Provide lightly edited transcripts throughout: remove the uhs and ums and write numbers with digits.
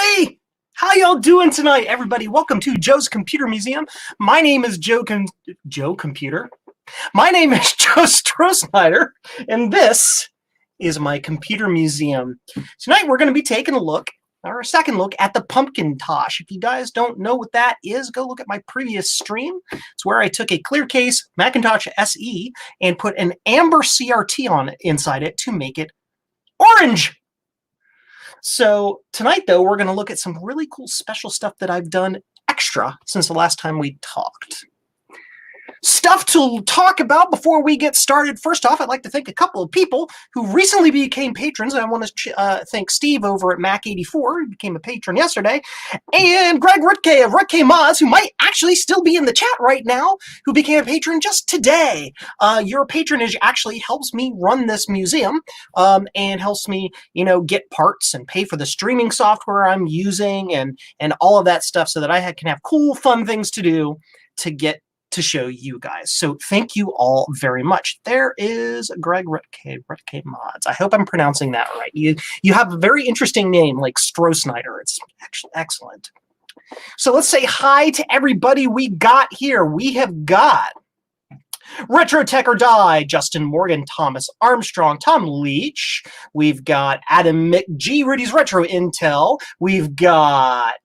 everybody! How y'all doing tonight, everybody? Welcome to Joe's Computer Museum. My name is Joe Computer. My name is Joe Strohsnyder, and this is my computer museum. Tonight we're going to be taking a look, or a second look, at the Pumpkintosh. If you guys don't know what that is, go look at my previous stream. It's where I took a Clear Case Macintosh SE and put an amber CRT on inside it to make it orange. So tonight, though, we're going to look at some really cool special stuff that I've done extra since the last time we talked. Stuff to talk about before we get started. First off, I'd like to thank a couple of people who recently became patrons. I want to thank Steve over at Mac84, who became a patron yesterday, and Greg Rutke of Rutke Mods, who might actually still be in the chat right now, who became a patron just today. Your patronage actually helps me run this museum and helps me, get parts and pay for the streaming software I'm using and all of that stuff so that I can have cool, fun things to do to get to show you guys. So thank you all very much. There is Greg Rutke Mods. I hope I'm pronouncing that right. You have a very interesting name like Strohsnyder. It's actually excellent. So let's say hi to everybody we got here. We have got Retro Tech or Die, Justin Morgan, Thomas Armstrong, Tom Leach. We've got Adam McG, Rudy's Retro Intel. We've got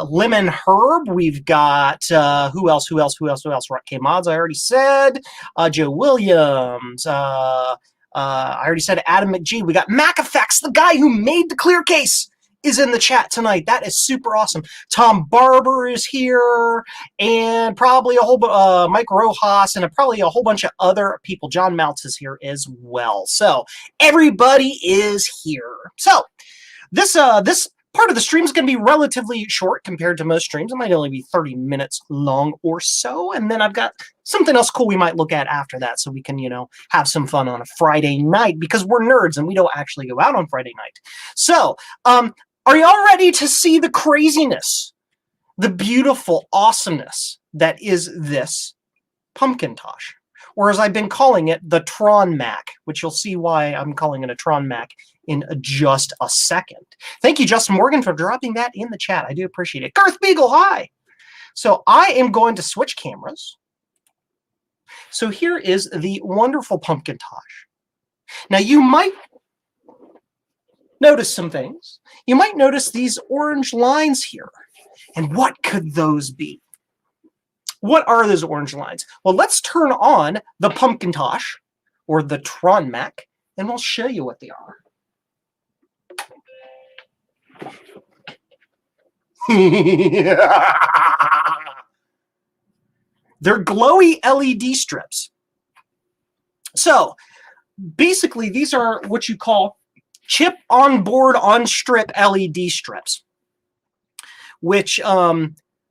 Lemon Herb. We've got who else? Rutke Mods, I already said. Joe Williams. I already said Adam McG. We got Mac Effects, the guy who made the Clear Case, is in the chat tonight. That is super awesome. Tom Barber is here, and probably a whole Mike Rojas, and probably a whole bunch of other people. John Mounts is here as well. So everybody is here. So this part of the stream is going to be relatively short compared to most streams. It might only be 30 minutes long or so, and then I've got something else cool we might look at after that, so we can, have some fun on a Friday night, because we're nerds and we don't actually go out on Friday night. So, are y'all ready to see the craziness, the beautiful awesomeness that is this Pumpkintosh? Or as I've been calling it, the Tron Mac, which you'll see why I'm calling it a Tron Mac in just a second. Thank you, Justin Morgan, for dropping that in the chat. I do appreciate it. Garth Beagle, hi! So I am going to switch cameras. So here is the wonderful Pumpkintosh. Now you might notice some things. You might notice these orange lines here. And what could those be? What are those orange lines? Well, let's turn on the Pumpkintosh, or the Tron Mac, and we'll show you what they are. They're glowy LED strips. So basically, these are what you call chip on board on strip LED strips, which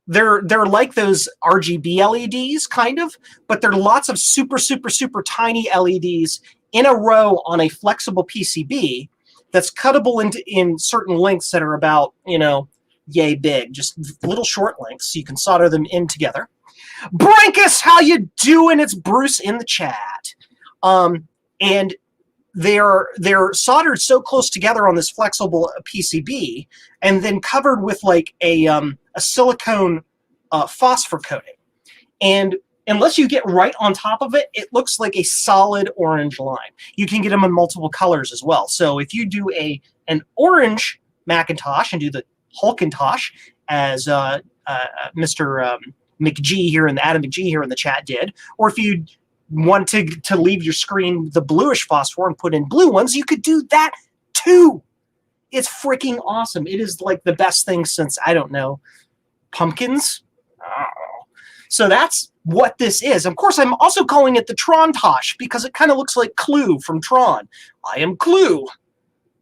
they're like those RGB LEDs kind of, but they're lots of super tiny LEDs in a row on a flexible PCB that's cuttable in certain lengths that are about, yay big, just little short lengths, so you can solder them in together. Brankus, how you doing? It's Bruce in the chat. And they're soldered so close together on this flexible PCB, and then covered with like a silicone phosphor coating. And unless you get right on top of it, it looks like a solid orange line. You can get them in multiple colors as well. So if you do an orange Macintosh and do the Hulkintosh, as Mr. McG here and Adam McG here in the chat did, or if you want to leave your screen the bluish phosphor and put in blue ones, you could do that too. It's freaking awesome. It is like the best thing since, I don't know, pumpkins? Oh. So that's what this is. Of course, I'm also calling it the Trontosh because it kind of looks like Clue from Tron. I am Clue.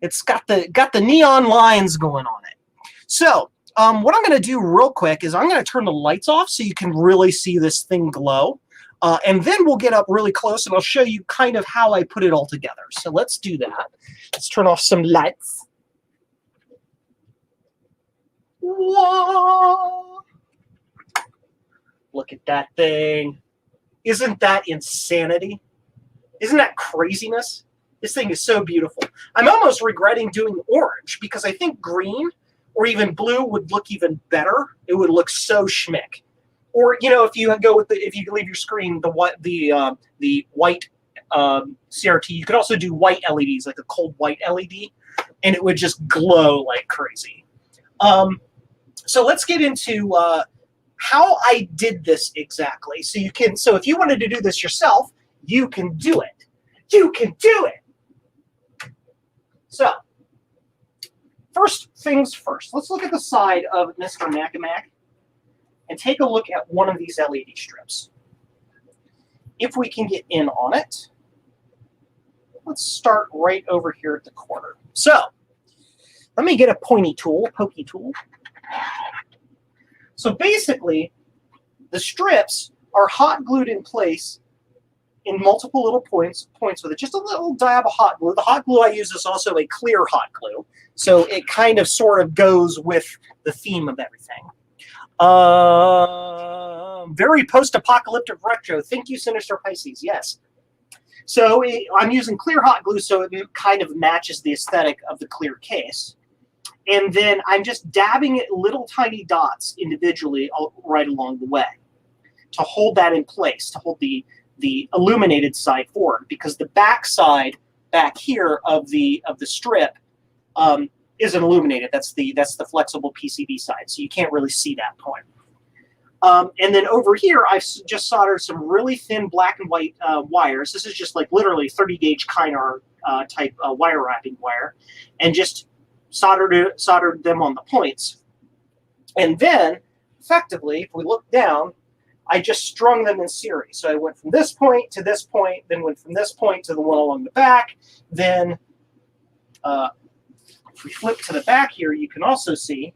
It's got the neon lines going on it. So what I'm going to do real quick is I'm going to turn the lights off so you can really see this thing glow. And then we'll get up really close and I'll show you kind of how I put it all together. So let's do that. Let's turn off some lights. Whoa! Look at that thing. Isn't that insanity? Isn't that craziness? This thing is so beautiful. I'm almost regretting doing orange because I think green or even blue would look even better. It would look so schmick. Or, you know, if you go with if you leave your screen the white CRT, you could also do white LEDs, like a cold white LED, and it would just glow like crazy. So let's get into how I did this exactly. So if you wanted to do this yourself, you can do it. You can do it. So first things first, let's look at the side of Mr. Mac and take a look at one of these LED strips. If we can get in on it, let's start right over here at the corner. So let me get a pokey tool. So basically, the strips are hot glued in place in multiple little points with it. Just a little dab of hot glue. The hot glue I use is also a clear hot glue, so it kind of sort of goes with the theme of everything. Very post-apocalyptic retro. Thank you, Sinister Pisces. Yes. So I'm using clear hot glue, so it kind of matches the aesthetic of the clear case. And then I'm just dabbing it little tiny dots individually right along the way to hold that in place, to hold the illuminated side forward, because the back side back here of the strip isn't illuminated. That's the flexible PCB side, so you can't really see that point. And then over here, I've just soldered some really thin black and white wires. This is just like literally 30 gauge Kynar type wire wrapping wire, and just soldered them on the points. And then, effectively, if we look down, I just strung them in series. So I went from this point to this point, then went from this point to the one along the back. Then, if we flip to the back here, you can also see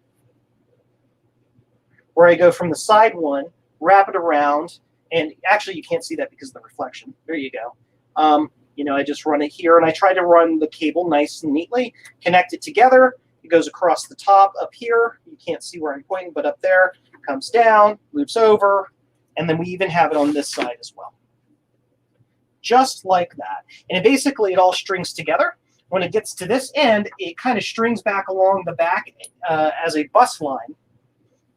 where I go from the side one, wrap it around, and actually you can't see that because of the reflection. There you go. You know, I just run it here, and I try to run the cable nice and neatly, connect it together. It goes across the top up here. You can't see where I'm pointing, but up there, comes down, loops over, and then we even have it on this side as well. Just like that. And basically, it all strings together. When it gets to this end, it kind of strings back along the back as a bus line.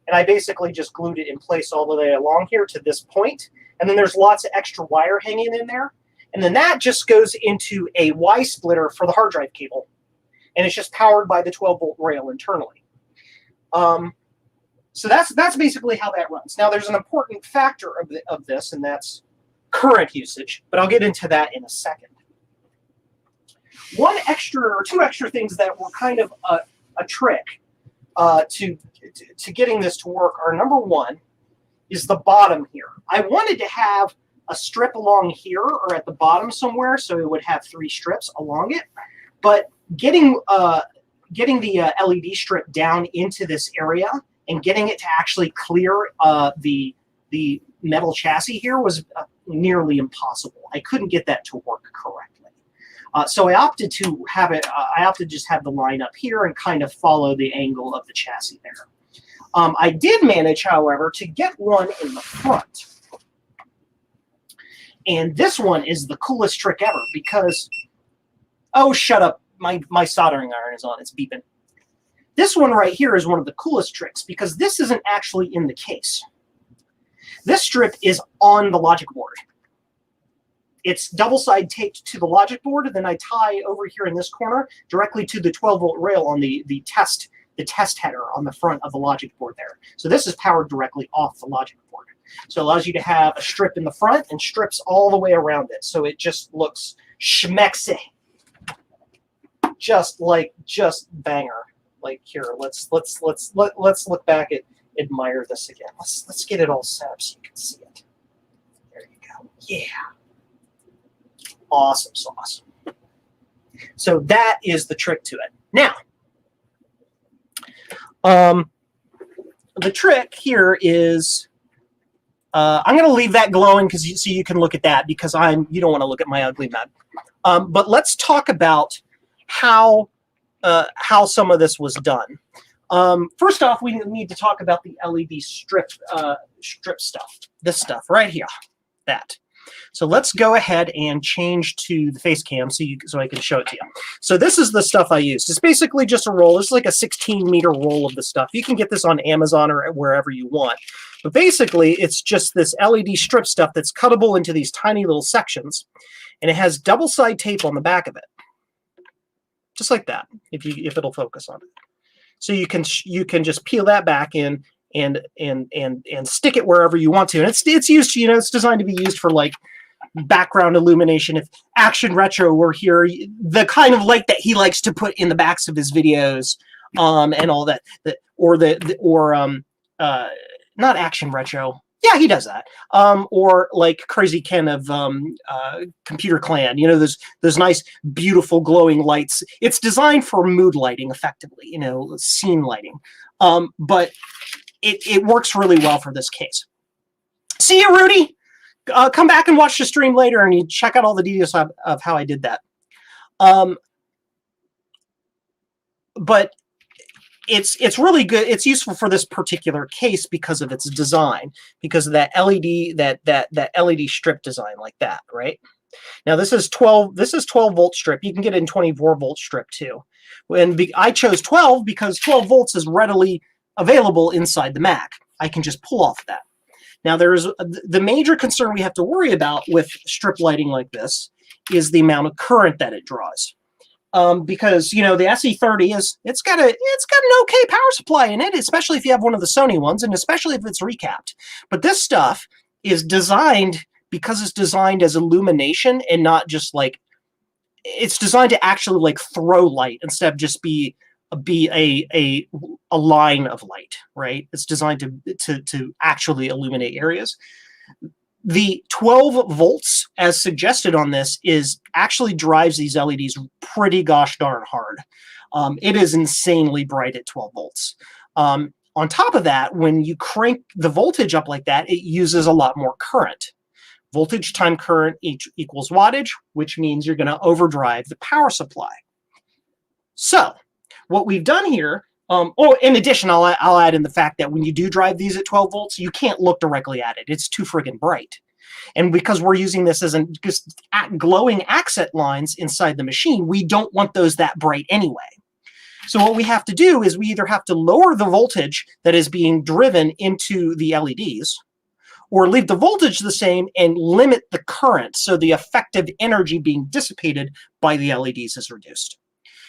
And I basically just glued it in place all the way along here to this point. And then there's lots of extra wire hanging in there. And then that just goes into a Y splitter for the hard drive cable. And it's just powered by the 12-volt rail internally. So that's basically how that runs. Now, there's an important factor of this, and that's current usage. But I'll get into that in a second. One extra or two extra things that were kind of a trick to getting this to work are, number one, is the bottom here. I wanted to have a strip along here or at the bottom somewhere, so it would have 3 strips along it. But getting the LED strip down into this area and getting it to actually clear the metal chassis here was nearly impossible. I couldn't get that to work correctly. So I opted to have it. I opted to just have the line up here and kind of follow the angle of the chassis there. I did manage, however, to get one in the front. And this one is the coolest trick ever because, oh, shut up. My soldering iron is on. It's beeping. This one right here is one of the coolest tricks because this isn't actually in the case. This strip is on the logic board. It's double side taped to the logic board, and then I tie over here in this corner directly to the 12-volt rail on the test header on the front of the logic board there. So this is powered directly off the logic board. So it allows you to have a strip in the front and strips all the way around it. So it just looks schmexy. Just banger. Like here, let's look back at admire this again. Let's get it all set up so you can see it. There you go. Yeah. Awesome sauce. So that is the trick to it. Now, the trick here is I'm going to leave that glowing so you can look at that because you don't want to look at my ugly mug. But let's talk about how some of this was done. First off, we need to talk about the LED strip stuff. This stuff right here, that. So let's go ahead and change to the face cam so I can show it to you. So this is the stuff I used. It's basically just a roll. It's like a 16-meter roll of the stuff. You can get this on Amazon or wherever you want. But basically, it's just this LED strip stuff that's cuttable into these tiny little sections, and it has double-side tape on the back of it, just like that. If it'll focus on it, so you can just peel that back in and stick it wherever you want to. And it's used, it's designed to be used for like background illumination. If Action Retro were here, the kind of light that he likes to put in the backs of his videos, and all that, not Action Retro. Yeah, he does that. Or like Crazy Ken of Computer Clan. Those nice, beautiful, glowing lights. It's designed for mood lighting, effectively. Scene lighting. But it works really well for this case. See you, Rudy. Come back and watch the stream later, and you check out all the details of how I did that. But it's really good. It's useful for this particular case because of its design, because of that LED that LED strip design like that, right? Now this is 12 volt strip. You can get it in 24 volt strip too. I chose 12 because 12 volts is readily available inside the Mac. I can just pull off that. Now there's the major concern we have to worry about with strip lighting like this is the amount of current that it draws. Because the SE30 it's got an okay power supply in it, especially if you have one of the Sony ones, and especially if it's recapped. But this stuff is designed, because it's designed as illumination and not just like, it's designed to actually like throw light instead of just be a line of light, right? It's designed to actually illuminate areas. The 12 volts, as suggested on this, actually drives these LEDs pretty gosh darn hard. It is insanely bright at 12 volts. On top of that, when you crank the voltage up like that, it uses a lot more current. Voltage times current equals wattage, which means you're going to overdrive the power supply. So what we've done here, in addition, I'll add in the fact that when you do drive these at 12 volts, you can't look directly at it. It's too friggin' bright. And because we're using this as just glowing accent lines inside the machine, we don't want those that bright anyway. So what we have to do is we either have to lower the voltage that is being driven into the LEDs, or leave the voltage the same and limit the current so the effective energy being dissipated by the LEDs is reduced.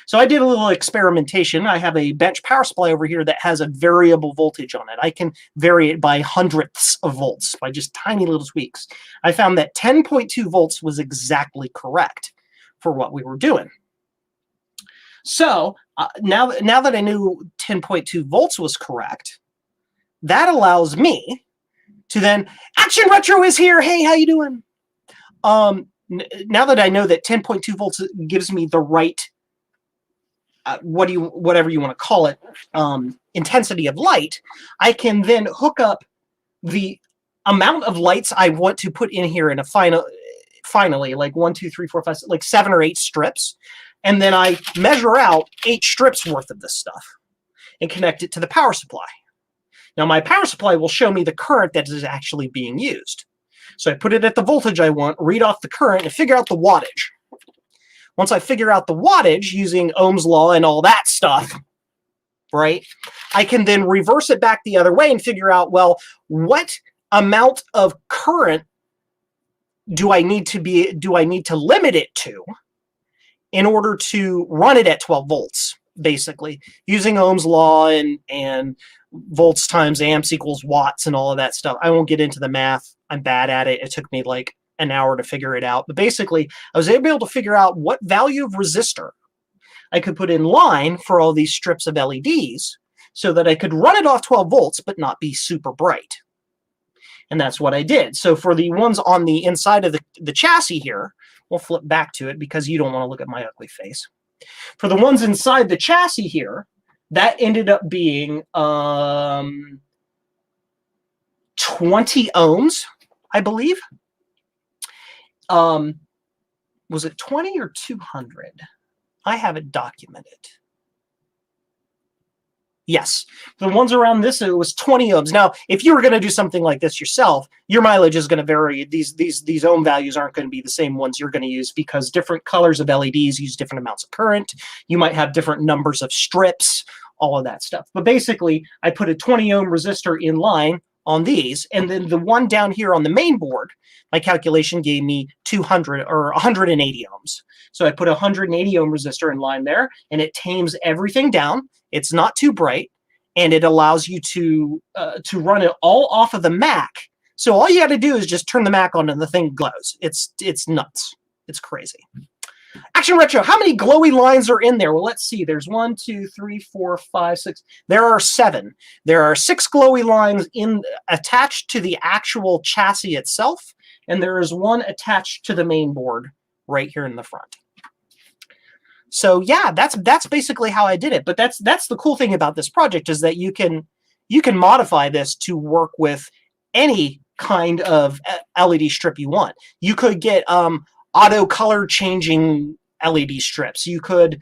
So I did a little experimentation. I have a bench power supply over here that has a variable voltage on it. I can vary it by hundredths of volts by just tiny little tweaks. I found that 10.2 volts was exactly correct for what we were doing. So now that I knew 10.2 volts was correct, that allows me to then, Action Retro is here. Hey, how you doing? Now that I know that 10.2 volts gives me the right whatever you want to call it, intensity of light, I can then hook up the amount of lights I want to put in here in a finally, like 1, 2, 3, 4, 5, like 7 or 8 strips, and then I measure out 8 strips worth of this stuff and connect it to the power supply. Now my power supply will show me the current that is actually being used. So I put it at the voltage I want, read off the current, and figure out the wattage. Once I figure out the wattage using Ohm's law and all that stuff, right, I can then reverse it back the other way and figure out, well, what amount of current do I need to limit it to in order to run it at 12 volts, basically, using Ohm's law and volts times amps equals watts and all of that stuff. I won't get into the math. I'm bad at it. It took me like an hour to figure it out. But basically, I was able to figure out what value of resistor I could put in line for all these strips of LEDs so that I could run it off 12 volts but not be super bright. And that's what I did. So for the ones on the inside of the chassis here, we'll flip back to it because you don't want to look at my ugly face. For the ones inside the chassis here, that ended up being 20 ohms, I believe. Was it 20 or 200? I have it documented. Yes, the ones around this, it was 20 ohms. Now, if you were going to do something like this yourself, your mileage is going to vary. These ohm values aren't going to be the same ones you're going to use because different colors of LEDs use different amounts of current. You might have different numbers of strips, all of that stuff. But basically, I put a 20 ohm resistor in line on these, and then the one down here on the main board, my calculation gave me 200 or 180 ohms. So I put a 180 ohm resistor in line there, and it tames everything down. It's not too bright, and it allows you to run it all off of the Mac. So all you got to do is just turn the Mac on, and the thing glows. It's nuts. It's crazy. Action Retro, how many glowy lines are in there? Well, let's see. There's 1, 2, 3, 4, 5, 6. There are 7. There are 6 glowy lines attached to the actual chassis itself, and there is 1 attached to the main board right here in the front. So yeah, that's basically how I did it. But that's the cool thing about this project is that you can modify this to work with any kind of LED strip you want. You could get auto color changing LED strips. You could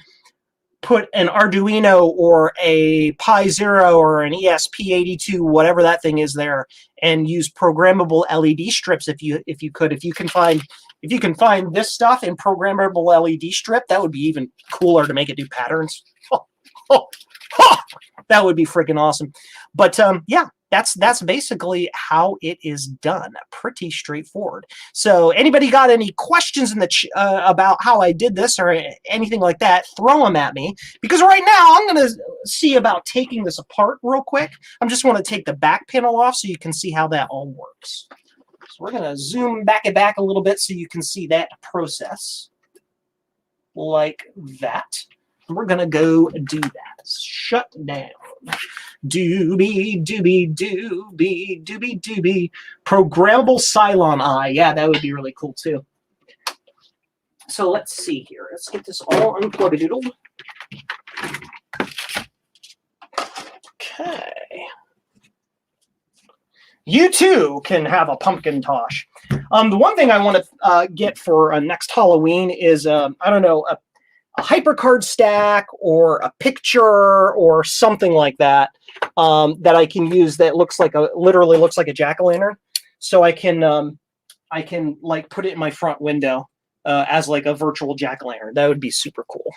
put an Arduino or a Pi Zero or an ESP82, whatever that thing is there, and use programmable LED strips if you can find this stuff in programmable LED strip, that would be even cooler to make it do patterns. That would be freaking awesome. But yeah, that's basically how it is done. Pretty straightforward. So anybody got any questions in the about how I did this or anything like that, throw them at me. Because right now I'm going to see about taking this apart real quick. I just want to take the back panel off so you can see how that all works. So we're going to zoom back a little bit so you can see that process like that. And we're going to go do that. Shut down. Doobie, doobie, doobie, doobie, doobie. Programmable Cylon eye. Yeah, that would be really cool too. So let's see here. Let's get this all unplugged. Okay. You too can have a Pumpkintosh. The one thing I want to get for next Halloween is, I don't know, a HyperCard stack or a picture or something like that that I can use that looks like literally looks like a jack-o'-lantern. So I can like put it in my front window as like a virtual jack-o'-lantern. That would be super cool.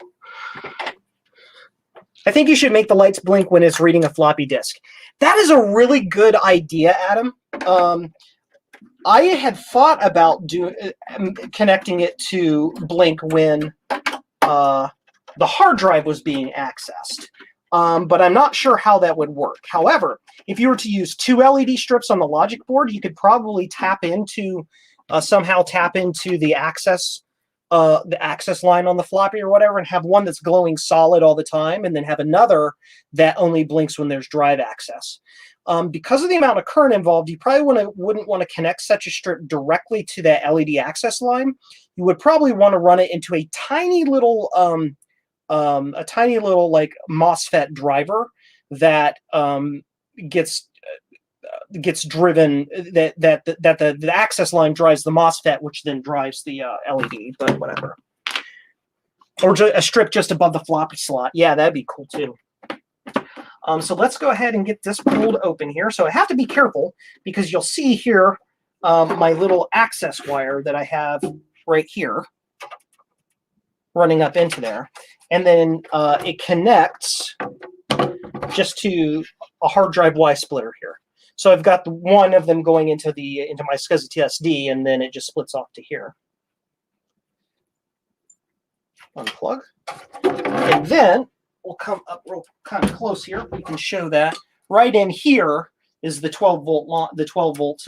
I think you should make the lights blink when it's reading a floppy disk. That is a really good idea, Adam. I had thought about connecting it to blink when the hard drive was being accessed, but I'm not sure how that would work. However, if you were to use 2 LED strips on the logic board, you could probably somehow tap into the access line on the floppy or whatever, and have one that's glowing solid all the time, and then have another that only blinks when there's drive access. Because of the amount of current involved, you probably wouldn't want to connect such a strip directly to that LED access line. You would probably want to run it into a tiny little like MOSFET driver that gets driven, that the access line drives the MOSFET, which then drives the LED. But whatever, or a strip just above the floppy slot. Yeah, that'd be cool too. So let's go ahead and get this pulled open here. So I have to be careful because you'll see here my little access wire that I have right here running up into there. And then it connects just to a hard drive Y splitter here. So I've got one of them going into my SCSI TSD, and then it just splits off to here. Unplug. And then we'll come up real kind of close here. We can show that right in here is the 12 volt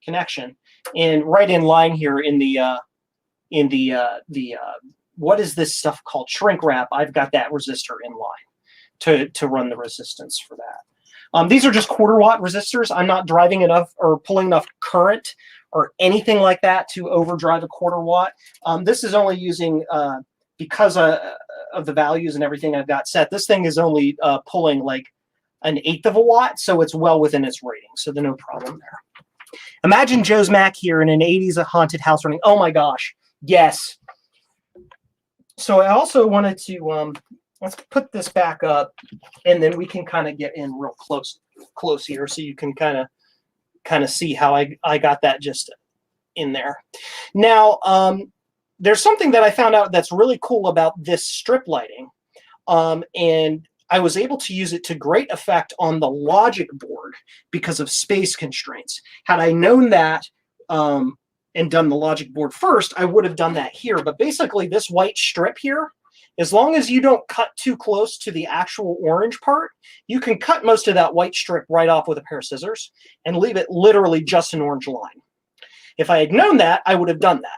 connection, and right in line here in the what is this stuff called, shrink wrap? I've got that resistor in line to run the resistance for that. These are just 1/4 watt resistors. I'm not driving enough or pulling enough current or anything like that to overdrive a 1/4 watt. This is only using because of the values and everything I've got set, this thing is only pulling like 1/8 of a watt, so it's well within its rating, so there's no problem there. Imagine Joe's Mac here in an 80s haunted house running. Oh my gosh, yes. So I also wanted to let's put this back up, and then we can kind of get in real close here, so you can kind of see how I got that just in there. Now, there's something that I found out that's really cool about this strip lighting, and I was able to use it to great effect on the logic board because of space constraints. Had I known that and done the logic board first, I would have done that here. But basically, this white strip here, as long as you don't cut too close to the actual orange part, you can cut most of that white strip right off with a pair of scissors and leave it literally just an orange line. If I had known that, I would have done that.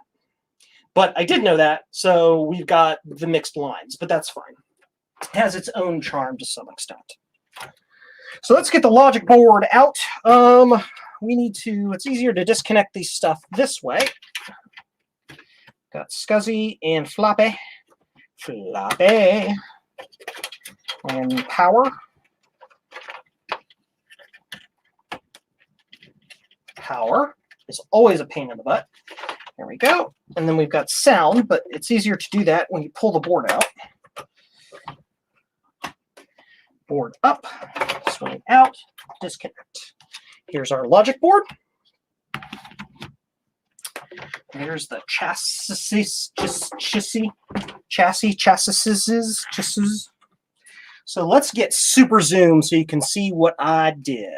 But I did know that, so we've got the mixed lines, but that's fine. It has its own charm to some extent. So let's get the logic board out. We need to, it's easier to disconnect these stuff this way. Got SCSI and floppy, and power. Power is always a pain in the butt. There we go. And then we've got sound, but it's easier to do that when you pull the board out. Board up, swing out, disconnect. Here's our logic board. There's the chassis. So let's get super zoom so you can see what I did.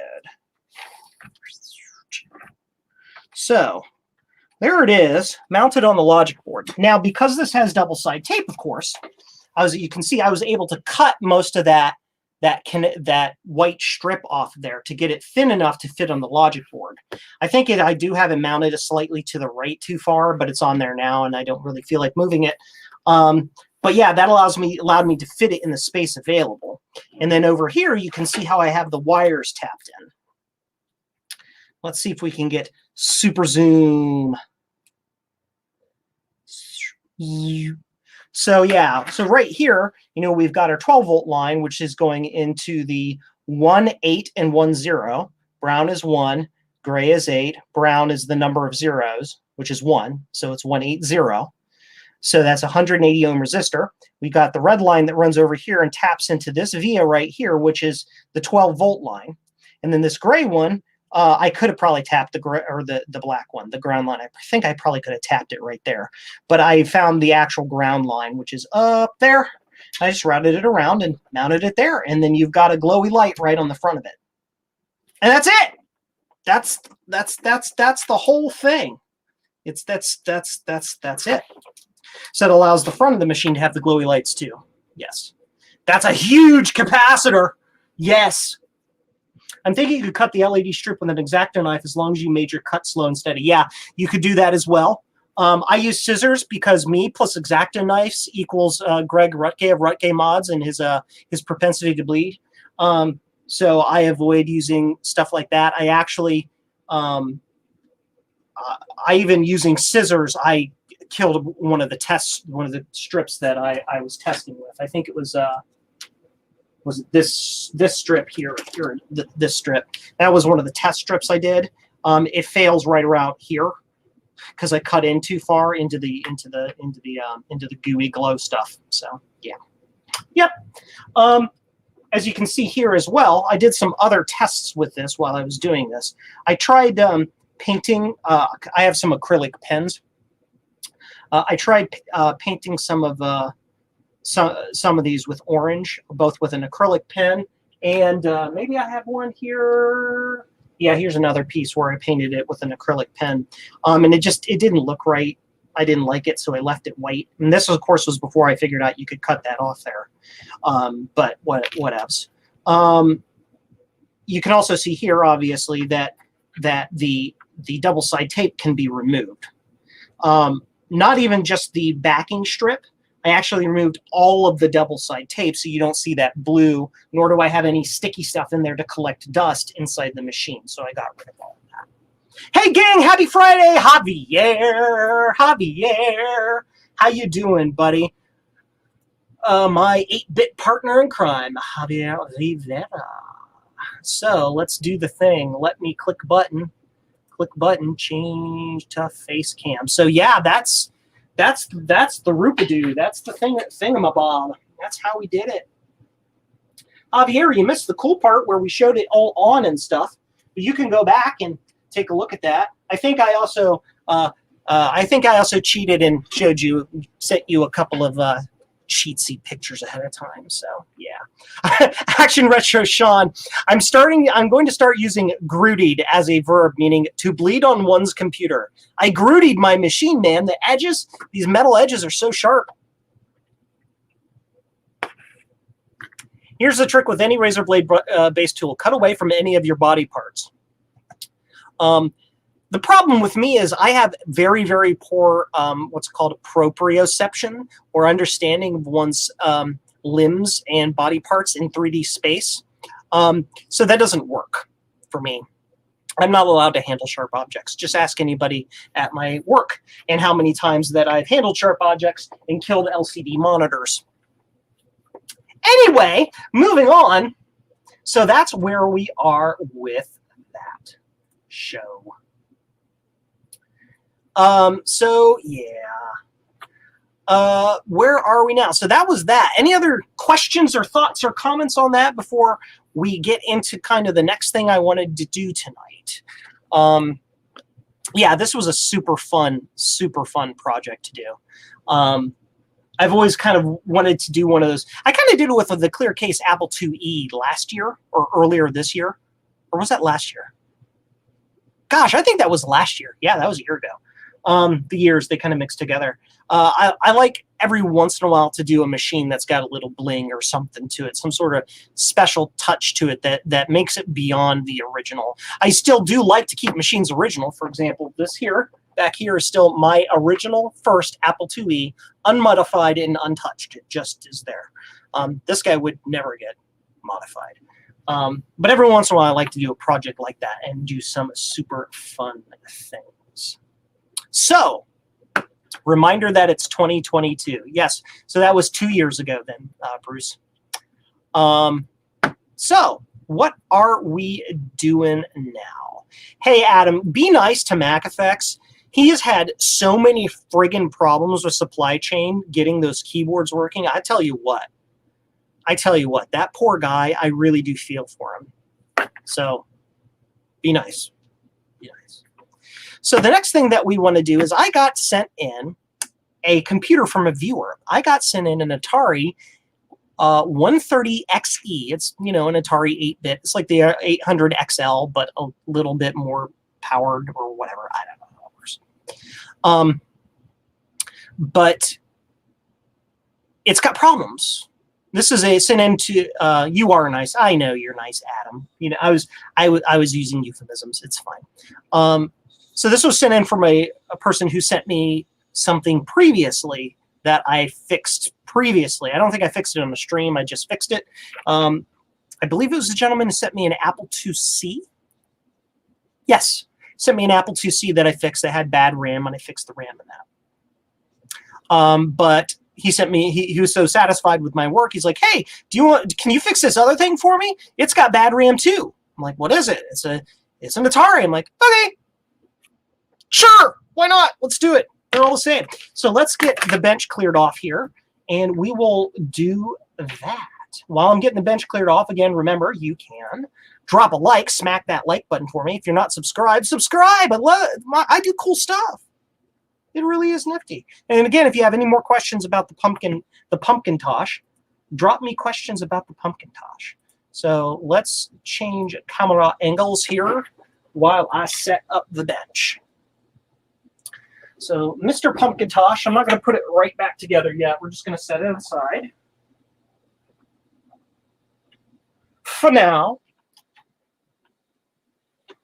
So there it is, mounted on the logic board. Now, because this has double side tape, of course, you can see I was able to cut most of that white strip off there to get it thin enough to fit on the logic board. I think I do have it mounted slightly to the right too far, but it's on there now, and I don't really feel like moving it. But yeah, that allowed me to fit it in the space available. And then over here, you can see how I have the wires tapped in. Let's see if we can get super zoom. So yeah, so right here, we've got our 12-volt line, which is going into the 1, 8, and 1, 0. Brown is 1, gray is 8. Brown is the number of zeros, which is 1, so it's 180. So that's a 180 ohm resistor. We got the red line that runs over here and taps into this via right here, which is the 12-volt line. And then this gray one, I could have probably tapped the black one, the ground line. I think I probably could have tapped it right there. But I found the actual ground line, which is up there. I just routed it around and mounted it there. And then you've got a glowy light right on the front of it. And that's it. That's the whole thing. That's it. So it allows the front of the machine to have the glowy lights too. Yes. That's a huge capacitor. Yes. I'm thinking you could cut the LED strip with an X-Acto knife as long as you made your cut slow and steady. Yeah, you could do that as well. I use scissors because me plus X-Acto knives equals Greg Rutke of Rutke Mods and his propensity to bleed. So I avoid using stuff like that. I actually, I even using scissors, I killed one of the strips that I was testing with. I think it was this strip here, this strip. That was one of the test strips I did. It fails right around here because I cut in too far into the gooey glow stuff. So yeah, yep. As you can see here as well, I did some other tests with this while I was doing this. I tried painting. I have some acrylic pens. I tried painting some of these with orange, both with an acrylic pen, and maybe I have one here. Yeah, here's another piece where I painted it with an acrylic pen, and it didn't look right. I didn't like it, so I left it white. And this, of course, was before I figured out you could cut that off there. But what else? You can also see here, obviously, that the double side tape can be removed. Not even just the backing strip. I actually removed all of the double side tape so you don't see that blue, nor do I have any sticky stuff in there to collect dust inside the machine. So I got rid of all of that. Hey gang, happy Friday, Javier. How you doing, buddy? My 8-bit partner in crime, Javier Rivera. So let's do the thing. Let me click button, change to face cam. So yeah, that's the Roopadoo. That's the thingamabob. That's how we did it. Javier, you missed the cool part where we showed it all on and stuff. But you can go back and take a look at that. I think I also cheated and sent you a couple of cheatsy pictures ahead of time. So yeah. Action Retro Sean, I'm going to start using grootied as a verb, meaning to bleed on one's computer. I grootied my machine, man. The edges, these metal edges are so sharp. Here's the trick with any razor blade based tool. Cut away from any of your body parts. The problem with me is I have very, very poor what's called proprioception, or understanding of one's limbs and body parts in 3D space. So that doesn't work for me. I'm not allowed to handle sharp objects. Just ask anybody at my work and how many times that I've handled sharp objects and killed LCD monitors. Anyway, moving on. So that's where we are with that show. So yeah. Where are we now? So that was that. Any other questions or thoughts or comments on that before we get into kind of the next thing I wanted to do tonight? Yeah, this was a super fun project to do. I've always kind of wanted to do one of those. I kind of did it with the Clear Case Apple IIe last year or earlier this year. Or was that last year? Gosh, I think that was last year. Yeah, that was a year ago. The years, they kind of mix together. I like every once in a while to do a machine that's got a little bling or something to it, some sort of special touch to it that makes it beyond the original. I still do like to keep machines original. For example, this here, back here is still my original first Apple IIe, unmodified and untouched. It just is there. This guy would never get modified. But every once in a while, I like to do a project like that and do some super fun things. So, reminder that it's 2022. Yes, so that was 2 years ago then, Bruce. So, what are we doing now? Hey, Adam, be nice to Mac Effects. He has had so many friggin' problems with supply chain getting those keyboards working. I tell you what, that poor guy, I really do feel for him. So, be nice. Be nice. So the next thing that we want to do is I got sent in a computer from a viewer. I got sent in an Atari 130XE. It's, you know, an Atari 8-bit. It's like the 800 XL, but a little bit more powered or whatever. I don't know. But it's got problems. This is a sent in to you are nice. I know you're nice, Adam. You know, I was using euphemisms. It's fine. So this was sent in from a person who sent me something previously that I fixed previously. I don't think I fixed it on the stream. I just fixed it. I believe it was a gentleman who sent me an Apple IIc. Yes, sent me an Apple IIc that I fixed that had bad RAM, and I fixed the RAM in that. But he sent me. He was so satisfied with my work. He's like, "Hey, can you fix this other thing for me? It's got bad RAM too." I'm like, "What is it?" It's an Atari. I'm like, "Okay, sure, why not? Let's do it. They're all the same." So let's get the bench cleared off here, and we will do that. While I'm getting the bench cleared off, again, remember, you can drop a like, smack that like button for me. If you're not subscribed, subscribe. I do cool stuff. It really is nifty. And again, if you have any more questions about the Pumpkintosh, drop me questions about the Pumpkintosh. So let's change camera angles here while I set up the bench. So Mr. Pumpkintosh, I'm not going to put it right back together yet. We're just going to set it aside for now.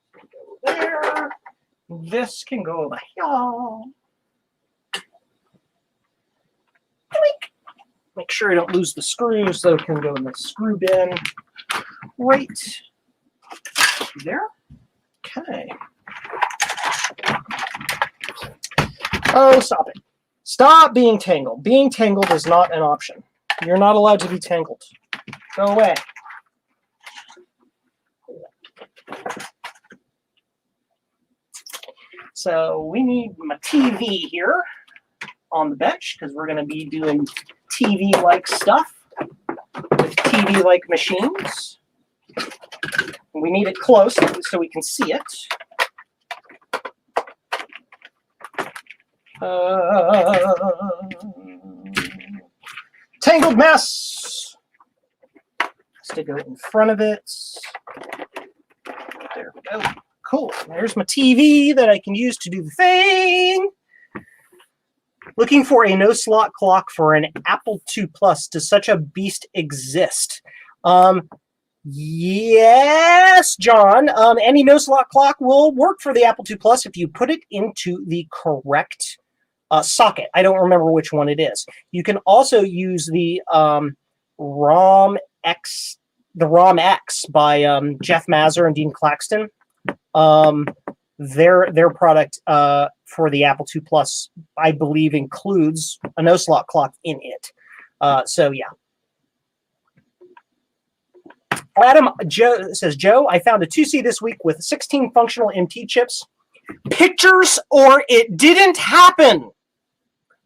Go there. This can go over here. Make sure I don't lose the screw, so it can go in the screw bin right there. Okay. Oh, stop it. Stop being tangled. Being tangled is not an option. You're not allowed to be tangled. Go away. So we need my TV here on the bench because we're going to be doing TV-like stuff. TV-like machines. We need it close so we can see it. Tangled mess. Has to go in front of it. There we go. Cool. There's my TV that I can use to do the thing. Looking for a no-slot clock for an Apple II Plus. Does such a beast exist? Yes, John. Any no-slot clock will work for the Apple II Plus if you put it into the correct socket. I don't remember which one it is. You can also use the ROM X by Jeff Mazur and Dean Claxton. Their product for the Apple II Plus, I believe, includes a no-slot clock in it. So yeah. Adam Joe says, Joe, I found a 2C this week with 16 functional MT chips. Pictures or it didn't happen.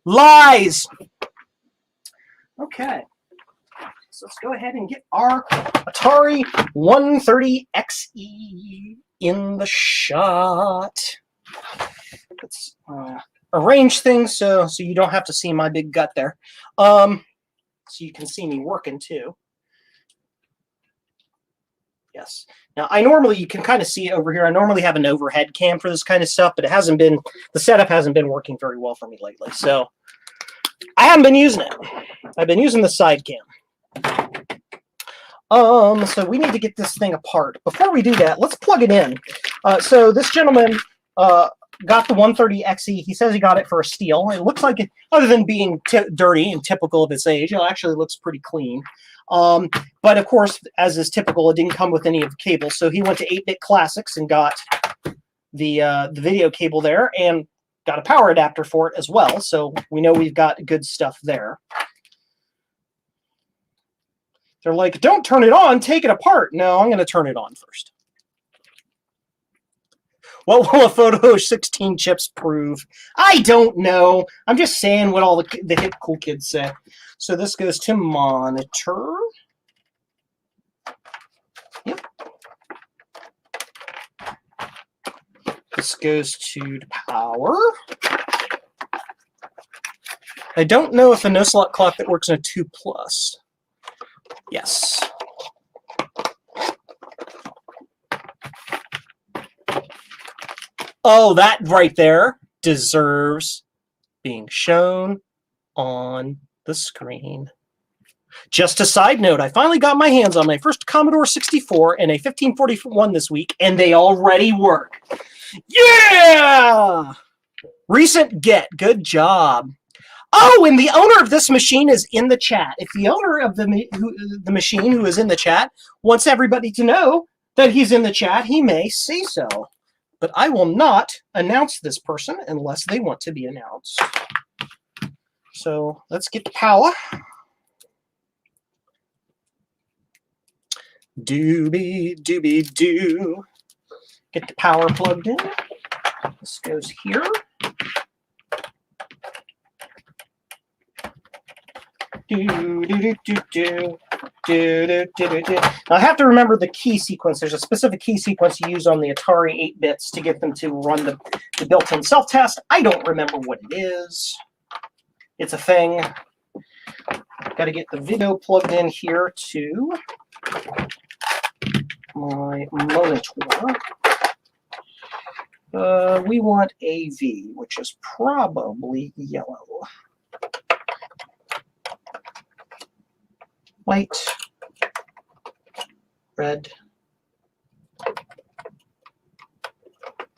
Lies. Okay. So let's go ahead and get our Atari 130XE in the shot. Let's arrange things so you don't have to see my big gut there. So you can see me working too. Yes. Now, you can kind of see it over here. I normally have an overhead cam for this kind of stuff, but the setup hasn't been working very well for me lately. So I haven't been using it. I've been using the side cam. So we need to get this thing apart. Before we do that, let's plug it in. So this gentleman got the 130XE. He says he got it for a steal. It looks like it, other than being dirty and typical of its age, it actually looks pretty clean. But of course, as is typical, it didn't come with any of the cables. So he went to 8-Bit Classics and got the video cable there and got a power adapter for it as well. So we know we've got good stuff there. They're like, don't turn it on, take it apart. No, I'm going to turn it on first. What will a photo of 16 chips prove? I don't know. I'm just saying what all the hip cool kids say. So this goes to monitor. Yep. This goes to power. I don't know if a no-slot clock that works in a 2 Plus. Yes. Oh, that right there deserves being shown on the screen. Just a side note, I finally got my hands on my first Commodore 64 and a 1541 this week, and they already work. Yeah! Recent get. Good job. Oh, and the owner of this machine is in the chat. If the owner of the machine who is in the chat wants everybody to know that he's in the chat, he may say so. But I will not announce this person unless they want to be announced. So let's get the power. Doobie doobie doo. Get the power plugged in. This goes here. Do, do, do, do, do. Do, do, do, do, do. Now I have to remember the key sequence. There's a specific key sequence you use on the Atari 8-bits to get them to run the built-in self-test. I don't remember what it is. It's a thing. Got to get the video plugged in here to my monitor. We want AV, which is probably yellow. White, red.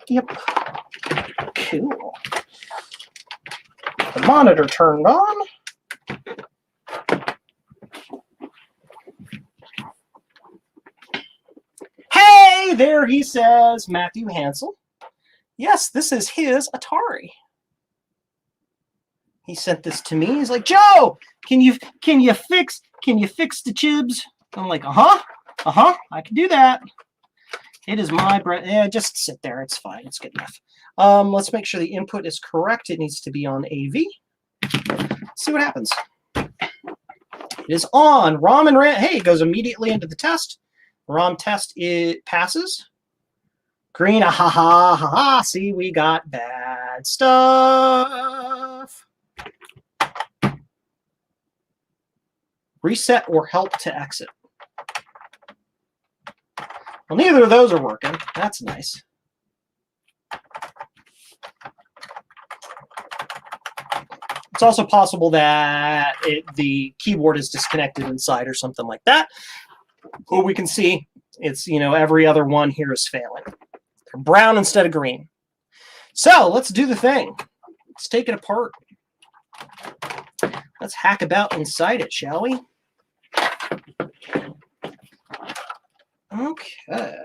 Yep. Cool. The monitor turned on. Hey, there he says, Matthew Hansel. Yes, this is his Atari. He sent this to me. He's like, Joe, can you fix the chibs? I'm like, I can do that. It is my bread. Yeah, just sit there. It's fine. It's good enough. Let's make sure the input is correct. It needs to be on AV. See what happens. It is on. ROM and RAM. Hey, it goes immediately into the test. ROM test, it passes. Green, ah, ha, ha, ha, ha. See, we got bad stuff. Reset or help to exit. Well, neither of those are working. That's nice. It's also possible that the keyboard is disconnected inside or something like that. Well, we can see it's, every other one here is failing. They're brown instead of green. So let's do the thing. Let's take it apart. Let's hack about inside it, shall we? Okay.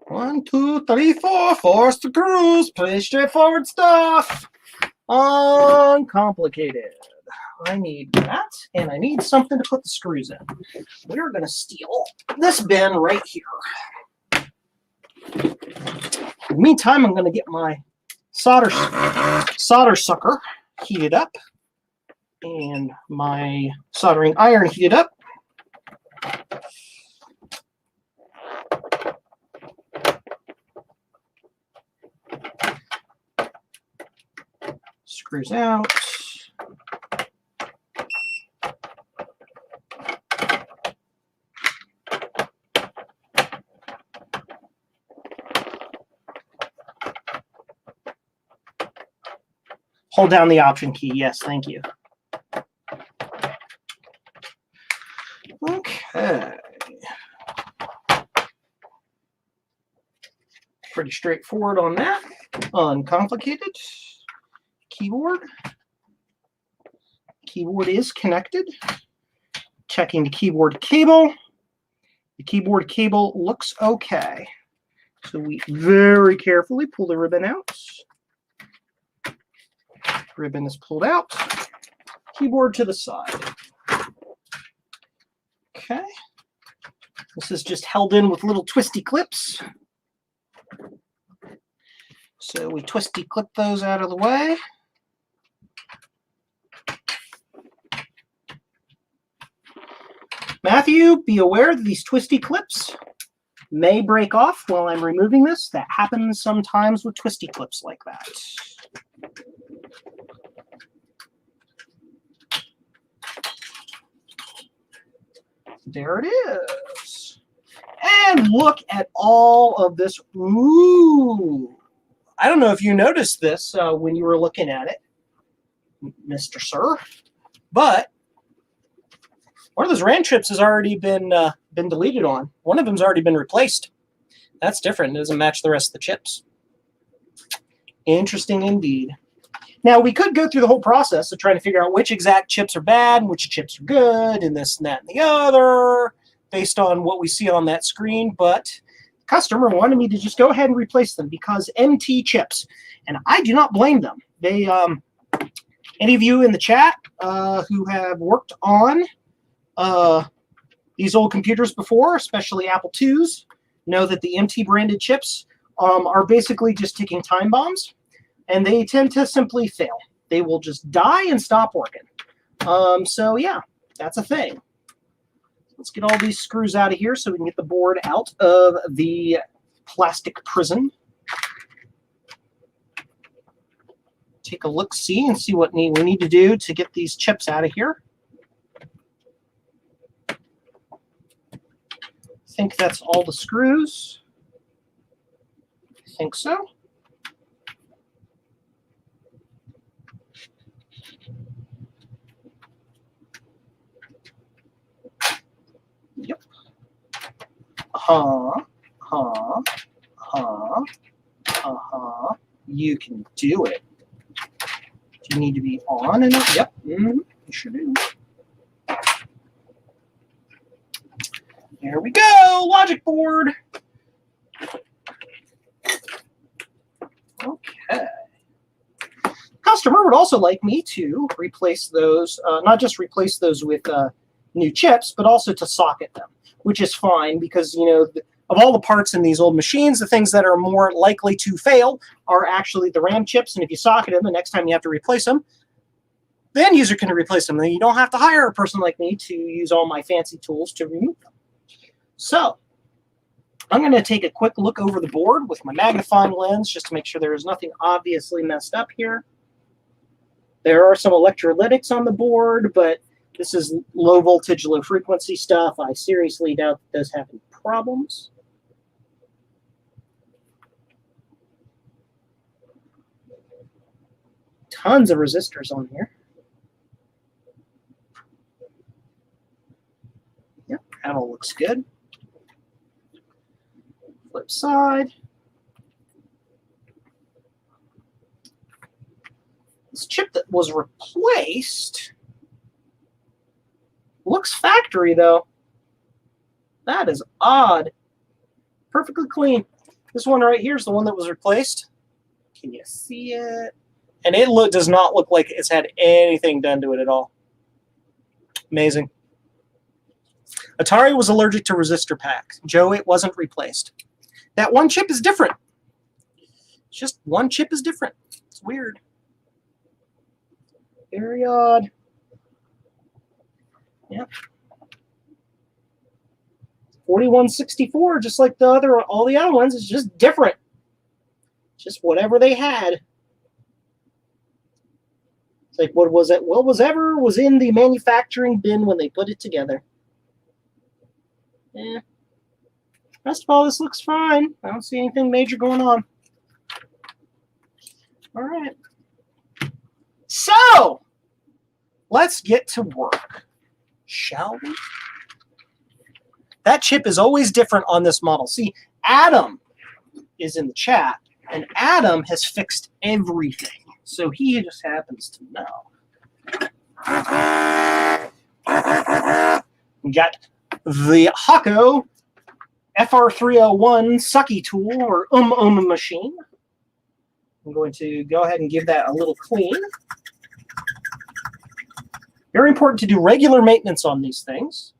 1, 2, 3, 4. 4 screws. Pretty straightforward stuff. Uncomplicated. I need that, and I need something to put the screws in. We're going to steal this bin right here. In the meantime, I'm going to get my solder sucker heated up and my soldering iron heated up. Screws out. Hold down the Option key. Yes, thank you. Okay. Pretty straightforward on that. Uncomplicated. Keyboard. Keyboard is connected. Checking the keyboard cable. The keyboard cable looks okay. So we very carefully pull the ribbon out. Ribbon is pulled out. Keyboard to the side. Okay. This is just held in with little twisty clips. So we twisty clip those out of the way. Matthew, be aware that these twisty clips may break off while I'm removing this. That happens sometimes with twisty clips like that. There it is. And look at all of this. Ooh. I don't know if you noticed this when you were looking at it, Mr. Sir, but one of those RAM chips has already been deleted on. One of them's already been replaced. That's different. It doesn't match the rest of the chips. Interesting indeed. Now, we could go through the whole process of trying to figure out which exact chips are bad and which chips are good and this and that and the other based on what we see on that screen, but the customer wanted me to just go ahead and replace them because MT chips, and I do not blame them. They, any of you in the chat who have worked on these old computers before, especially Apple IIs, know that the MT branded chips are basically just ticking time bombs. And they tend to simply fail. They will just die and stop working. So yeah, that's a thing. Let's get all these screws out of here so we can get the board out of the plastic prison. Take a look-see and see what we need to do to get these chips out of here. I think that's all the screws. I think so. Yep. You can do it. Do you need to be on and up? Yep. You sure do. There we go. Logic board. Okay. Customer would also like me to replace those, not just replace those with new chips, but also to socket them, which is fine because, you know, of all the parts in these old machines, the things that are more likely to fail are actually the RAM chips. And if you socket them, the next time you have to replace them, the end user can replace them. You don't have to hire a person like me to use all my fancy tools to remove them. So I'm going to take a quick look over the board with my magnifying lens just to make sure there is nothing obviously messed up here. There are some electrolytics on the board, but this is low voltage, low frequency stuff. I seriously doubt that those have any problems. Tons of resistors on here. Yep, panel looks good. Flip side. This chip that was replaced looks factory, though. That is odd. Perfectly clean. This one right here is the one that was replaced. Can you see it? And it does not look like it's had anything done to it at all. Amazing. Atari was allergic to resistor packs. Joe, it wasn't replaced. That one chip is different. It's just one chip is different. It's weird. Very odd. Yep. 4164, just like all the other ones, is just different. Just whatever they had. It's like what was it? What was ever was in the manufacturing bin when they put it together. Yeah. Rest of all, this looks fine. I don't see anything major going on. All right. So let's get to work, shall we? That chip is always different on this model. See, Adam is in the chat, and Adam has fixed everything. So he just happens to know. We got the Hako FR301 sucky tool, or machine. I'm going to go ahead and give that a little clean. Very important to do regular maintenance on these things.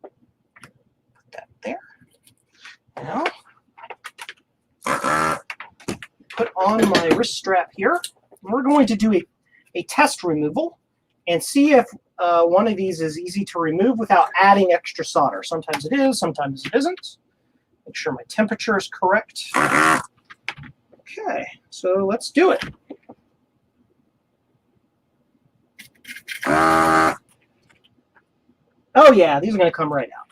Put that there. Now, put on my wrist strap here. We're going to do a test removal and see if one of these is easy to remove without adding extra solder. Sometimes it is, sometimes it isn't. Make sure my temperature is correct. Okay, so let's do it. Oh yeah, these are going to come right out.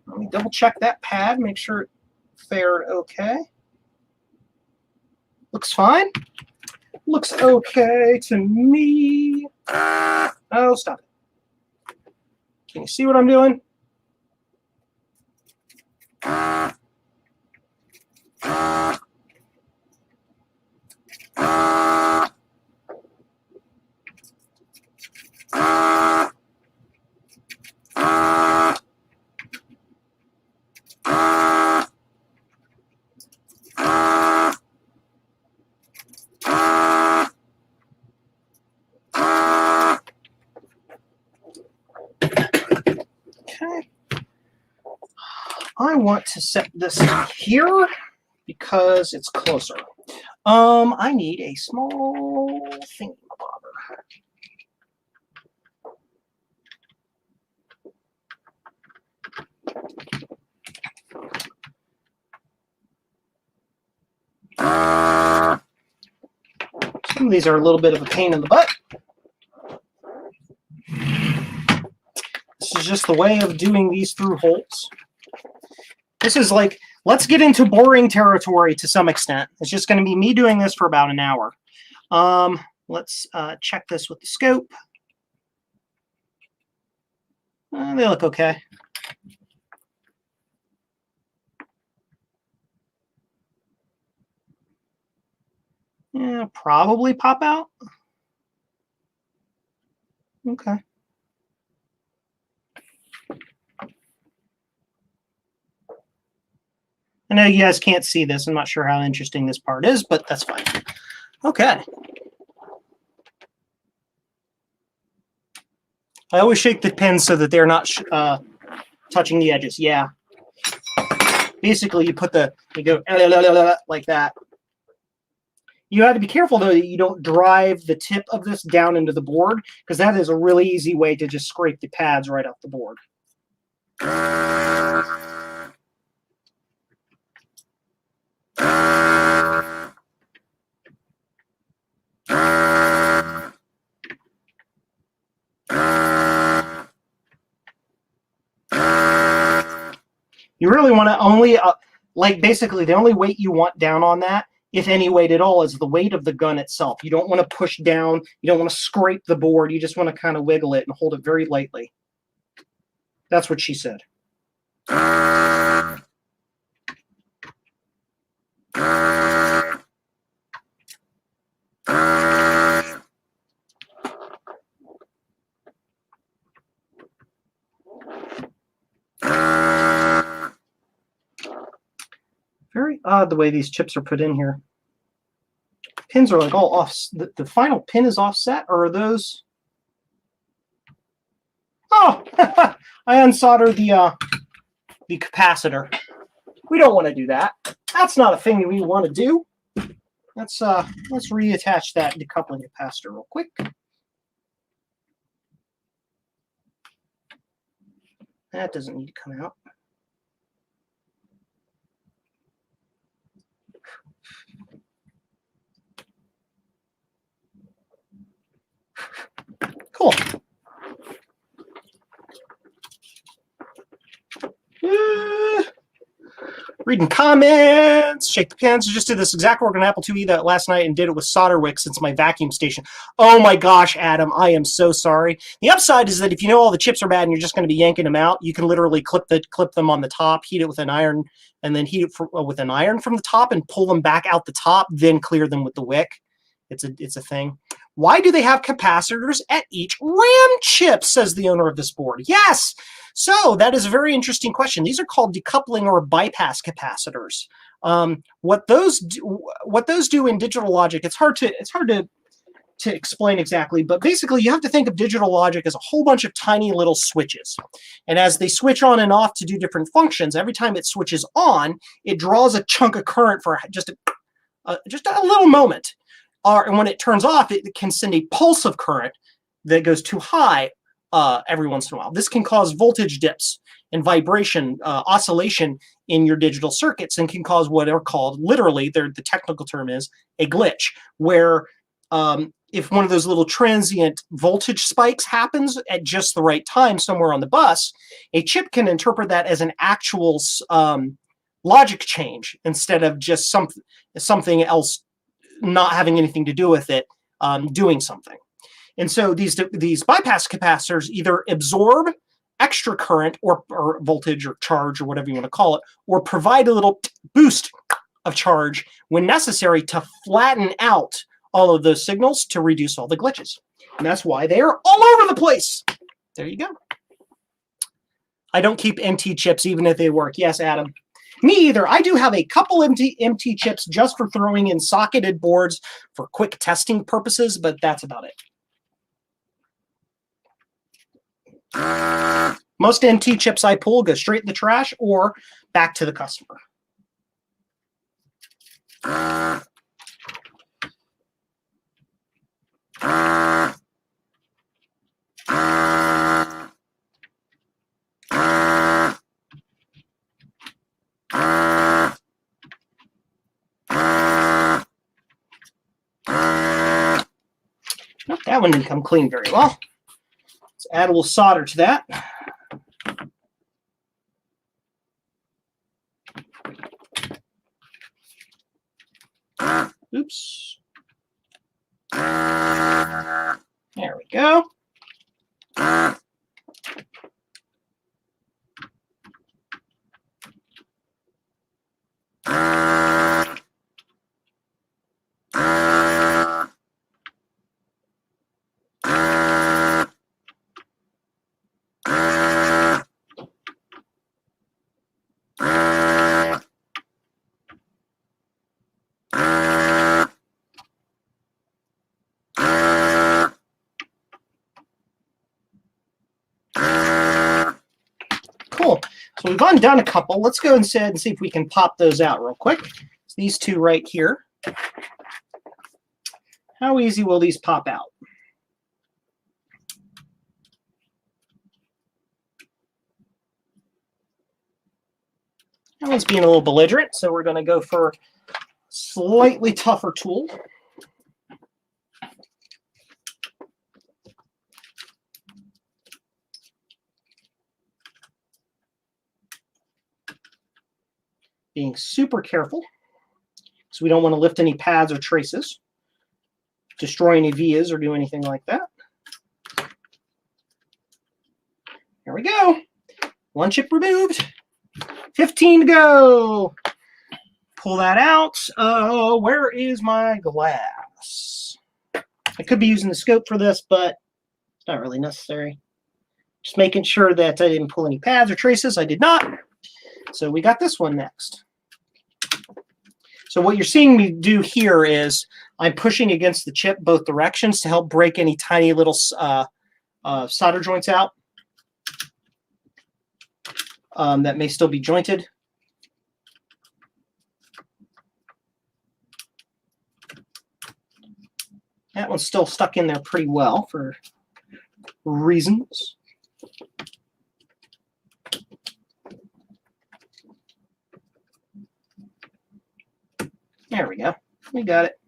Let me double check that pad, make sure it fared okay. Looks fine. Looks okay to me. Oh, stop it. Can you see what I'm doing? Okay. I want to set this here because it's closer. I need a small thingamabobber. Some of these are a little bit of a pain in the butt. This is just the way of doing these through holes. This is like, let's get into boring territory to some extent. It's just going to be me doing this for about an hour. Let's check this with the scope. They look okay. Yeah, probably pop out. Okay. I know you guys can't see this. I'm not sure how interesting this part is, but that's fine. Okay. I always shake the pins so that they're not touching the edges. Yeah. Basically, you go like that. You have to be careful, though, that you don't drive the tip of this down into the board, because that is a really easy way to just scrape the pads right off the board. You really want to only, basically the only weight you want down on that, if any weight at all, is the weight of the gun itself. You don't want to push down. You don't want to scrape the board. You just want to kind of wiggle it and hold it very lightly. That's what she said. Very odd the way these chips are put in here. Pins are like all off. The final pin is offset, or are those? Oh, I unsoldered the capacitor. We don't want to do that. That's not a thing that we want to do. Let's reattach that decoupling capacitor real quick. That doesn't need to come out. Cool. Reading comments. Shake the pins. Just did this exact work on Apple IIe that last night and did it with solder wick since my vacuum station. Oh my gosh, Adam, I am so sorry. The upside is that if you know all the chips are bad and you're just going to be yanking them out, you can literally clip them on the top, heat it with an iron, and then heat it with an iron from the top and pull them back out the top, then clear them with the wick. It's a thing. Why do they have capacitors at each RAM chip, says the owner of this board? Yes! So that is a very interesting question. These are called decoupling or bypass capacitors. What those do in digital logic, it's hard to explain exactly, but basically you have to think of digital logic as a whole bunch of tiny little switches. And as they switch on and off to do different functions, every time it switches on, it draws a chunk of current for just a little moment. And when it turns off, it can send a pulse of current that goes too high every once in a while. This can cause voltage dips and vibration, oscillation in your digital circuits, and can cause what are called, literally, the technical term is, a glitch, where if one of those little transient voltage spikes happens at just the right time somewhere on the bus, a chip can interpret that as an actual logic change instead of just something else not having anything to do with it doing something. And so these bypass capacitors either absorb extra current or voltage or charge or whatever you want to call it, or provide a little boost of charge when necessary to flatten out all of those signals to reduce all the glitches. And that's why they are all over the place. There you go. I don't keep empty chips even if they work. Yes, Adam. Me either. I do have a couple empty chips just for throwing in socketed boards for quick testing purposes, but that's about it. Most NT chips I pull go straight in the trash or back to the customer. That one didn't come clean very well. Let's add a little solder to that. Oops. There we go. Cool. So we've undone a couple. Let's go ahead and see if we can pop those out real quick. So these two right here. How easy will these pop out? That one's being a little belligerent, so we're going to go for a slightly tougher tool. Being super careful, so we don't want to lift any pads or traces, destroy any vias, or do anything like that. There we go. One chip removed. 15 to go. Pull that out. Where is my glass? I could be using the scope for this, but it's not really necessary. Just making sure that I didn't pull any pads or traces. I did not. So we got this one next. So what you're seeing me do here is I'm pushing against the chip both directions to help break any tiny little solder joints out that may still be jointed. That one's still stuck in there pretty well for reasons. There we go. We got it.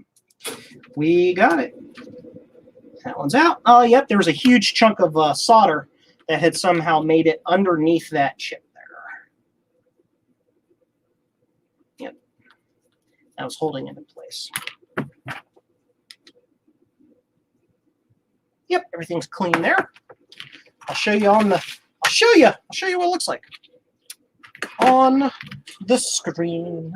We got it. That one's out. Oh, yep, there was a huge chunk of solder that had somehow made it underneath that chip there. Yep. That was holding it in place. Yep, everything's clean there. I'll show you on the I'll show you what it looks like on the screen.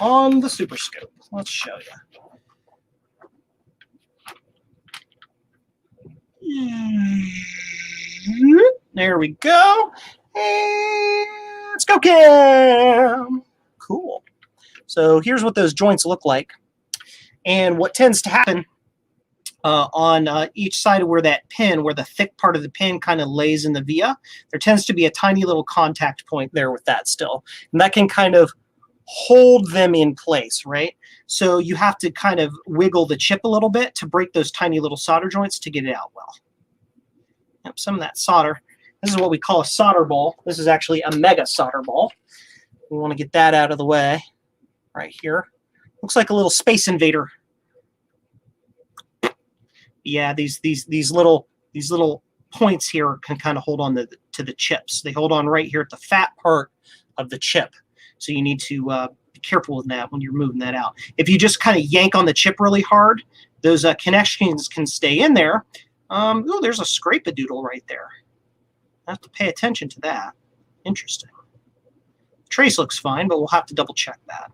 On the Super Scope. Let's show you. There we go. And let's go, Cam. Cool. So here's what those joints look like. And what tends to happen on each side of where that pin, where the thick part of the pin kind of lays in the via, there tends to be a tiny little contact point there with that still. And that can kind of hold them in place, right? So you have to kind of wiggle the chip a little bit to break those tiny little solder joints to get it out well. Yep, some of that solder. This is what we call a solder ball. This is actually a mega solder ball. We want to get that out of the way right here. Looks like a little Space Invader. Yeah, these little points here can kind of hold on to the chips. They hold on right here at the fat part of the chip. So you need to be careful with that when you're moving that out. If you just kind of yank on the chip really hard, those connections can stay in there. Oh, there's a scrape-a-doodle right there. I have to pay attention to that. Interesting. Trace looks fine, but we'll have to double check that.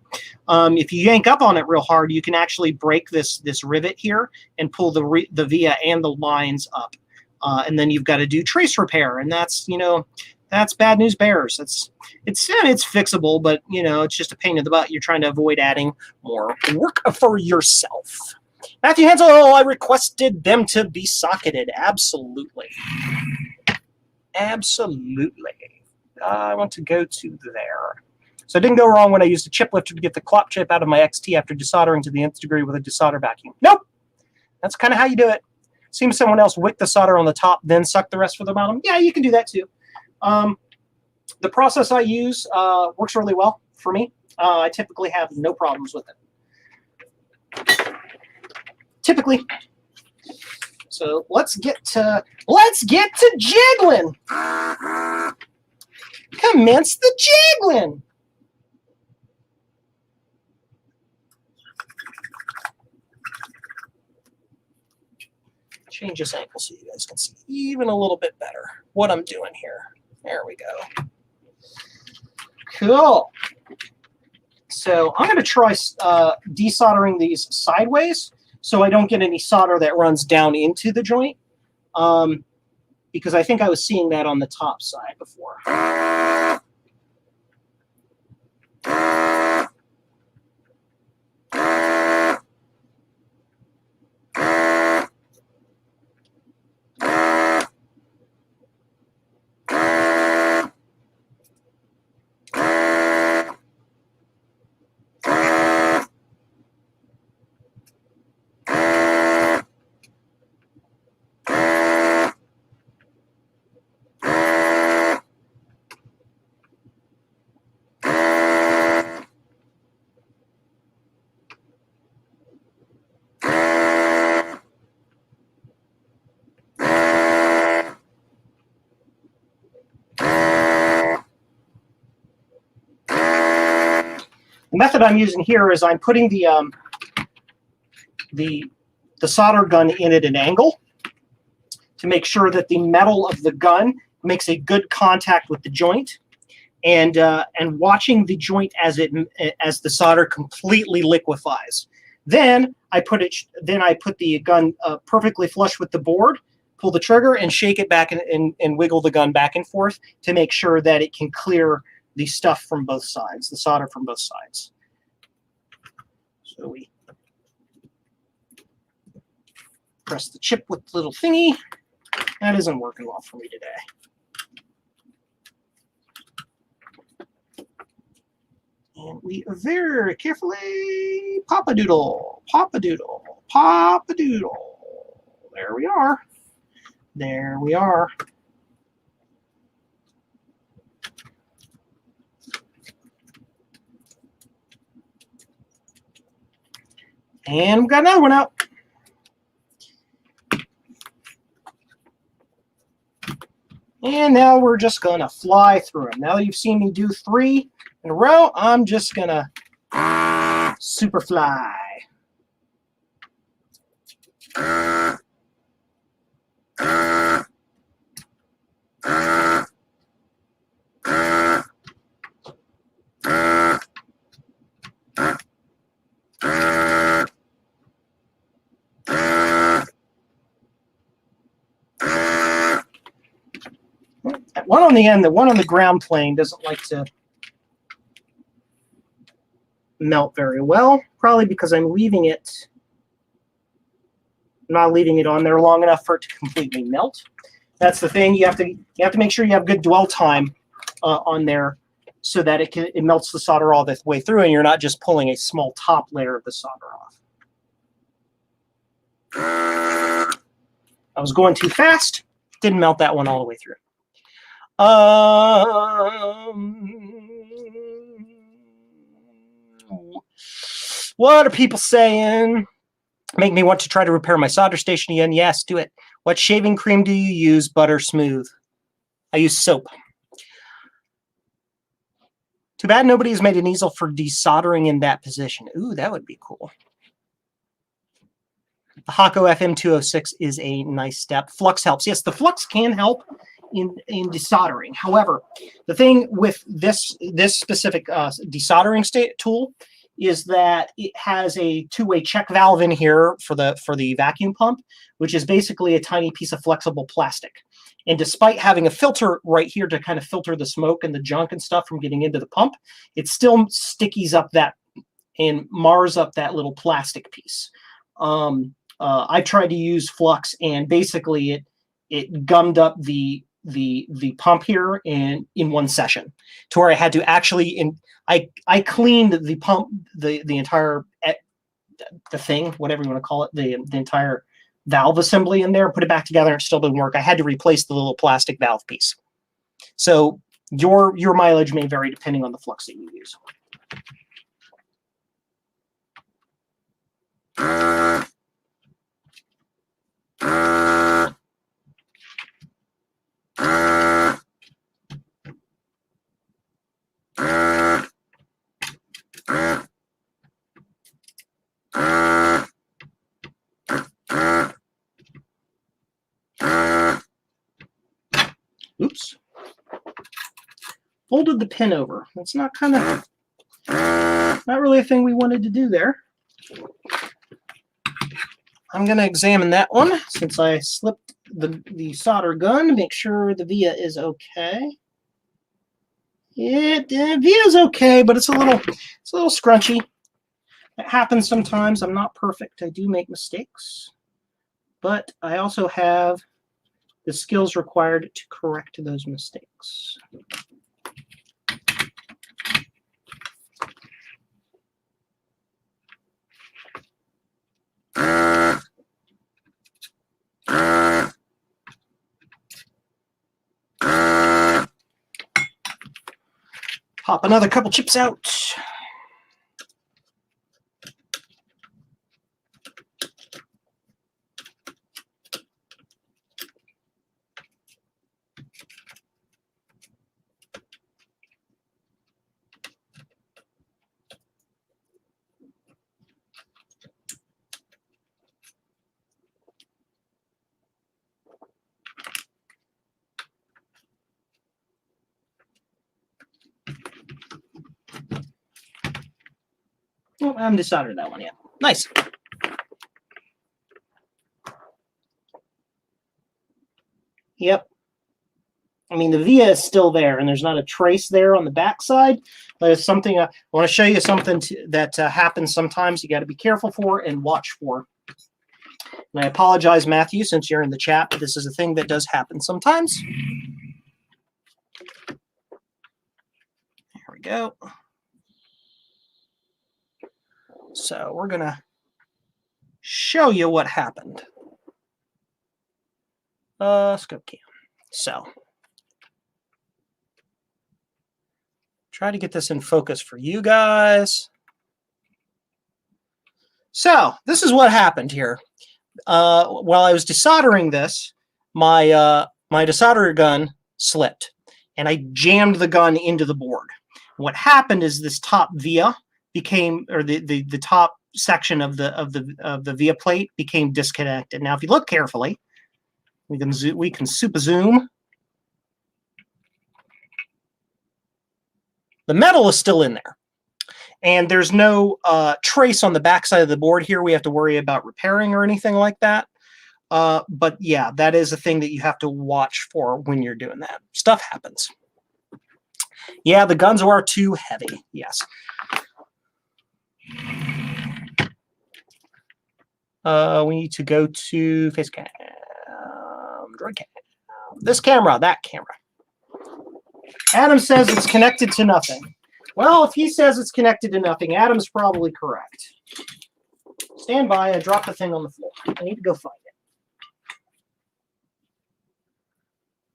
If you yank up on it real hard, you can actually break this rivet here and pull the via and the lines up. And then you've got to do trace repair, and that's, you know, that's bad news bears. It's fixable, but you know, it's just a pain in the butt. You're trying to avoid adding more work for yourself. Matthew Hansel, I requested them to be socketed. Absolutely. Absolutely. I want to go to there. So it didn't go wrong when I used a chip lifter to get the clock chip out of my XT after desoldering to the nth degree with a desolder vacuum. Nope. That's kind of how you do it. Seems someone else wick the solder on the top, then suck the rest for the bottom. Yeah, you can do that too. The process I use works really well for me. I typically have no problems with it. Typically. So let's get to jiggling. Commence the jiggling. Change this angle so you guys can see even a little bit better what I'm doing here. There we go. Cool. So I'm going to try desoldering these sideways so I don't get any solder that runs down into the joint, because I think I was seeing that on the top side before. The method I'm using here is I'm putting the solder gun in at an angle to make sure that the metal of the gun makes a good contact with the joint, and watching the joint as the solder completely liquefies. Then I put the gun perfectly flush with the board, pull the trigger, and shake it back and wiggle the gun back and forth to make sure that it can clear the stuff from both sides, the solder from both sides. So we press the chip with the little thingy. That isn't working well for me today. And we very carefully pop-a-doodle, pop-a-doodle, pop-a-doodle. There we are. There we are. And we've got another one out. And now we're just going to fly through them. Now that you've seen me do 3 in a row, I'm just going to super fly. One on the end, the one on the ground plane doesn't like to melt very well, probably because I'm leaving it, not leaving it on there long enough for it to completely melt. That's the thing. You have to make sure you have good dwell time on there so that it melts the solder all the way through, and you're not just pulling a small top layer of the solder off. I was going too fast. Didn't melt that one all the way through. What are people saying? Make me want to try to repair my solder station again. Yes, do it. What shaving cream do you use? Butter smooth. I use soap. Too bad nobody has made an easel for desoldering in that position. Ooh, that would be cool. The Hako FM206 is a nice step. Flux helps. Yes, the flux can help in desoldering. However, the thing with this specific desoldering tool is that it has a two-way check valve in here for the vacuum pump, which is basically a tiny piece of flexible plastic. And despite having a filter right here to kind of filter the smoke and the junk and stuff from getting into the pump, it still stickies up that and mars up that little plastic piece. I tried to use flux, and basically it gummed up the pump here in one session, to where I had to actually I cleaned the pump, the entire the thing, whatever you want to call it, the entire valve assembly in there, put it back together, and it still didn't work. I had to replace the little plastic valve piece. So your mileage may vary depending on the flux that you use. Oops. Folded the pin over. That's not really a thing we wanted to do there. I'm going to examine that one since I slipped the solder gun to make sure the via is okay. The via is okay, but it's a little scrunchy. It happens sometimes. I'm not perfect. I do make mistakes, but I also have the skills required to correct those mistakes. Pop another couple chips out. Oh, I haven't decided that one yet. Nice. Yep. I mean, the via is still there, and there's not a trace there on the backside. But it's something I want to show you something that happens sometimes. You got to be careful for and watch for. And I apologize, Matthew, since you're in the chat, but this is a thing that does happen sometimes. There we go. So we're going to show you what happened. Scope cam. So try to get this in focus for you guys. So this is what happened here. While I was desoldering this, my desolderer gun slipped, and I jammed the gun into the board. What happened is this top via became, or the top section of the via plate became disconnected. Now, if you look carefully, we can super zoom. The metal is still in there, and there's no trace on the backside of the board here we have to worry about repairing or anything like that. But yeah, that is a thing that you have to watch for when you're doing that. Stuff happens. Yeah, the guns are too heavy. Yes. We need to go to face cam, droid cam, this camera, that camera. Adam says it's connected to nothing. Well, if he says it's connected to nothing, Adam's probably correct. Stand by. I dropped the thing on the floor. I need to go find it.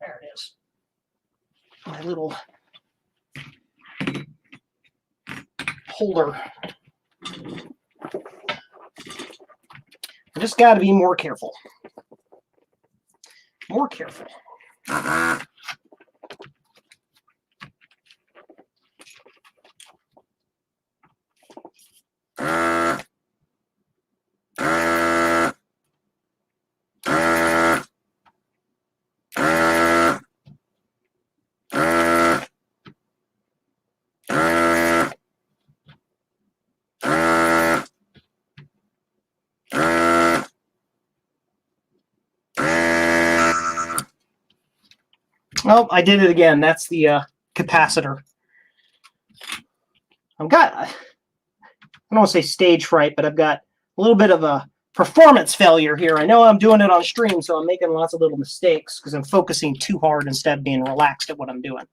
There it is. My little holder. I just got to be more careful. More careful. Oh, I did it again. That's the capacitor. I don't want to say stage fright, but I've got a little bit of a performance failure here. I know I'm doing it on stream, so I'm making lots of little mistakes because I'm focusing too hard instead of being relaxed at what I'm doing.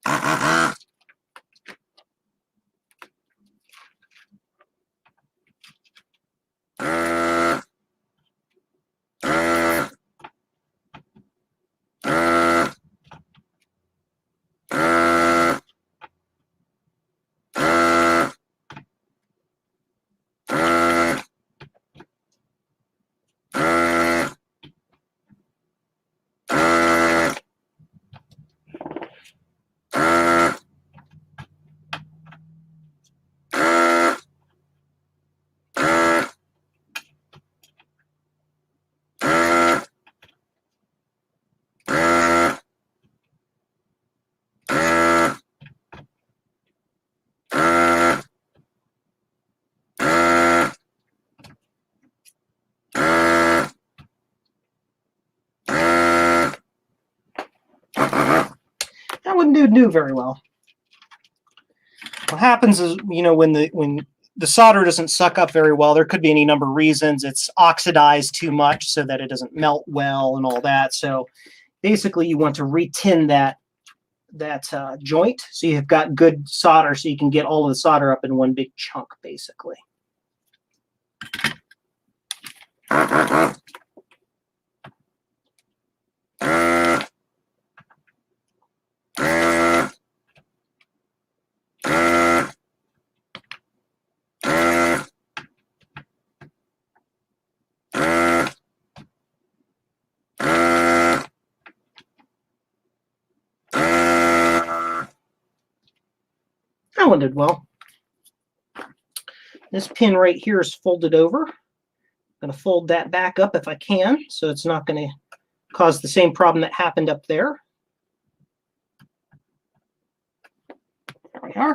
That wouldn't do very well. What happens is, when the solder doesn't suck up very well, there could be any number of reasons. It's oxidized too much so that it doesn't melt well and all that. So basically you want to retin that joint so you've got good solder so you can get all of the solder up in one big chunk, basically. That one did well. This pin right here is folded over. I'm going to fold that back up if I can, so it's not going to cause the same problem that happened up there. There we are.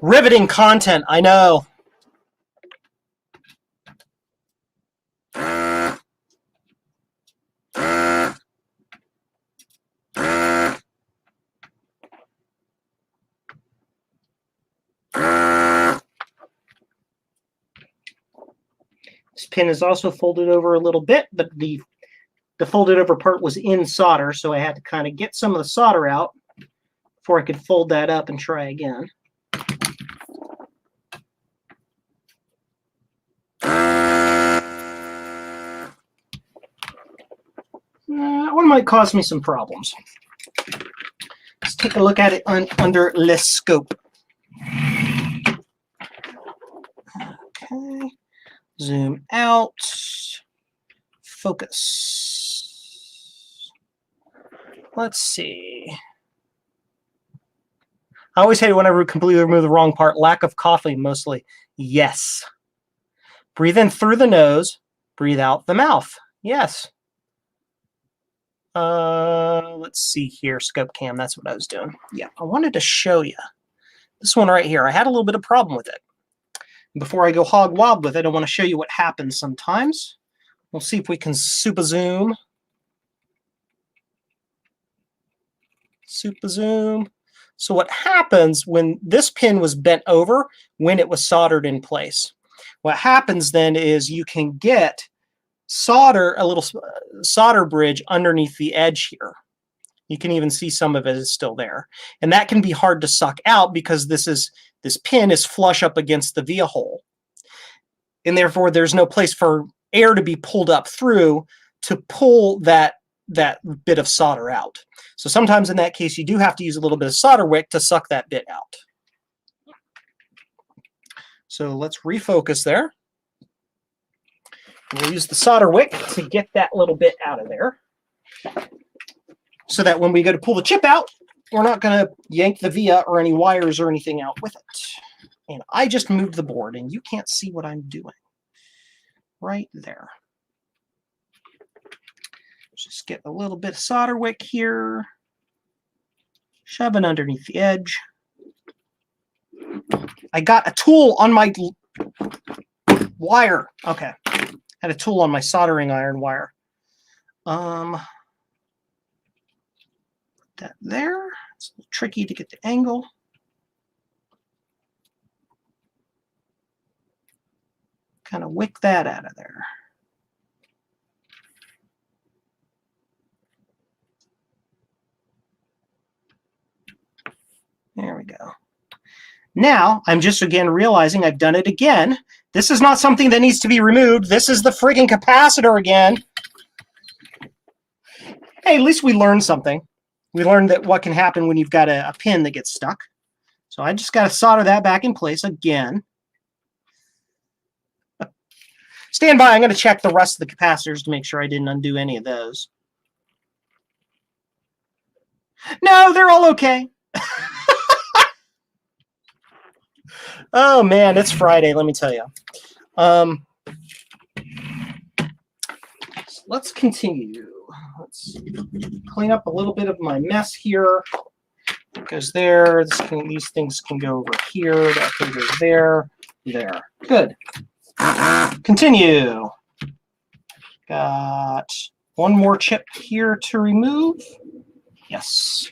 Riveting content, I know. This pin is also folded over a little bit, but the folded over part was in solder, so I had to kind of get some of the solder out before I could fold that up and try again. That one might cause me some problems. Let's take a look at it under less scope. Okay. Zoom out. Focus. Let's see. I always hate it when I completely remove the wrong part. Lack of coughing, mostly. Yes. Breathe in through the nose. Breathe out the mouth. Yes. Let's see here. Scope cam. That's what I was doing. Yeah, I wanted to show you. This one right here. I had a little bit of problem with it. Before I go hog wild with it, I want to show you what happens sometimes. We'll see if we can super zoom. Super zoom. So what happens when this pin was bent over when it was soldered in place? What happens then is you can get solder, a little solder bridge underneath the edge here. You can even see some of it is still there. And that can be hard to suck out because this pin is flush up against the via hole. And therefore there's no place for air to be pulled up through to pull that bit of solder out. So sometimes in that case, you do have to use a little bit of solder wick to suck that bit out. So let's refocus there. We'll use the solder wick to get that little bit out of there so that when we go to pull the chip out, we're not going to yank the via or any wires or anything out with it. And I just moved the board and you can't see what I'm doing. Right there. Just get a little bit of solder wick here. Shove it underneath the edge. I got a tool on my wire. Okay. Had a tool on my soldering iron wire. Put that there. It's a little tricky to get the angle. Kind of wick that out of there. There we go. Now, I'm just again realizing I've done it again. This is not something that needs to be removed. This is the friggin' capacitor again. Hey, at least we learned something. We learned that what can happen when you've got a pin that gets stuck. So I just got to solder that back in place again. Stand by. I'm going to check the rest of the capacitors to make sure I didn't undo any of those. No, they're all okay. Oh, man, it's Friday, let me tell you. Let's continue. Let's clean up a little bit of my mess here. It goes there. These things can go over here. That can go there. There. Good. Continue. Got one more chip here to remove. Yes.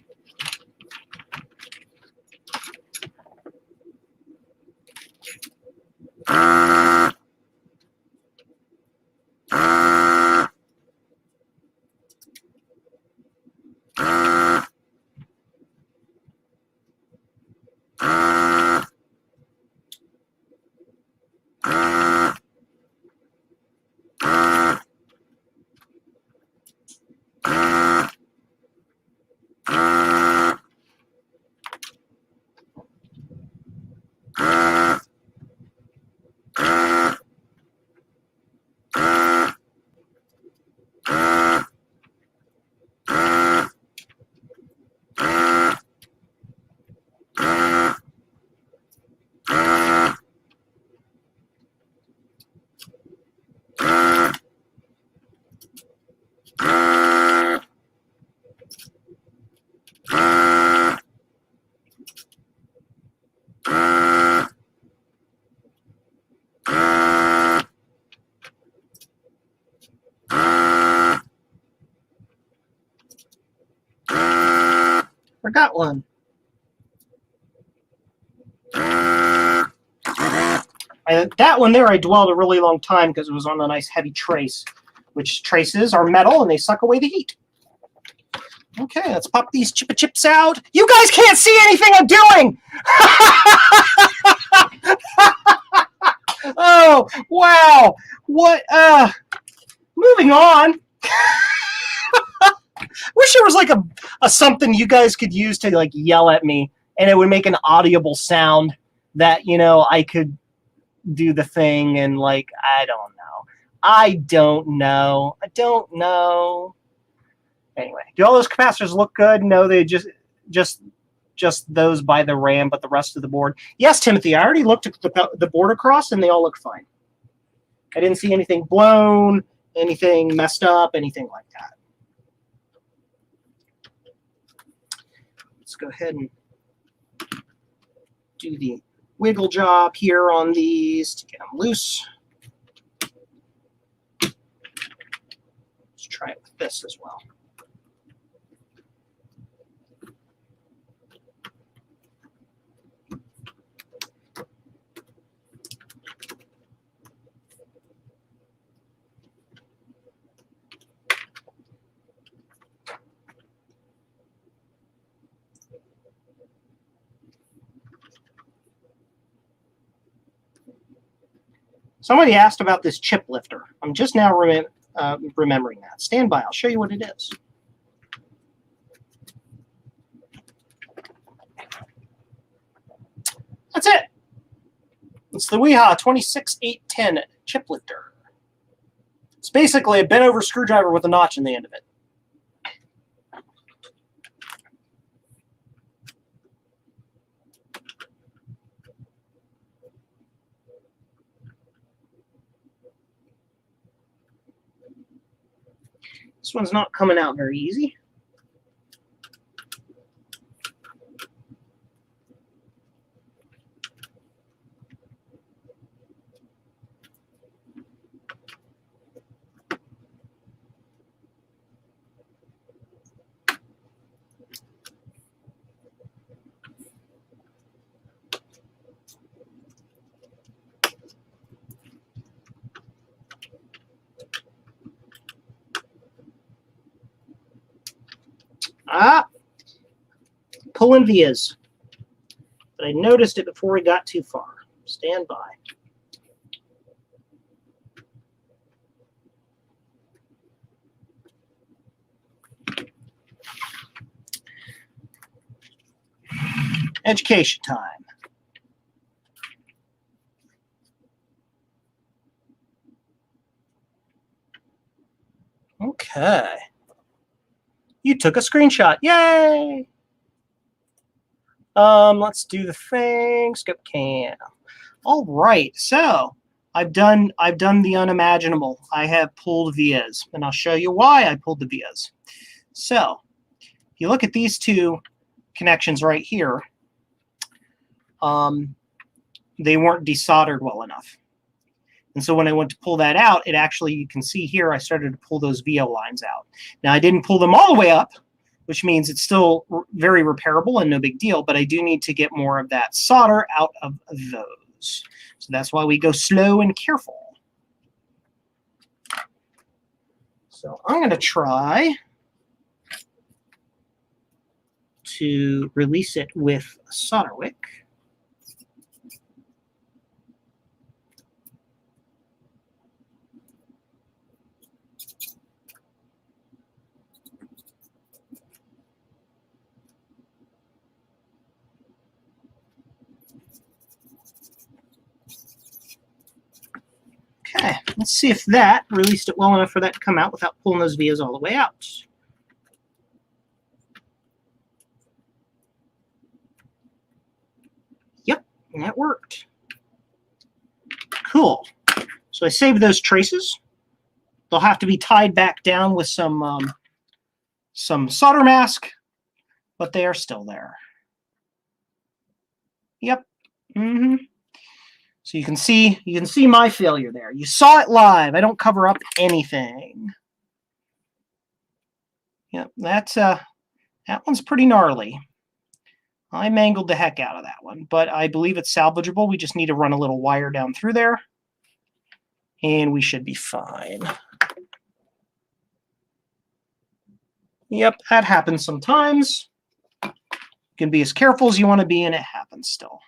Forgot one. That one there, I dwelled a really long time because it was on a nice heavy trace, which traces are metal and they suck away the heat. Okay, let's pop these Chippa Chips out. You guys can't see anything I'm doing! Oh, wow. What, moving on. Wish there was like a something you guys could use to like yell at me and it would make an audible sound that, you know, I could do the thing and like, I don't know. Anyway, do all those capacitors look good? No, they just those by the RAM, but the rest of the board. Yes, Timothy, I already looked at the board across and they all look fine. I didn't see anything blown, anything messed up, anything like that. Let's go ahead and do the wiggle job here on these to get them loose. Let's try it with this as well. Somebody asked about this chip lifter. I'm just now remembering that. Stand by. I'll show you what it is. That's it. It's the Weeha 26810 chip lifter. It's basically a bent-over screwdriver with a notch in the end of it. This one's not coming out very easy. Pulling vias. But I noticed it before we got too far. Stand by. Education time. Okay. You took a screenshot. Yay! Let's do the thing. Skip cam. All right. So I've done the unimaginable. I have pulled vias, and I'll show you why I pulled the vias. So if you look at these two connections right here, they weren't desoldered well enough. And so when I went to pull that out, it actually, you can see here, I started to pull those VO lines out. Now, I didn't pull them all the way up, which means it's still very repairable and no big deal, but I do need to get more of that solder out of those. So that's why we go slow and careful. So I'm going to try to release it with a solder wick. Okay, let's see if that released it well enough for that to come out without pulling those vias all the way out. Yep, that worked. Cool. So I saved those traces. They'll have to be tied back down with some solder mask, but they are still there. Yep. So you can see my failure there. You saw it live. I don't cover up anything. Yep, that one's pretty gnarly. I mangled the heck out of that one, but I believe it's salvageable. We just need to run a little wire down through there, and we should be fine. Yep, that happens sometimes. You can be as careful as you want to be, and it happens still.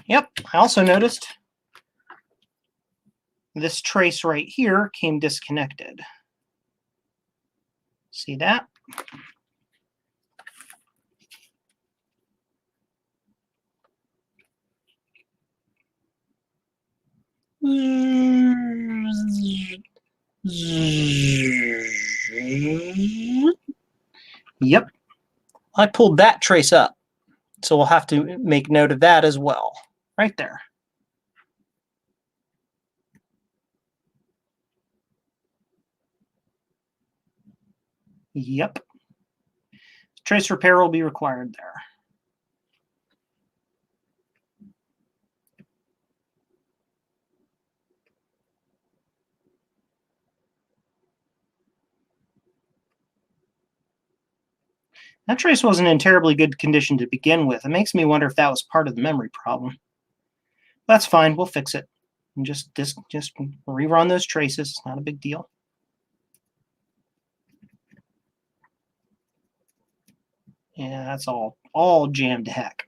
Yep, I also noticed this trace right here came disconnected. See that? Yep, I pulled that trace up. So we'll have to make note of that as well. Right there. Yep. Trace repair will be required there. That trace wasn't in terribly good condition to begin with. It makes me wonder if that was part of the memory problem. That's fine. We'll fix it. And just rerun those traces. It's not a big deal. Yeah, that's all jammed to heck.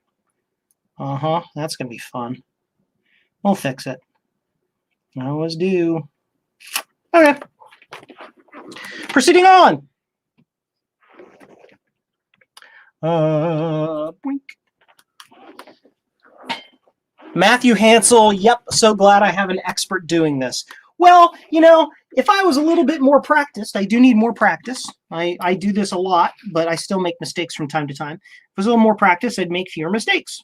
That's going to be fun. We'll fix it. I always do. Okay. Proceeding on. Boink. Matthew Hansel, yep, so glad I have an expert doing this. Well, you know, if I was a little bit more practiced, I do need more practice. I do this a lot, but I still make mistakes from time to time. If I was a little more practice, I'd make fewer mistakes.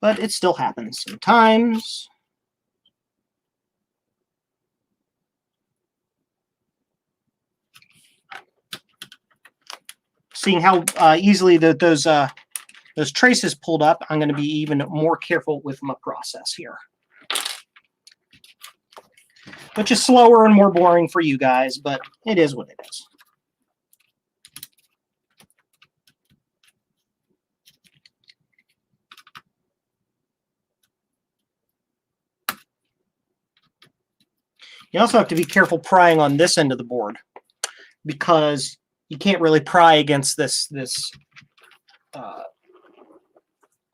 But it still happens sometimes. Seeing how easily those traces pulled up, I'm going to be even more careful with my process here. Which is slower and more boring for you guys, but it is what it is. You also have to be careful prying on this end of the board, because you can't really pry against this.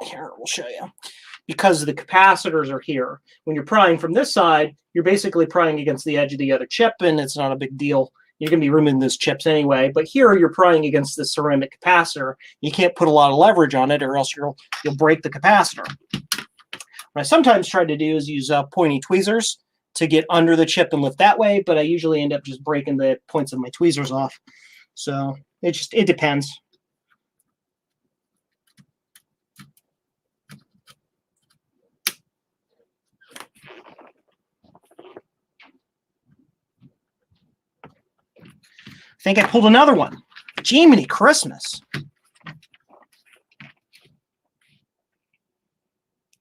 Here, we'll show you. Because the capacitors are here. When you're prying from this side, you're basically prying against the edge of the other chip, and it's not a big deal. You're going to be removing those chips anyway. But here, you're prying against the ceramic capacitor. You can't put a lot of leverage on it, or else you'll break the capacitor. What I sometimes try to do is use pointy tweezers to get under the chip and lift that way, but I usually end up just breaking the points of my tweezers off. So it depends. I think I pulled another one. Jiminy Christmas.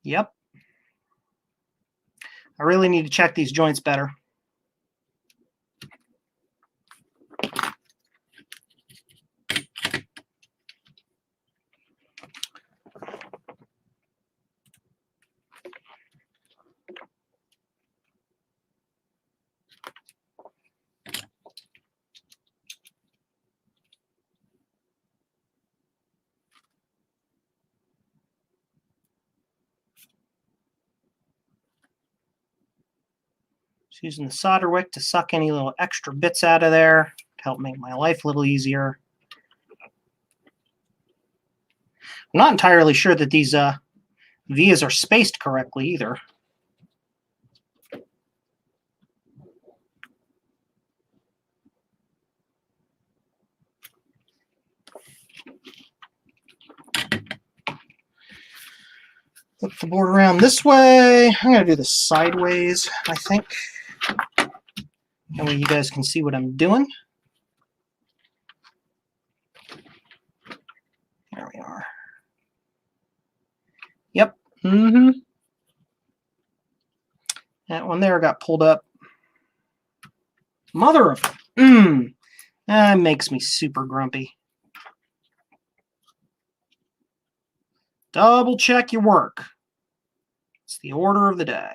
Yep. I really need to check these joints better. Just using the solder wick to suck any little extra bits out of there to help make my life a little easier. I'm not entirely sure that these vias are spaced correctly either. Flip the board around this way. I'm going to do this sideways, I think. That way you guys can see what I'm doing. There we are. Yep. That one there got pulled up. Mother of... That makes me super grumpy. Double check your work. It's the order of the day.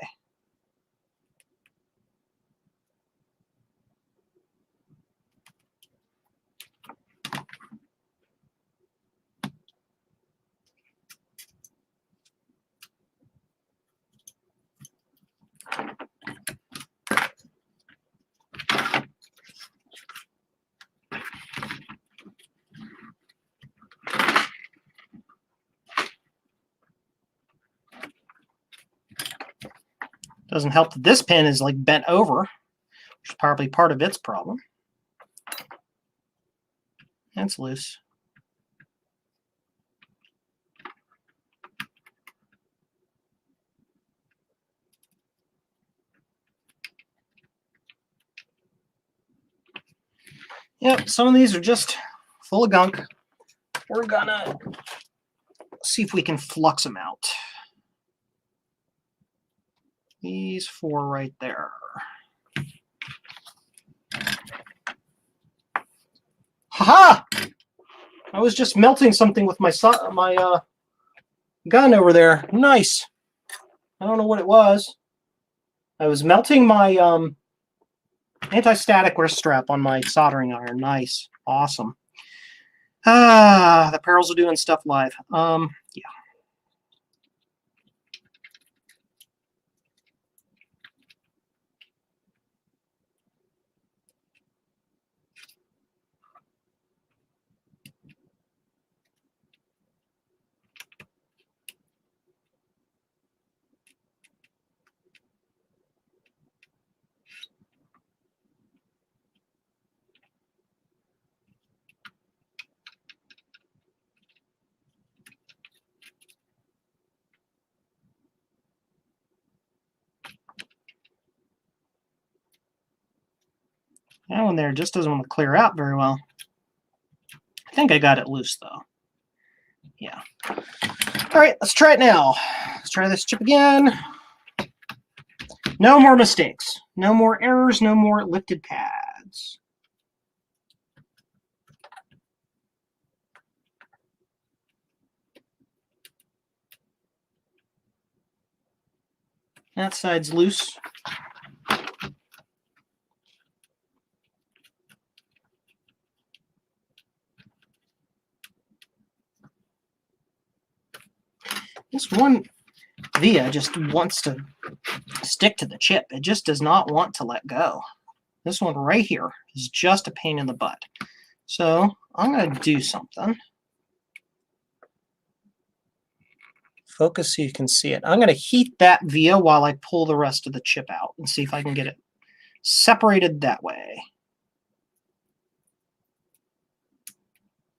Doesn't help that this pen is like bent over, which is probably part of its problem. It's loose. Yep, some of these are just full of gunk. We're gonna see if we can flux them out. These 4 right there. Haha! I was just melting something with my gun over there. Nice. I don't know what it was. I was melting my anti-static wear strap on my soldering iron. Nice. Awesome. The perils of doing stuff live. Yeah. That one there just doesn't want to clear out very well. I think I got it loose, though. Yeah. All right, let's try it now. Let's try this chip again. No more mistakes. No more errors. No more lifted pads. That side's loose. This one via just wants to stick to the chip. It just does not want to let go. This one right here is just a pain in the butt. So I'm going to do something. Focus so you can see it. I'm going to heat that via while I pull the rest of the chip out and see if I can get it separated that way.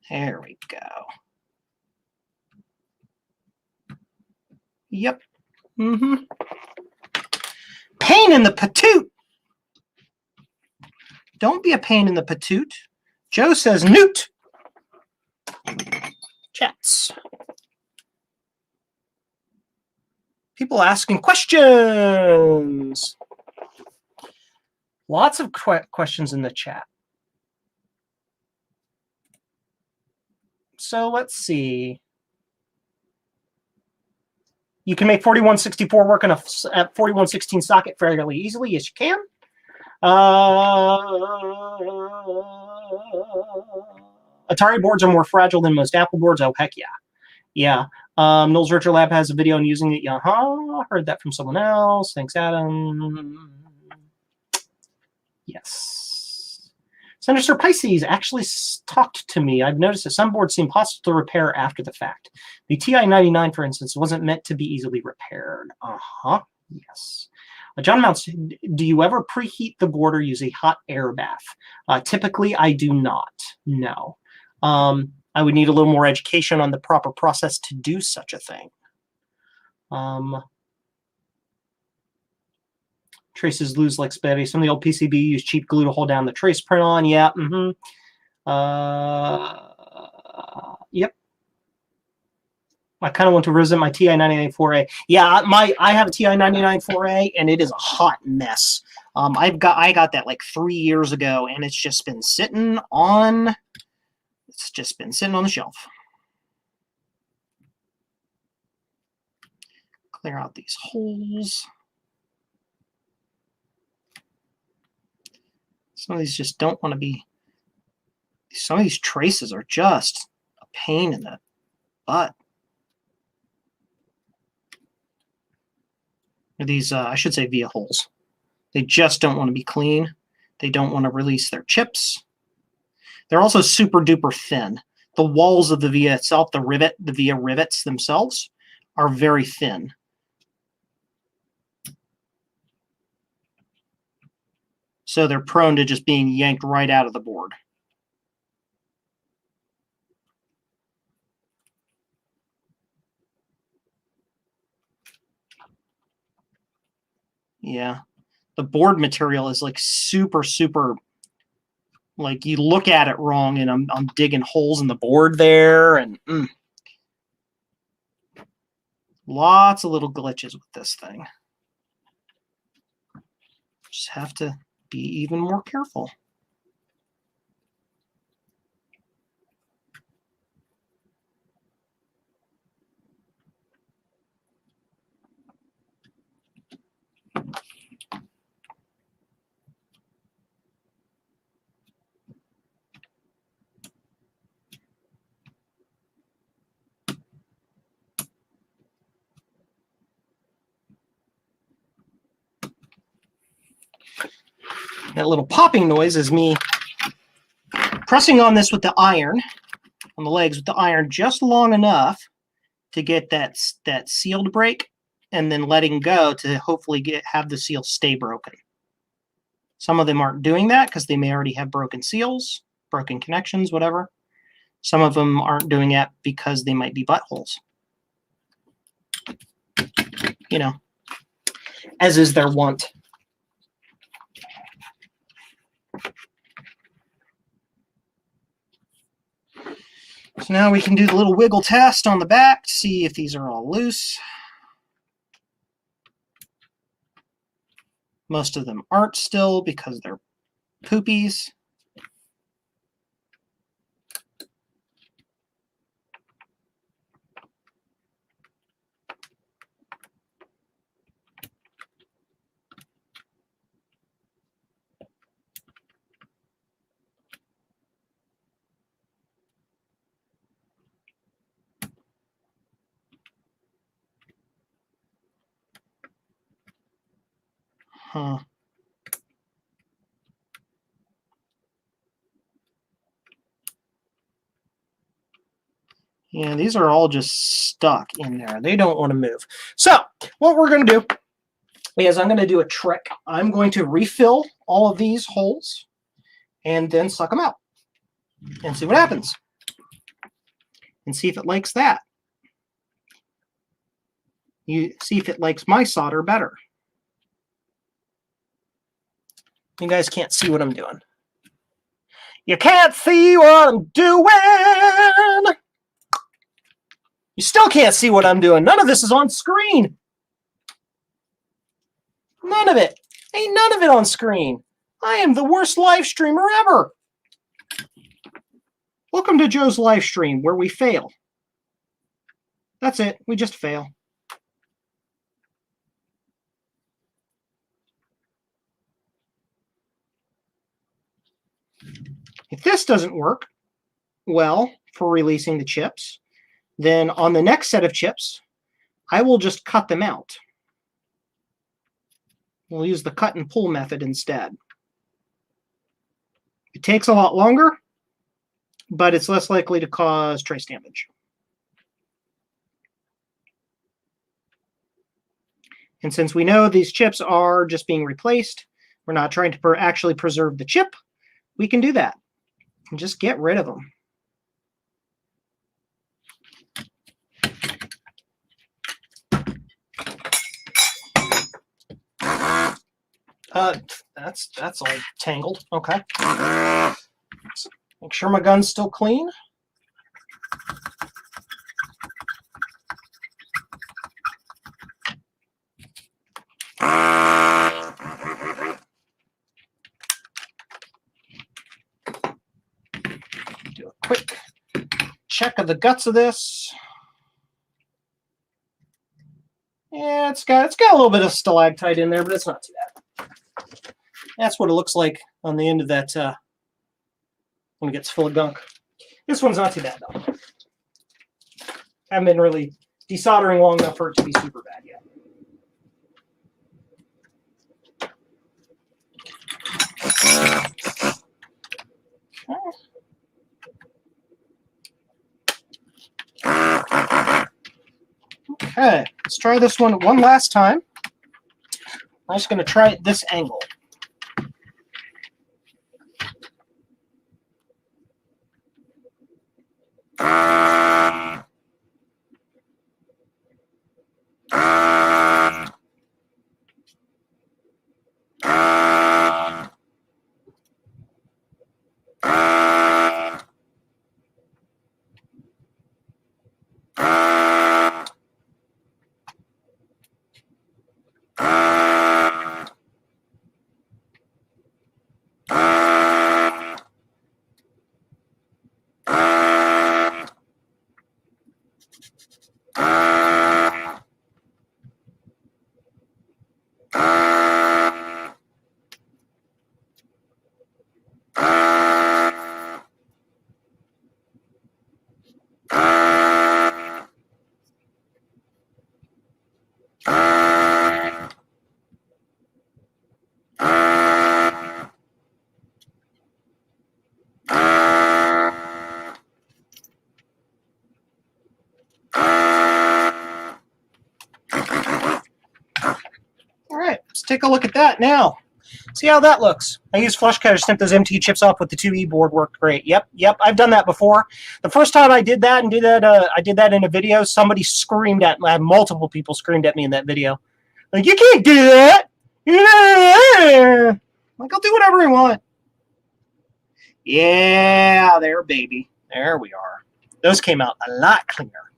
There we go. Yep. Pain in the patoot. Don't be a pain in the patoot. Joe says newt. Chats. People asking questions. Lots of questions in the chat. So let's see. You can make 4164 work on a 4116 socket fairly easily. Yes, you can. Atari boards are more fragile than most Apple boards. Oh, heck yeah. Yeah. Knowles Virtual Lab has a video on using it. Heard that from someone else. Thanks, Adam. Yes. Senator Pisces actually talked to me. I've noticed that some boards seem possible to repair after the fact. The TI-99, for instance, wasn't meant to be easily repaired. Yes. John Mounts, do you ever preheat the board or use a hot air bath? Typically, I do not. No. I would need a little more education on the proper process to do such a thing. Traces lose like spaghetti. Some of the old PCB use cheap glue to hold down the trace print on. Yeah. Yep. I kind of want to revisit my TI-99 4A. Yeah, I have a TI-99 4A, and it is a hot mess. I got that like 3 years ago, and it's just been sitting on. It's just been sitting on the shelf. Clear out these holes. Some of these just don't want to be. Some of these traces are just a pain in the butt. These, I should say, via holes. They just don't want to be clean. They don't want to release their chips. They're also super duper thin. The walls of the via itself, the via rivets themselves, are very thin. So they're prone to just being yanked right out of the board. Yeah, the board material is like super, like you look at it wrong, and I'm digging holes in the board there, and lots of little glitches with this thing. Just have to be even more careful. That little popping noise is me pressing on this with the iron, on the legs with the iron, just long enough to get that seal to break, and then letting go to hopefully have the seal stay broken. Some of them aren't doing that because they may already have broken seals, broken connections, whatever. Some of them aren't doing that because they might be buttholes. You know, as is their wont. So now we can do the little wiggle test on the back to see if these are all loose. Most of them aren't still because they're poopies. Huh. Yeah, these are all just stuck in there. They don't want to move. So what we're going to do is I'm going to do a trick. I'm going to refill all of these holes and then suck them out and see what happens. And see if it likes that. You see if it likes my solder better. You guys can't see what I'm doing. You can't see what I'm doing. You still can't see what I'm doing. None of this is on screen. None of it. Ain't none of it on screen. I am the worst live streamer ever. Welcome to Joe's live stream where we fail. That's it. We just fail. If this doesn't work well for releasing the chips, then on the next set of chips, I will just cut them out. We'll use the cut and pull method instead. It takes a lot longer, but it's less likely to cause trace damage. And since we know these chips are just being replaced, we're not trying to actually preserve the chip, we can do that and just get rid of them. That's all tangled. Okay. Make sure my gun's still clean. Do a quick check of the guts of this. Yeah, it's got a little bit of stalactite in there, but it's not too bad. That's what it looks like on the end of that when it gets full of gunk. This one's not too bad though. I haven't been really desoldering long enough for it to be super bad yet. Okay, let's try this one last time. I'm just going to try it this angle. Take a look at that now. See how that looks. I use flush cutter to snip those MT chips off with the 2E board. Worked great. Yep, I've done that before. The first time I did that I did that in a video. Somebody screamed at me. Multiple people screamed at me in that video. Like, you can't do that. Like, I'll do whatever I want. Yeah, there, baby. There we are. Those came out a lot cleaner.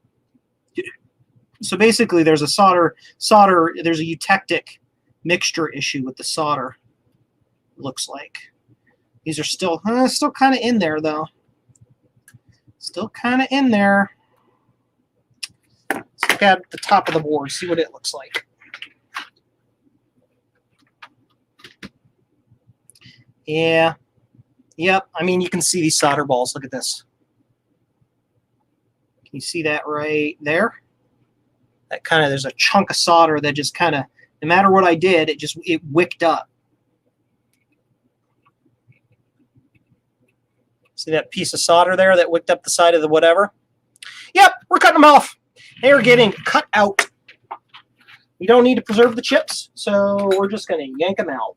So basically, there's a solder. There's a eutectic mixture issue with the solder. Looks like these are still kind of in there though. Still kind of in there. Let's look at the top of the board, see what it looks like. Yeah. Yep. I mean, you can see these solder balls. Look at this. Can you see that right there? That kind of, there's a chunk of solder that just kind of, no matter what I did, it wicked up. See that piece of solder there that wicked up the side of the whatever? Yep, we're cutting them off. They're getting cut out. We don't need to preserve the chips, so we're just going to yank them out.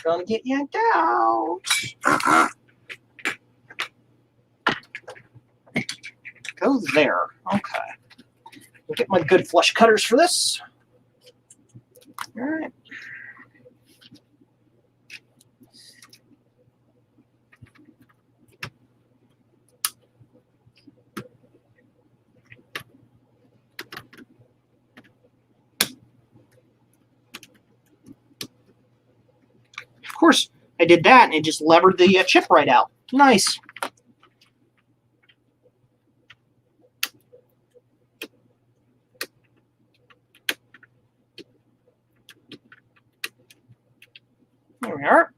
Gonna get yanked out. Go there. Okay. We'll get my good flush cutters for this. All right. Of course, I did that, and it just levered the chip right out. Nice. There we are.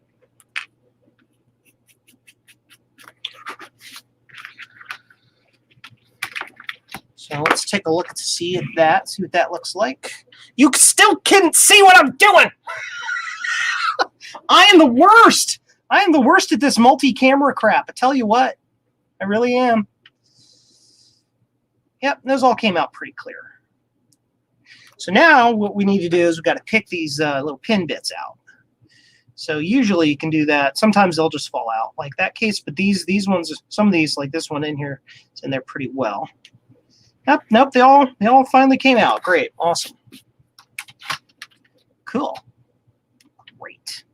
So let's take a look to see what that looks like. You still can't see what I'm doing. I am the worst. I am the worst at this multi-camera crap. I tell you what, I really am. Yep, those all came out pretty clear. So now what we need to do is we've got to pick these little pin bits out. So usually you can do that. Sometimes they'll just fall out like that case, but these ones, some of these, like this one in here, it's in there pretty well. Yep, nope, they all finally came out. Great, awesome. Cool. Great.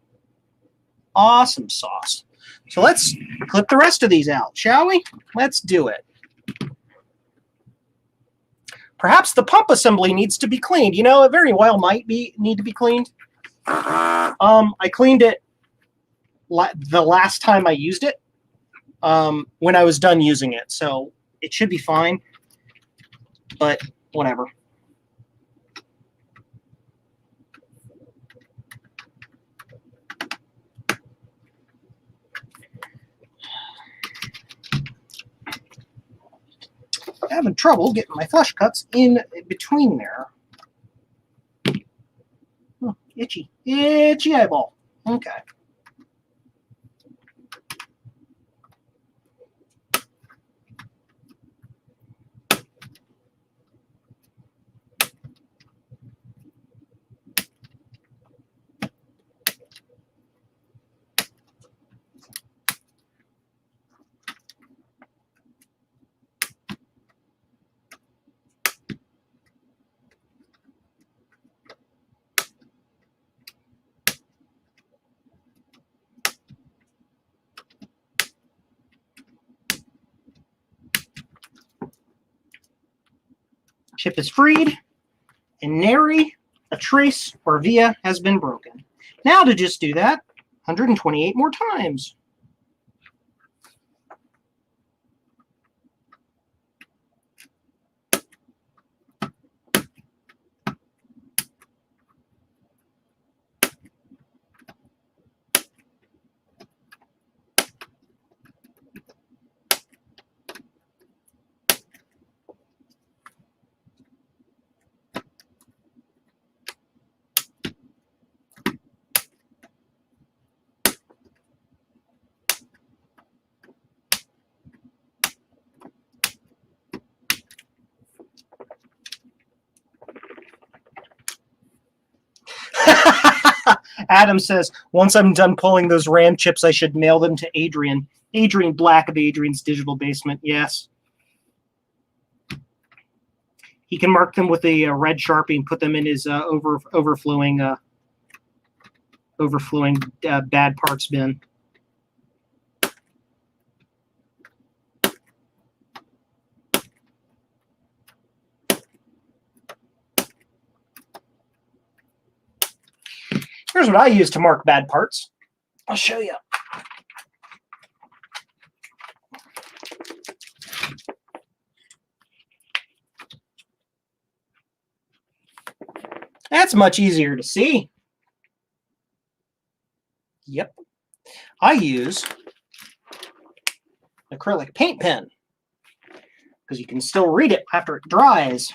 Awesome sauce. So let's clip the rest of these out, shall we? Let's do it. Perhaps the pump assembly needs to be cleaned. You know, it very well might need to be cleaned. I cleaned it the last time I used it when I was done using it, so it should be fine, but whatever. Having trouble getting my flush cuts in between there. Oh, itchy eyeball. Okay. Chip is freed, and nary a trace or via has been broken. Now to just do that 128 more times. Adam says, once I'm done pulling those RAM chips, I should mail them to Adrian. Adrian Black of Adrian's Digital Basement, yes. He can mark them with a red Sharpie and put them in his overflowing bad parts bin. Here's what I use to mark bad parts. I'll show you. That's much easier to see. Yep. I use acrylic paint pen because you can still read it after it dries.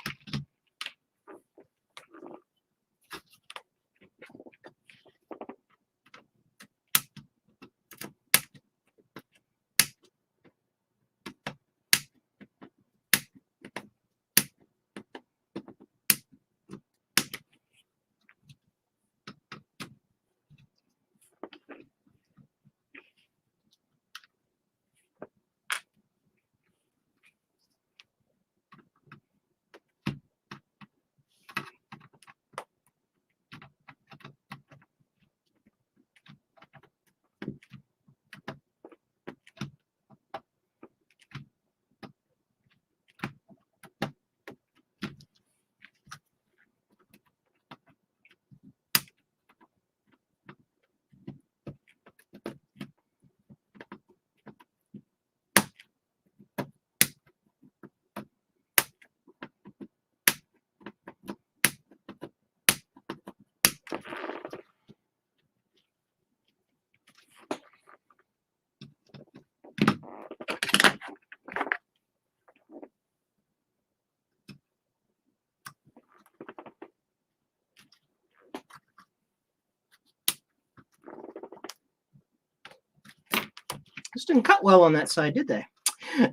This didn't cut well on that side, did they?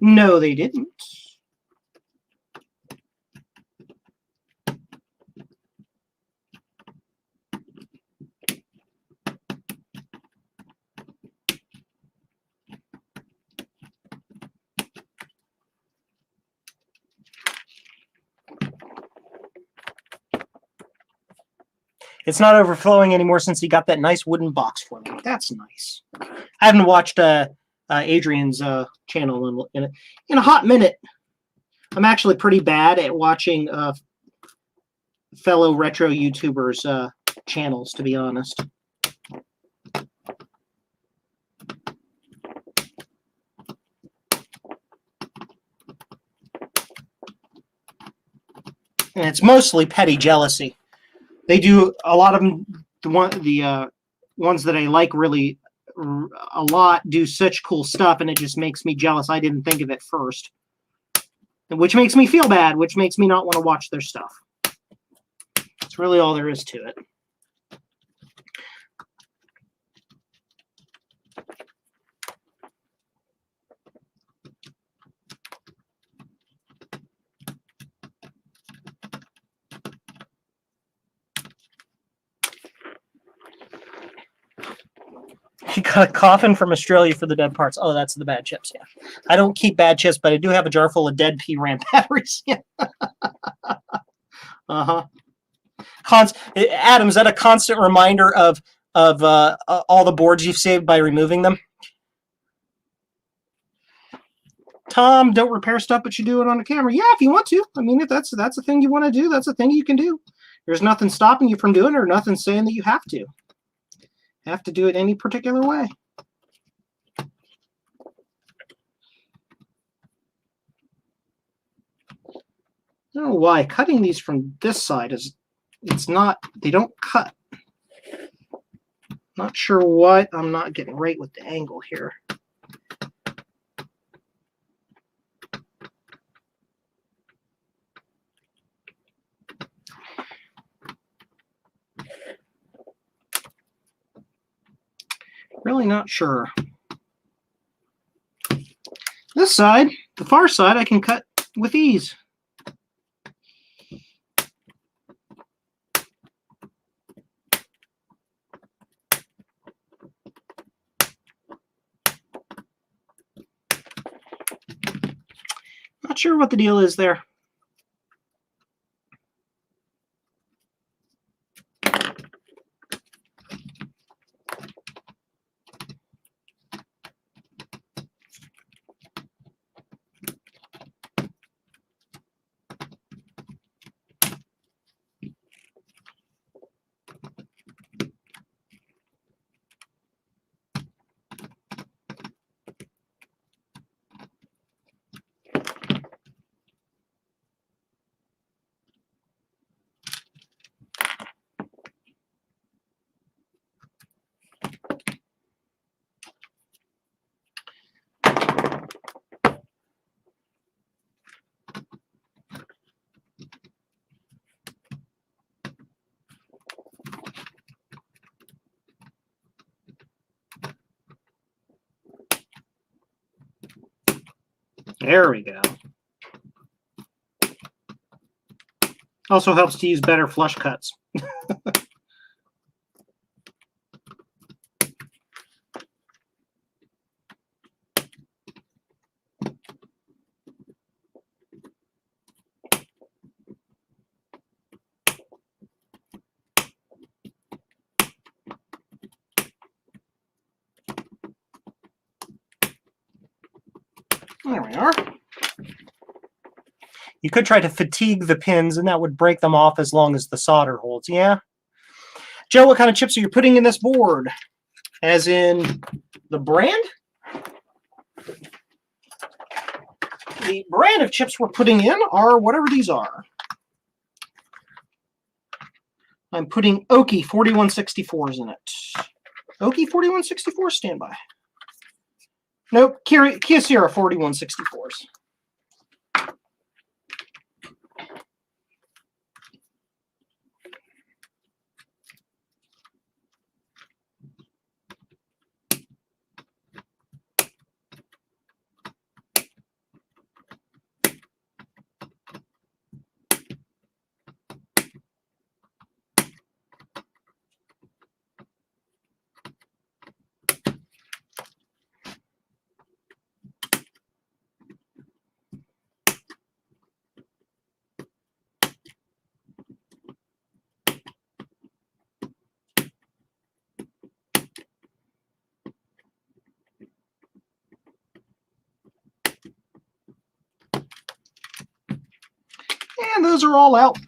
No, they didn't. It's not overflowing anymore since he got that nice wooden box for me. That's nice. I haven't watched Adrian's channel in a hot minute. I'm actually pretty bad at watching fellow retro YouTubers' channels, to be honest. And it's mostly petty jealousy. They do a lot of them. The ones that I like really a lot do such cool stuff, and it just makes me jealous. I didn't think of it first, which makes me feel bad, which makes me not want to watch their stuff. That's really all there is to it. You got a coffin from Australia for the dead parts. Oh, that's the bad chips, yeah. I don't keep bad chips, but I do have a jar full of dead PRAM batteries. Yeah. Adam, is that a constant reminder of all the boards you've saved by removing them? Tom, don't repair stuff, but you do it on the camera. Yeah, if you want to. I mean, if that's a thing you want to do, that's a thing you can do. There's nothing stopping you from doing it, or nothing saying that you have to. Have to do it any particular way. I don't know why cutting these from this side they don't cut. Not sure what. I'm not getting right with the angle here. Really not sure. This side, the far side, I can cut with ease. Not sure what the deal is there. There we go. Also helps to use better flush cuts. There we are. You could try to fatigue the pins, and that would break them off as long as the solder holds. Yeah. Joe, what kind of chips are you putting in this board? As in the brand? The brand of chips we're putting in are whatever these are. I'm putting Oki 4164s in it. Oki 4164, standby. Nope, Kyocera 4164s. those are all out.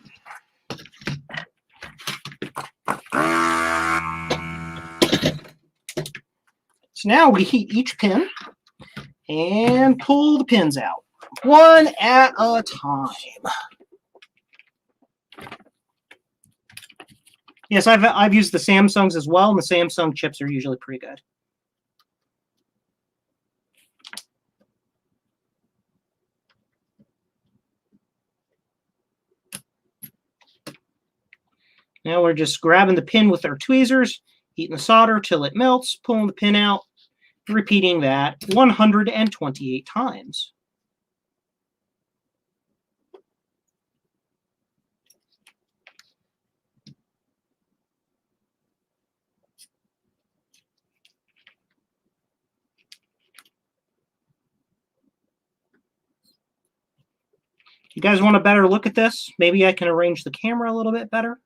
So now we heat each pin and pull the pins out, one at a time. Yes, I've used the Samsungs as well, and the Samsung chips are usually pretty good. Now we're just grabbing the pin with our tweezers, heating the solder till it melts, pulling the pin out, repeating that 128 times. You guys want a better look at this? Maybe I can arrange the camera a little bit better.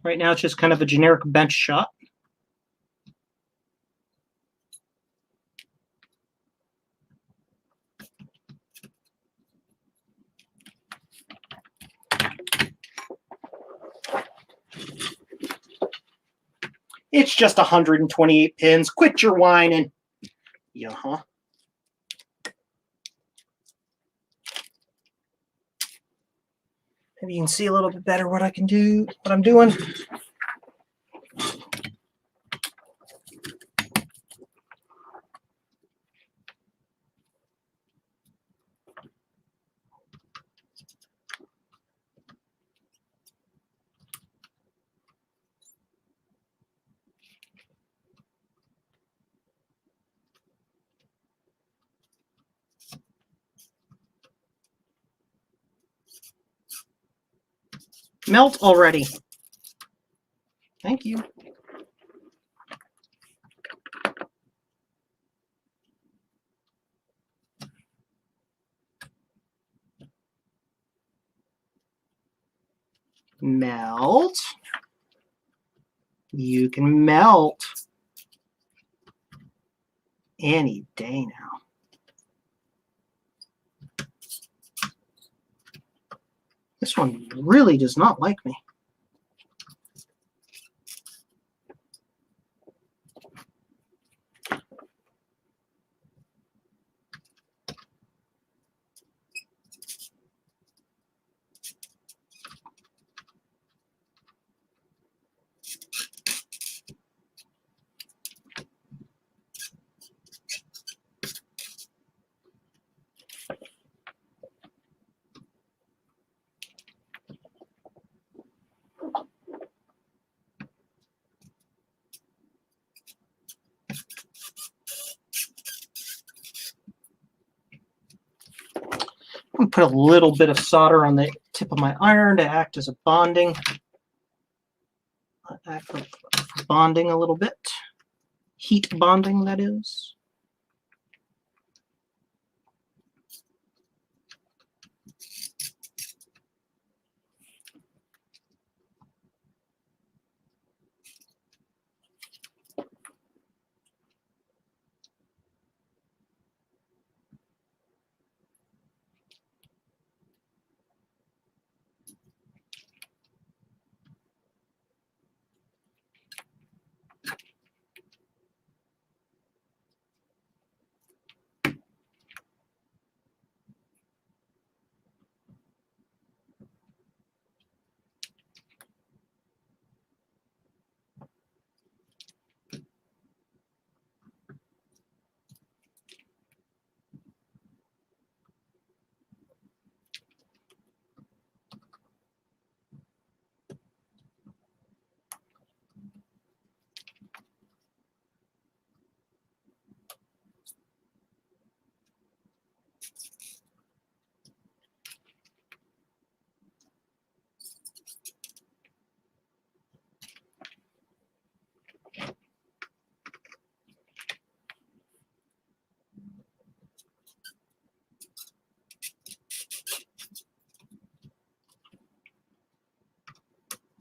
Right now it's just kind of a generic bench shot. It's just 128 pins. Quit your whining. Yeah, huh? Maybe you can see a little bit better what I can do, what I'm doing. Melt already. Thank you. Melt. You can melt any day now. This one really does not like me. I'm going to put a little bit of solder on the tip of my iron to act as a bonding. Act for bonding a little bit. Heat bonding, that is.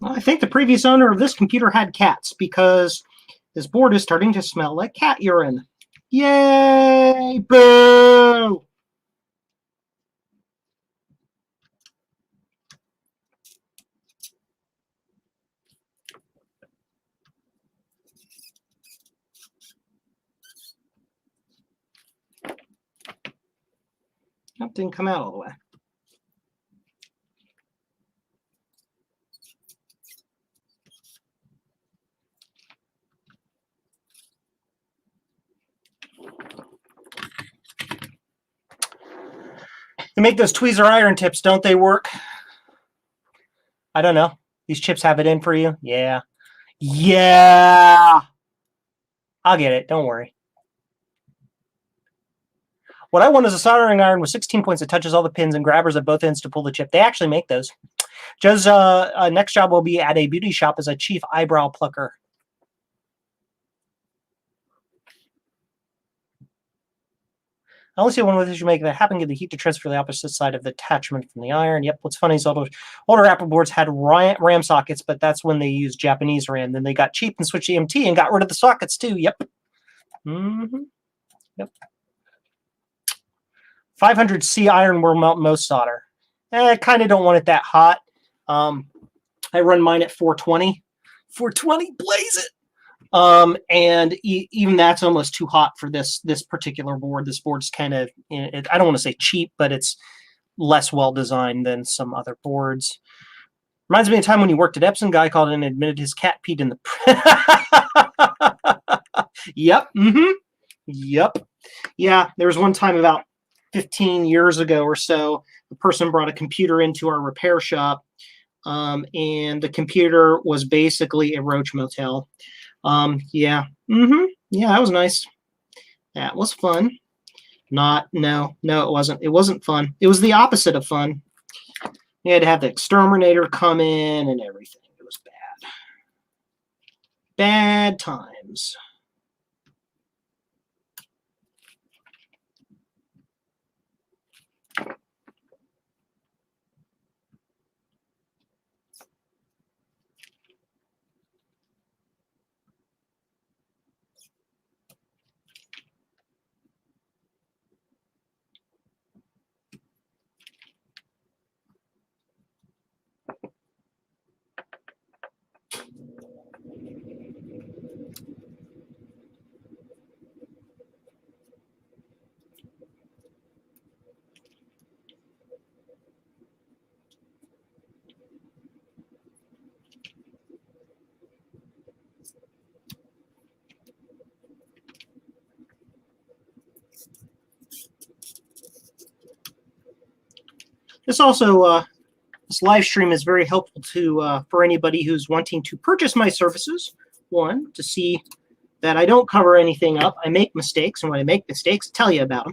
Well, I think the previous owner of this computer had cats because this board is starting to smell like cat urine. Yay! Boo! Well, didn't come out all the way. They make those tweezer iron tips, don't they work? I don't know. These chips have it in for you? Yeah. Yeah. I'll get it. Don't worry. What I want is a soldering iron with 16 points that touches all the pins and grabbers at both ends to pull the chip. They actually make those. Joe's next job will be at a beauty shop as a chief eyebrow plucker. I only see one way that you make that happen. Get the heat to transfer to the opposite side of the attachment from the iron. Yep. What's funny is older Apple boards had RAM sockets, but that's when they used Japanese RAM. Then they got cheap and switched to EMT and got rid of the sockets too. Yep. Yep. 500C iron will melt most solder. I kind of don't want it that hot. I run mine at 420. 420, blaze it. And even that's almost too hot for this particular board. This board's kind of, I don't want to say cheap, but it's less well designed than some other boards. Reminds me of a time when you worked at Epson. Guy called in and admitted his cat peed in the. Yep. Yep. Yeah. There was one time about 15 years ago or so, a person brought a computer into our repair shop, and the computer was basically a roach motel. Yeah. Yeah, that was nice. That was fun. No, it wasn't. It wasn't fun. It was the opposite of fun. You had to have the exterminator come in and everything. It was bad. Bad times. This live stream is very helpful for anybody who's wanting to purchase my services. One, to see that I don't cover anything up. I make mistakes, and when I make mistakes, tell you about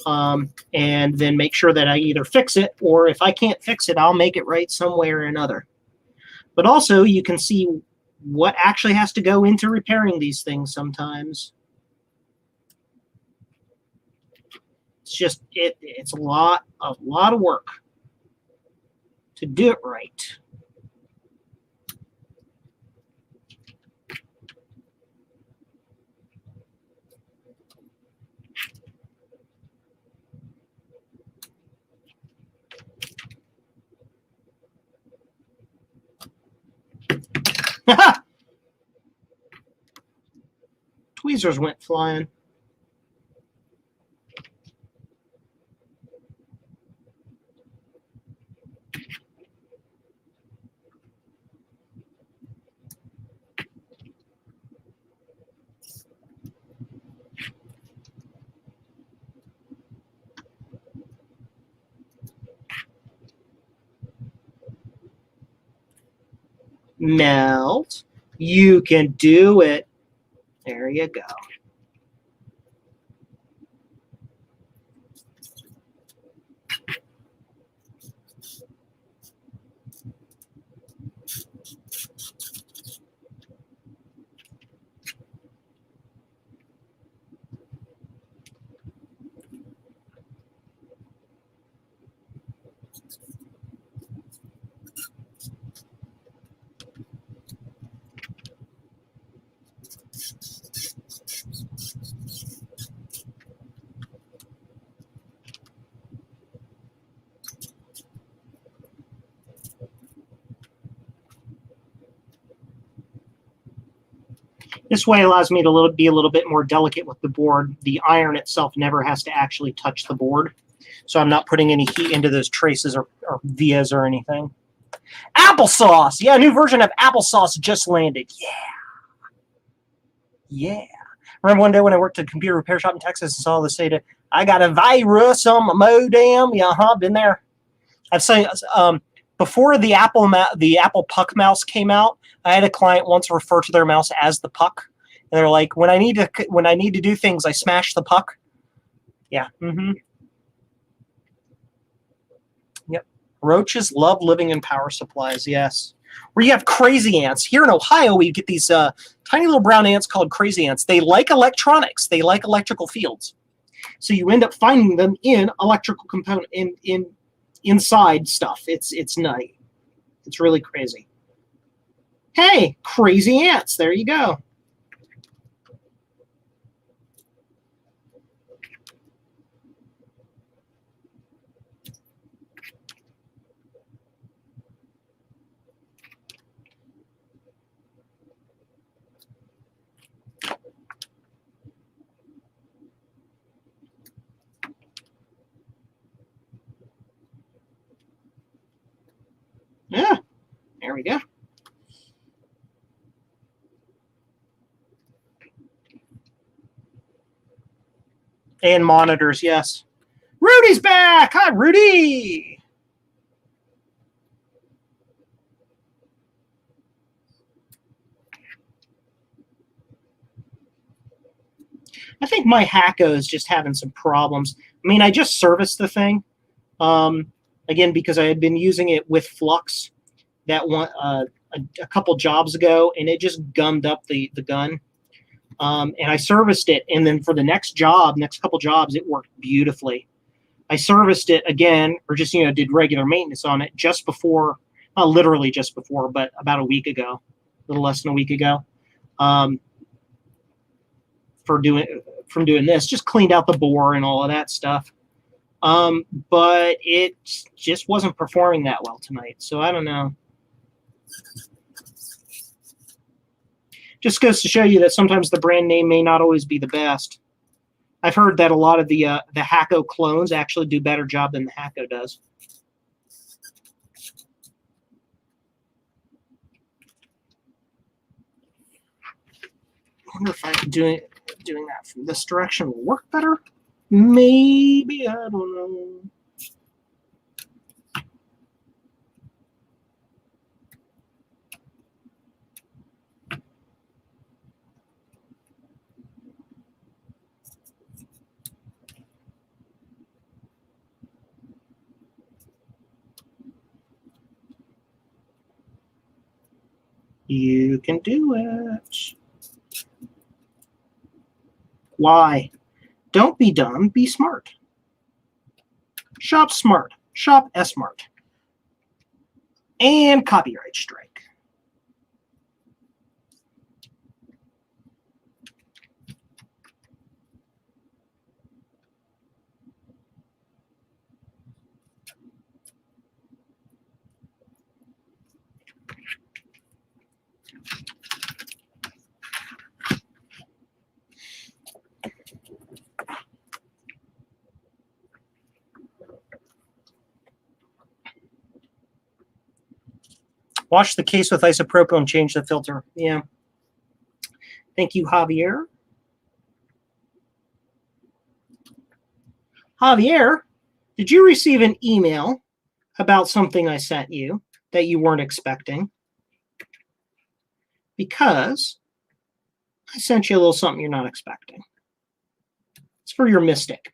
them. And then make sure that I either fix it, or if I can't fix it, I'll make it right some way or another. But also, you can see what actually has to go into repairing these things sometimes. It's just it's a lot of work to do it right. Tweezers went flying. Melt. You can do it. There you go. This way allows me to be a little bit more delicate with the board. The iron itself never has to actually touch the board. So I'm not putting any heat into those traces or vias or anything. Applesauce! Yeah, a new version of applesauce just landed. Yeah. Yeah. Remember one day when I worked at a computer repair shop in Texas and saw this say that I got a virus on my modem. Yeah, been there. I've seen before the Apple Puck mouse came out, I had a client once refer to their mouse as the Puck. And they're like, when I need to do things, I smash the Puck. Yeah. Yep. Roaches love living in power supplies. Yes. Where you have crazy ants. Here in Ohio, we get these tiny little brown ants called crazy ants. They like electronics. They like electrical fields. So you end up finding them in electrical component inside stuff. It's nutty. It's really crazy. Hey, crazy ants. There you go. Yeah, there we go. And monitors, yes. Rudy's back! Hi, Rudy! I think my Hacko is just having some problems. I mean, I just serviced the thing. Again, because I had been using it with Flux that one a couple jobs ago, and it just gummed up the gun. And I serviced it, and then for the next couple jobs, it worked beautifully. I serviced it again, or just did regular maintenance on it just before, not literally just before, but about a week ago, a little less than a week ago. From doing this, just cleaned out the bore and all of that stuff. But it just wasn't performing that well tonight, so I don't know. Just goes to show you that sometimes the brand name may not always be the best. I've heard that a lot of the Hacko clones actually do a better job than the Hacko does. I wonder if I can doing that from this direction will work better. Maybe, I don't know. You can do it. Why? Don't be dumb, be smart. Shop smart. Shop S-Mart. And copyright strike. Wash the case with isopropyl and change the filter. Yeah. Thank you, Javier. Javier, did you receive an email about something I sent you that you weren't expecting? Because I sent you a little something you're not expecting. It's for your Mystic.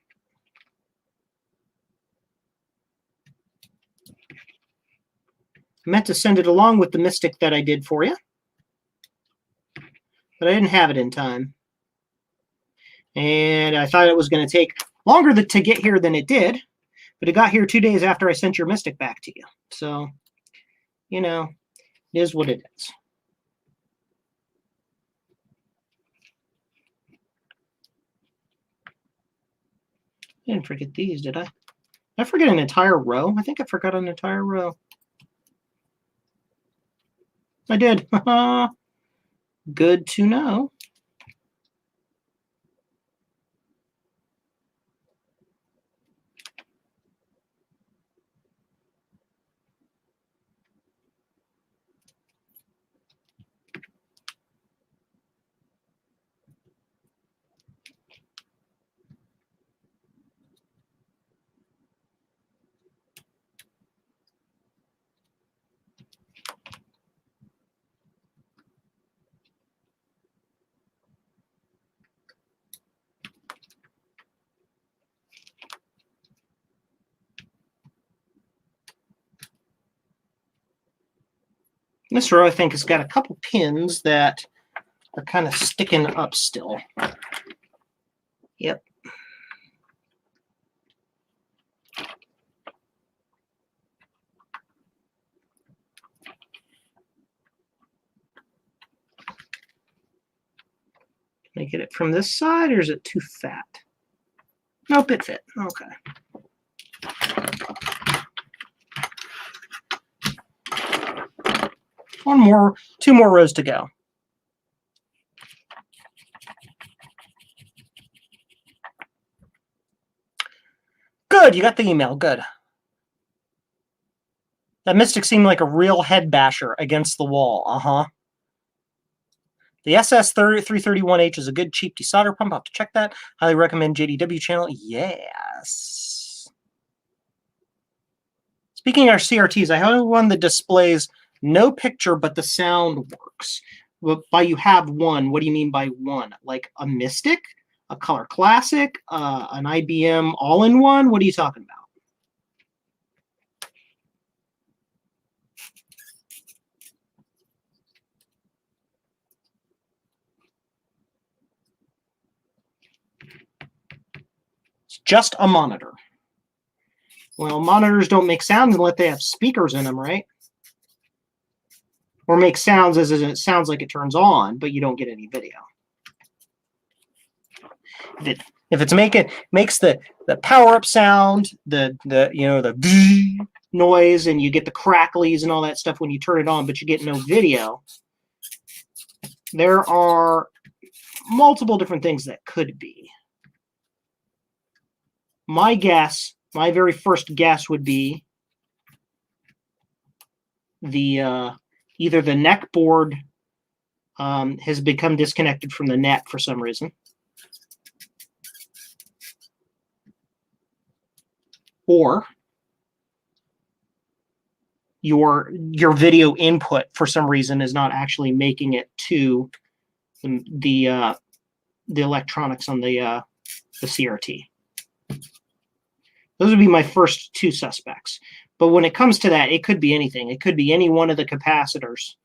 I meant to send it along with the Mystic that I did for you, but I didn't have it in time. And I thought it was going to take longer to get here than it did, but it got here 2 days after I sent your Mystic back to you. So, it is what it is. I didn't forget these, did I? Did I forget an entire row? I think I forgot an entire row. I did. Good to know. This row, I think, has got a couple pins that are kind of sticking up still. Yep. Can I get it from this side, or is it too fat? Nope, it fit. Okay. Two more rows to go. Good, you got the email. Good. That Mystic seemed like a real head basher against the wall. Uh-huh. The SS331H is a good cheap desolder pump. I'll have to check that. Highly recommend JDW channel. Yes. Speaking of our CRTs, I have one that displays no picture, but the sound works. Well, by you have one, what do you mean by one? Like a Mystic, a Color Classic, an IBM all-in-one? What are you talking about? It's just a monitor. Well, monitors don't make sounds unless they have speakers in them, right? Or make sounds as it sounds like it turns on, but you don't get any video. If it's makes the power up sound, the noise, and you get the cracklies and all that stuff when you turn it on, but you get no video. There are multiple different things that could be. My guess, my very first guess would be the either the neck board has become disconnected from the net for some reason, or your video input for some reason is not actually making it to the electronics on the CRT. Those would be my first two suspects. But when it comes to that, it could be anything. It could be any one of the capacitors,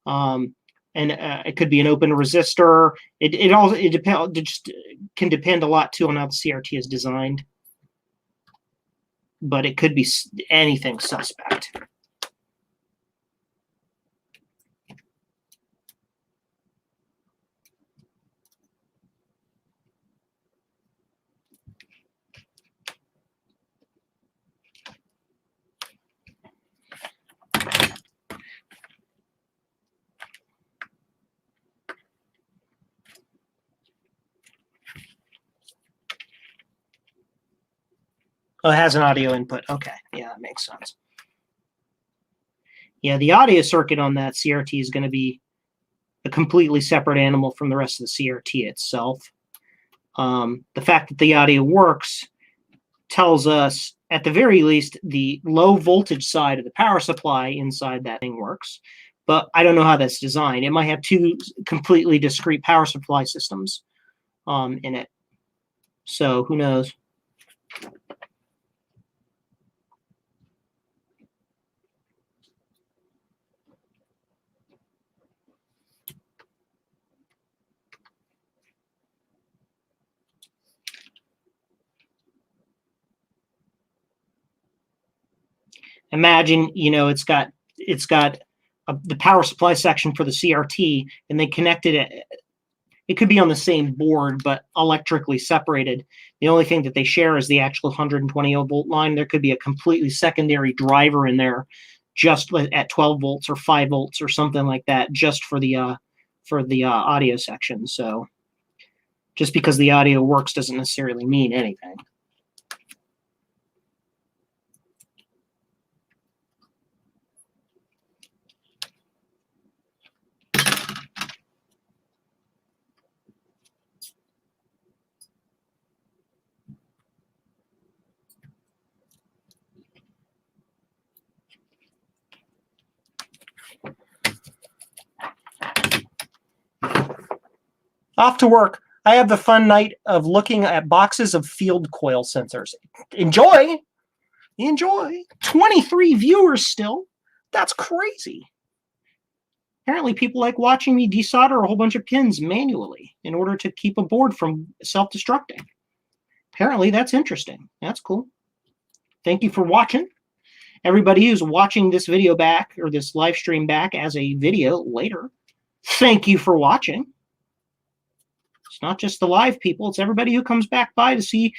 and it could be an open resistor. It just can depend a lot too on how the CRT is designed. But it could be anything suspect. Oh, it has an audio input. Okay, yeah, that makes sense. Yeah, the audio circuit on that CRT is going to be a completely separate animal from the rest of the CRT itself. The fact that the audio works tells us, at the very least, the low voltage side of the power supply inside that thing works. But I don't know how that's designed. It might have two completely discrete power supply systems in it. So who knows? Imagine, it's got the power supply section for the CRT, and they connected it. It could be on the same board, but electrically separated. The only thing that they share is the actual 120 volt line. There could be a completely secondary driver in there, just at 12 volts or 5 volts or something like that, just for the audio section. So, just because the audio works doesn't necessarily mean anything. Off to work. I have the fun night of looking at boxes of field coil sensors. Enjoy. Enjoy. 23 viewers still. That's crazy. Apparently people like watching me desolder a whole bunch of pins manually in order to keep a board from self-destructing. Apparently that's interesting. That's cool. Thank you for watching. Everybody who's watching this video back, or this live stream back as a video later, thank you for watching. It's not just the live people, it's everybody who comes back by to see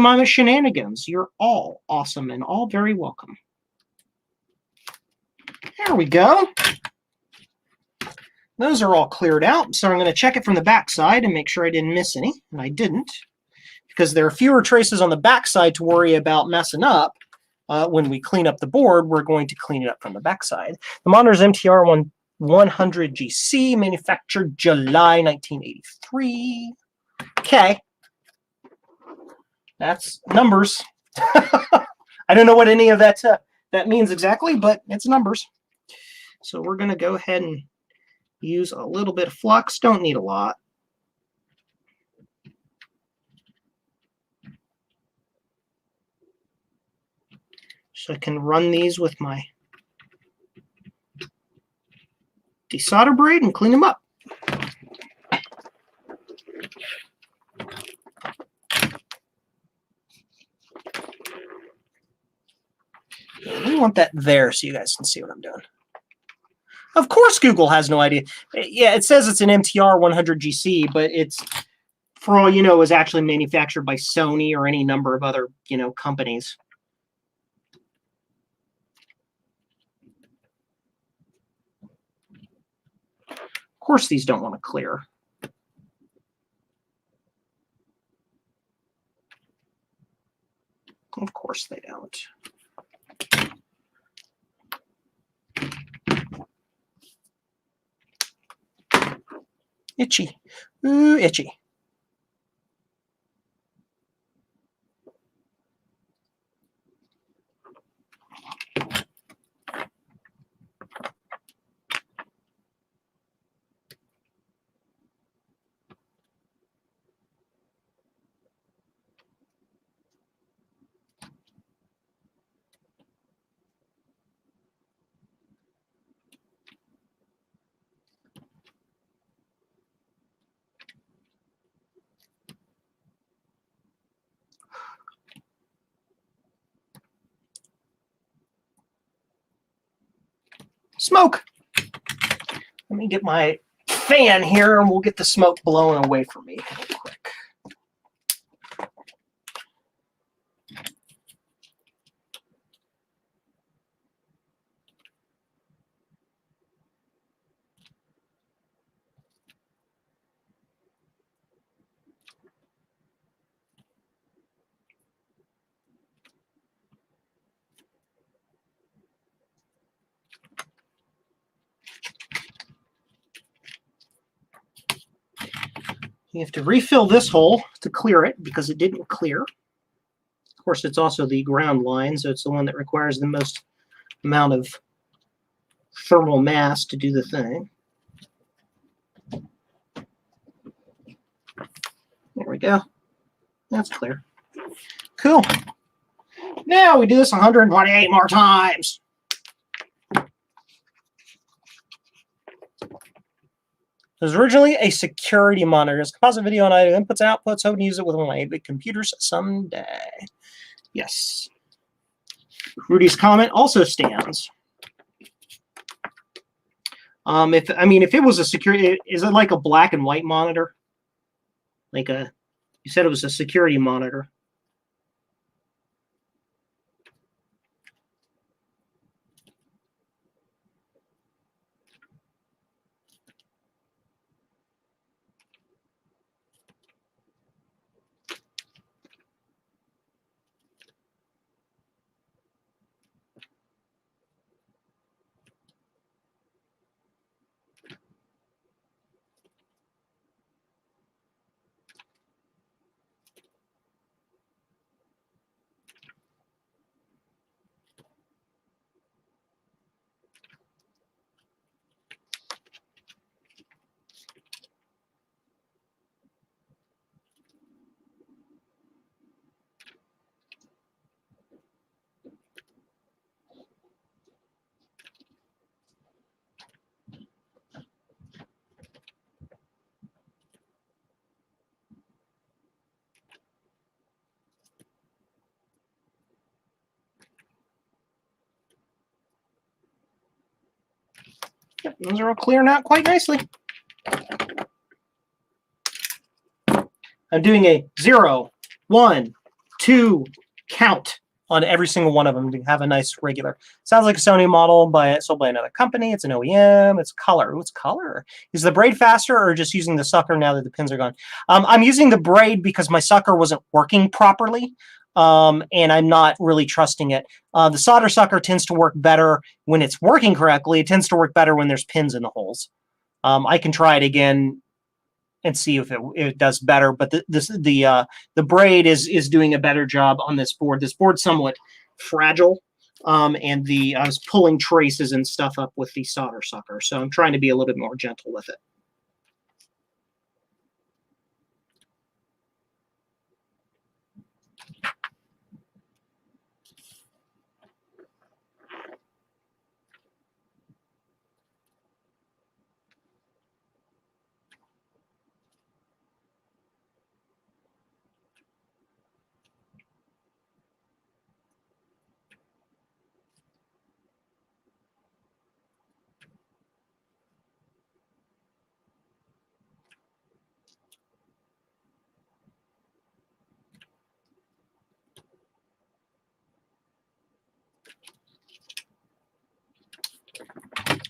my shenanigans. You're all awesome and all very welcome. There we go. Those are all cleared out, so I'm going to check it from the back side and make sure I didn't miss any, and I didn't, because there are fewer traces on the back side to worry about messing up. When we clean up the board, we're going to clean it up from the back side. The monitor's MTR 100GC, manufactured July 1983. Okay. That's numbers. I don't know what any of that means exactly, but it's numbers. So we're going to go ahead and use a little bit of flux. Don't need a lot. So I can run these with my desolder braid and clean them up. We want that there so you guys can see what I'm doing. Of course Google has no idea. Yeah, it says it's an MTR 100GC, but it's, for all you know, is actually manufactured by Sony or any number of other, companies. Of course these don't want to clear. Of course they don't. Itchy. Ooh, itchy. Smoke. Let me get my fan here and we'll get the smoke blowing away from me real quick. You have to refill this hole to clear it because it didn't clear. Of course, it's also the ground line, so it's the one that requires the most amount of thermal mass to do the thing. There we go. That's clear. Cool. Now we do this 128 more times. It was originally a security monitor. It's composite video and audio inputs, outputs. Hope to use it with one of my 8-bit computers someday. Yes. Rudy's comment also stands. If it was a security, is it like a black and white monitor? You said it was a security monitor. Yep, those are all clearing out quite nicely. I'm doing a 0, 1, 2 count on every single one of them to have a nice regular. Sounds like a Sony model, sold by another company. It's an OEM. It's color. What's color? Is the braid faster or just using the sucker now that the pins are gone? I'm using the braid because my sucker wasn't working properly, and I'm not really trusting it. The solder sucker tends to work better when it's working correctly. It tends to work better when there's pins in the holes. I can try it again and see if it does better. But the braid is doing a better job on this board. This board's somewhat fragile, and I was pulling traces and stuff up with the solder sucker, so I'm trying to be a little bit more gentle with it.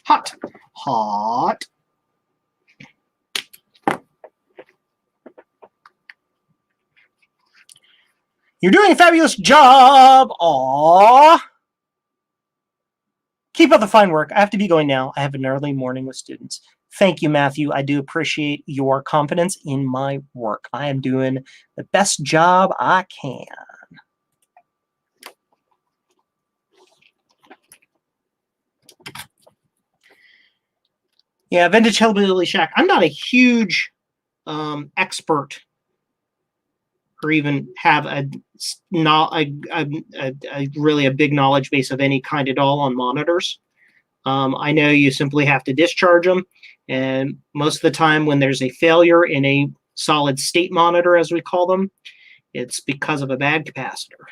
Hot. Hot. You're doing a fabulous job. Aww. Keep up the fine work. I have to be going now. I have an early morning with students. Thank you, Matthew. I do appreciate your confidence in my work. I am doing the best job I can. Yeah, Vintage Hillbilly Shack. I'm not a huge expert or even have really a big knowledge base of any kind at all on monitors. I know you simply have to discharge them, and most of the time when there's a failure in a solid state monitor, as we call them, it's because of a bad capacitor.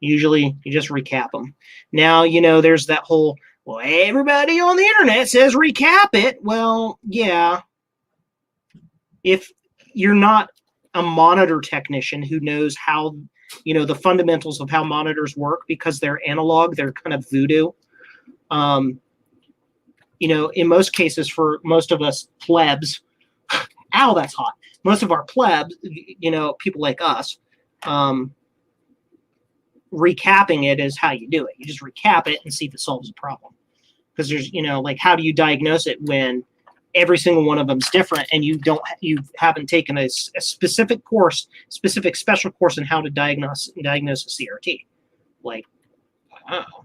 Usually you just recap them. Now, there's that whole, well, everybody on the internet says recap it. Well, yeah. If you're not a monitor technician who knows how, the fundamentals of how monitors work, because they're analog, they're kind of voodoo. In most cases, for most of us plebs, ow, that's hot. Most of our plebs, people like us, recapping it is how you do it. You just recap it and see if it solves the problem. Because there's, how do you diagnose it when every single one of them is different, and you haven't taken a specific special course in how to diagnose a CRT. Like, I don't know.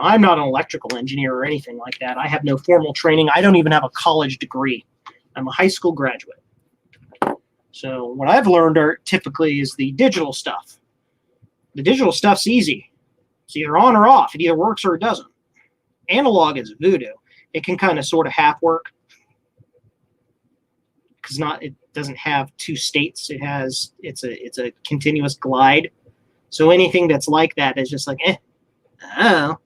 I'm not an electrical engineer or anything like that. I have no formal training. I don't even have a college degree. I'm a high school graduate. So what I've learned typically is the digital stuff. The digital stuff's easy. It's either on or off. It either works or it doesn't. Analog is voodoo. It can kind of sort of half work because it doesn't have two states. It's a continuous glide. So anything that's like that is just like, oh.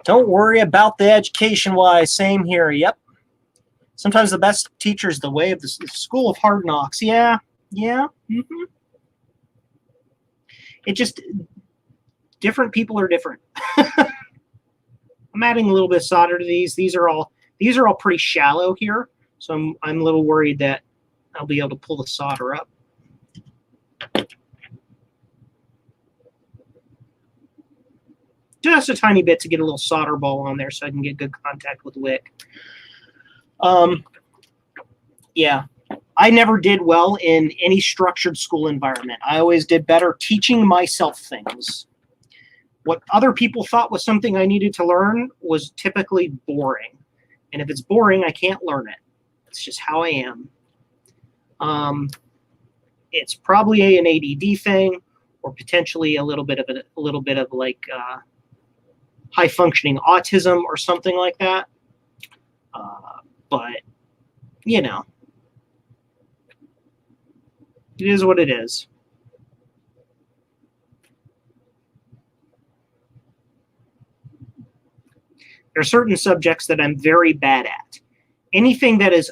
Don't worry about the education-wise. Same here. Yep. Sometimes the best teacher is the way of the school of hard knocks. Yeah. Yeah. Mm-hmm. It just, different people are different. I'm adding a little bit of solder to these. These are all pretty shallow here, so I'm a little worried that I'll be able to pull the solder up. just a tiny bit to get a little solder ball on there so I can get good contact with the wick. Yeah, I never did well in any structured school environment. I always did better teaching myself things. What other people thought was something I needed to learn was typically boring. And if it's boring, I can't learn it. It's just how I am. It's probably an ADD thing, or potentially a little bit of like high functioning autism or something like that. But you know, it is what it is. There are certain subjects that I'm very bad at. Anything that is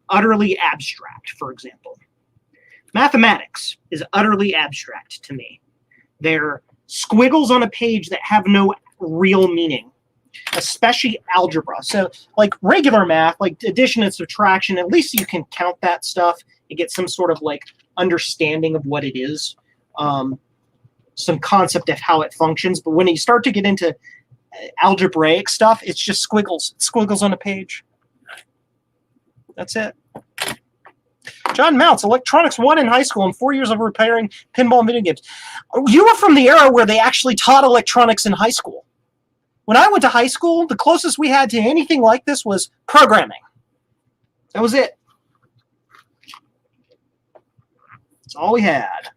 utterly abstract, for example. Mathematics is utterly abstract to me. They're squiggles on a page that have no real meaning, especially algebra. So like regular math, like addition and subtraction, at least you can count that stuff and get some sort of like understanding of what it is, some concept of how it functions. But when you start to get into algebraic stuff, it's just squiggles on a page. That's it. John Mounts, Electronics 1 in high school and 4 years of repairing pinball and video games. You were from the era where they actually taught electronics in high school. When I went to high school, the closest we had to anything like this was programming. That was it. That's all we had.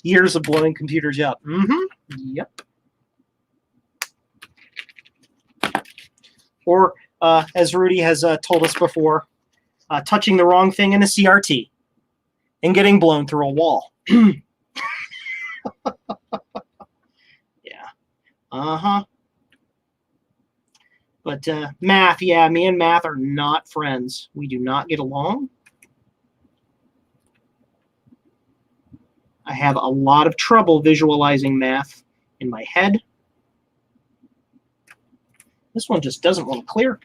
Years of blowing computers up. Yep. Or, as Rudy has told us before, touching the wrong thing in a CRT and getting blown through a wall. Yeah. But math, yeah, me and math are not friends. We do not get along. I have a lot of trouble visualizing math in my head. This one just doesn't want to clear.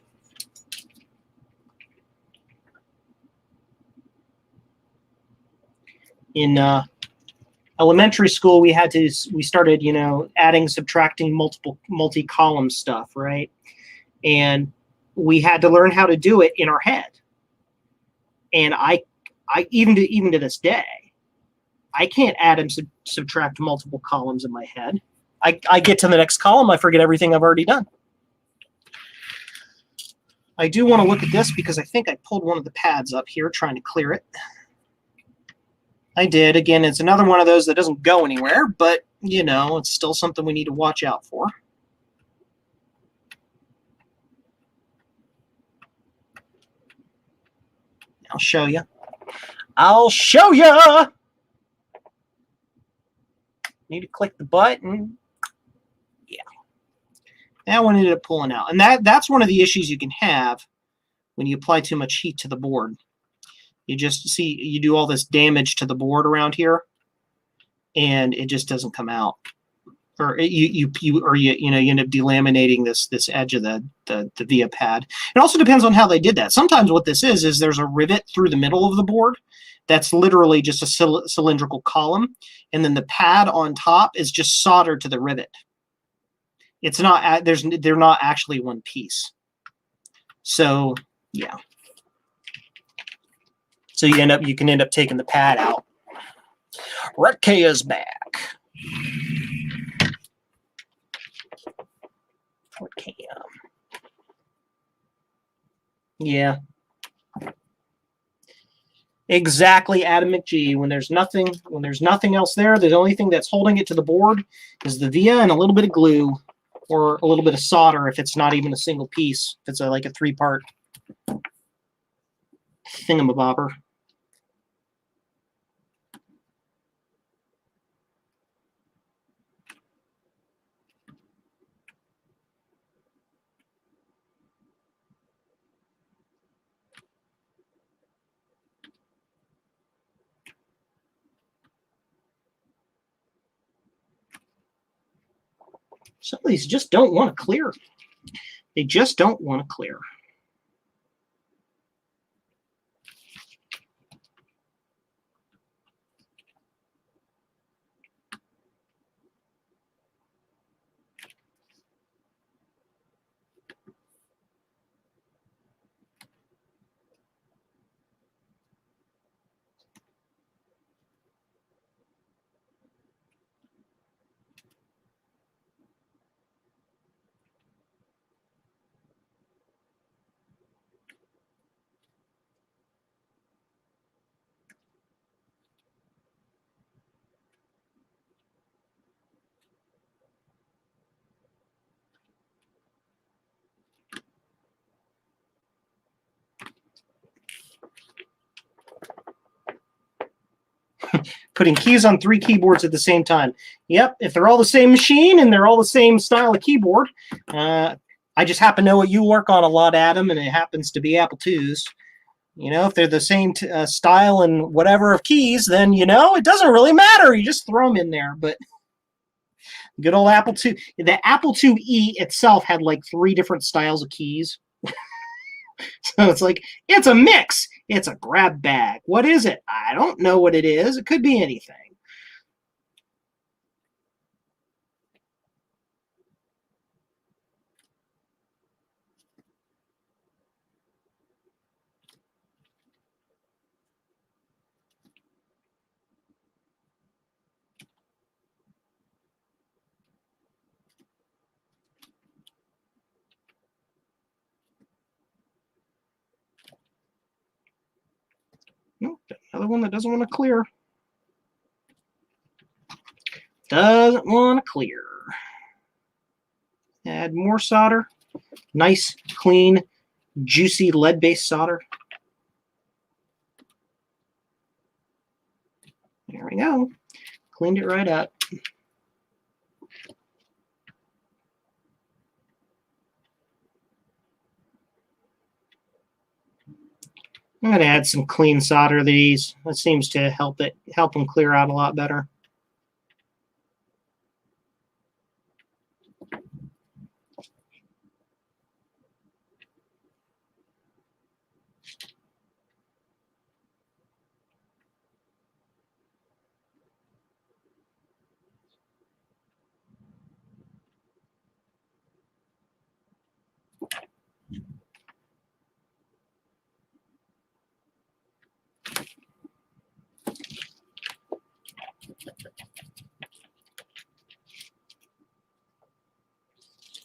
In elementary school, we started, adding, subtracting multi-column stuff, right? And we had to learn how to do it in our head. And I even to this day, I can't add and subtract multiple columns in my head. I get to the next column, I forget everything I've already done. I do want to look at this because I think I pulled one of the pads up here trying to clear it. I did. Again, it's another one of those that doesn't go anywhere, but, it's still something we need to watch out for. I'll show you. I'll show you! Need to click the button. Yeah. That one ended up pulling out. And that's one of the issues you can have when you apply too much heat to the board. You just see, you do all this damage to the board around here, and it just doesn't come out. Or you end up delaminating this edge of the via pad. It also depends on how they did that. Sometimes what this is there's a rivet through the middle of the board that's literally just a cylindrical column, and then the pad on top is just soldered to the rivet. It's not they're not actually one piece. So yeah. So you can end up taking the pad out. Retke is back. What cam? Yeah. Exactly, Adam McGee. When there's nothing else there, the only thing that's holding it to the board is the via and a little bit of glue, or a little bit of solder if it's not even a single piece. If it's like a 3-part thingamabobber. Some of these just don't want to clear. They just don't want to clear. Putting keys on 3 keyboards at the same time. Yep, if they're all the same machine and they're all the same style of keyboard, I just happen to know what you work on a lot, Adam, and it happens to be Apple IIs. You know, if they're the same style and whatever of keys, then, you know, it doesn't really matter. You just throw them in there. But good old Apple II. The Apple IIe itself had like 3 different styles of keys. So it's like, it's a mix. It's a grab bag. What is it? I don't know what it is. It could be anything. Nope, another one that doesn't want to clear. Doesn't want to clear. Add more solder. Nice, clean, juicy lead-based solder. There we go. Cleaned it right up. I'm going to add some clean solder to these. That seems to help them clear out a lot better.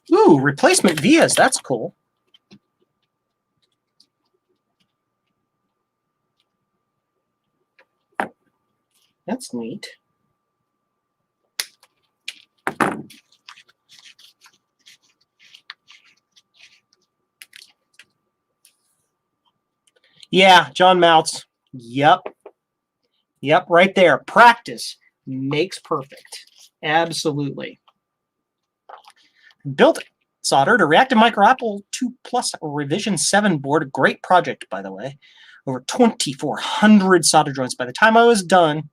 Ooh, replacement vias. That's cool. That's neat. Yeah, John Mounts. Yep. Yep, right there. Practice makes perfect. Absolutely. Built solder to reactive micro Apple II Plus Revision 7 board. Great project, by the way. Over 2,400 solder joints. By the time I was done,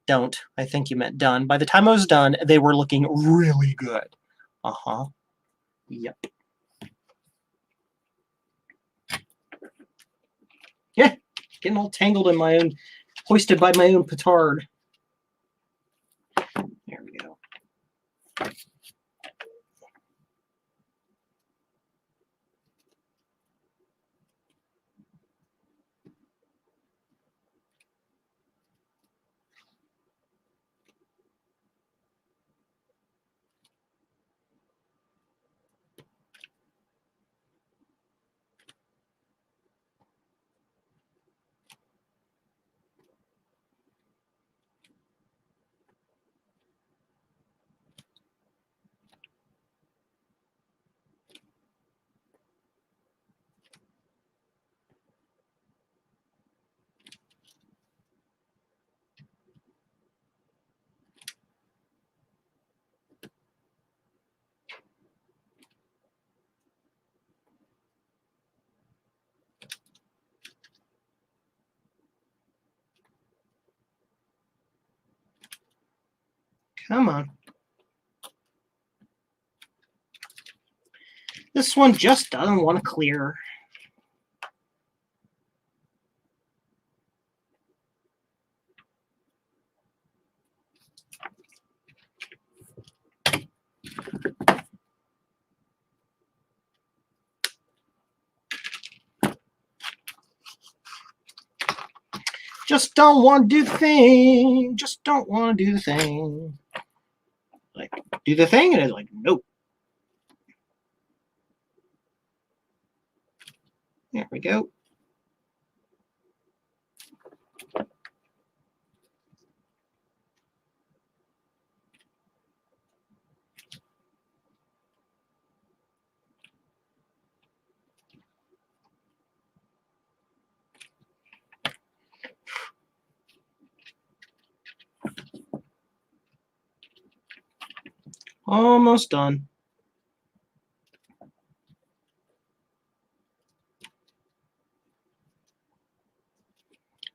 I think you meant done. By the time I was done, they were looking really good. Uh-huh. Yep. Yeah, getting all tangled in my own, hoisted by my own petard. There we go. Come on. This one just doesn't want to clear. Just don't want to do the thing. Just don't want to do the thing. Like, do the thing, and it's like, nope. There we go. Almost done.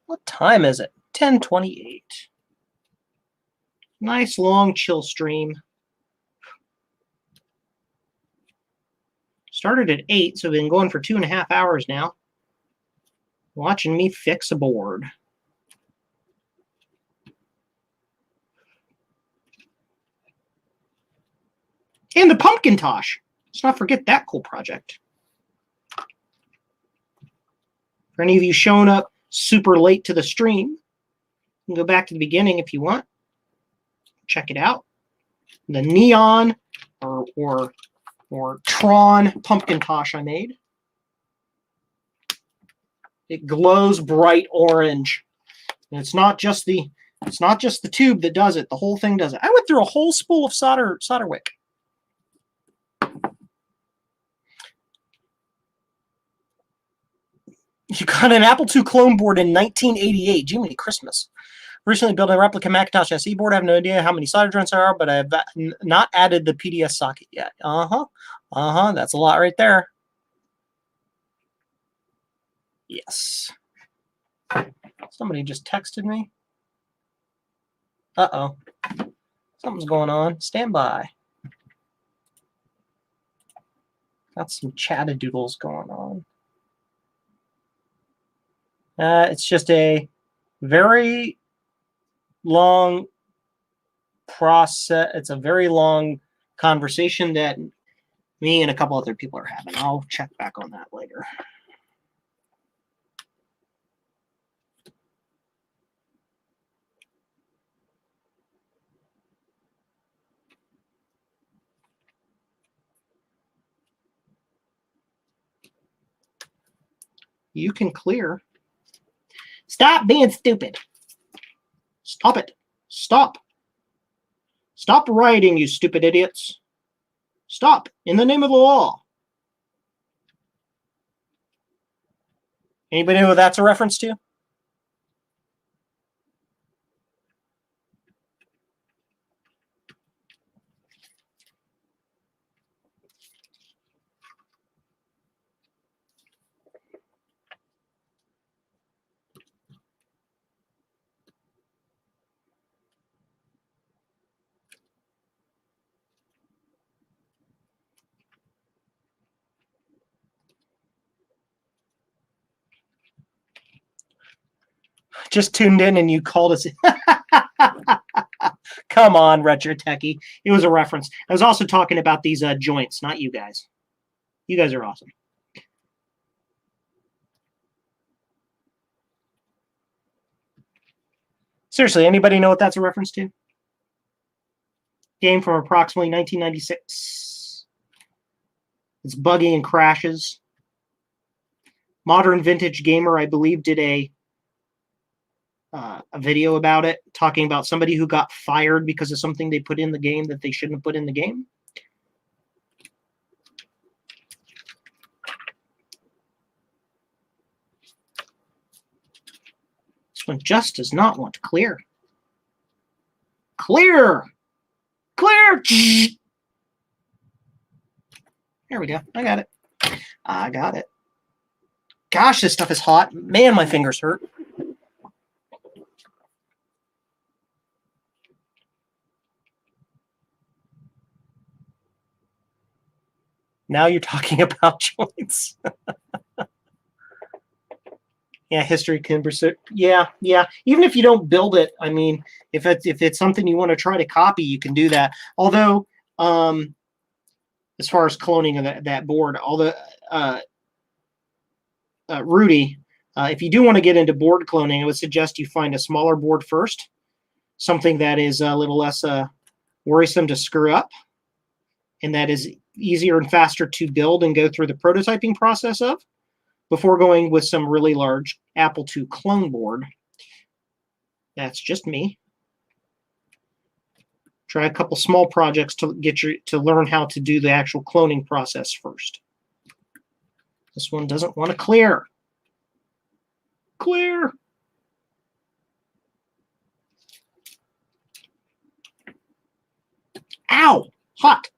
What time is it? 10:28. Nice long chill stream. Started at 8, so we've been going for 2.5 hours now. Watching me fix a board. And the Pumpkintosh. Let's not forget that cool project. For any of you showing up super late to the stream, you can go back to the beginning if you want. Check it out. The neon or Tron Pumpkintosh I made. It glows bright orange. And it's not just the tube that does it. The whole thing does it. I went through a whole spool of solder wick. You got an Apple II clone board in 1988. Jiminy Christmas. Recently built a replica Macintosh SE board. I have no idea how many solder joints there are, but I have not added the PDS socket yet. That's a lot right there. Yes. Somebody just texted me. Uh-oh. Something's going on. Stand by. Got some chat-a-doodles going on. It's just a very long process. It's a very long conversation that me and a couple other people are having. I'll check back on that later. You can clear. Stop being stupid. Stop it. Stop. Stop writing, you stupid idiots. Stop, in the name of the law. Anybody know what that's a reference to? Just tuned in and you called us. Come on, Retro Techie. It was a reference. I was also talking about these joints, not you guys. You guys are awesome. Seriously, anybody know what that's a reference to? Game from approximately 1996. It's buggy and crashes. Modern Vintage Gamer, I believe, did a video about it, talking about somebody who got fired because of something they put in the game that they shouldn't have put in the game. This one just does not want to clear. Clear! Clear! There we go. I got it. I got it. Gosh, this stuff is hot. Man, my fingers hurt. Now you're talking about joints. Yeah, history can persist. Yeah. Even if you don't build it, I mean, if it's something you want to try to copy, you can do that. Although, as far as cloning of that board, although Rudy, if you do want to get into board cloning, I would suggest you find a smaller board first, something that is a little less worrisome to screw up, and that is easier and faster to build and go through the prototyping process of, before going with some really large Apple II clone board. That's just me. Try a couple small projects to learn how to do the actual cloning process first. This one doesn't want to clear. Clear. Ow! Hot.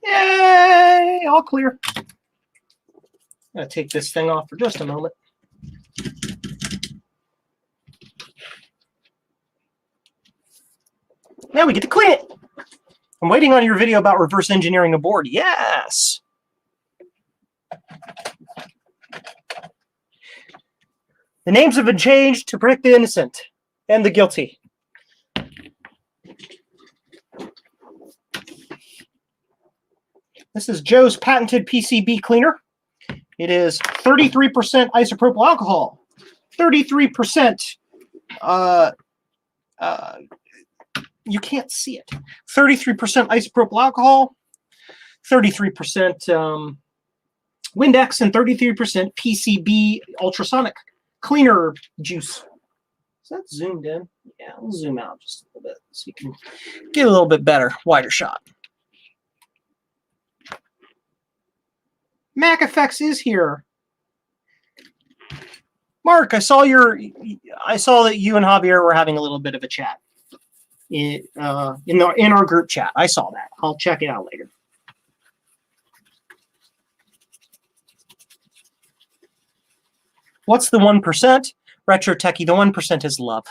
Yay! All clear. I'm going to take this thing off for just a moment. Now we get to clean it. I'm waiting on your video about reverse engineering a board. Yes! The names have been changed to protect the innocent and the guilty. This is Joe's patented PCB cleaner. It is 33% isopropyl alcohol, 33%, you can't see it, 33% isopropyl alcohol, 33% Windex, and 33% PCB ultrasonic cleaner juice. Is that zoomed in? Yeah, I'll zoom out just a little bit so you can get a little bit better, wider shot. Mac Effects is here. Mark, I saw that you and Javier were having a little bit of a chat in our group chat. I saw that. I'll check it out later. What's the 1%? Retro Techie, the 1% is love.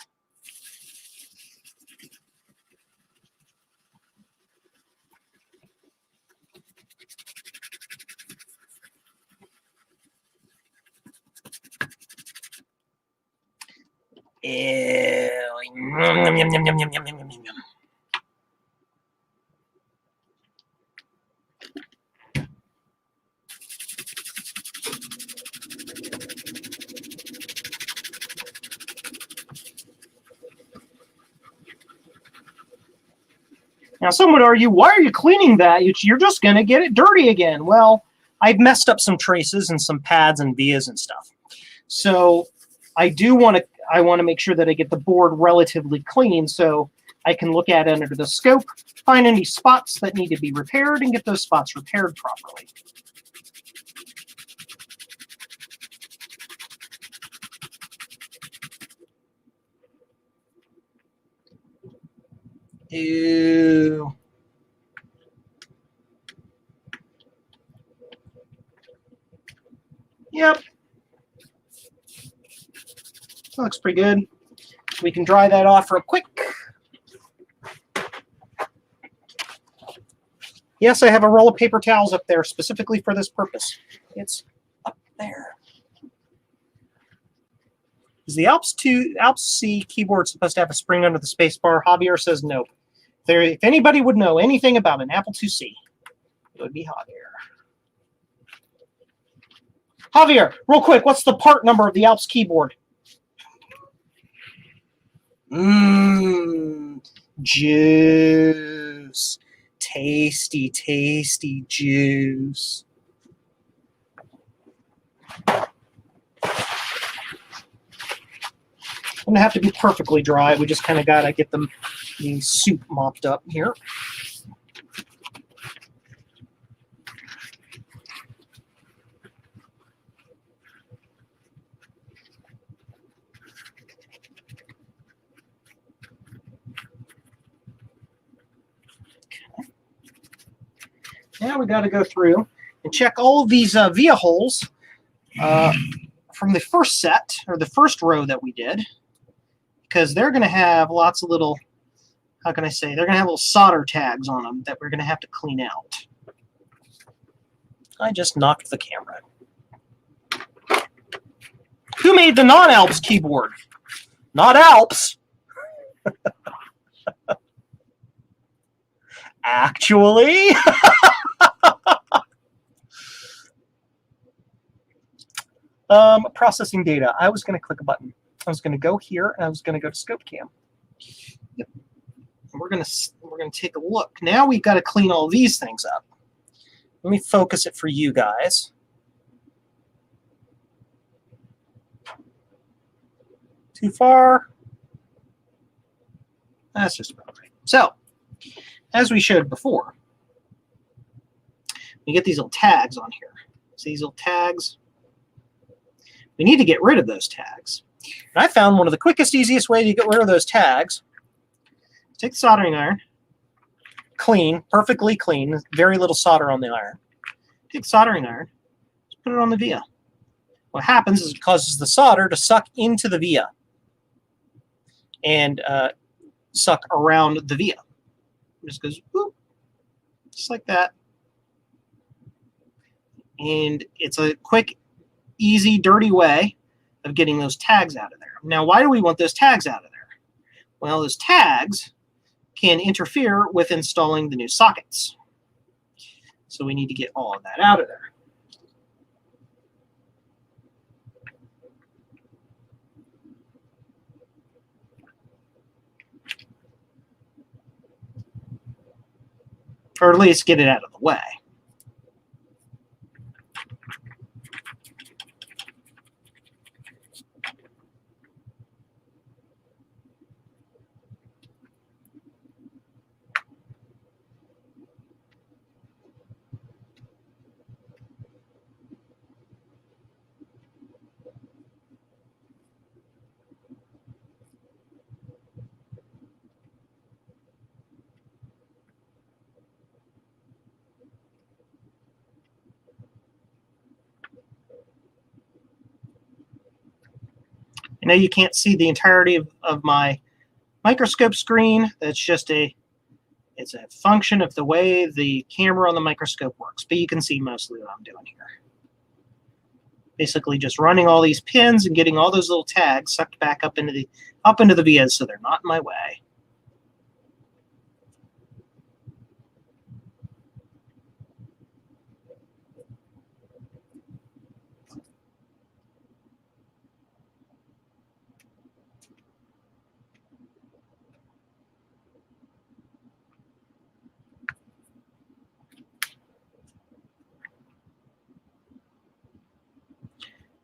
Now, some would argue, why are you cleaning that? You're just going to get it dirty again. Well, I've messed up some traces and some pads and vias and stuff. So I want to make sure that I get the board relatively clean so I can look at it under the scope, find any spots that need to be repaired, and get those spots repaired properly. Ew. Yep. That looks pretty good. We can dry that off real quick. Yes, I have a roll of paper towels up there specifically for this purpose. It's up there. Is the Alps C keyboard supposed to have a spring under the space bar? Javier says no. If anybody would know anything about an Apple IIc, it would be Javier. Javier, real quick, what's the part number of the Alps keyboard? Juice. Tasty, tasty juice. Don't have to be perfectly dry. We just kind of got to get them the soup mopped up here. Now we got to go through and check all of these via holes from the first set, or the first row that we did, because they're going to have lots of little, how can I say, they're going to have little solder tags on them that we're going to have to clean out. I just knocked the camera. Who made the non-Alps keyboard? Not Alps. Actually. Processing data. I was going to click a button. I was going to go here, and I was going to go to Scope Cam. Yep. And we're going to take a look. Now we've got to clean all these things up. Let me focus it for you guys. Too far? That's just about right. So, as we showed before, we get these little tags on here. See these little tags? We need to get rid of those tags. And I found one of the quickest, easiest way to get rid of those tags. Take the soldering iron, clean, perfectly clean, very little solder on the iron. Take the soldering iron, put it on the via. What happens is it causes the solder to suck into the via and suck around the via. It just goes whoop, just like that. And it's a quick, easy, dirty way of getting those tags out of there. Now, why do we want those tags out of there? Well, those tags can interfere with installing the new sockets. So we need to get all of that out of there. Or at least get it out of the way. I know you can't see the entirety of my microscope screen. That's just it's a function of the way the camera on the microscope works, but you can see mostly what I'm doing here. Basically just running all these pins and getting all those little tags sucked back up into the vias so they're not in my way.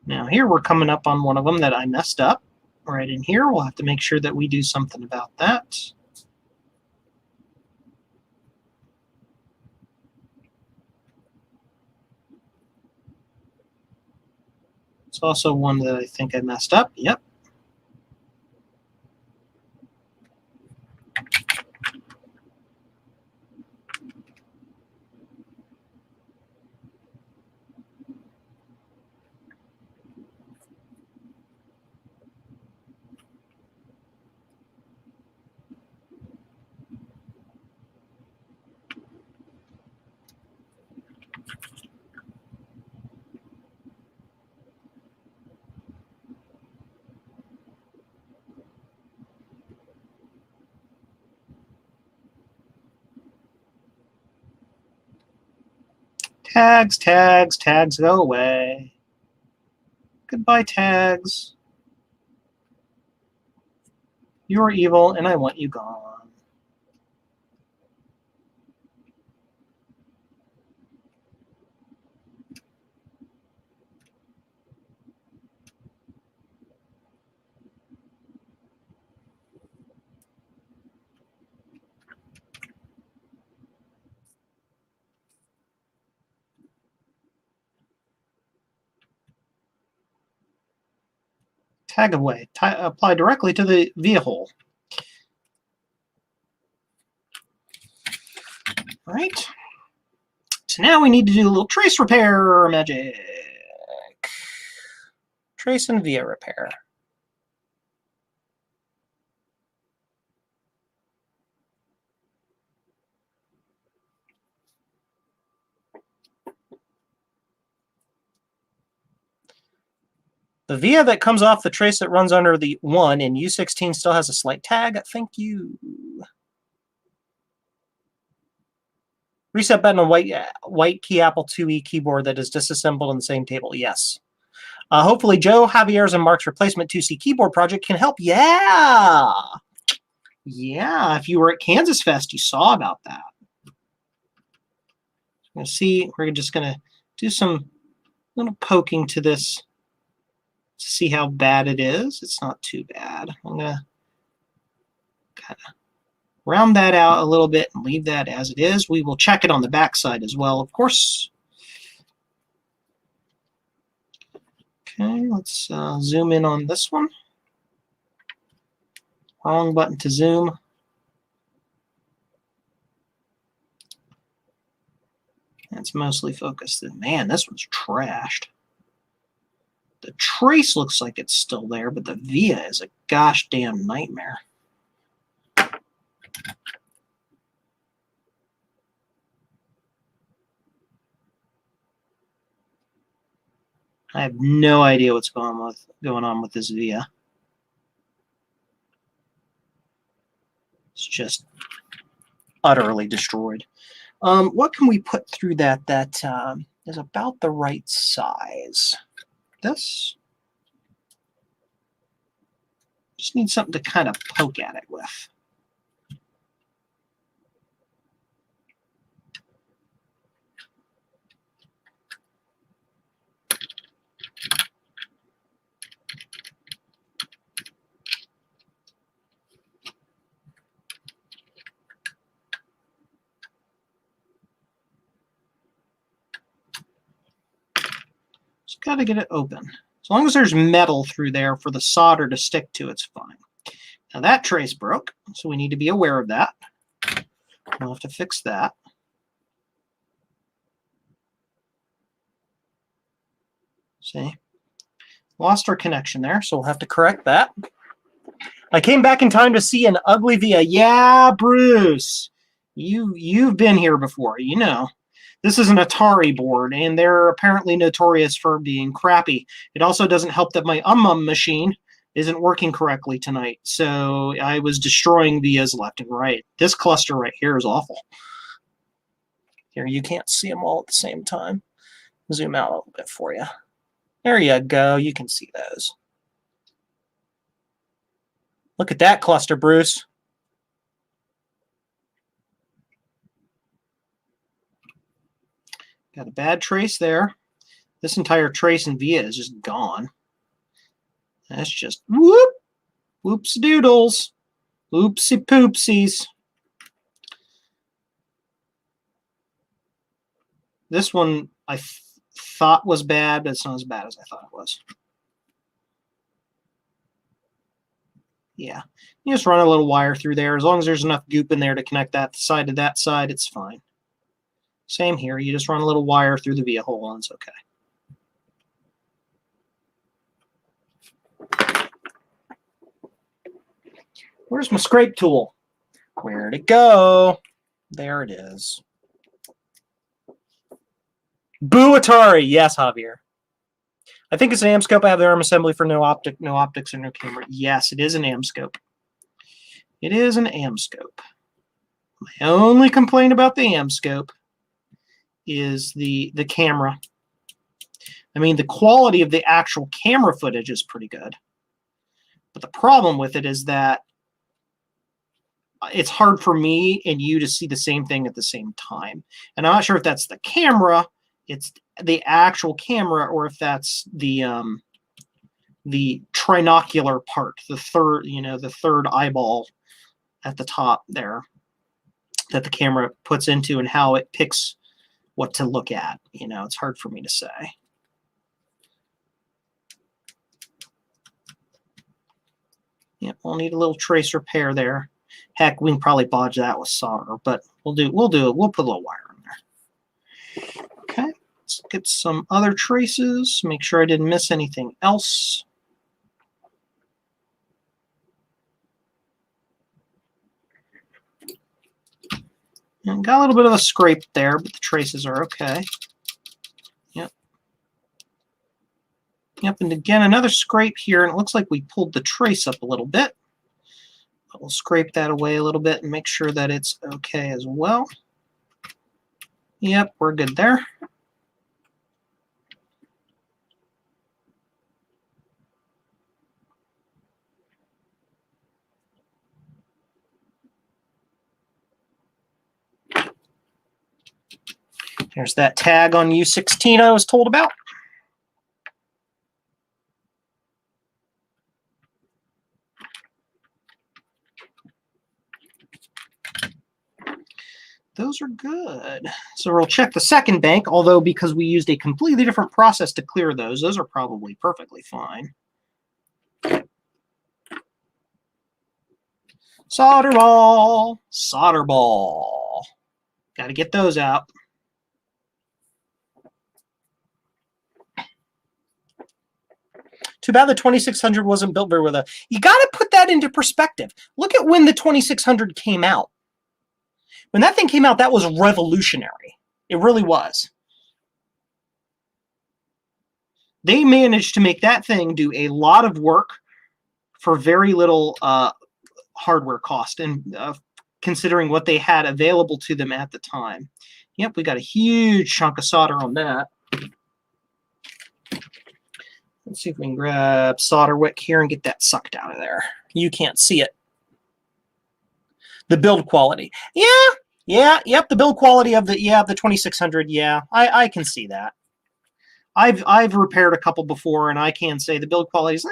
Now here we're coming up on one of them that I messed up right in here. We'll have to make sure that we do something about that. It's also one that I think I messed up. Yep. Tags, tags, tags, go away. Goodbye, tags. You're evil, and I want you gone. Tag away. Apply directly to the via hole. All right. So now we need to do a little trace repair magic. Trace and via repair. The via that comes off the trace that runs under the 1 in U16 still has a slight tag. Thank you. Reset button on white key Apple IIe keyboard that is disassembled in the same table. Yes. Hopefully Joe, Javier's, and Mark's replacement 2C keyboard project can help. Yeah. Yeah, if you were at Kansas Fest, you saw about that. We're just going to do some little poking to this to see how bad it is. It's not too bad. I'm going to kind of round that out a little bit and leave that as it is. We will check it on the back side as well, of course. Okay, let's zoom in on this one. Wrong button to zoom. That's mostly focused. Man, this one's trashed. The trace looks like it's still there, but the via is a gosh damn nightmare. I have no idea what's going on with this via. It's just utterly destroyed. What can we put through that is about the right size? This? Just need something to kind of poke at it with. Just got to get it open. As long as there's metal through there for the solder to stick to, it's fine. Now that trace broke, so we need to be aware of that. We'll have to fix that. See? Lost our connection there, so we'll have to correct that. I came back in time to see an ugly via. Yeah, Bruce. You've been here before, you know. This is an Atari board, and they're apparently notorious for being crappy. It also doesn't help that my machine isn't working correctly tonight, so I was destroying vias left and right. This cluster right here is awful. Here, you can't see them all at the same time. Zoom out a little bit for you. There you go. You can see those. Look at that cluster, Bruce. Got a bad trace there. This entire trace and via is just gone. That's just whoop, whoops doodles, oopsie poopsies. This one I thought was bad, but it's not as bad as I thought it was. Yeah, you just run a little wire through there. As long as there's enough goop in there to connect that side to that side, it's fine. Same here. You just run a little wire through the via hole and it's okay. Where's my scrape tool? Where'd it go? There it is. Boo Atari. Yes, Javier. I think it's an amscope. I have the arm assembly for no optics, or no camera. Yes, it is an amscope. It is an amscope. My only complaint about the amscope is the camera. I mean, the quality of the actual camera footage is pretty good. But the problem with it is that it's hard for me and you to see the same thing at the same time. And I'm not sure if that's the camera, it's the actual camera, or if that's the trinocular part, the third eyeball at the top there that the camera puts into, and how it picks what to look at. You know, it's hard for me to say. Yep, we'll need a little trace repair there. Heck, we can probably bodge that with solder, but we'll do it. We'll put a little wire in there. Okay, let's get some other traces. Make sure I didn't miss anything else. And got a little bit of a scrape there, but the traces are okay. Yep. Yep, and again, another scrape here, and it looks like we pulled the trace up a little bit. But we'll scrape that away a little bit and make sure that it's okay as well. Yep, we're good there. There's that tag on U16 I was told about. Those are good. So we'll check the second bank, although because we used a completely different process to clear those are probably perfectly fine. Solder ball, solder ball. Got to get those out. Too bad the 2600 wasn't built very well. You got to put that into perspective. Look at when the 2600 came out. When that thing came out, that was revolutionary. It really was. They managed to make that thing do a lot of work for very little hardware cost, and considering what they had available to them at the time. Yep, we got a huge chunk of solder on that. Let's see if we can grab solder wick here and get that sucked out of there. You can't see it. The build quality. Yep, the build quality of the 2600, yeah, I can see that. I've repaired a couple before, and I can say the build quality is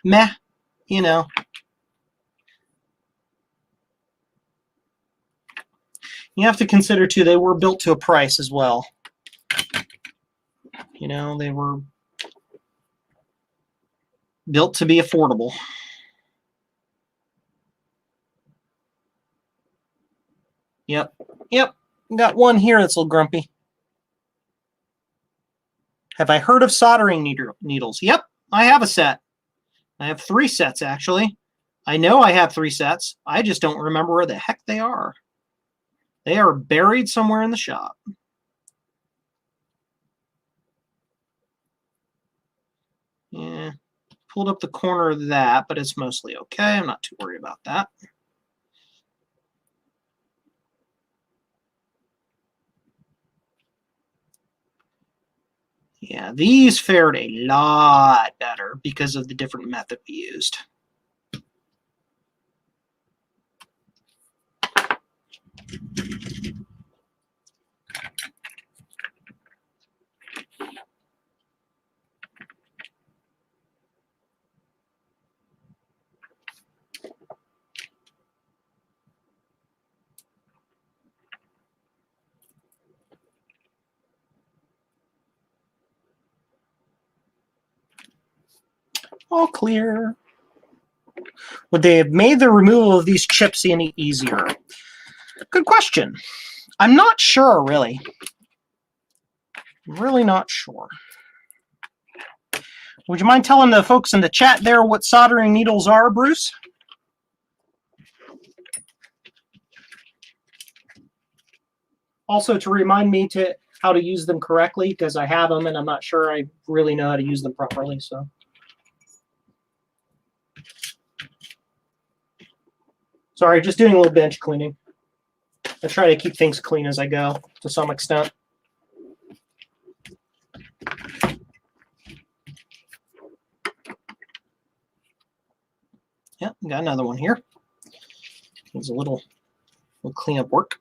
meh, you know. You have to consider too, they were built to a price as well. You know, they were built to be affordable. Yep. Got one here that's a little grumpy. Have I heard of soldering needles? Yep, I have a set. I have 3 sets, actually. I know I have 3 sets. I just don't remember where the heck they are. They are buried somewhere in the shop. Yeah, pulled up the corner of that, but it's mostly okay. I'm not too worried about that. Yeah, these fared a lot better because of the different method we used. All clear. Would they have made the removal of these chips any easier? Good question. I'm not sure, really. I'm really not sure. Would you mind telling the folks in the chat there what soldering needles are, Bruce? Also to remind me how to use them correctly, because I have them and I'm not sure I really know how to use them properly. So. Sorry, just doing a little bench cleaning. I try to keep things clean as I go to some extent. Yeah, got another one here. Needs a little cleanup work.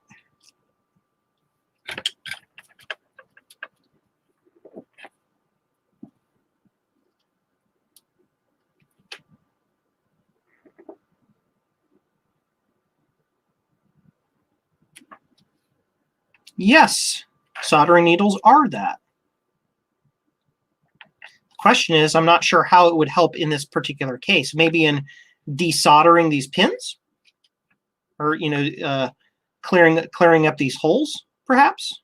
Yes, soldering needles are that. The question is, I'm not sure how it would help in this particular case. Maybe in desoldering these pins, or clearing up these holes, perhaps.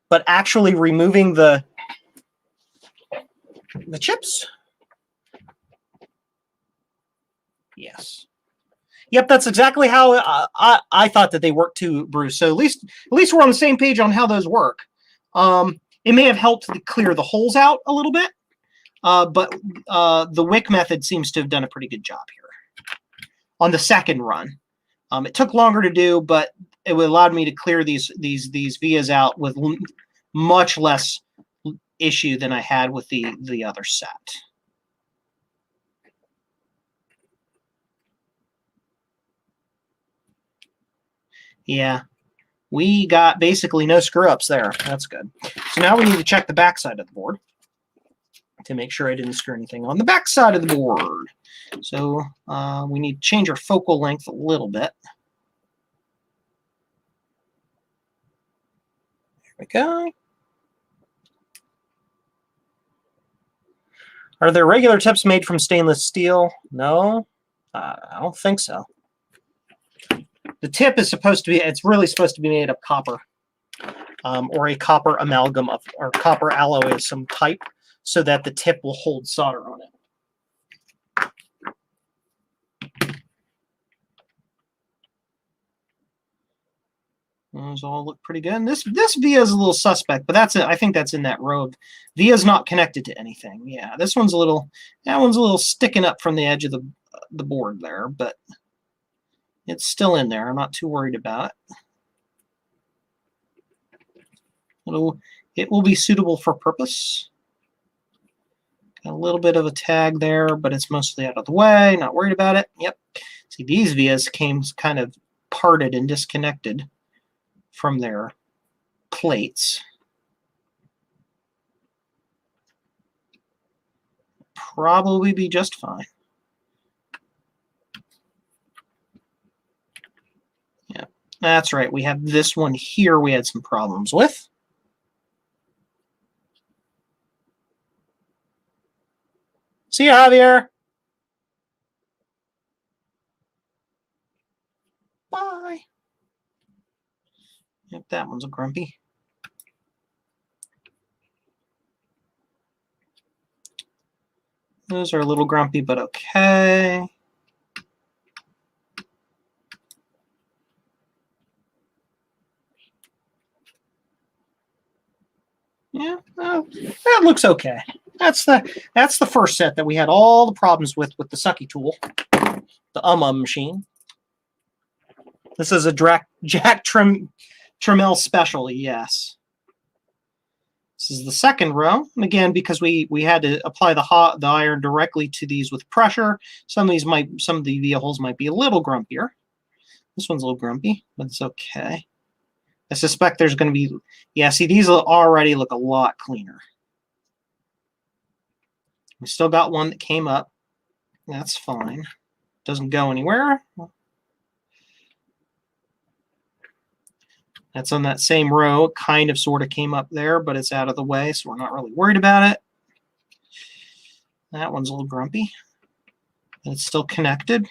But actually removing the chips. Yes. Yep, that's exactly how I thought that they worked too, Bruce. So at least we're on the same page on how those work. It may have helped to clear the holes out a little bit, but the wick method seems to have done a pretty good job here on the second run. It took longer to do, but it allowed me to clear these vias out with much less issue than I had with the other set. Yeah, we got basically no screw-ups there. That's good. So now we need to check the back side of the board to make sure I didn't screw anything on the back side of the board. So we need to change our focal length a little bit. There we go. Are there regular tips made from stainless steel? No, I don't think so. The tip is supposed to be, it's really supposed to be made of copper, or a copper amalgam or copper alloy of some type, so that the tip will hold solder on it. Those all look pretty good. And this via is a little suspect, but that's it. I think that's in that row. Via's not connected to anything. Yeah, that one's a little sticking up from the edge of the board there, but it's still in there. I'm not too worried about it. It will be suitable for purpose. Got a little bit of a tag there, but it's mostly out of the way. Not worried about it. Yep. See, these vias came kind of parted and disconnected from their plates. Probably be just fine. Yeah, that's right. We have this one here we had some problems with. See you, Javier. Bye. Yep, that one's a grumpy. Those are a little grumpy, but okay. Yeah, that looks okay. That's the first set that we had all the problems with the sucky tool, the machine. This is a Jack Trammell special, yes. This is the second row, and again, because we had to apply the iron directly to these with pressure, some of the via holes might be a little grumpier. This one's a little grumpy, but it's okay. I suspect there's going to be, yeah, see, these already look a lot cleaner. We still got one that came up. That's fine. Doesn't go anywhere. That's on that same row. It kind of sort of came up there, but it's out of the way, so we're not really worried about it. That one's a little grumpy. And it's still connected.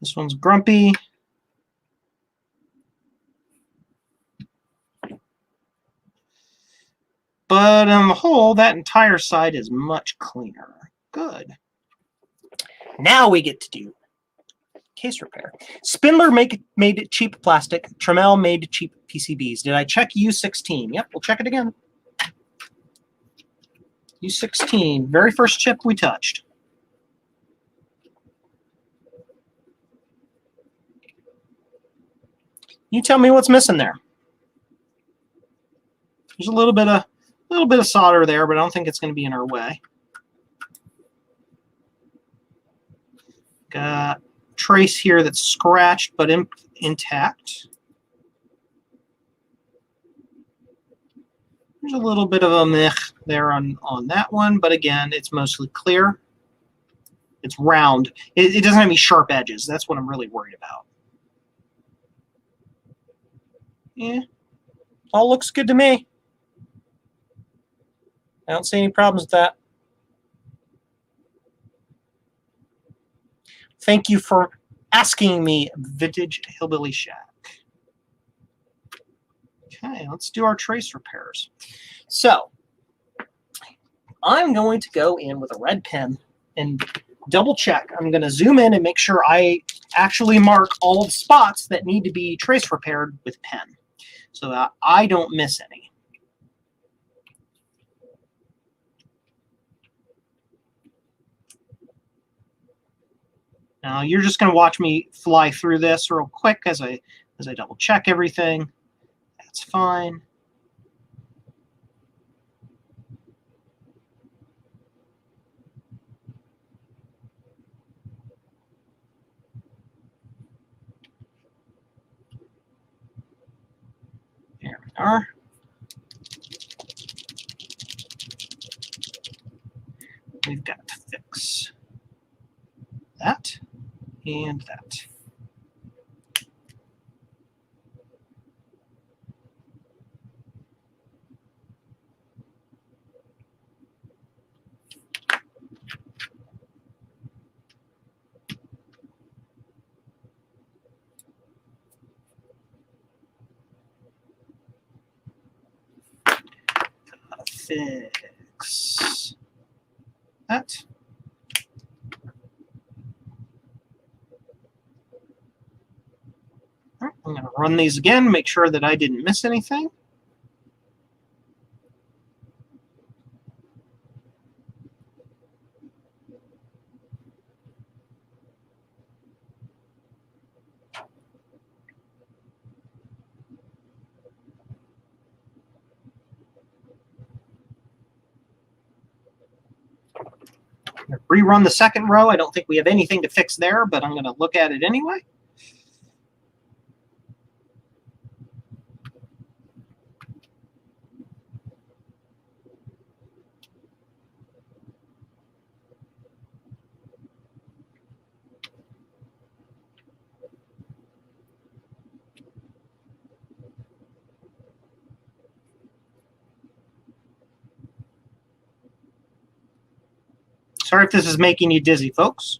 This one's grumpy. But on the whole, that entire side is much cleaner. Good. Now we get to do case repair. Spindler made cheap plastic. Trammell made cheap PCBs. Did I check U16? Yep, we'll check it again. U16, very first chip we touched. You tell me what's missing there. There's a little bit of solder there, but I don't think it's going to be in our way. Got trace here that's scratched but intact. There's a little bit of a meh there on that one, but again, it's mostly clear. It's round. It doesn't have any sharp edges. That's what I'm really worried about. Yeah, all looks good to me. I don't see any problems with that. Thank you for asking me, Vintage Hillbilly Shack. Okay, let's do our trace repairs. So, I'm going to go in with a red pen and double check. I'm going to zoom in and make sure I actually mark all the spots that need to be trace repaired with pen so that I don't miss any. Now you're just going to watch me fly through this real quick as I double check everything. That's fine. There we are. We've got to fix that and that. Fix that. All right, I'm going to run these again, make sure that I didn't miss anything. Rerun the second row. I don't think we have anything to fix there, but I'm going to look at it anyway. Sorry if this is making you dizzy, folks.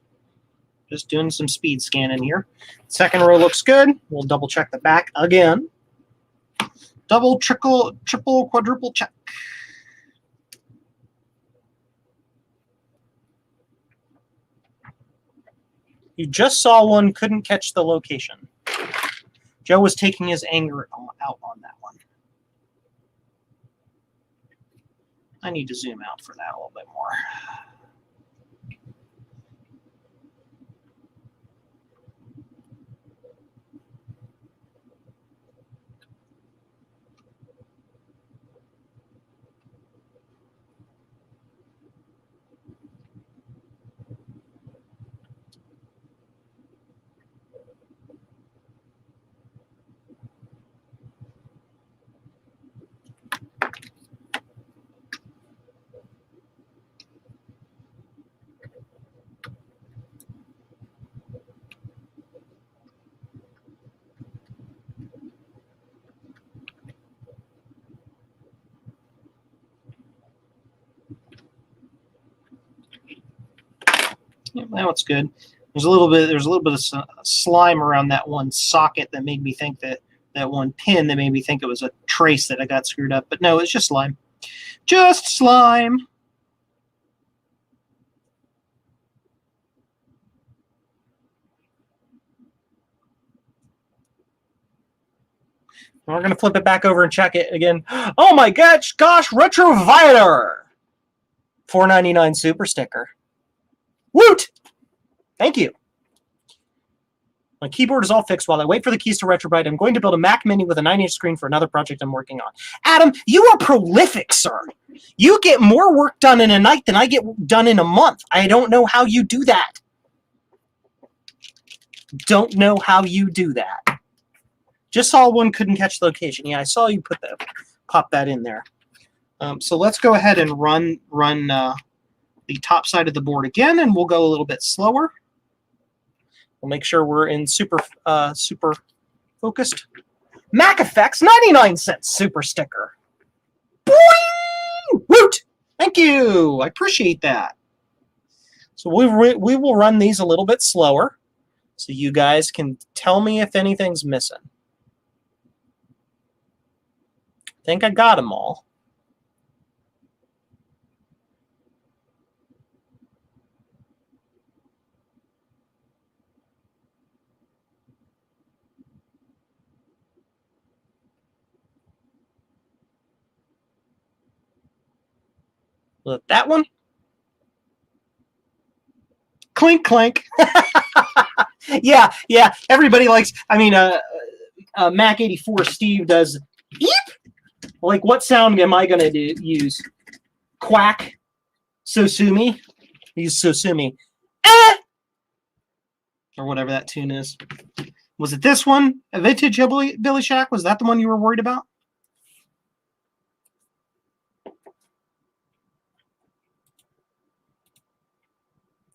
Just doing some speed scanning here. Second row looks good. We'll double check the back again. Double, triple, quadruple check. You just saw one, couldn't catch the location. Joe was taking his anger out on that one. I need to zoom out for that a little bit more. Yeah, now it's good. There's a little bit of slime around that one socket that made me think that one pin that made me think it was a trace that I got screwed up. But no, it's just slime. Just slime. We're going to flip it back over and check it again. Oh my gosh, Retrovider! $4.99 super sticker. Woot! Thank you. My keyboard is all fixed. While I wait for the keys to retrowrite, I'm going to build a Mac Mini with a 9-inch screen for another project I'm working on. Adam, you are prolific, sir. You get more work done in a night than I get done in a month. I don't know how you do that. Don't know how you do that. Just saw one, couldn't catch the location. Yeah, I saw you pop that in there. So let's go ahead and run the top side of the board again, and we'll go a little bit slower. We'll make sure we're in super focused Mac Effects 99-cent super sticker. Boing! Woot! Thank you. I appreciate that. So we will run these a little bit slower so you guys can tell me if anything's missing. I think I got them all. Look, that one. Clink, clink. Yeah. Everybody likes, I mean, Mac 84 Steve does eep. Like, what sound am I going to use? Quack. Sosumi. Use Sosumi. Or whatever that tune is. Was it this one? A Vintage Billy Shack? Was that the one you were worried about?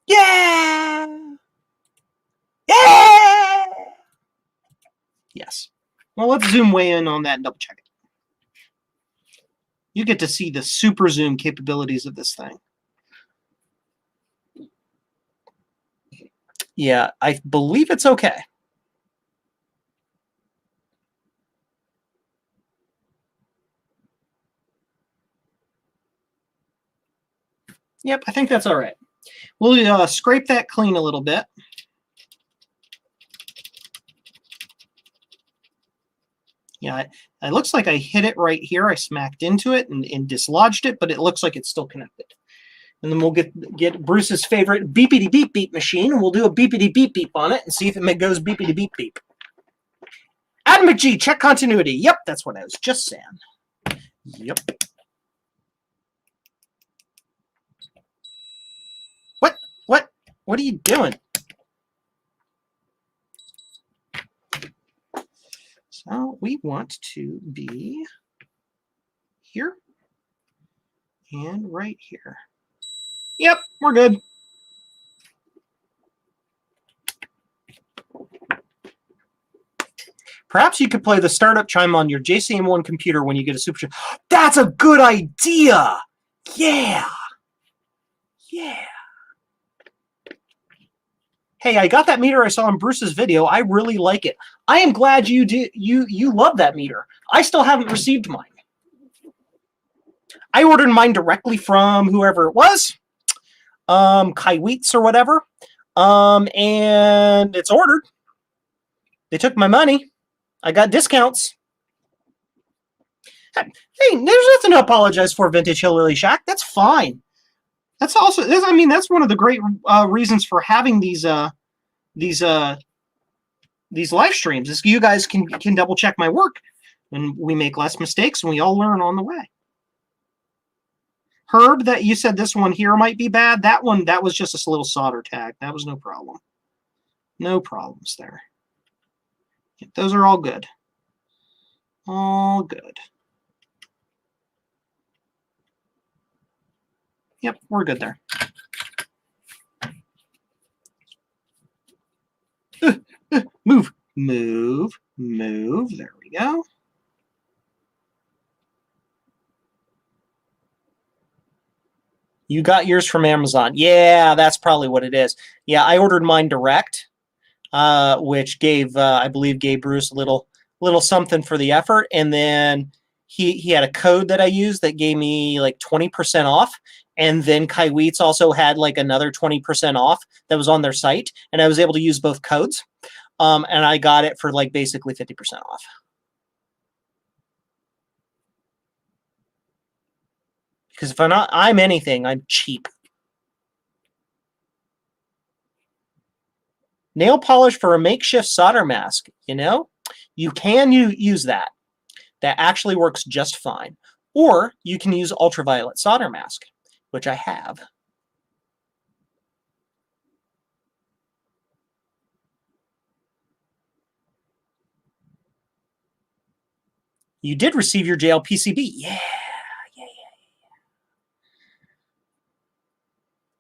Yeah! Yeah! Yes. Well, let's zoom way in on that and double check it. You get to see the super zoom capabilities of this thing. Yeah, I believe it's okay. Yep, I think that's all right. We'll scrape that clean a little bit. Yeah, it looks like I hit it right here. I smacked into it and dislodged it, but it looks like it's still connected. And then we'll get Bruce's favorite beepity beep beep machine, and we'll do a beepity beep beep on it and see if it goes beepity beep beep. Adam McGee, check continuity. Yep, that's what I was just saying. Yep. What are you doing? So we want to be here and right here. Yep, we're good. Perhaps you could play the startup chime on your JCM1 computer when you get a super. That's a good idea. Yeah. Hey, I got that meter I saw in Bruce's video. I really like it. I am glad you love that meter. I still haven't received mine. I ordered mine directly from whoever it was, Kai Wheats or whatever, and it's ordered. They took my money. I got discounts. Hey, there's nothing to apologize for, Vintage Hillbilly Shack. That's fine. That's also, I mean, that's one of the great reasons for having these live streams is you guys can double check my work, and we make less mistakes, and we all learn on the way. Herb, that you said this one here might be bad. That was just a little solder tag. That was no problem. No problems there. Those are all good. All good. Yep, we're good there. Move. There we go. You got yours from Amazon. Yeah, that's probably what it is. Yeah, I ordered mine direct, which gave, I believe, gave Bruce a little something for the effort, and then he had a code that I used that gave me like 20% off. And then Kai Wheats also had like another 20% off that was on their site. And I was able to use both codes. And I got it for like basically 50% off. Because if I'm anything, I'm cheap. Nail polish for a makeshift solder mask, you know? You can use that. That actually works just fine. Or you can use ultraviolet solder mask, which I have. You did receive your JLPCB. Yeah.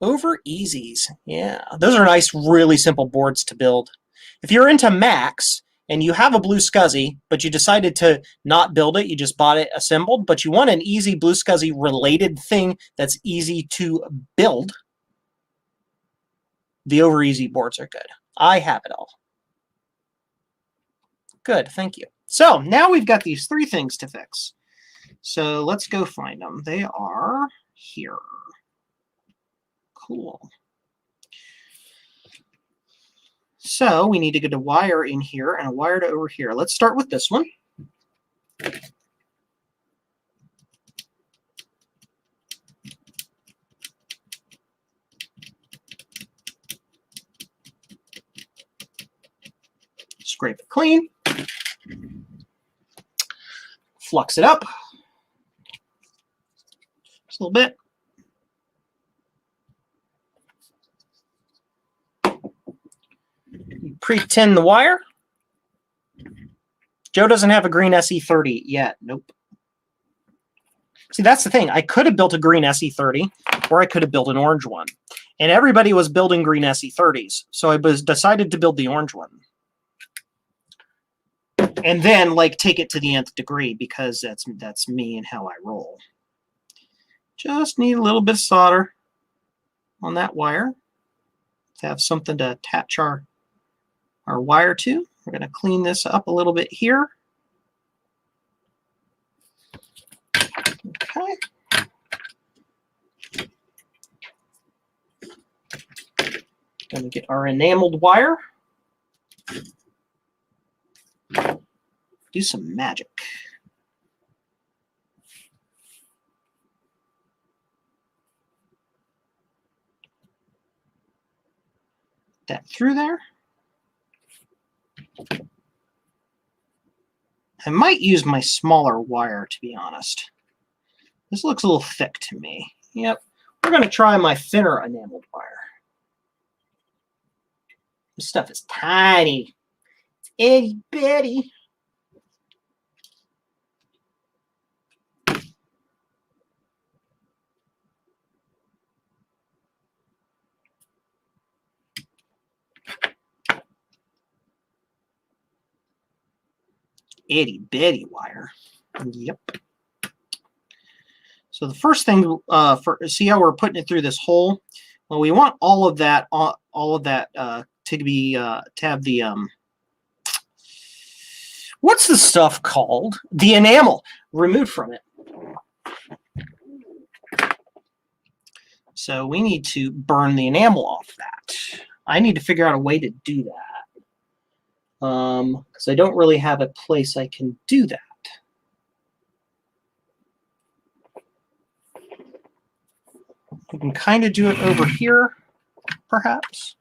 Over Easies. Yeah. Those are nice, really simple boards to build. If you're into Macs and you have a Blue SCSI, but you decided to not build it, you just bought it assembled, but you want an easy Blue SCSI related thing that's easy to build, the Over Easy boards are good. I have it all. Good, thank you. So now we've got these 3 things to fix. So let's go find them. They are here. Cool. So we need to get a wire in here and a wire to over here. Let's start with this one. Scrape it clean. Flux it up. Just a little bit. Pre-tin the wire. Joe doesn't have a green SE30 yet. Nope. See, that's the thing. I could have built a green SE30, or I could have built an orange one. And everybody was building green SE30s, so I decided to build the orange one. And then, like, take it to the nth degree, because that's me and how I roll. Just need a little bit of solder on that wire to have something to attach our wire to. We're going to clean this up a little bit here. Okay. Going to get our enameled wire. Do some magic. That through there. I might use my smaller wire, to be honest. This looks a little thick to me. Yep. We're going to try my thinner enameled wire. This stuff is tiny. It's itty bitty. Itty bitty wire. Yep. So the first thing, see how we're putting it through this hole? Well, we want all of that to have the what's the stuff called? The enamel removed from it. So we need to burn the enamel off that. I need to figure out a way to do that. Because I don't really have a place I can do that. We can kind of do it over here, perhaps.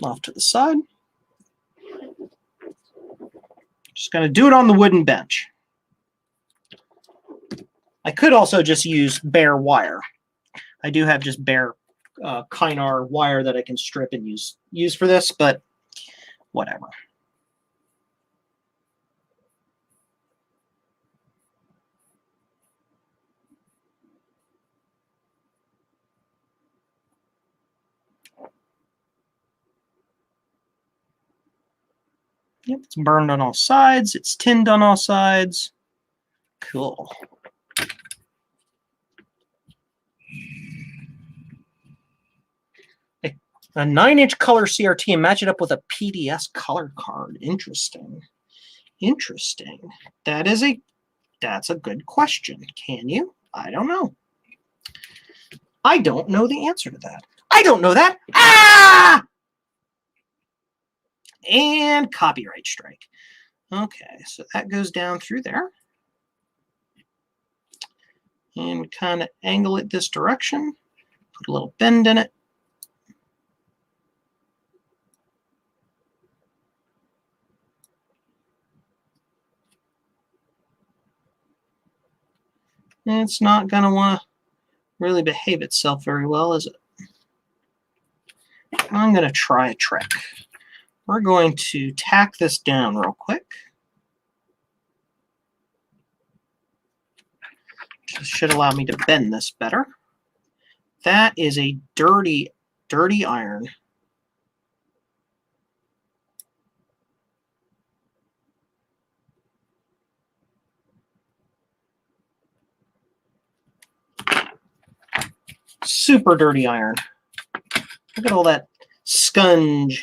Off to the side. Just going to do it on the wooden bench. I could also just use bare wire. I do have just bare Kynar wire that I can strip and use for this, but whatever. Yep, it's burned on all sides. It's tinned on all sides. Cool. A 9-inch color CRT and match it up with a PDS color card. Interesting. Interesting. That's a good question. Can you? I don't know. I don't know the answer to that. I don't know that. Ah! And copyright strike. Okay, so that goes down through there. And we kind of angle it this direction. Put a little bend in it. And it's not going to want to really behave itself very well, is it? I'm going to try a trick. We're going to tack this down real quick. This should allow me to bend this better. That is a dirty Dirty iron. Super dirty iron. Look at all that scunge.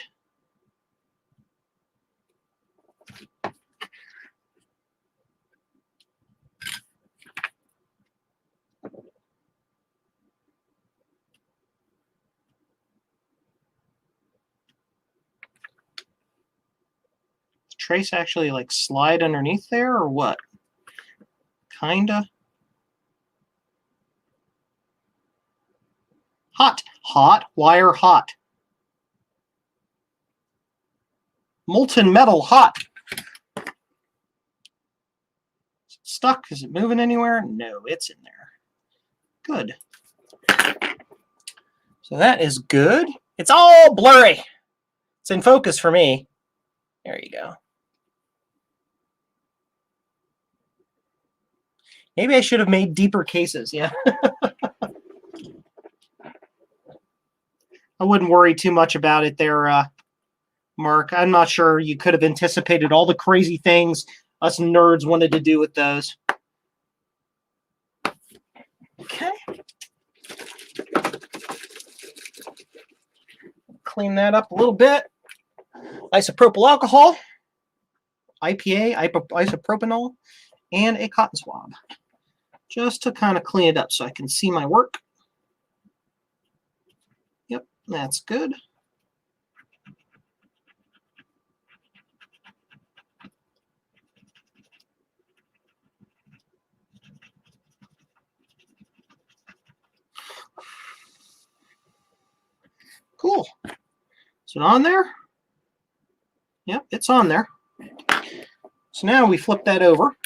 Trace actually like slide underneath there or what? Kinda. Hot. Hot. Wire hot. Molten metal hot. Is it stuck? Is it moving anywhere? No, it's in there. Good. So that is good. It's all blurry. It's in focus for me. There you go. Maybe I should have made deeper cases, yeah. I wouldn't worry too much about it there, Mark. I'm not sure you could have anticipated all the crazy things us nerds wanted to do with those. Okay. Clean that up a little bit. Isopropyl alcohol, IPA, isopropanol, and a cotton swab. Just to kind of clean it up so I can see my work. Yep, that's good. Cool. Is it on there? Yep, it's on there. So now we flip that over.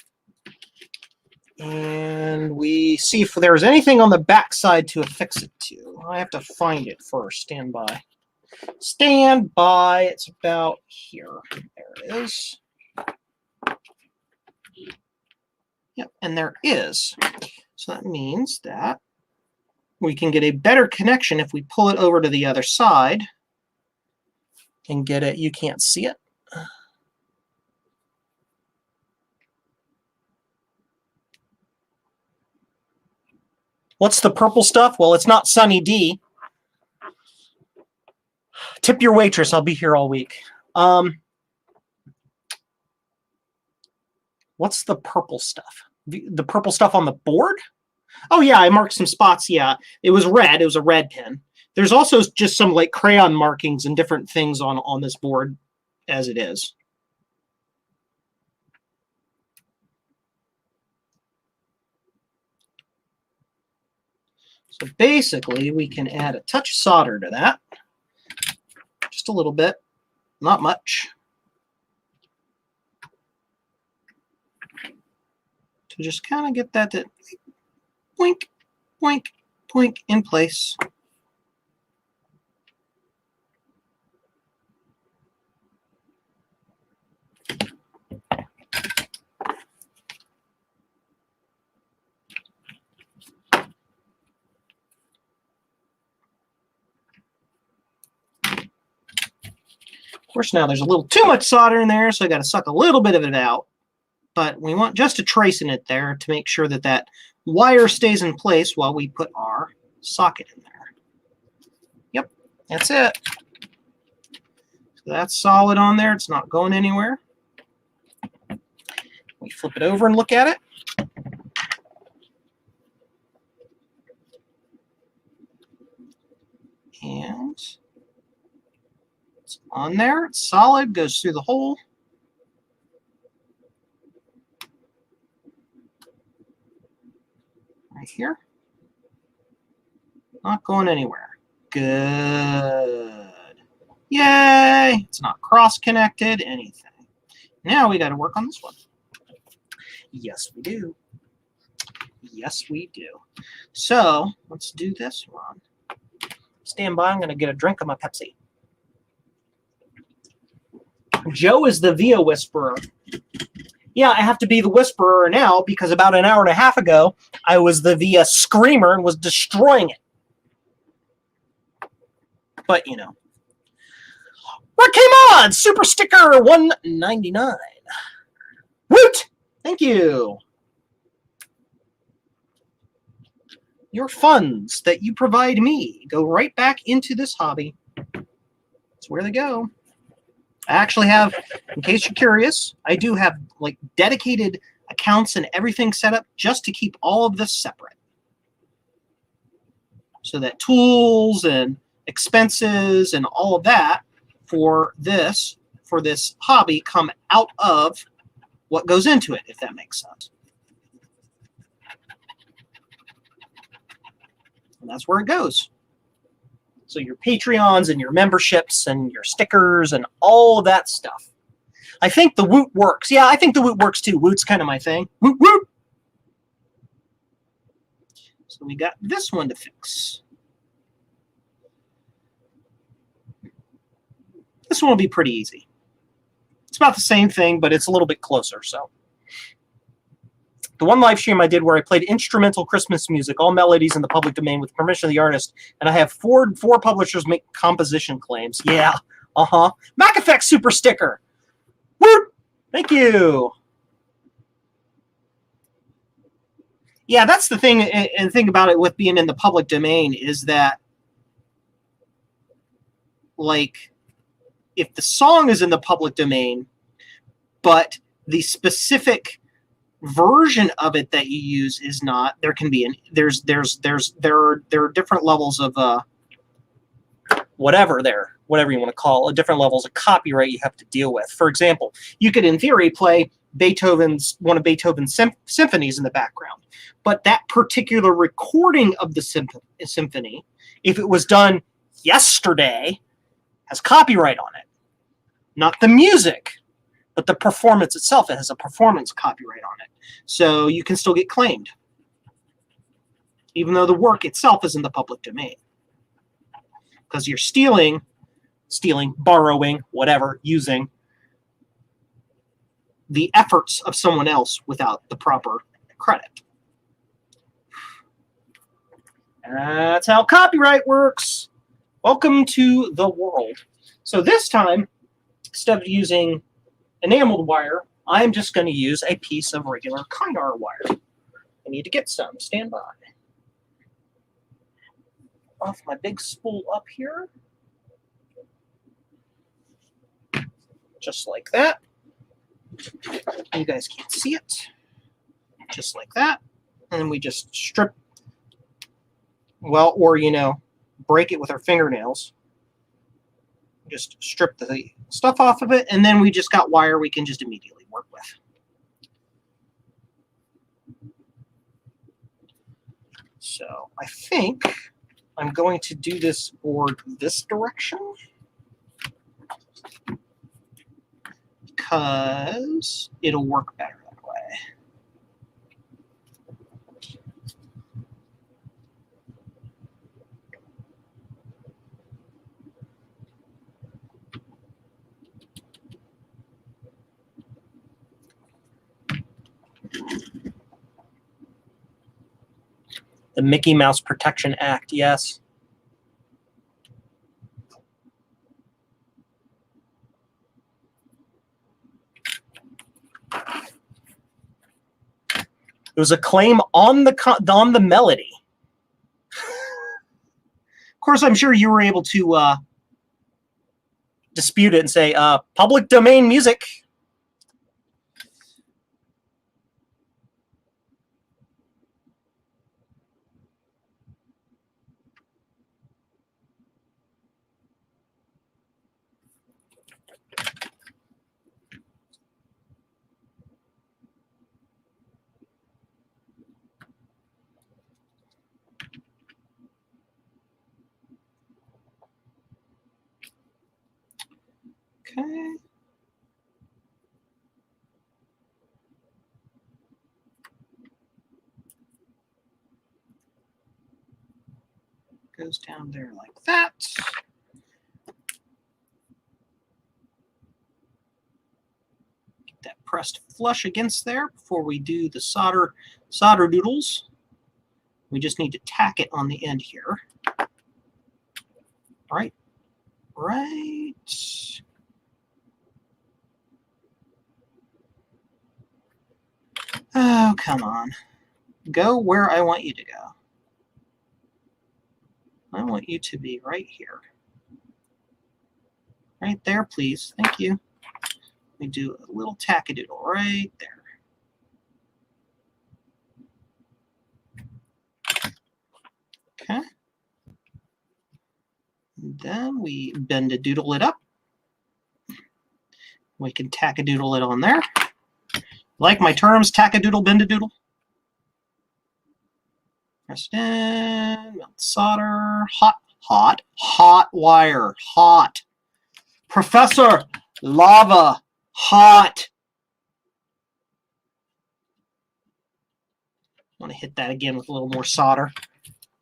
And we see if there's anything on the back side to affix it to. I have to find it first. Stand by. Stand by. It's about here. There it is. Yep, and there is. So that means that we can get a better connection if we pull it over to the other side and get it. You can't see it. What's the purple stuff? Well, it's not Sunny D. Tip your waitress. I'll be here all week. What's the purple stuff? The purple stuff on the board? Oh, yeah, I marked some spots. Yeah, it was red. It was a red pen. There's also just some like crayon markings and different things on this board as it is. So basically, we can add a touch of solder to that. Just a little bit, not much. To just kind of get that to boink, boink, boink in place. Of course, now there's a little too much solder in there, so I got to suck a little bit of it out. But we want just a trace in it there to make sure that that wire stays in place while we put our socket in there. Yep, that's it. So that's solid on there. It's not going anywhere. We flip it over and look at it. And it's on there. It's solid, goes through the hole. Right here. Not going anywhere. Good. Yay! It's not cross-connected, anything. Now we got to work on this one. Yes, we do. Yes, we do. So let's do this one. Stand by. I'm going to get a drink of my Pepsi. Joe is the Via Whisperer. Yeah, I have to be the Whisperer now because about an hour and a half ago, I was the Via Screamer and was destroying it. But, you know. What came on? Super sticker $1.99. Woot! Thank you. Your funds that you provide me go right back into this hobby. That's where they go. I actually have, in case you're curious, I do have like dedicated accounts and everything set up just to keep all of this separate. So that tools and expenses and all of that for this hobby come out of what goes into it, if that makes sense. And that's where it goes. So your Patreons and your memberships and your stickers and all of that stuff. I think the Woot works. Yeah, I think the Woot works too. Woot's kind of my thing. Woot, woot! So we got this one to fix. This one will be pretty easy. It's about the same thing, but it's a little bit closer. So the one live stream I did where I played instrumental Christmas music, all melodies in the public domain with permission of the artist, and I have four publishers make composition claims. Yeah, Mac Effect super sticker. Woo! Thank you. Yeah, that's the thing, and the thing about it with being in the public domain is that, like, if the song is in the public domain, but the specific version of it that you use is not, there can be there are different levels of whatever you want to call it, different levels of copyright you have to deal with. For example, you could in theory play one of Beethoven's symphonies in the background, but that particular recording of the symphony, if it was done yesterday, has copyright on it. Not the music, but the performance itself. It has a performance copyright on it. So you can still get claimed, even though the work itself is in the public domain. Because you're stealing, borrowing, whatever, using the efforts of someone else without the proper credit. That's how copyright works. Welcome to the world. So this time, instead of using enameled wire, I'm just going to use a piece of regular Kynar wire. I need to get some. Stand by. Off my big spool up here. Just like that. You guys can't see it. Just like that. And then we just strip, well, or, you know, break it with our fingernails. Just strip the stuff off of it, and then we just got wire we can just immediately work with. So I think I'm going to do this board this direction because it'll work better that way. The Mickey Mouse Protection Act, yes. It was a claim on the melody. Of course, I'm sure you were able to dispute it and say, public domain music. Okay. Goes down there like that. Get that pressed flush against there before we do the solder doodles. We just need to tack it on the end here. All right, right. Oh, come on. Go where I want you to go. I want you to be right here. Right there, please. Thank you. Let me do a little tackadoodle right there. Okay. And then we bend-a-doodle it up. We can tackadoodle it on there. Like my terms, tackadoodle, bend-a-doodle. Press it in, melt solder, hot wire, hot. Professor, lava, hot. I want to hit that again with a little more solder.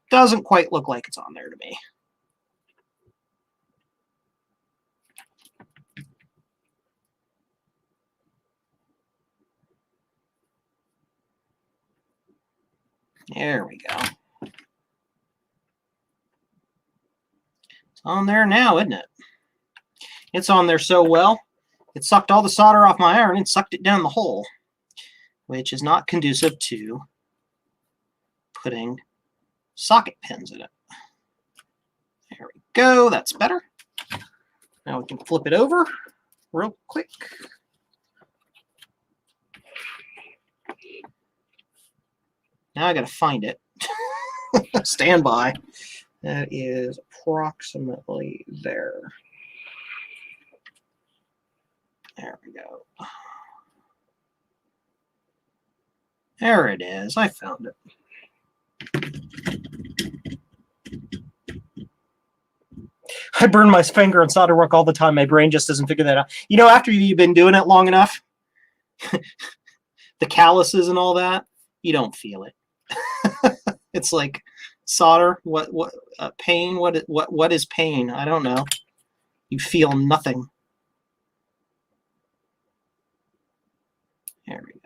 Doesn't quite look like it's on there to me. There we go. It's on there now, isn't it? It's on there so well, it sucked all the solder off my iron and sucked it down the hole, which is not conducive to putting socket pins in it. There we go. That's better. Now we can flip it over real quick. Now I got to find it. Stand by. That is approximately there. There we go. There it is. I found it. I burn my finger on solder work all the time. My brain just doesn't figure that out. You know, after you've been doing it long enough, the calluses and all that, you don't feel it. It's like solder. What pain? What is pain? I don't know. You feel nothing. There we go.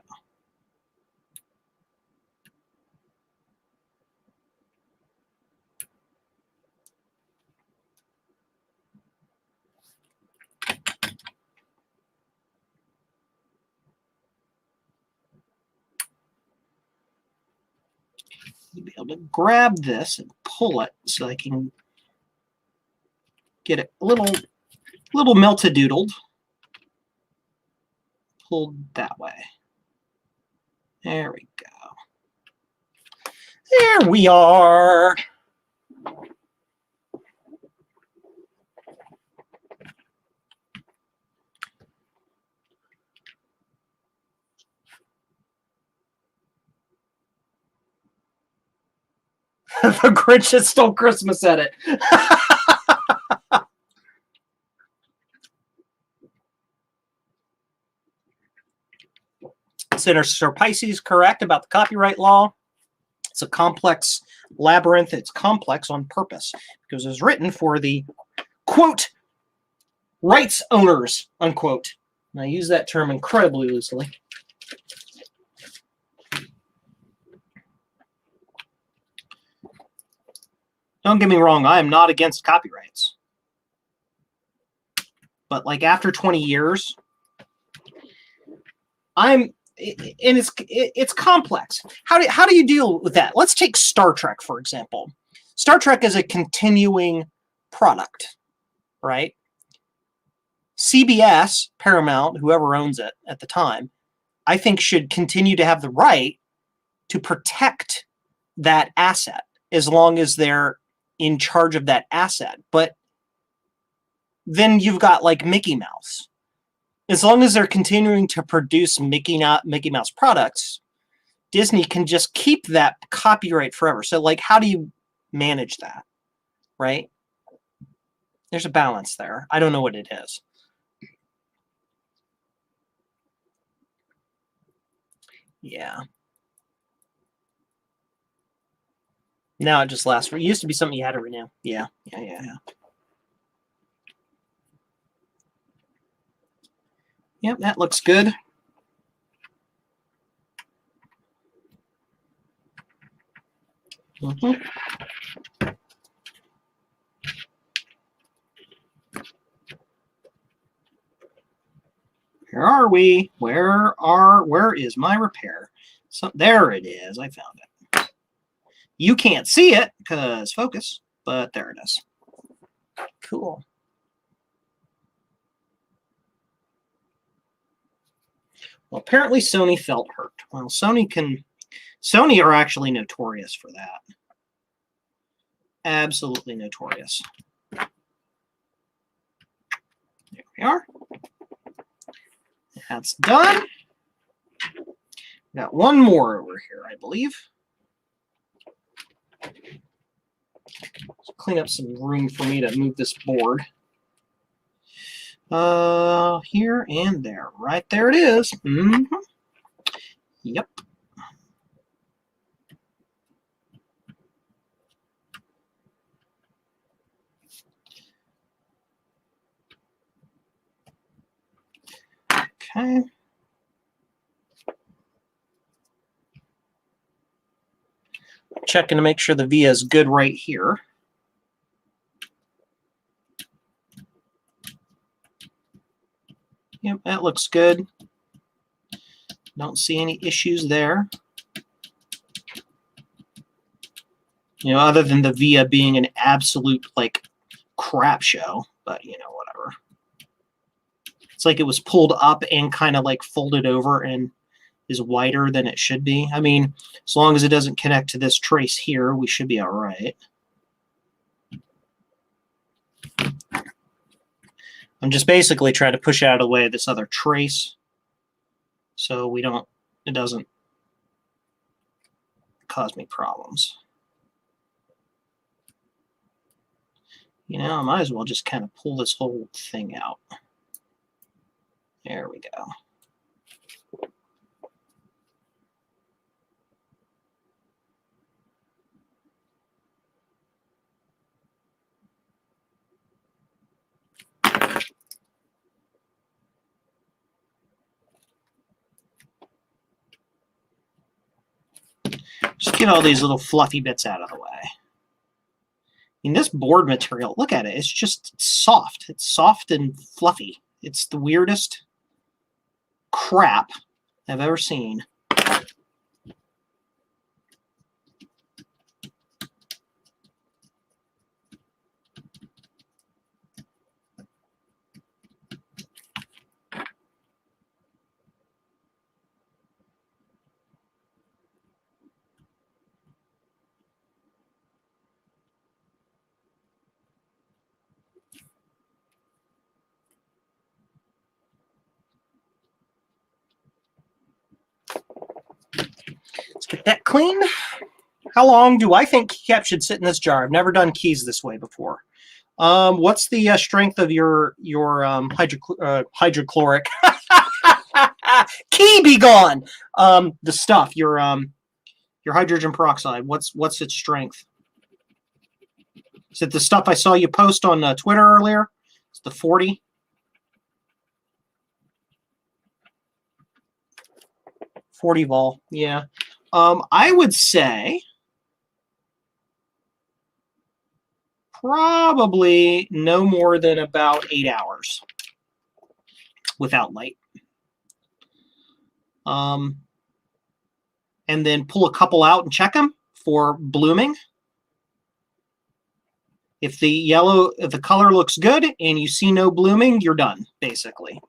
You'll be able to grab this and pull it so I can get it a little melted-doodled. Pulled that way. There we go. There we are. The Grinch that stole Christmas at it. Senator Pisces correct about the copyright law. It's a complex labyrinth. It's complex on purpose because it was written for the, quote, rights owners, unquote. And I use that term incredibly loosely. Don't get me wrong, I am not against copyrights. But like after 20 years, and it's complex. How do you deal with that? Let's take Star Trek, for example. Star Trek is a continuing product, right? CBS, Paramount, whoever owns it at the time, I think should continue to have the right to protect that asset as long as they're in charge of that asset. But then you've got like Mickey Mouse. As long as they're continuing to produce Mickey Mouse products, Disney can just keep that copyright forever. So like, how do you manage that, right? There's a balance there. I don't know what it is. Yeah. Now it just lasts for. It used to be something you had to renew. Yeah. Yep, that looks good. are we? Where is my repair? So there it is. I found it. You can't see it because focus, but there it is. Cool. Well, apparently Sony felt hurt. Well, Sony are actually notorious for that. Absolutely notorious. There we are. That's done. Got one more over here, I believe. Let's clean up some room for me to move this board. Here and there. Right there it is. Mm-hmm. Yep. Okay. Checking to make sure the via is good right here. Yep, that looks good. Don't see any issues there. You know, other than the via being an absolute, like, crap show. But, you know, whatever. It's like it was pulled up and kind of, like, folded over and is wider than it should be. I mean, as long as it doesn't connect to this trace here, we should be all right. I'm just basically trying to push out of the way this other trace so it doesn't cause me problems. You know, I might as well just kind of pull this whole thing out. There we go. Just get all these little fluffy bits out of the way. I mean, this board material, look at it. It's just soft. It's soft and fluffy. It's the weirdest crap I've ever seen. Let's get that clean. How long do I think keycap should sit in this jar? I've never done keys this way before. What's the strength of your hydrochloric? Key be gone. The stuff, your hydrogen peroxide. What's its strength? Is it the stuff I saw you post on Twitter earlier? It's the 40. 40 vol. Yeah. I would say probably no more than about 8 hours without light. And then pull a couple out and check them for blooming. If the color looks good and you see no blooming, you're done, basically.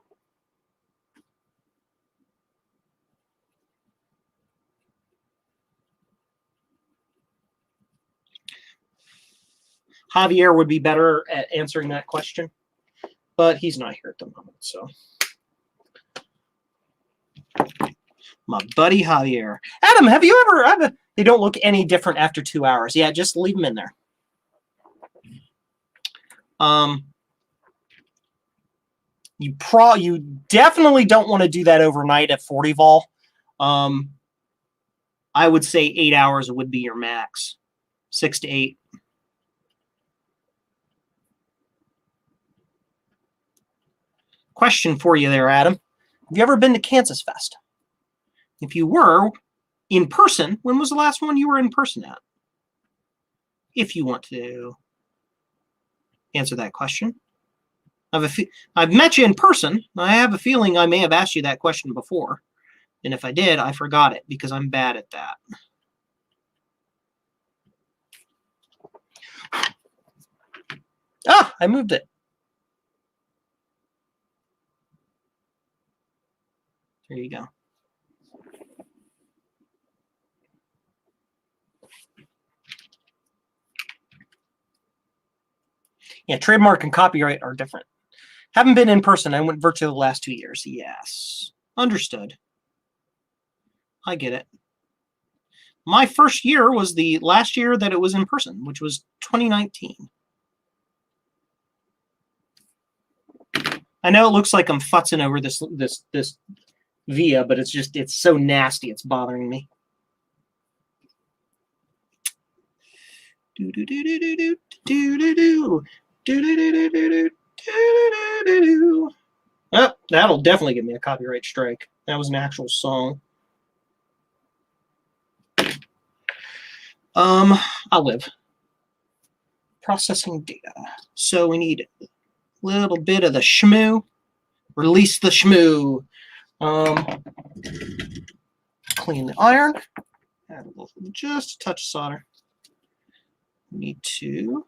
Javier would be better at answering that question, but he's not here at the moment, so. My buddy Javier. Adam, have you ever, they don't look any different after 2 hours. Yeah, just leave them in there. You definitely don't want to do that overnight at 40 vol. I would say 8 hours would be your max. 6 to 8. Question for you there, Adam. Have you ever been to Kansas Fest? If you were in person, when was the last one you were in person at? If you want to answer that question. I've met you in person. I have a feeling I may have asked you that question before. And if I did, I forgot it because I'm bad at that. Ah, I moved it. There you go. Yeah, trademark and copyright are different. Haven't been in person. I went virtually the last 2 years. Yes. Understood. I get it. My first year was the last year that it was in person, which was 2019. I know it looks like I'm futzing over this via, but it's so nasty. It's bothering me. Oh, that'll definitely give me a copyright strike. That was an actual song. I'll live. Processing data. So we need a little bit of the shmoo. Release the shmoo. Clean the iron. Add a little, just a touch of solder. Need to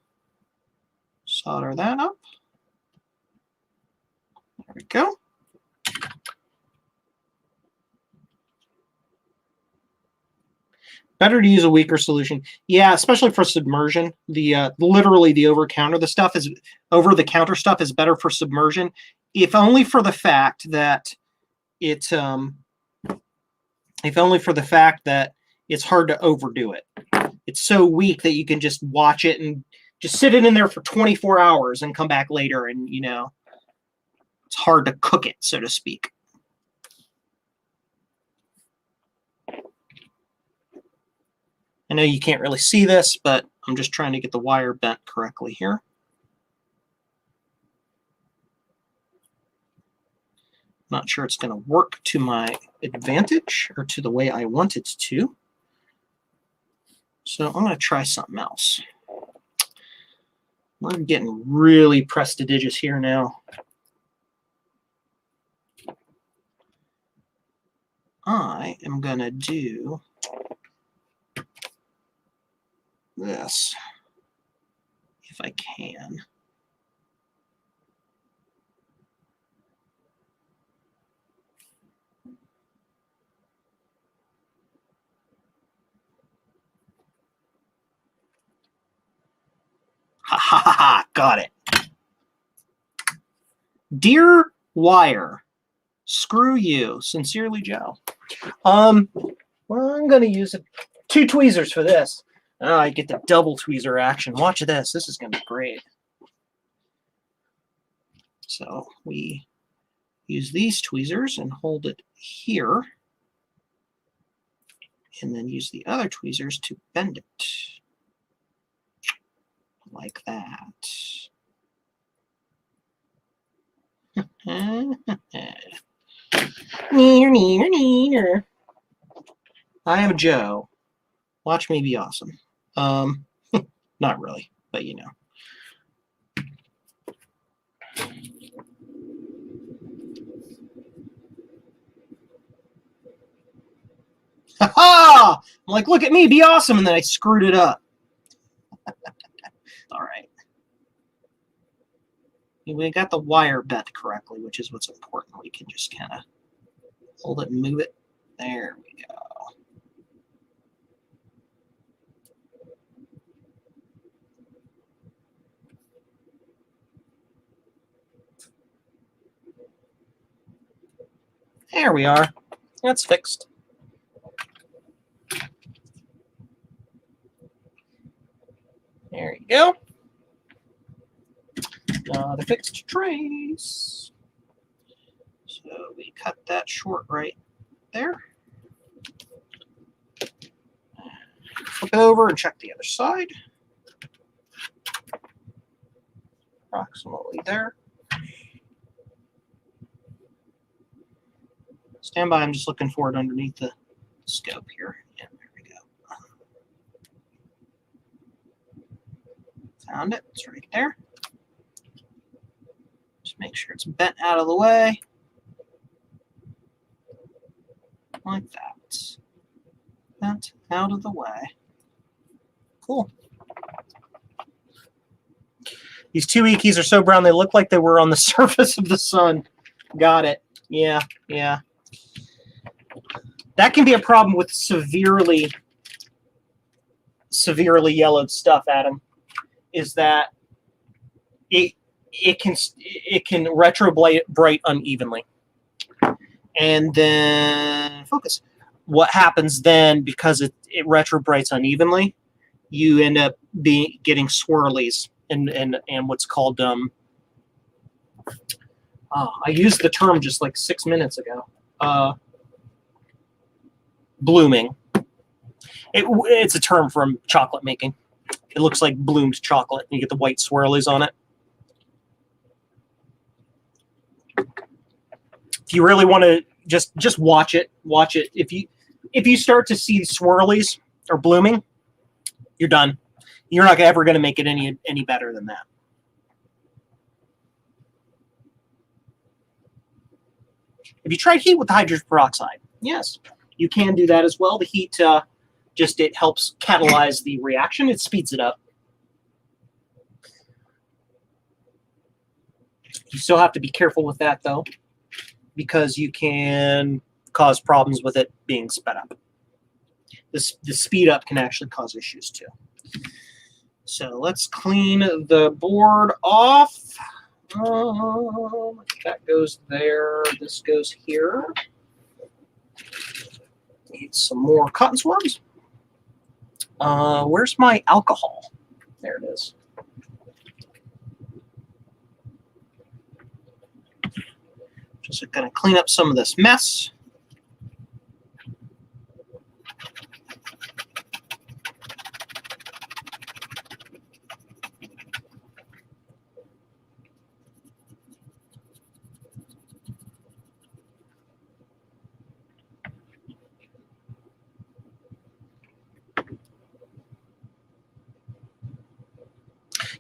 solder that up. There we go. Better to use a weaker solution. Yeah, especially for submersion. The literally the over-the-counter stuff is better for submersion, if only for the fact that it's hard to overdo it. It's so weak that you can just watch it and just sit it in there for 24 hours and come back later, and it's hard to cook it, so to speak. I know you can't really see this, but I'm just trying to get the wire bent correctly here. Not sure it's going to work to my advantage or to the way I want it to. So I'm going to try something else. We're getting really prestigious here now. I am going to do this, if I can. Ha ha ha ha, got it. Dear wire, screw you. Sincerely, Joe. Well, I'm going to use 2 tweezers for this. Oh, I get the double tweezer action. Watch this. This is going to be great. So we use these tweezers and hold it here. And then use the other tweezers to bend it. Like that. Neener, neener, neener. I am Joe. Watch me be awesome. Not really, but you know. Ha-ha! I'm like, look at me, be awesome, and then I screwed it up. All right. We got the wire bent correctly, which is what's important. We can just kind of hold it and move it. There we go. There we are. That's fixed. There you go. The fixed trace. So we cut that short right there. Flip it over and check the other side. Approximately there. Stand by, I'm just looking for it underneath the scope here. Yeah, there we go. Found it, it's right there. Just make sure it's bent out of the way. Like that. Bent out of the way. Cool. These 2E keys are so brown they look like they were on the surface of the sun. Got it. Yeah, yeah. That can be a problem with severely yellowed stuff, Adam, is that it can retrobrite unevenly. And then focus. What happens then, because it retrobrites unevenly, you end up getting swirlies and what's called I used the term just like 6 minutes ago. Blooming. It's a term from chocolate making. It looks like bloomed chocolate, and you get the white swirlies on it. If you really want to just watch it. If you start to see swirlies or blooming, you're done. You're not ever going to make it any better than that. Have you tried heat with hydrogen peroxide? Yes, you can do that as well. The heat it helps catalyze the reaction. It speeds it up. You still have to be careful with that, though, because you can cause problems with it being sped up. The speed up can actually cause issues, too. So let's clean the board off. That goes there. This goes here. Need some more cotton swabs. Where's my alcohol? There it is. Just going to clean up some of this mess.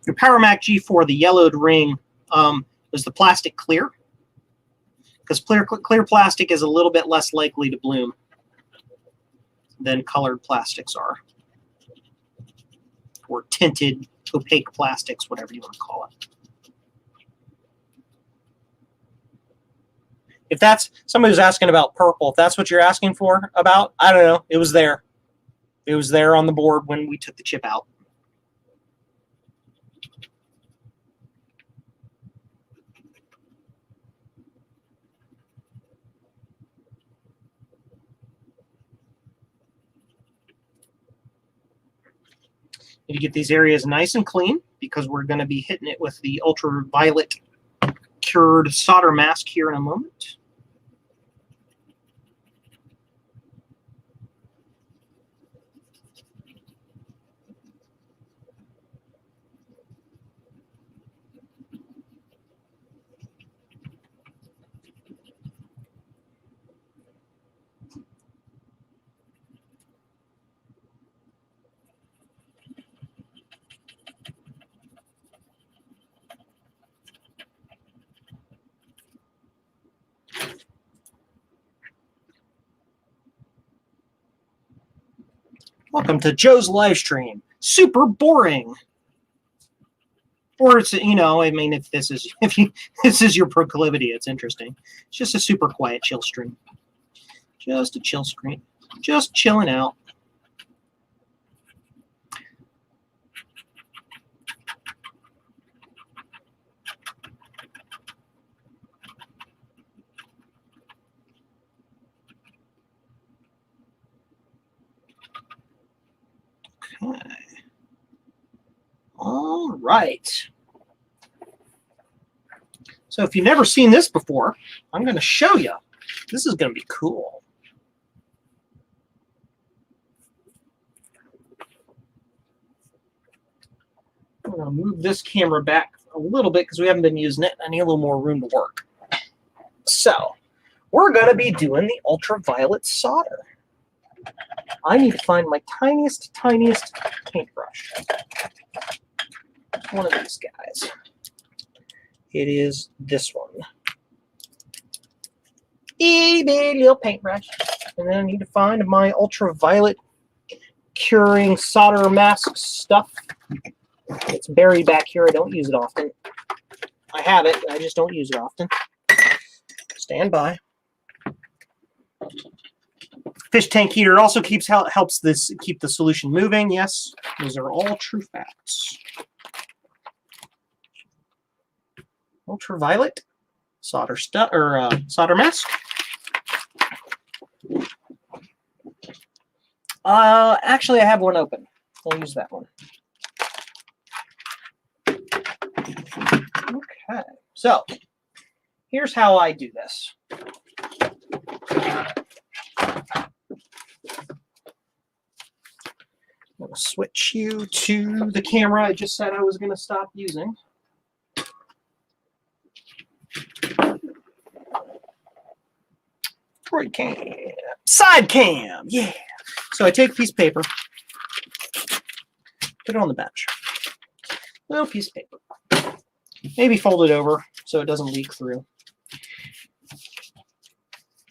Your Power Mac G4, the yellowed ring, is the plastic clear? Because clear plastic is a little bit less likely to bloom than colored plastics are. Or tinted, opaque plastics, whatever you want to call it. If that's, somebody was asking about purple, if that's what you're asking for about, I don't know, it was there. It was there on the board when we took the chip out. You get these areas nice and clean because we're going to be hitting it with the ultraviolet cured solder mask here in a moment. Welcome to Joe's live stream. Super boring. Or it's, you know, I mean, if this is your proclivity, it's interesting. It's just a super quiet chill stream. Just a chill screen. Just chilling out. Okay. All right. So if you've never seen this before, I'm going to show you. This is going to be cool. I'm going to move this camera back a little bit because we haven't been using it. I need a little more room to work. So we're going to be doing the ultraviolet solder. I need to find my tiniest paintbrush. One of these guys. It is this one. Itty bitty little paintbrush. And then I need to find my ultraviolet curing solder mask stuff. It's buried back here. I don't use it often. I have it, I just don't use it often. Stand by. Fish tank heater also helps this keep the solution moving. Yes, those are all true facts. Ultraviolet solder solder mask. Actually, I have one open. I'll use that one. Okay, so here's how I do this. I'm going to switch you to the camera I just said I was going to stop using. Front cam. Side cam, yeah. So I take a piece of paper, put it on the bench. Little piece of paper. Maybe fold it over so it doesn't leak through.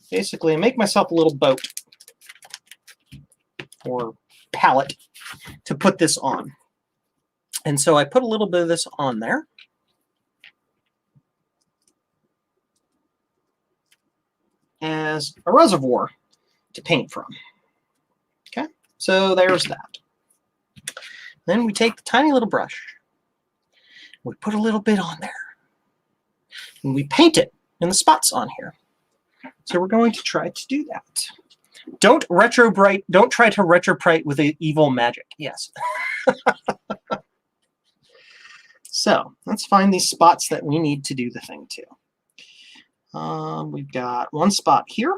Basically, I make myself a little boat or pallet to put this on. And so I put a little bit of this on there. As a reservoir to paint from. Okay, so there's that. Then we take the tiny little brush. We put a little bit on there. And we paint it in the spots on here. So we're going to try to do that. Don't try to retrobrite with evil magic. Yes. So let's find these spots that we need to do the thing to. We've got one spot here.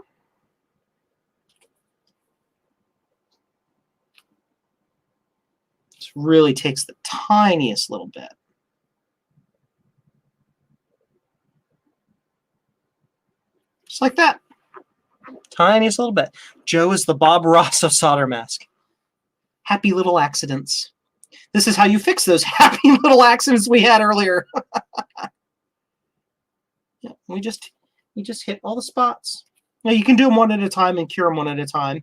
This really takes the tiniest little bit. Just like that. Tiniest little bit. Joe is the Bob Ross of solder mask. Happy little accidents. This is how you fix those happy little accidents we had earlier. Yeah, we just hit all the spots. Now you can do them one at a time and cure them one at a time,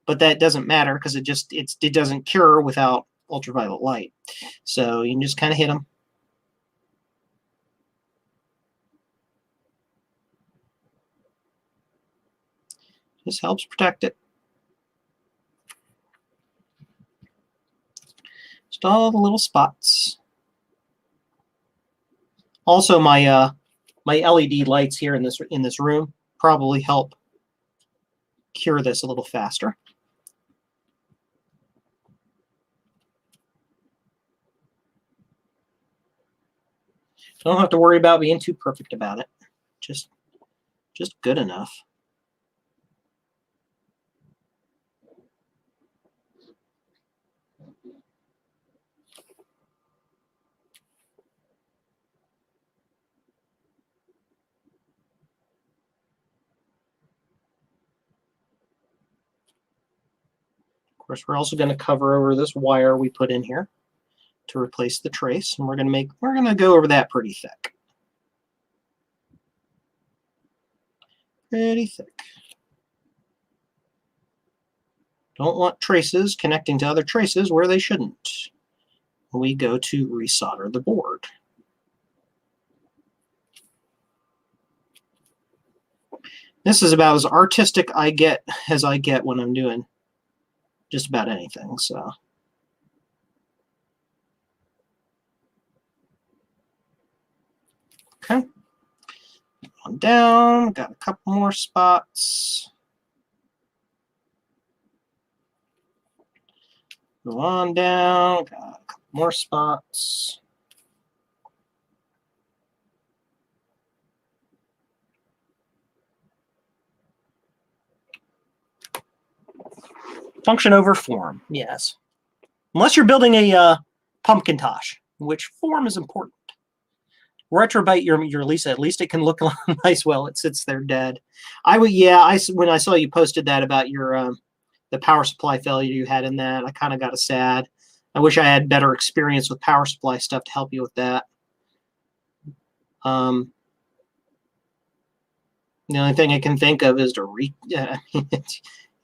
but that doesn't matter because it doesn't cure without ultraviolet light. So you can just kind of hit them. This helps protect it. Just all the little spots. Also, my LED lights here in this room probably help cure this a little faster. Don't have to worry about being too perfect about it. Just good enough. Of course, we're also going to cover over this wire we put in here to replace the trace, and we're going to go over that pretty thick. Pretty thick. Don't want traces connecting to other traces where they shouldn't. We go to resolder the board. This is about as artistic as I get when I'm doing just about anything. So okay, on down, got a couple more spots. Go on down, got a couple more spots. Function over form, yes. Unless you're building a Pumpkintosh, which form is important. Retrobite your Lisa. At least it can look nice while it sits there dead. When I saw you posted that about your the power supply failure you had in that, I kind of got sad. I wish I had better experience with power supply stuff to help you with that. The only thing I can think of is to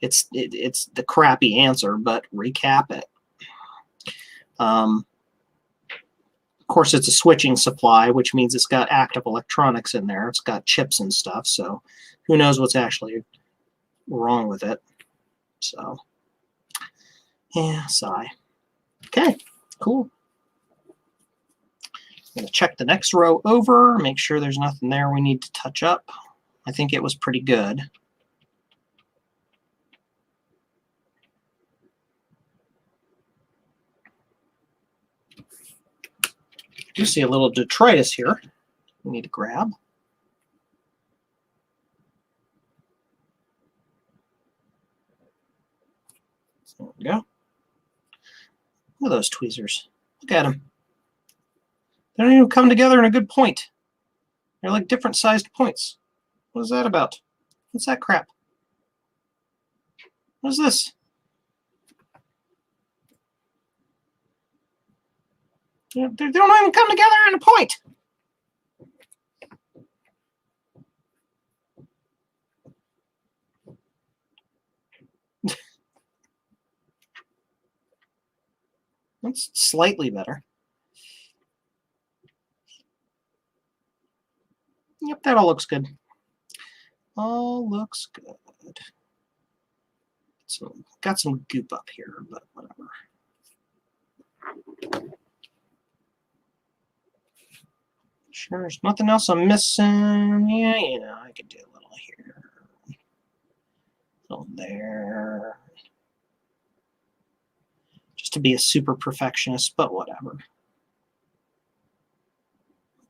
it's the crappy answer, but recap it. Of course, it's a switching supply, which means it's got active electronics in there. It's got chips and stuff, so who knows what's actually wrong with it. So, yeah, sigh. Okay, cool. I'm going to check the next row over, make sure there's nothing there we need to touch up. I think it was pretty good. I do see a little detritus here we need to grab. There we go. Look at those tweezers. Look at them. They don't even come together in a good point. They're like different sized points. What is that about? What's that crap? What is this? They don't even come together in a point. That's slightly better. Yep, that all looks good. All looks good. So got some goop up here, but whatever. Sure, there's nothing else I'm missing. Yeah, you know, I could do a little here, a little there, just to be a super perfectionist, but whatever.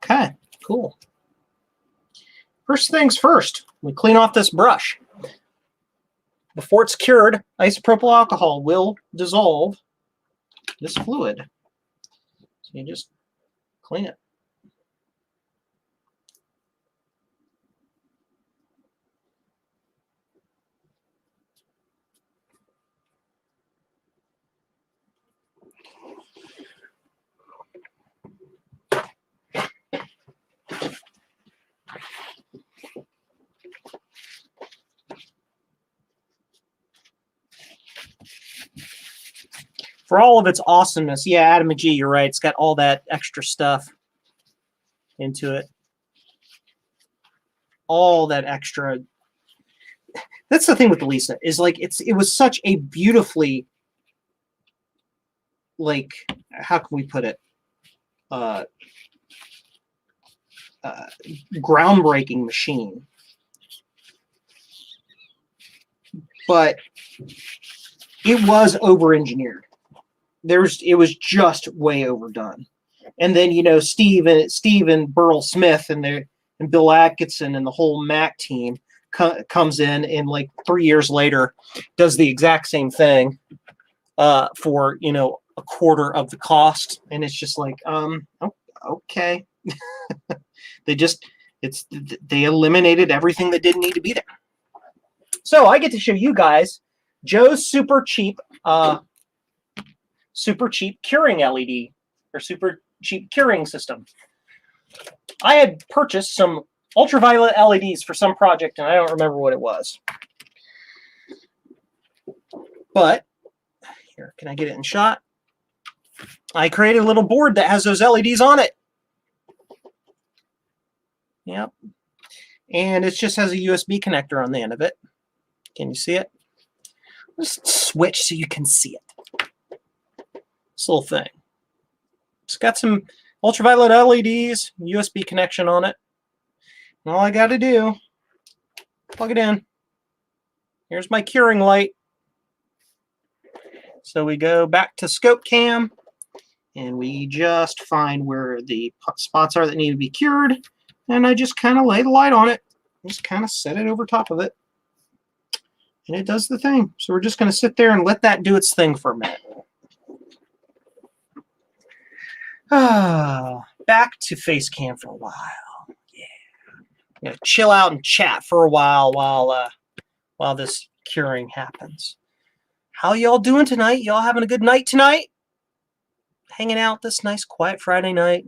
Okay, cool. First things first, we clean off this brush. Before it's cured, isopropyl alcohol will dissolve this fluid. So you just clean it. For all of its awesomeness, yeah, Adam and G, you're right. It's got all that extra stuff into it. All that extra. That's the thing with the Lisa, is like it was such a beautifully, like, how can we put it? Groundbreaking machine. But it was over-engineered. It was just way overdone. And then, you know, Steve and Burl Smith and Bill Atkinson and the whole Mac team comes in, and like 3 years later does the exact same thing for, you know, a quarter of the cost. And it's just like, okay. They eliminated everything that didn't need to be there. So I get to show you guys Joe's super cheap curing LED, or super cheap curing system. I had purchased some ultraviolet LEDs for some project, and I don't remember what it was. But here, can I get it in shot? I created a little board that has those LEDs on it. Yep. And it just has a USB connector on the end of it. Can you see it? Just switch so you can see it. This little thing. It's got some ultraviolet LEDs, USB connection on it. And all I got to do, plug it in. Here's my curing light. So we go back to scope cam, and we just find where the spots are that need to be cured. And I just kind of lay the light on it. Just kind of set it over top of it. And it does the thing. So we're just going to sit there and let that do its thing for a minute. Back to face cam for a while. Yeah. I'm going to chill out and chat for a while this curing happens. How y'all doing tonight? Y'all having a good night tonight? Hanging out this nice quiet Friday night?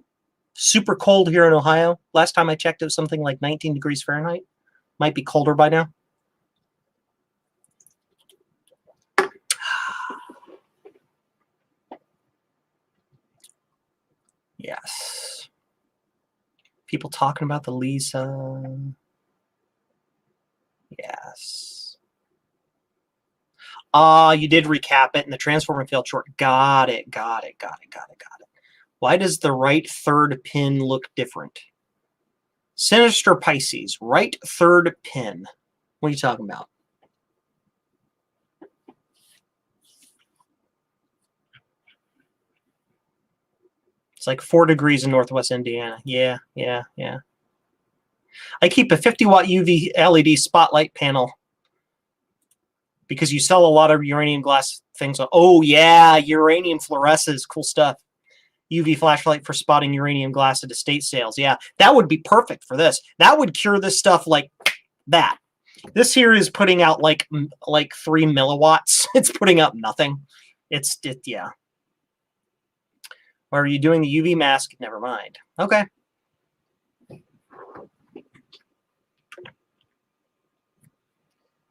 Super cold here in Ohio. Last time I checked, it was something like 19 degrees Fahrenheit. Might be colder by now. Yes. People talking about the Lisa. Yes. You did recap it, and the transformer failed short. Got it. Why does the right third pin look different? Sinister Pisces, right third pin. What are you talking about? It's like 4 degrees in Northwest Indiana. Yeah. I keep a 50-watt UV LED spotlight panel because you sell a lot of uranium glass things. Oh, yeah, uranium fluoresces. Cool stuff. UV flashlight for spotting uranium glass at estate sales. Yeah, that would be perfect for this. That would cure this stuff like that. This here is putting out like 3 milliwatts. It's putting out nothing. Yeah. Or are you doing the UV mask? Never mind. Okay.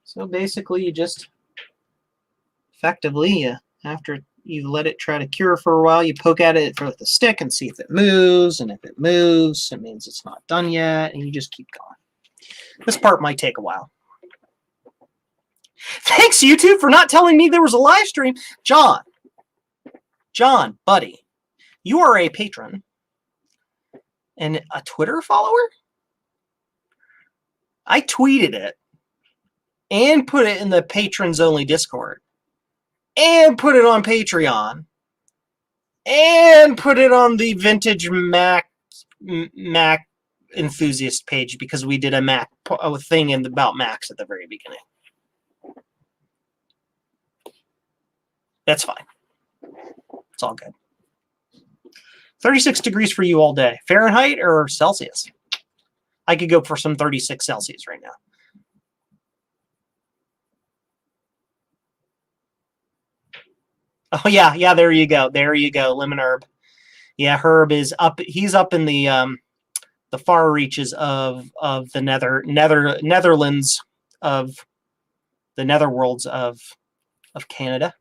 So basically, you just effectively, after you let it try to cure for a while, you poke at it with the stick and see if it moves. And if it moves, it means it's not done yet. And you just keep going. This part might take a while. Thanks, YouTube, for not telling me there was a live stream. John, buddy, you are a patron and a Twitter follower? I tweeted it and put it in the patrons only Discord and put it on Patreon and put it on the vintage Mac enthusiast page because we did a thing about Macs at the very beginning. That's fine. It's all good. 36 degrees for you all day. Fahrenheit or Celsius? I could go for some 36 Celsius right now. Oh, yeah, there you go. Lemon Herb. Yeah, Herb is up. He's up in the far reaches of the Netherlands of the netherworlds of Canada.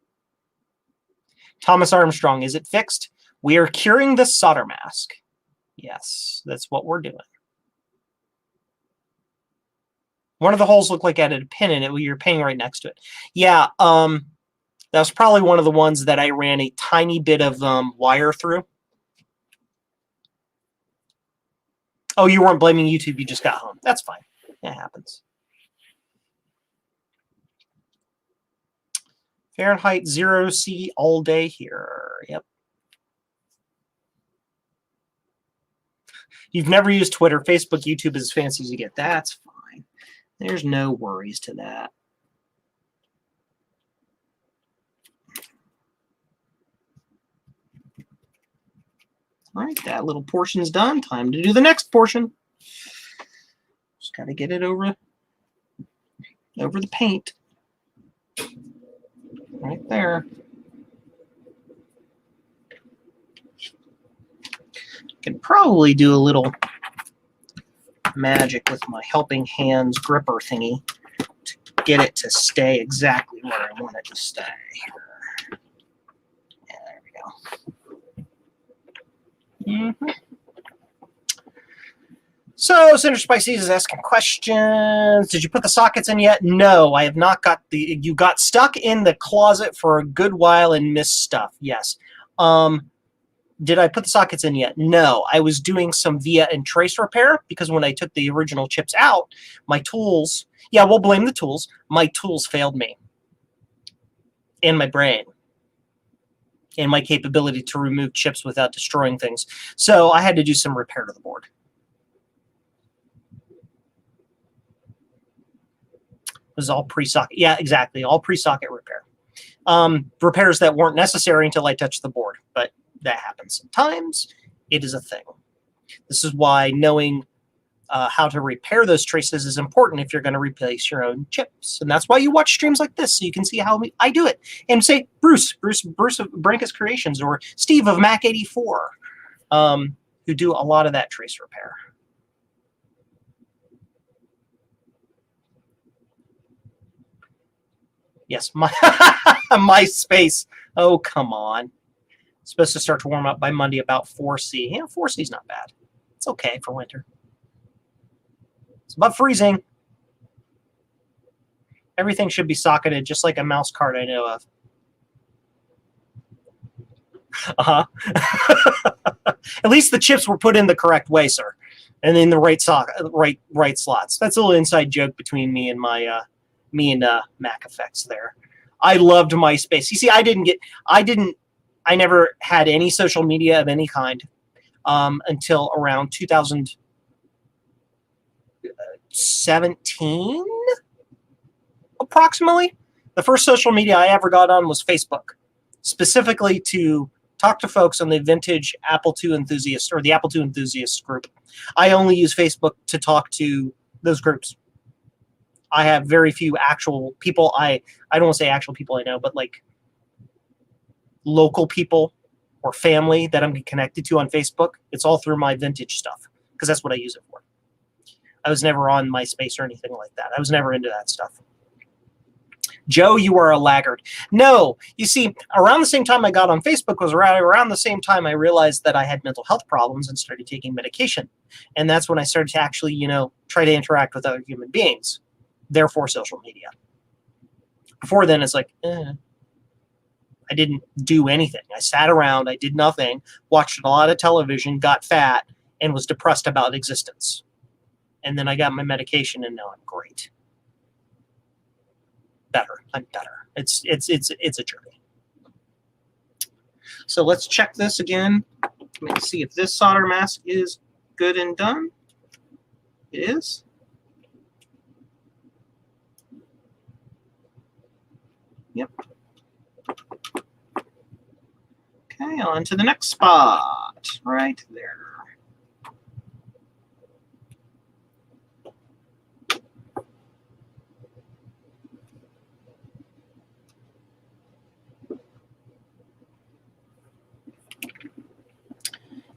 Thomas Armstrong, is it fixed? We are curing the solder mask. Yes, that's what we're doing. One of the holes looked like it had a pin in it. You're paying right next to it. Yeah, that was probably one of the ones that I ran a tiny bit of wire through. Oh, you weren't blaming YouTube. You just got home. That's fine. That happens. Fahrenheit 0C all day here. Yep. You've never used Twitter. Facebook, YouTube is as fancy as you get. That's fine. There's no worries to that. All right, that little portion's done. Time to do the next portion. Just got to get it over the paint. Right there. Can probably do a little magic with my helping hands gripper thingy to get it to stay exactly where I want it to stay. Yeah, there we go. So, Senator Spicy is asking questions. Did you put the sockets in yet? No, I have not got the... You got stuck in the closet for a good while and missed stuff. Yes. Did I put the sockets in yet? No. I was doing some via and trace repair because when I took the original chips out, my tools... Yeah, we'll blame the tools. My tools failed me. And my brain. And my capability to remove chips without destroying things. So I had to do some repair to the board. It was all pre-socket. Yeah, exactly. All pre-socket repair. Repairs that weren't necessary until I touched the board. But that happens sometimes. It is a thing. This is why knowing how to repair those traces is important if you're going to replace your own chips. And that's why you watch streams like this, so you can see how I do it. And say, Bruce of Brankus Creations or Steve of Mac 84. who do a lot of that trace repair. Yes, my MySpace. Oh, come on. It's supposed to start to warm up by Monday about 4C. Yeah, 4C is not bad. It's okay for winter. It's above freezing. Everything should be socketed, just like a mouse card I know of. Uh-huh. At least the chips were put in the correct way, sir, and in the right slots. That's a little inside joke between me and my Mac Effects there. I loved MySpace. You see, I never had any social media of any kind until around 2017, approximately. The first social media I ever got on was Facebook, specifically to talk to folks on the vintage Apple II enthusiasts or the Apple II enthusiasts group. I only use Facebook to talk to those groups. I have very few actual people. I don't want to say actual people I know, but like local people or family that I'm connected to on Facebook. It's all through my vintage stuff because that's what I use it for. I was never on MySpace or anything like that. I was never into that stuff. Joe, you are a laggard. No, you see, around the same time I got on Facebook was around the same time I realized that I had mental health problems and started taking medication. And that's when I started to actually, try to interact with other human beings. Therefore, social media. Before then, it's like, I didn't do anything. I sat around, I did nothing, watched a lot of television, got fat, and was depressed about existence. And then I got my medication, and now I'm great. I'm better. It's a journey. So let's check this again. Let me see if this solder mask is good and done. It is. Yep. Okay, on to the next spot. Right there.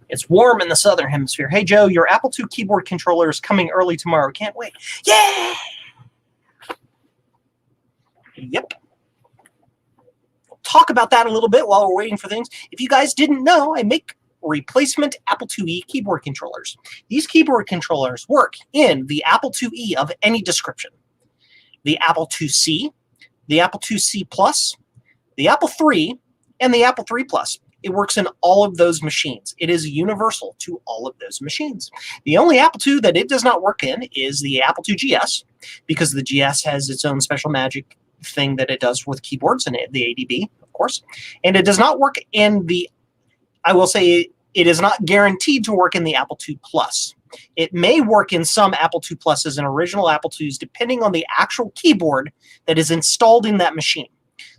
It's warm in the southern hemisphere. Hey, Joe, your Apple II keyboard controller is coming early tomorrow. Can't wait. Yeah! Yep. We'll talk about that a little bit while we're waiting for things. If you guys didn't know, I make replacement Apple IIe keyboard controllers. These keyboard controllers work in the Apple IIe of any description. The Apple IIc, the Apple IIc Plus, the Apple III, and the Apple III Plus. It works in all of those machines. It is universal to all of those machines. The only Apple II that it does not work in is the Apple II GS, because the GS has its own special magic thing that it does with keyboards and the ADB, of course. And it does not work in the, I will say, it is not guaranteed to work in the Apple II Plus. It may work in some Apple II Pluses and original Apple IIs, depending on the actual keyboard that is installed in that machine.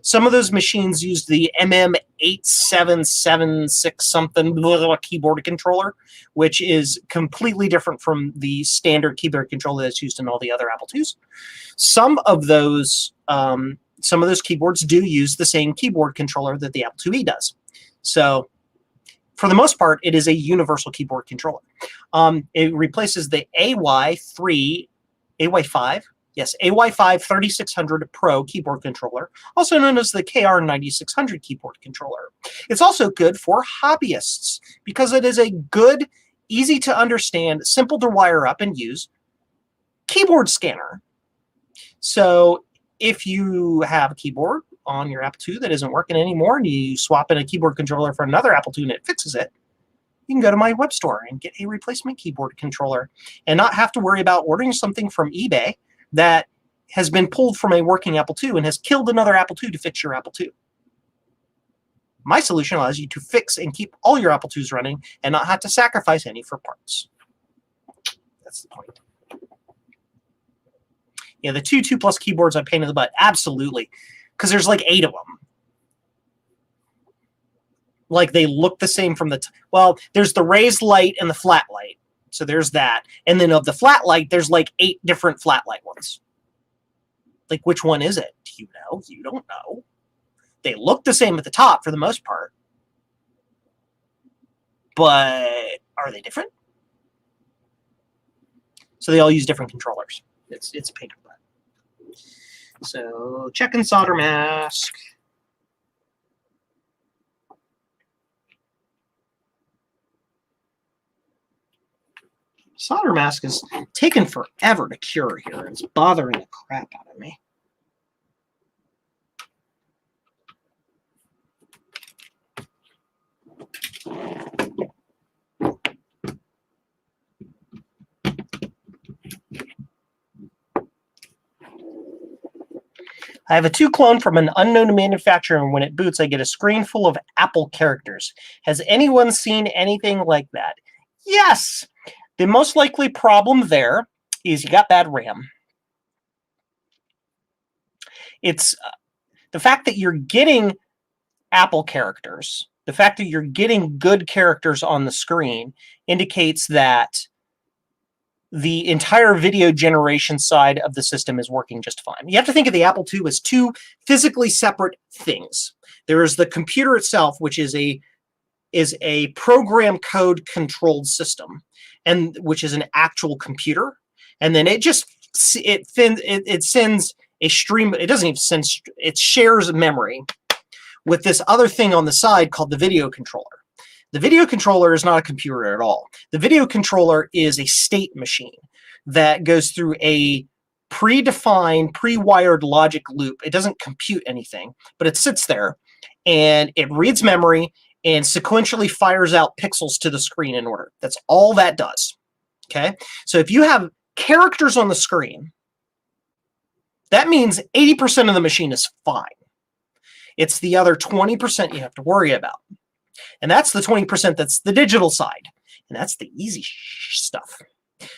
Some of those machines use the MM8776 something keyboard controller, which is completely different from the standard keyboard controller that's used in all the other Apple IIs. Some of those keyboards do use the same keyboard controller that the Apple IIe does. So, for the most part, it is a universal keyboard controller. It replaces the AY5 3600 Pro keyboard controller, also known as the KR9600 keyboard controller. It's also good for hobbyists because it is a good, easy to understand, simple to wire up and use keyboard scanner. So if you have a keyboard on your Apple II that isn't working anymore and you swap in a keyboard controller for another Apple II and it fixes it, you can go to my web store and get a replacement keyboard controller and not have to worry about ordering something from eBay that has been pulled from a working Apple II and has killed another Apple II to fix your Apple II. My solution allows you to fix and keep all your Apple IIs running and not have to sacrifice any for parts. That's the point. Yeah, the 2 Plus keyboards I pain in the butt. Absolutely. Because there's like 8 of them. Like they look the same from the... well, there's the raised light and the flat light. So there's that. And then of the flat light, there's like 8 different flat light ones. Like, which one is it? Do you know? You don't know. They look the same at the top for the most part. But are they different? So they all use different controllers. It's a pain in the butt. So check and solder mask. Solder mask is taking forever to cure here. It's bothering the crap out of me. I have a 2 clone from an unknown manufacturer, and when it boots, I get a screen full of Apple characters. Has anyone seen anything like that? Yes! The most likely problem there is you got bad RAM. It's the fact that you're getting Apple characters, the fact that you're getting good characters on the screen indicates that the entire video generation side of the system is working just fine. You have to think of the Apple II as 2 physically separate things. There is the computer itself, which is a program code controlled system, and which is an actual computer, and then it sends a stream. It doesn't even send. It shares memory with this other thing on the side called the video controller. The video controller is not a computer at all. The video controller is a state machine that goes through a predefined, pre-wired logic loop. It doesn't compute anything, but it sits there and it reads memory and sequentially fires out pixels to the screen in order. That's all that does. Okay? So if you have characters on the screen, that means 80% of the machine is fine. It's the other 20% you have to worry about. And that's the 20% that's the digital side. And that's the easy stuff.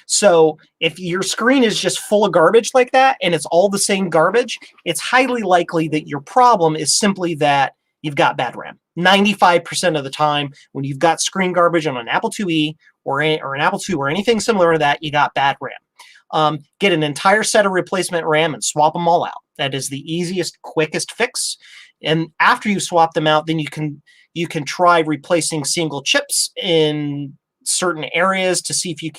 So if your screen is just full of garbage like that, and it's all the same garbage, it's highly likely that your problem is simply that you've got bad RAM. 95% of the time, when you've got screen garbage on an Apple IIe or an Apple II or anything similar to that, you got bad RAM. Get an entire set of replacement RAM and swap them all out. That is the easiest, quickest fix. And after you swap them out, then you can try replacing single chips in certain areas to see if you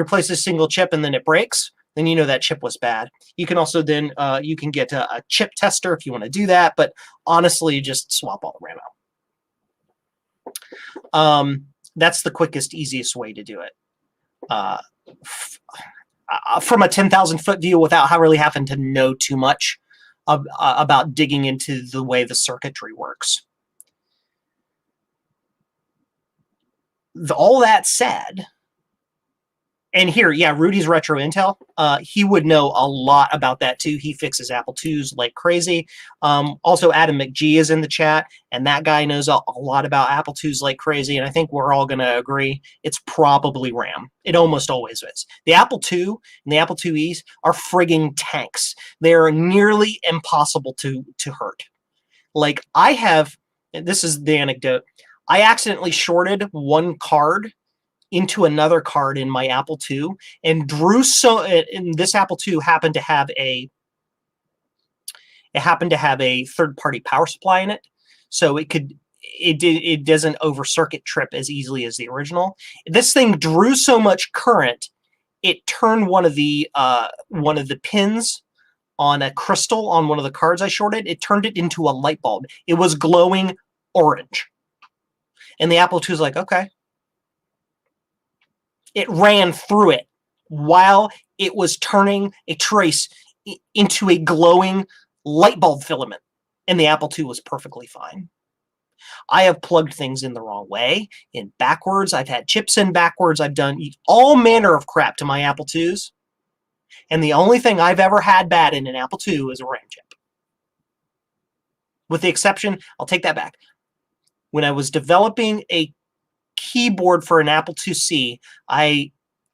replace a single chip and then it breaks, then you know that chip was bad. You can also then you can get a chip tester if you want to do that, but honestly, just swap all the RAM out. That's the quickest, easiest way to do it. From a 10,000-foot view, without really having to know too much about digging into the way the circuitry works. All that said, and here, yeah, Rudy's Retro Intel, he would know a lot about that too. He fixes Apple IIs like crazy. Also, Adam McGee is in the chat, and that guy knows a lot about Apple IIs like crazy, and I think we're all going to agree it's probably RAM. It almost always is. The Apple II and the Apple IIes are frigging tanks. They are nearly impossible to hurt. Like, this is the anecdote, I accidentally shorted one card into another card in my Apple II, and this Apple II happened to have a third-party power supply in it, so it doesn't over circuit trip as easily as the original. This thing drew so much current, it turned one of the pins on a crystal on one of the cards I shorted. It turned it into a light bulb. It was glowing orange. And the Apple II is like, okay. It ran through it while it was turning a trace into a glowing light bulb filament. And the Apple II was perfectly fine. I have plugged things in the wrong way, in backwards. I've had chips in backwards. I've done all manner of crap to my Apple IIs. And the only thing I've ever had bad in an Apple II is a RAM chip. With the exception, I'll take that back. When I was developing a keyboard for an Apple IIc, I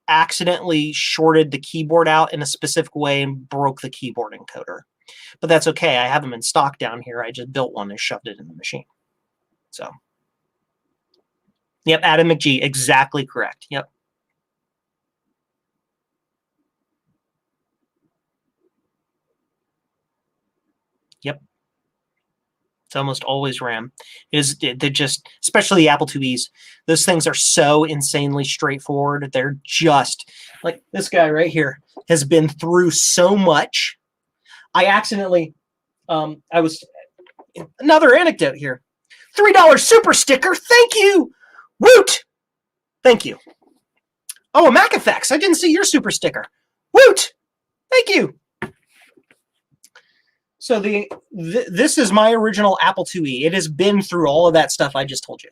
accidentally shorted the keyboard out in a specific way and broke the keyboard encoder. But that's okay. I have them in stock down here. I just built one and shoved it in the machine. So, yep, Adam McGee, exactly correct. Yep. Yep. It's almost always RAM. They're just, especially the Apple IIes, those things are so insanely straightforward. They're just, like this guy right here has been through so much. I accidentally, another anecdote here. $3 super sticker, thank you! Woot! Thank you. Oh, a Mac Effects, I didn't see your super sticker. Woot! Thank you! So this is my original Apple IIe. It has been through all of that stuff I just told you.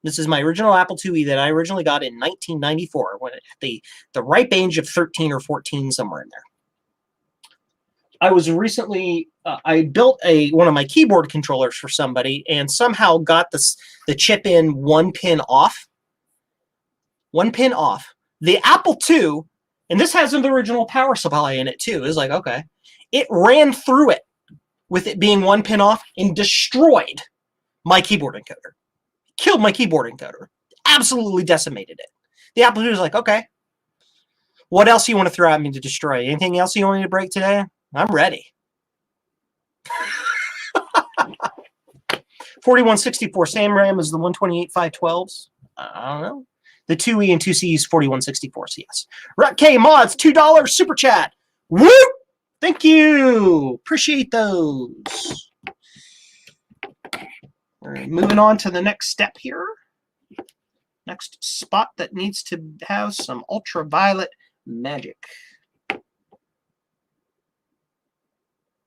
This is my original Apple IIe that I originally got in 1994, when at the ripe age of 13 or 14, somewhere in there. I was recently, I built one of my keyboard controllers for somebody and somehow got the chip in 1 pin off. 1 pin off. The Apple II, and this has an original power supply in it too. It's like, okay. It ran through it with it being 1 pin off and destroyed my keyboard encoder. Killed my keyboard encoder. Absolutely decimated it. The Apple II was like, okay. What else do you want to throw at me to destroy? Anything else you want me to break today? I'm ready. 4164, same RAM as the 128 512s. I don't know. The 2E and 2C's 4164s, yes. Rut K Mods, $2 super chat. Woo! Thank you. Appreciate those. All right, moving on to the next step here. Next spot that needs to have some ultraviolet magic.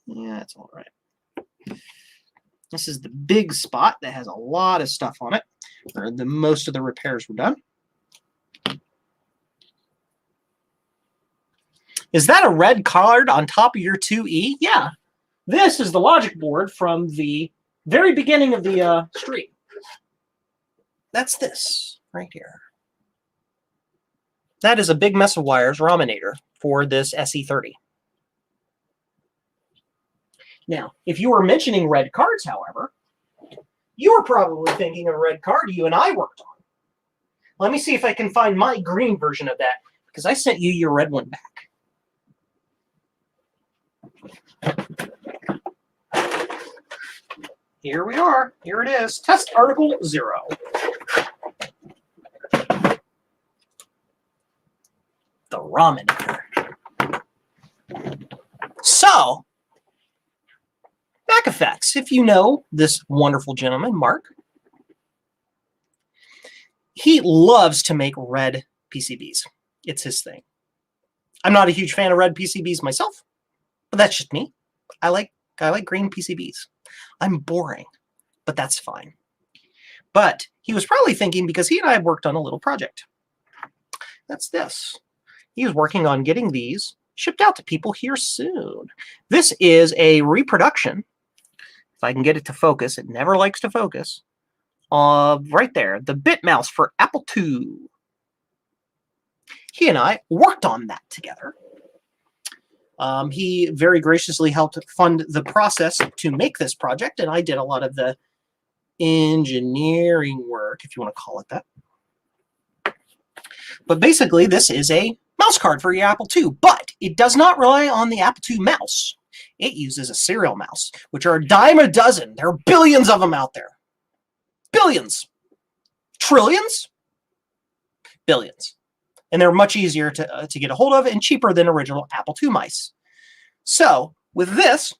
Yeah, that's all right. This is the big spot that has a lot of stuff on it, where most of the repairs were done. Is that a red card on top of your 2E? Yeah. This is the logic board from the very beginning of the stream. That's this right here. That is a big mess of wires Raminator for this SE30. Now, if you were mentioning red cards, however, you were probably thinking of a red card you and I worked on. Let me see if I can find my green version of that, because I sent you your red one back. Here we are. Here it is. Test Article 0. The Raminator. So, Mac Effects. If you know this wonderful gentleman, Mark, he loves to make red PCBs. It's his thing. I'm not a huge fan of red PCBs myself, but that's just me. I like green PCBs. I'm boring, but that's fine. But he was probably thinking, because he and I had worked on a little project. That's this. He was working on getting these shipped out to people here soon. This is a reproduction. If I can get it to focus, it never likes to focus. Right there, the bit mouse for Apple II. He and I worked on that together. He very graciously helped fund the process to make this project, and I did a lot of the engineering work, if you want to call it that. But basically, this is a mouse card for your Apple II, but it does not rely on the Apple II mouse. It uses a serial mouse, which are a dime a dozen. There are billions of them out there. Billions. Trillions? Billions. And they're much easier to get a hold of and cheaper than original Apple II mice. So with this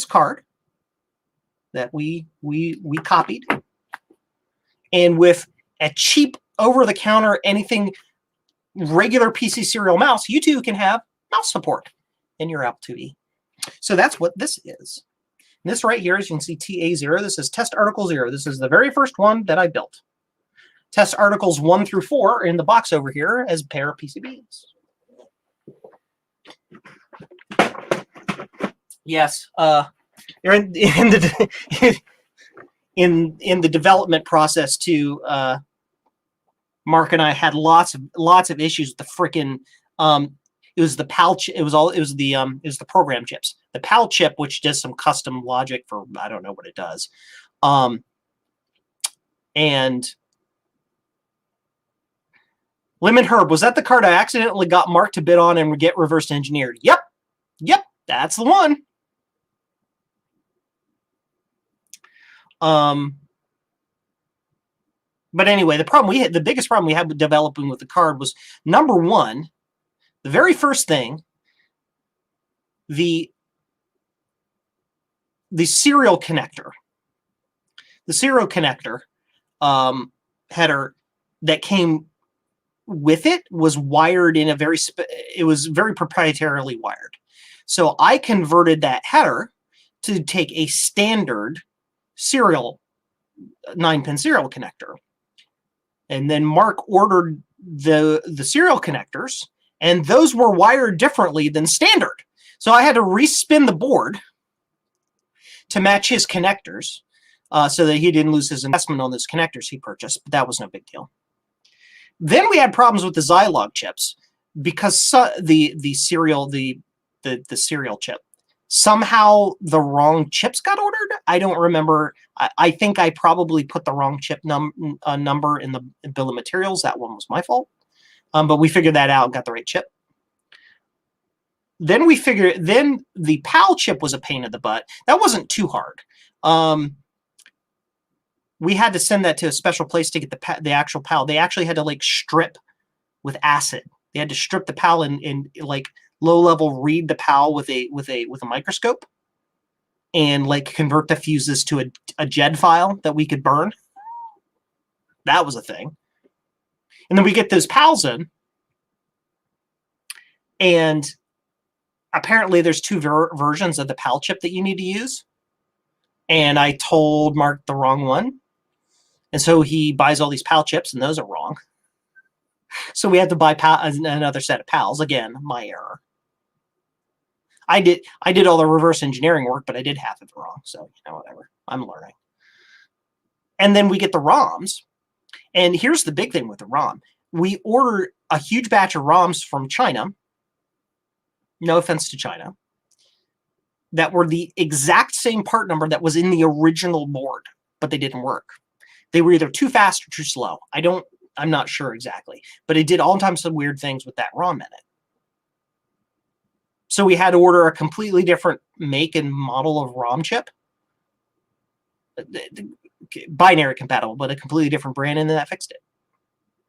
card that we copied, and with a cheap over-the-counter anything regular PC serial mouse, you too can have mouse support in your Apple IIe. So that's what this is. And this right here, as you can see, TA0. This is Test Article 0. This is the very first one that I built. Test Articles 1 through 4 are in the box over here as a pair of PCBs. Yes, you're in the development process too. Mark and I had lots of issues with the frickin' it was the PAL chip. It was the program chips. The PAL chip, which does some custom logic for, I don't know what it does, and Lemon Herb, was that the card I accidentally got Mark to bid on and get reverse engineered? Yep, that's the one. But anyway, the biggest problem we had with developing with the card was, number one, the very first thing, the serial connector. The serial connector header that came with it was wired in a it was very proprietarily wired. So I converted that header to take a standard serial 9-pin serial connector. And then Mark ordered the serial connectors, and those were wired differently than standard. So I had to respin the board to match his connectors, so that he didn't lose his investment on those connectors he purchased, but that was no big deal. Then we had problems with the Zilog chips because the serial chip, somehow the wrong chips got ordered. I don't remember. I think I probably put the wrong chip number in the bill of materials. That one was my fault. But we figured that out and got the right chip. Then the PAL chip was a pain in the butt. That wasn't too hard. We had to send that to a special place to get the actual PAL. They actually had to like strip with acid. They had to strip the PAL and like low level read the PAL with a microscope and like convert the fuses to a JED file that we could burn. That was a thing. And then we get those PALs in, and apparently there's two versions of the PAL chip that you need to use. And I told Mark the wrong one. And so he buys all these PAL chips, and those are wrong. So we had to buy another set of PALs. Again, my error. I did all the reverse engineering work, but I did half of it wrong. So, whatever. I'm learning. And then we get the ROMs. And here's the big thing with the ROM. We order a huge batch of ROMs from China. No offense to China. That were the exact same part number that was in the original board, but they didn't work. They were either too fast or too slow. I'm not sure exactly, but it did all kinds of weird things with that ROM in it. So we had to order a completely different make and model of ROM chip. Binary compatible, but a completely different brand, and that fixed it.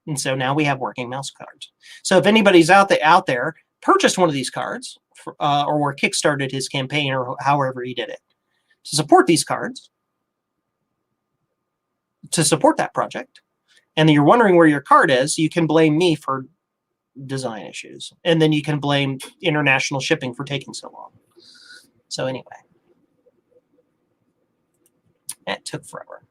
And so now we have working mouse cards. So if anybody's out there purchased one of these cards, or kickstarted his campaign, or however he did it, to support these cards, to support that project, and you're wondering where your card is, you can blame me for design issues. And then you can blame international shipping for taking so long. So anyway, it took forever.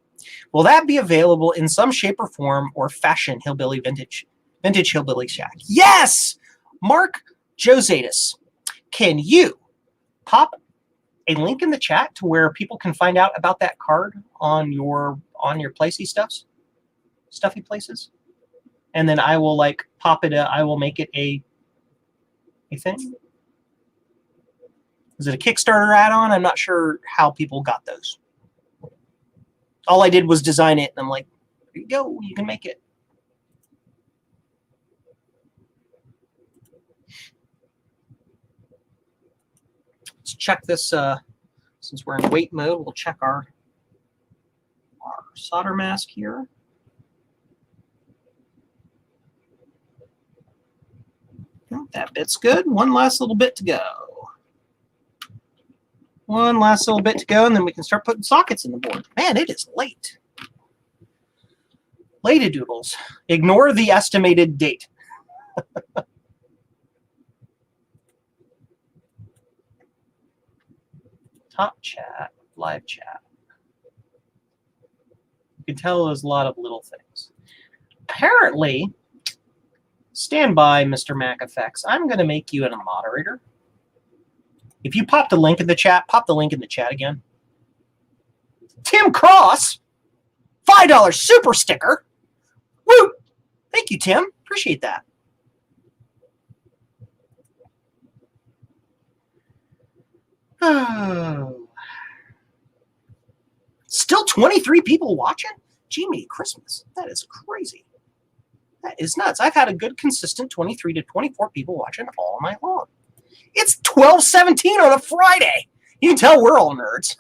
Will that be available in some shape or form or fashion, Hillbilly Vintage Hillbilly Shack? Yes! Mark Josatis, can you pop a link in the chat to where people can find out about that card on your placey stuffy places? And then I will like pop it. I will make it a thing. Is it a Kickstarter add-on? I'm not sure how people got those. All I did was design it, and I'm like, here you go, you can make it. Let's check this. Since we're in wait mode, we'll check our solder mask here. That bit's good. One last little bit to go. One last little bit to go, and then we can start putting sockets in the board. Man, it is late. Lady-doodles. Ignore the estimated date. Top chat, live chat. You can tell there's a lot of little things. Apparently, stand by, Mr. Mac Effects. I'm going to make you a moderator. If you popped a link in the chat, pop the link in the chat again. Tim Cross, $5 super sticker. Woo! Thank you, Tim. Appreciate that. Still 23 people watching? Gee, Christmas. That is crazy. That is nuts. I've had a good, consistent 23 to 24 people watching all night long. It's 12:17 on a Friday. You can tell we're all nerds.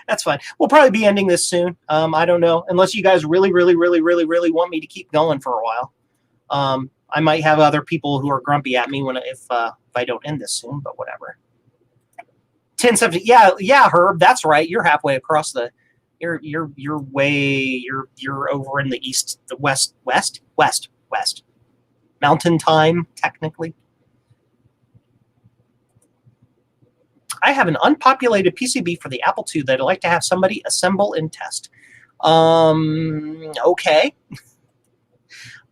That's fine. We'll probably be ending this soon. I don't know, unless you guys really want me to keep going for a while. I might have other people who are grumpy at me if I don't end this soon, but whatever. 1070. Yeah, Herb, that's right. You're halfway across the. You're over in the east, the west. Mountain time, technically. I have an unpopulated PCB for the Apple II that I'd like to have somebody assemble and test. Okay.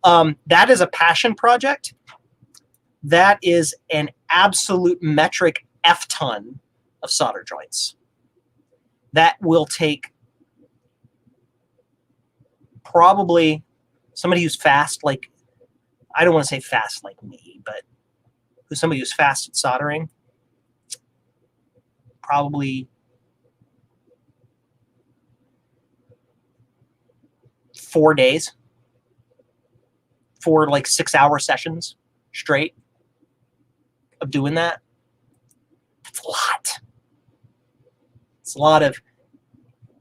That is a passion project. That is an absolute metric F-ton of solder joints. That will take probably somebody who's fast, like, I don't want to say fast like me, but somebody who's fast at soldering, probably 4 days, 4 like 6-hour sessions straight of doing that. That's a lot. It's a lot of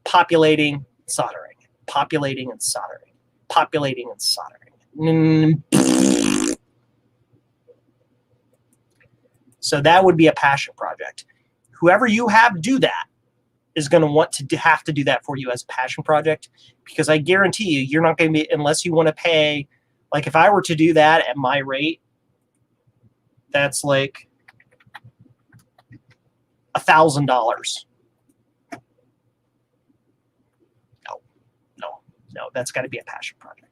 populating, soldering, populating and soldering, populating and soldering. So that would be a passion project. Whoever you have do that is going to want to have to do that for you as a passion project, because I guarantee you, you're not going to be, unless you want to pay, like if I were to do that at my rate, that's like $1,000. No, that's got to be a passion project.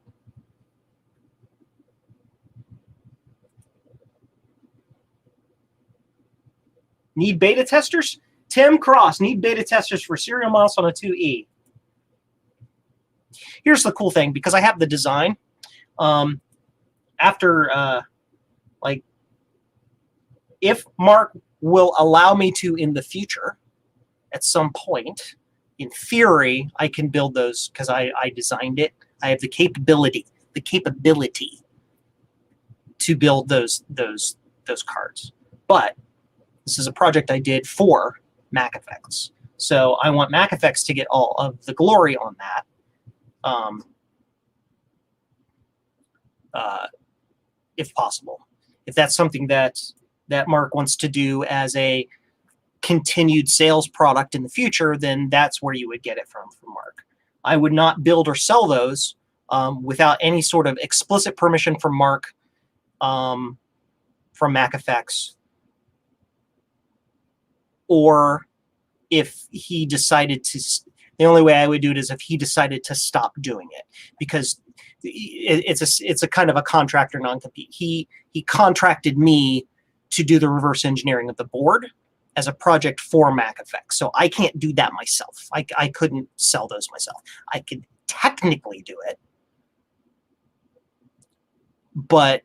Need beta testers? Tim Cross, need beta testers for serial mouse on a 2E. Here's the cool thing, because I have the design. Like, if Mark will allow me to in the future, at some point, in theory, I can build those because I designed it. I have the capability to build those cards. But this is a project I did for MacFX. So I want MacFX to get all of the glory on that. If possible. If that's something that Mark wants to do as a continued sales product in the future, then that's where you would get it from Mark. I would not build or sell those without any sort of explicit permission from Mark from MacFX, or if he decided to. The only way I would do it is if he decided to stop doing it, because it's a kind of a contractor non-compete. He contracted me to do the reverse engineering of the board as a project for MacFX. So I can't do that myself. I couldn't sell those myself. I could technically do it, but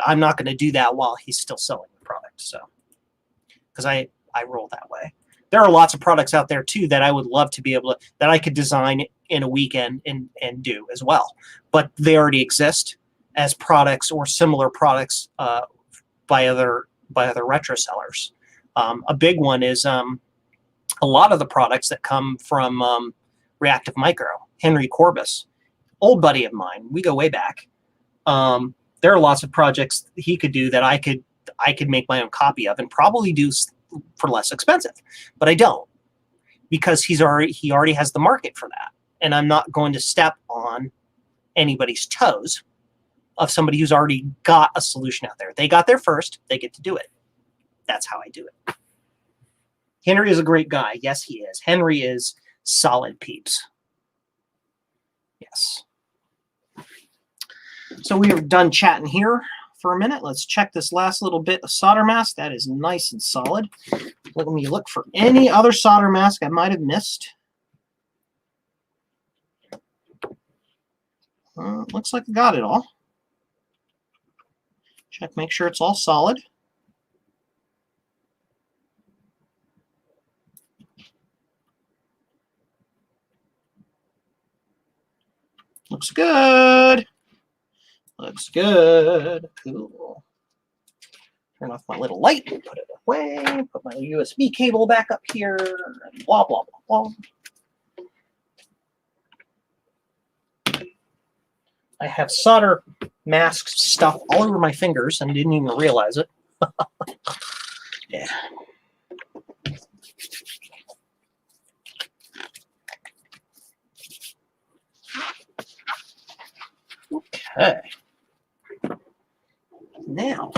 I'm not going to do that while he's still selling the product. So, because I roll that way. There are lots of products out there too that I would love to be able to, that I could design in a weekend and do as well, but they already exist as products or similar products by other retro sellers. A big one is a lot of the products that come from Reactive Micro. Henry Corbis, old buddy of mine. We go way back. There are lots of projects he could do that I could make my own copy of and probably do for less expensive, but I don't, because he already has the market for that, and I'm not going to step on anybody's toes of somebody who's already got a solution out there. They got there first. They get to do it. That's how I do it. Henry is a great guy. Yes, he is. Henry is solid peeps. Yes. So we are done chatting here for a minute. Let's check this last little bit of solder mask. That is nice and solid. Let me look for any other solder mask I might have missed. Looks like I got it all. Check, make sure it's all solid. Looks good. Looks good. Cool. Turn off my little light, put it away, put my USB cable back up here, and blah, blah, blah, blah. I have solder mask stuff all over my fingers and didn't even realize it. Yeah. Okay. Now,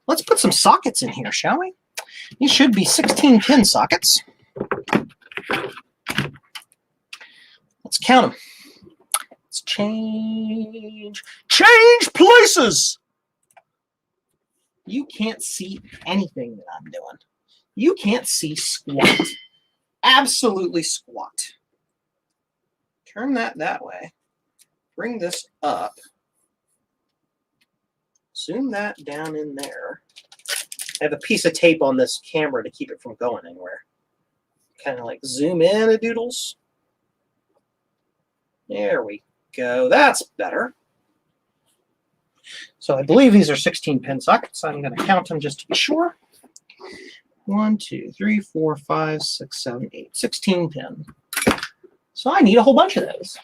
let's put some sockets in here, shall we? These should be 16-pin sockets. Let's count them. Let's change places. You can't see anything that I'm doing. You can't see squat. Absolutely squat. Turn that way. Bring this up. Zoom that down in there. I have a piece of tape on this camera to keep it from going anywhere. Kind of like zoom in a doodles. There we go. That's better. So I believe these are 16-pin sockets. I'm going to count them just to be sure. 1, 2, 3, 4, 5, 6, 7, 8. 16-pin. So I need a whole bunch of those.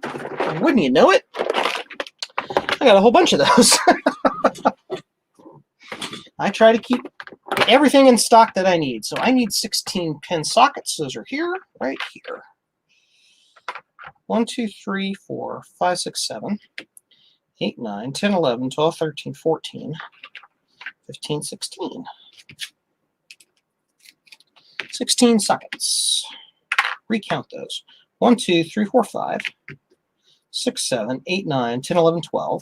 And wouldn't you know it? I got a whole bunch of those. I try to keep everything in stock that I need. So I need 16-pin sockets. Those are here, right here. 1, 2, 3, 4, 5, 6, 7, 8, 9, 10, 11, 12, 13, 14, 15, 16. 16 sockets. Recount those. 1, 2, 3, 4, 5, 6, 7, 8, 9, 10, 11, 12,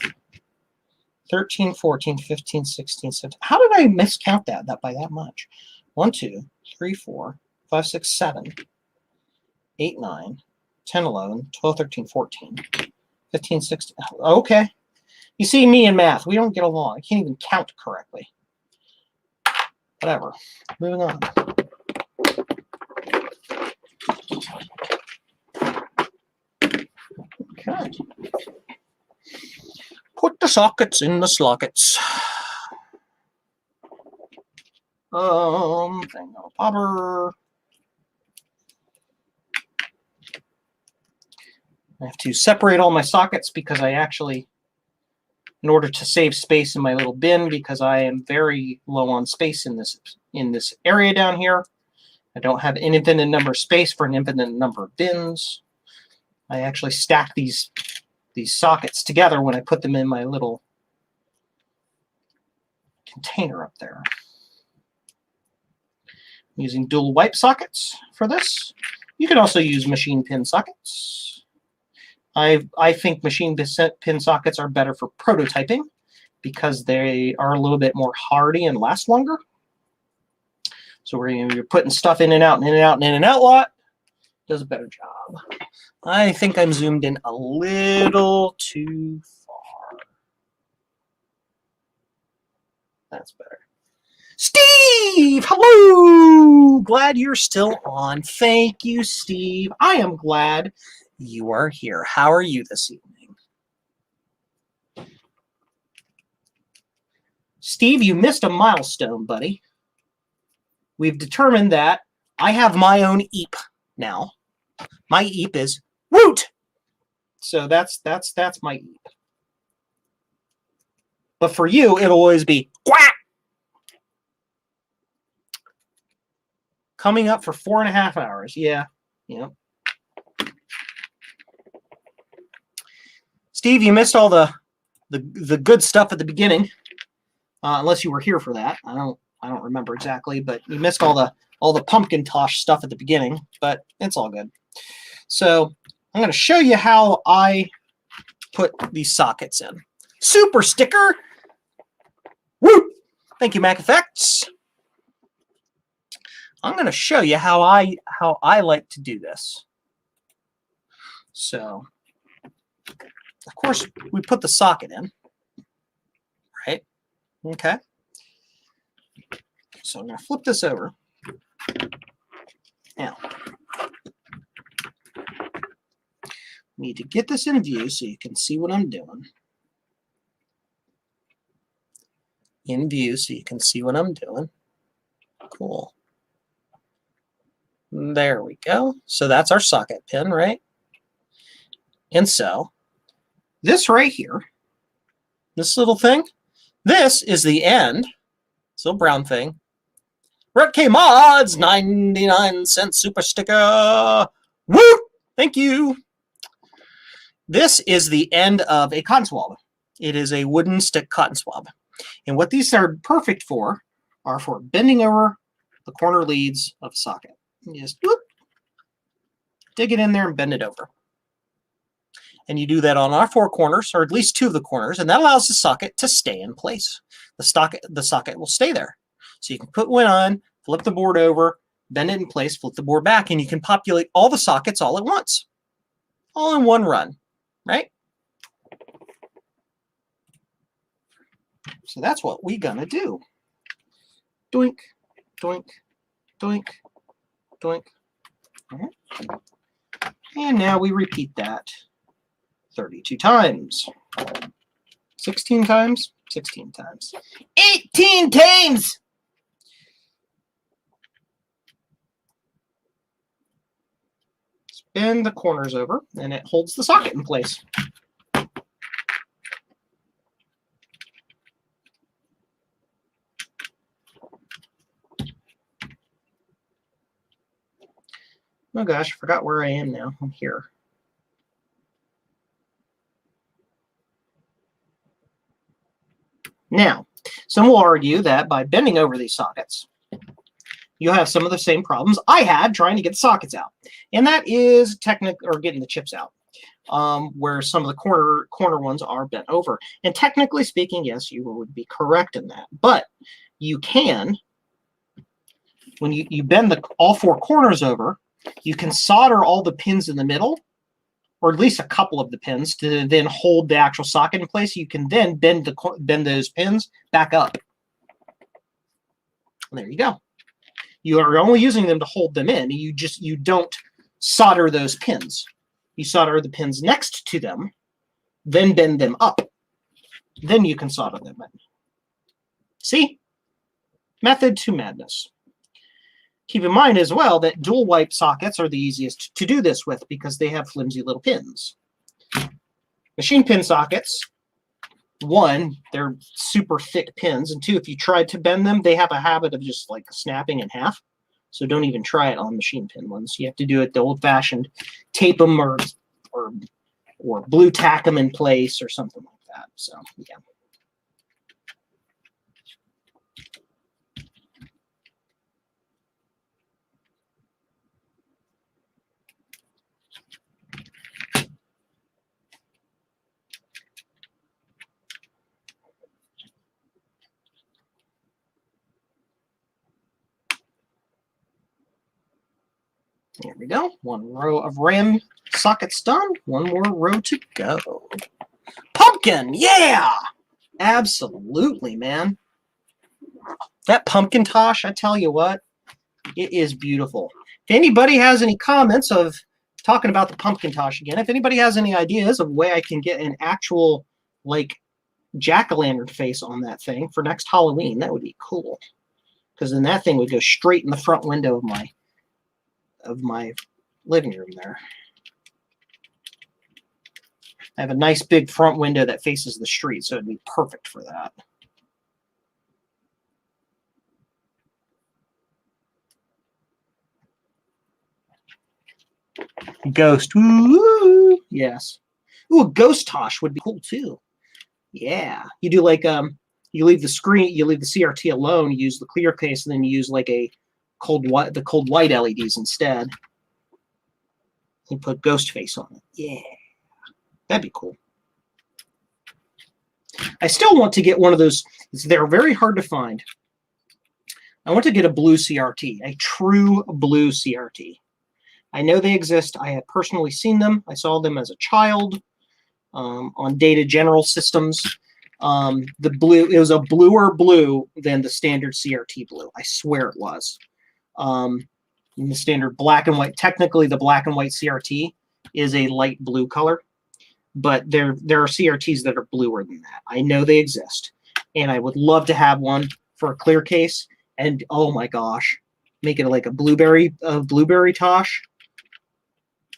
13, 14, 15, 16, 17. How did I miscount that by that much? 1, 2, 3, 4, 5, 6, 7, 8, 9, 10, 11, 12, 13, 14, 15, 16. Okay. You see, me and math, we don't get along. I can't even count correctly. Whatever. Moving on. Okay. Put the sockets in the slockets. Thing of popper. I have to separate all my sockets because I actually, in order to save space in my little bin, because I am very low on space in this area down here. I don't have an infinite number of space for an infinite number of bins. I actually stack these sockets together when I put them in my little container up there. I'm using dual wipe sockets for this. You can also use machine pin sockets. I think machine pin sockets are better for prototyping because they are a little bit more hardy and last longer. So you're putting stuff in and out and in and out and in and out a lot. Does a better job. I think I'm zoomed in a little too far. That's better. Steve, hello! Glad you're still on. Thank you, Steve. I am glad you are here. How are you this evening? Steve, you missed a milestone, buddy. We've determined that I have my own EEP now. My EEP is Woot! So that's my EEP. But for you, it'll always be Quack! Coming up for 4.5 hours. Yeah. Steve, you missed all the good stuff at the beginning. Unless you were here for that. I don't remember exactly, but you missed all the Pumpkintosh stuff at the beginning, but it's all good. So I'm going to show you how I put these sockets in. Super sticker. Woo! Thank you, Mac Effects. I'm going to show you how I like to do this. So, of course, we put the socket in, right? Okay. So I'm going to flip this over. Now, need to get this in view so you can see what I'm doing. in view so you can see what I'm doing. Cool. There we go. So that's our socket pin, right? And so this right here, this little thing, this is the end. This little brown thing. K Mods, 99-cent super sticker. Woo! Thank you. This is the end of a cotton swab. It is a wooden stick cotton swab. And what these are perfect for are for bending over the corner leads of a socket. You just whoop, dig it in there and bend it over. And you do that on our four corners, or at least two of the corners, and that allows the socket to stay in place. The socket will stay there. So you can put one on, flip the board over, bend it in place, flip the board back, and you can populate all the sockets all at once. All in one run, right? So that's what we're gonna do. Doink, doink, doink, doink. All right. And now we repeat that 32 times. 16 times? 16 times. 18 times! Bend the corners over, and it holds the socket in place. Oh gosh, I forgot where I am now. I'm here. Now, some will argue that by bending over these sockets, you have some of the same problems I had trying to get the sockets out. And that is getting the chips out, where some of the corner ones are bent over. And technically speaking, yes, you would be correct in that. But you can, when you bend all four corners over, you can solder all the pins in the middle, or at least a couple of the pins, to then hold the actual socket in place. You can then bend those pins back up. And there you go. You are only using them to hold them in. You don't solder those pins. You solder the pins next to them, then bend them up. Then you can solder them in. See? Method to madness. Keep in mind as well that dual wipe sockets are the easiest to do this with because they have flimsy little pins. Machine pin sockets, one, they're super thick pins, and two, if you try to bend them, they have a habit of just like snapping in half. So don't even try it on machine pin ones. You have to do it the old-fashioned tape them or blue tack them in place or something like that. So yeah. There we go. One row of RAM sockets done. One more row to go. Pumpkin! Yeah! Absolutely, man. That Pumpkintosh, I tell you what, it is beautiful. If anybody has any comments of talking about the Pumpkintosh again, if anybody has any ideas of a way I can get an actual, like, jack-o'-lantern face on that thing for next Halloween, that would be cool. Because then that thing would go straight in the front window of my living room there. I have a nice big front window that faces the street, so it'd be perfect for that. Ghost. Ooh, yes. Ooh, a ghost tosh would be cool too. Yeah. You do like you leave the CRT alone, you use the clear case, and then you use like the cold white LEDs instead. You put ghost face on it. Yeah. That'd be cool. I still want to get one of those. They're very hard to find. I want to get a blue CRT, a true blue CRT. I know they exist. I have personally seen them. I saw them as a child on Data General Systems. It was a bluer blue than the standard CRT blue. I swear it was. In the standard black and white, technically the black and white CRT is a light blue color, but there are CRTs that are bluer than that. I know they exist. and I would love to have one for a clear case. And oh my gosh, make it like a blueberry tosh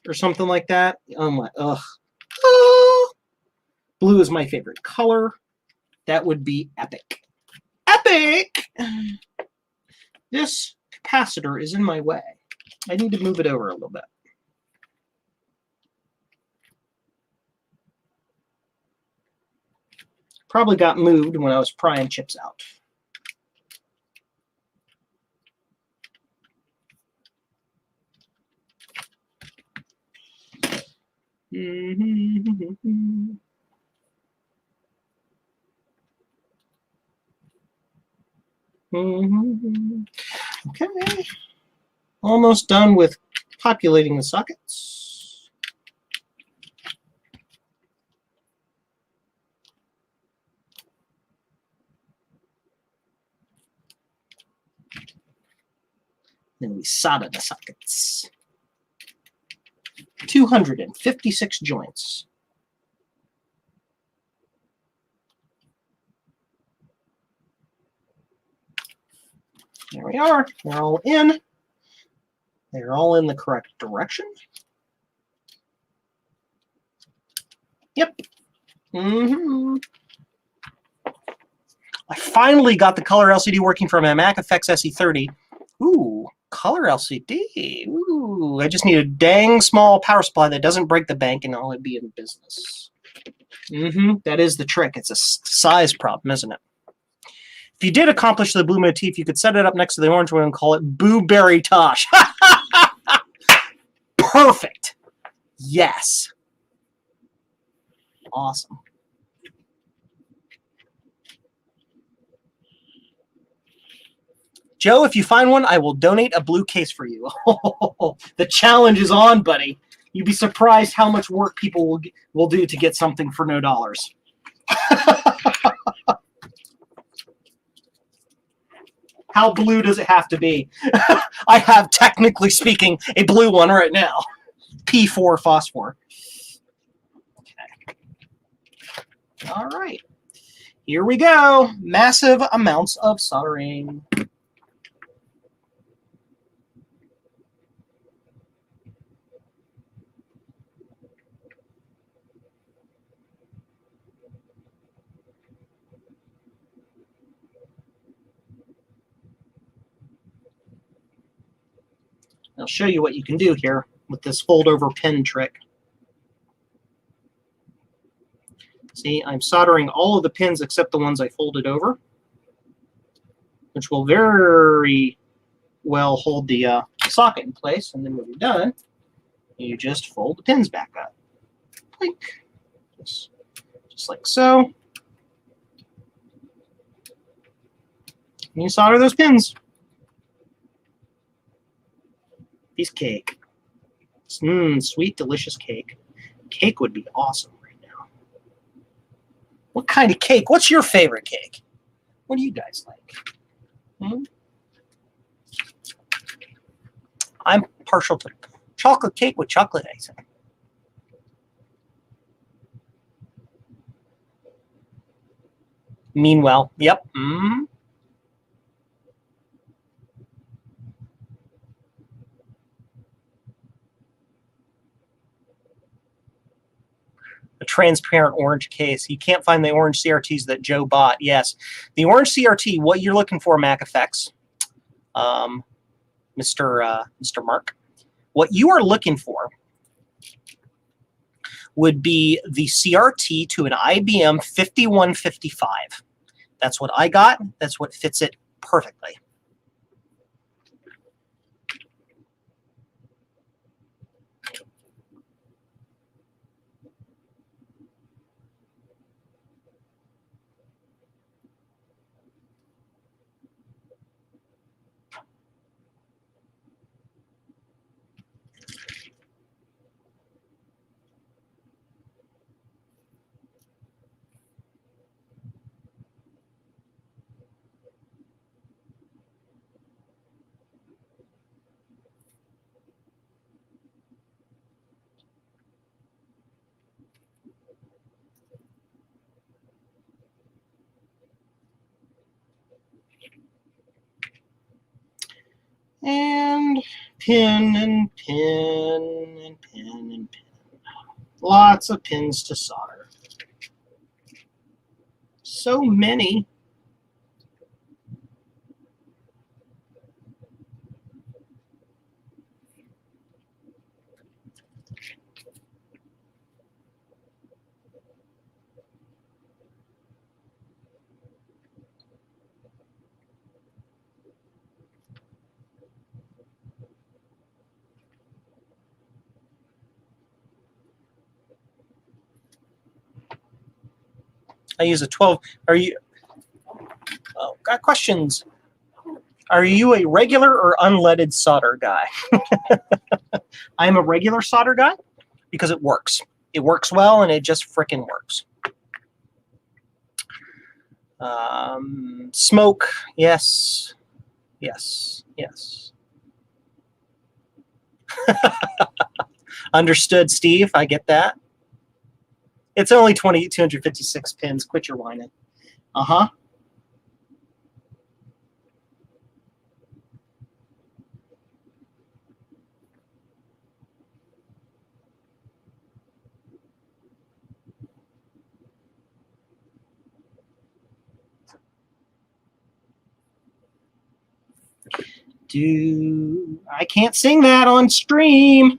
or something like that. Oh my, ugh. Ah! Blue is my favorite color. That would be epic. Epic! This capacitor is in my way. I need to move it over a little bit. Probably got moved when I was prying chips out. Okay. Almost done with populating the sockets. Then we solder the sockets. 256 joints. There we are. They're all in. They're all in the correct direction. Yep. I finally got the color LCD working from a Mac Effects SE30. Ooh, color LCD. Ooh, I just need a dang small power supply that doesn't break the bank and I'll be in business. That is the trick. It's a size problem, isn't it? If you did accomplish the blue motif, you could set it up next to the orange one and call it Blueberry Tosh. Perfect. Yes. Awesome. Joe, if you find one, I will donate a blue case for you. The challenge is on, buddy. You'd be surprised how much work people will do to get something for no dollars. How blue does it have to be? I have, technically speaking, a blue one right now. P4 phosphor. Okay. All right. Here we go. Massive amounts of soldering. I'll show you what you can do here with this fold-over pin trick. See, I'm soldering all of the pins except the ones I folded over, which will very well hold the socket in place. And then when you're done, you just fold the pins back up. Like, just like so. And you solder those pins. Piece of cake. Sweet, delicious cake. Cake would be awesome right now. What kind of cake? What's your favorite cake? What do you guys like? I'm partial to chocolate cake with chocolate icing. Meanwhile, yep. A transparent orange case. You can't find the orange CRTs that Joe bought. Yes, the orange CRT. What you're looking for, Mac Effects, Mr. Mark. What you are looking for would be the CRT to an IBM 5155. That's what I got. That's what fits it perfectly. And pin and pin and pin and pin. Lots of pins to solder. So many. I use a 12. Are you? Oh, got questions. Are you a regular or unleaded solder guy? I'm a regular solder guy because it works. It works well, and it just frickin' works. Smoke, yes, yes, yes. Understood, Steve. I get that. It's only 256 pins. Quit your whining. Uh-huh. I can't sing that on stream.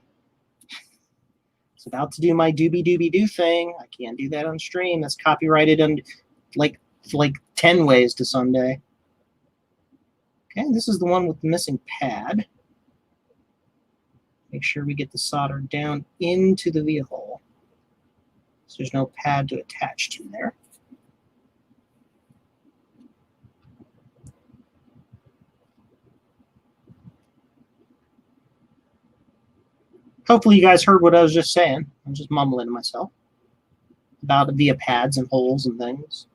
It's about to do my doobie doobie doo thing. I can't do that on stream. That's copyrighted on like 10 ways to Sunday. Okay, this is the one with the missing pad. Make sure we get the solder down into the via hole, so there's no pad to attach to there. Hopefully you guys heard what I was just saying. I'm just mumbling to myself about the via pads and holes and things.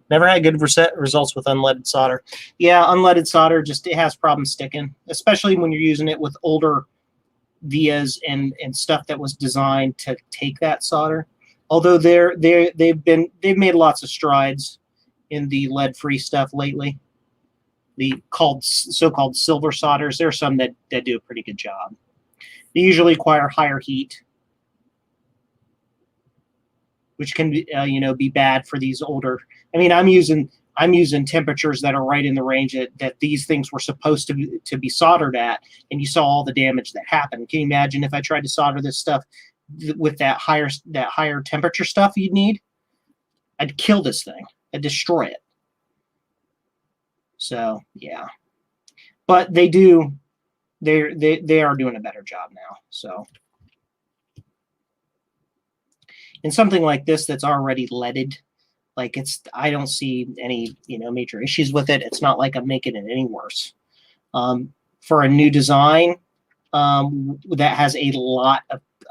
Never had good results with unleaded solder. Yeah, unleaded solder it has problems sticking, especially when you're using it with older vias and stuff that was designed to take that solder. Although they've made lots of strides in the lead-free stuff lately. The so-called silver solders. There are some that do a pretty good job. They usually require higher heat, which can be bad for these older. I mean, I'm using temperatures that are right in the range that these things were supposed to be soldered at, and you saw all the damage that happened. Can you imagine if I tried to solder this stuff with that higher temperature stuff you'd need? I'd kill this thing. I'd destroy it. So yeah, but they are doing a better job now. So. And something like this that's already leaded, I don't see any major issues with it. It's not like I'm making it any worse. For a new design that has a lot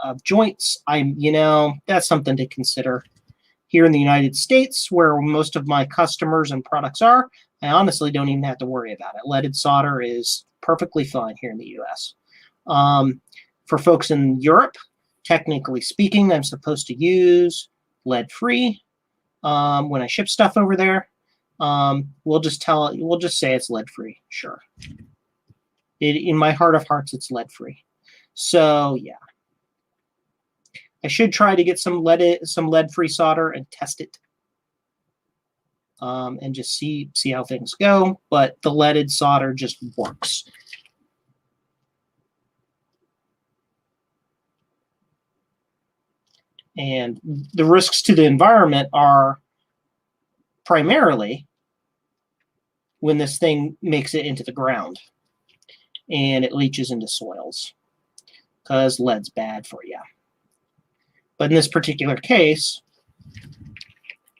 of joints, that's something to consider. Here in the United States, where most of my customers and products are, I honestly don't even have to worry about it. Leaded solder is perfectly fine here in the U.S. For folks in Europe, technically speaking, I'm supposed to use lead-free when I ship stuff over there. We'll just say it's lead-free. Sure. In my heart of hearts, it's lead-free. So yeah, I should try to get some lead-free solder and test it, and just see how things go. But the leaded solder just works. And the risks to the environment are primarily when this thing makes it into the ground and it leaches into soils, because lead's bad for you. But in this particular case,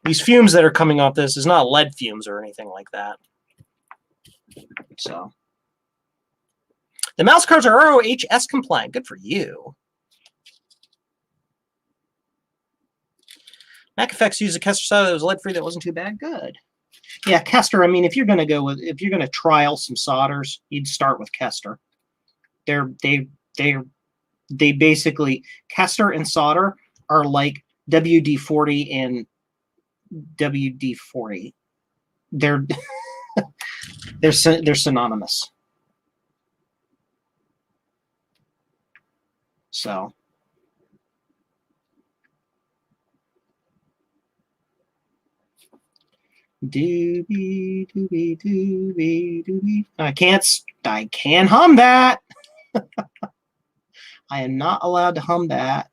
these fumes that are coming off this is not lead fumes or anything like that. So the mouse cards are ROHS compliant. Good for you. Mac Effects used a Kessler solder that was lead-free that wasn't too bad. Good. Yeah, Kester. I mean, if you're going to trial some solders, you'd start with Kester. They basically, Kester and solder are like WD-40 and WD-40. They're they're synonymous. So doobie doobie doobie doobie. I can hum that. I am not allowed to hum that.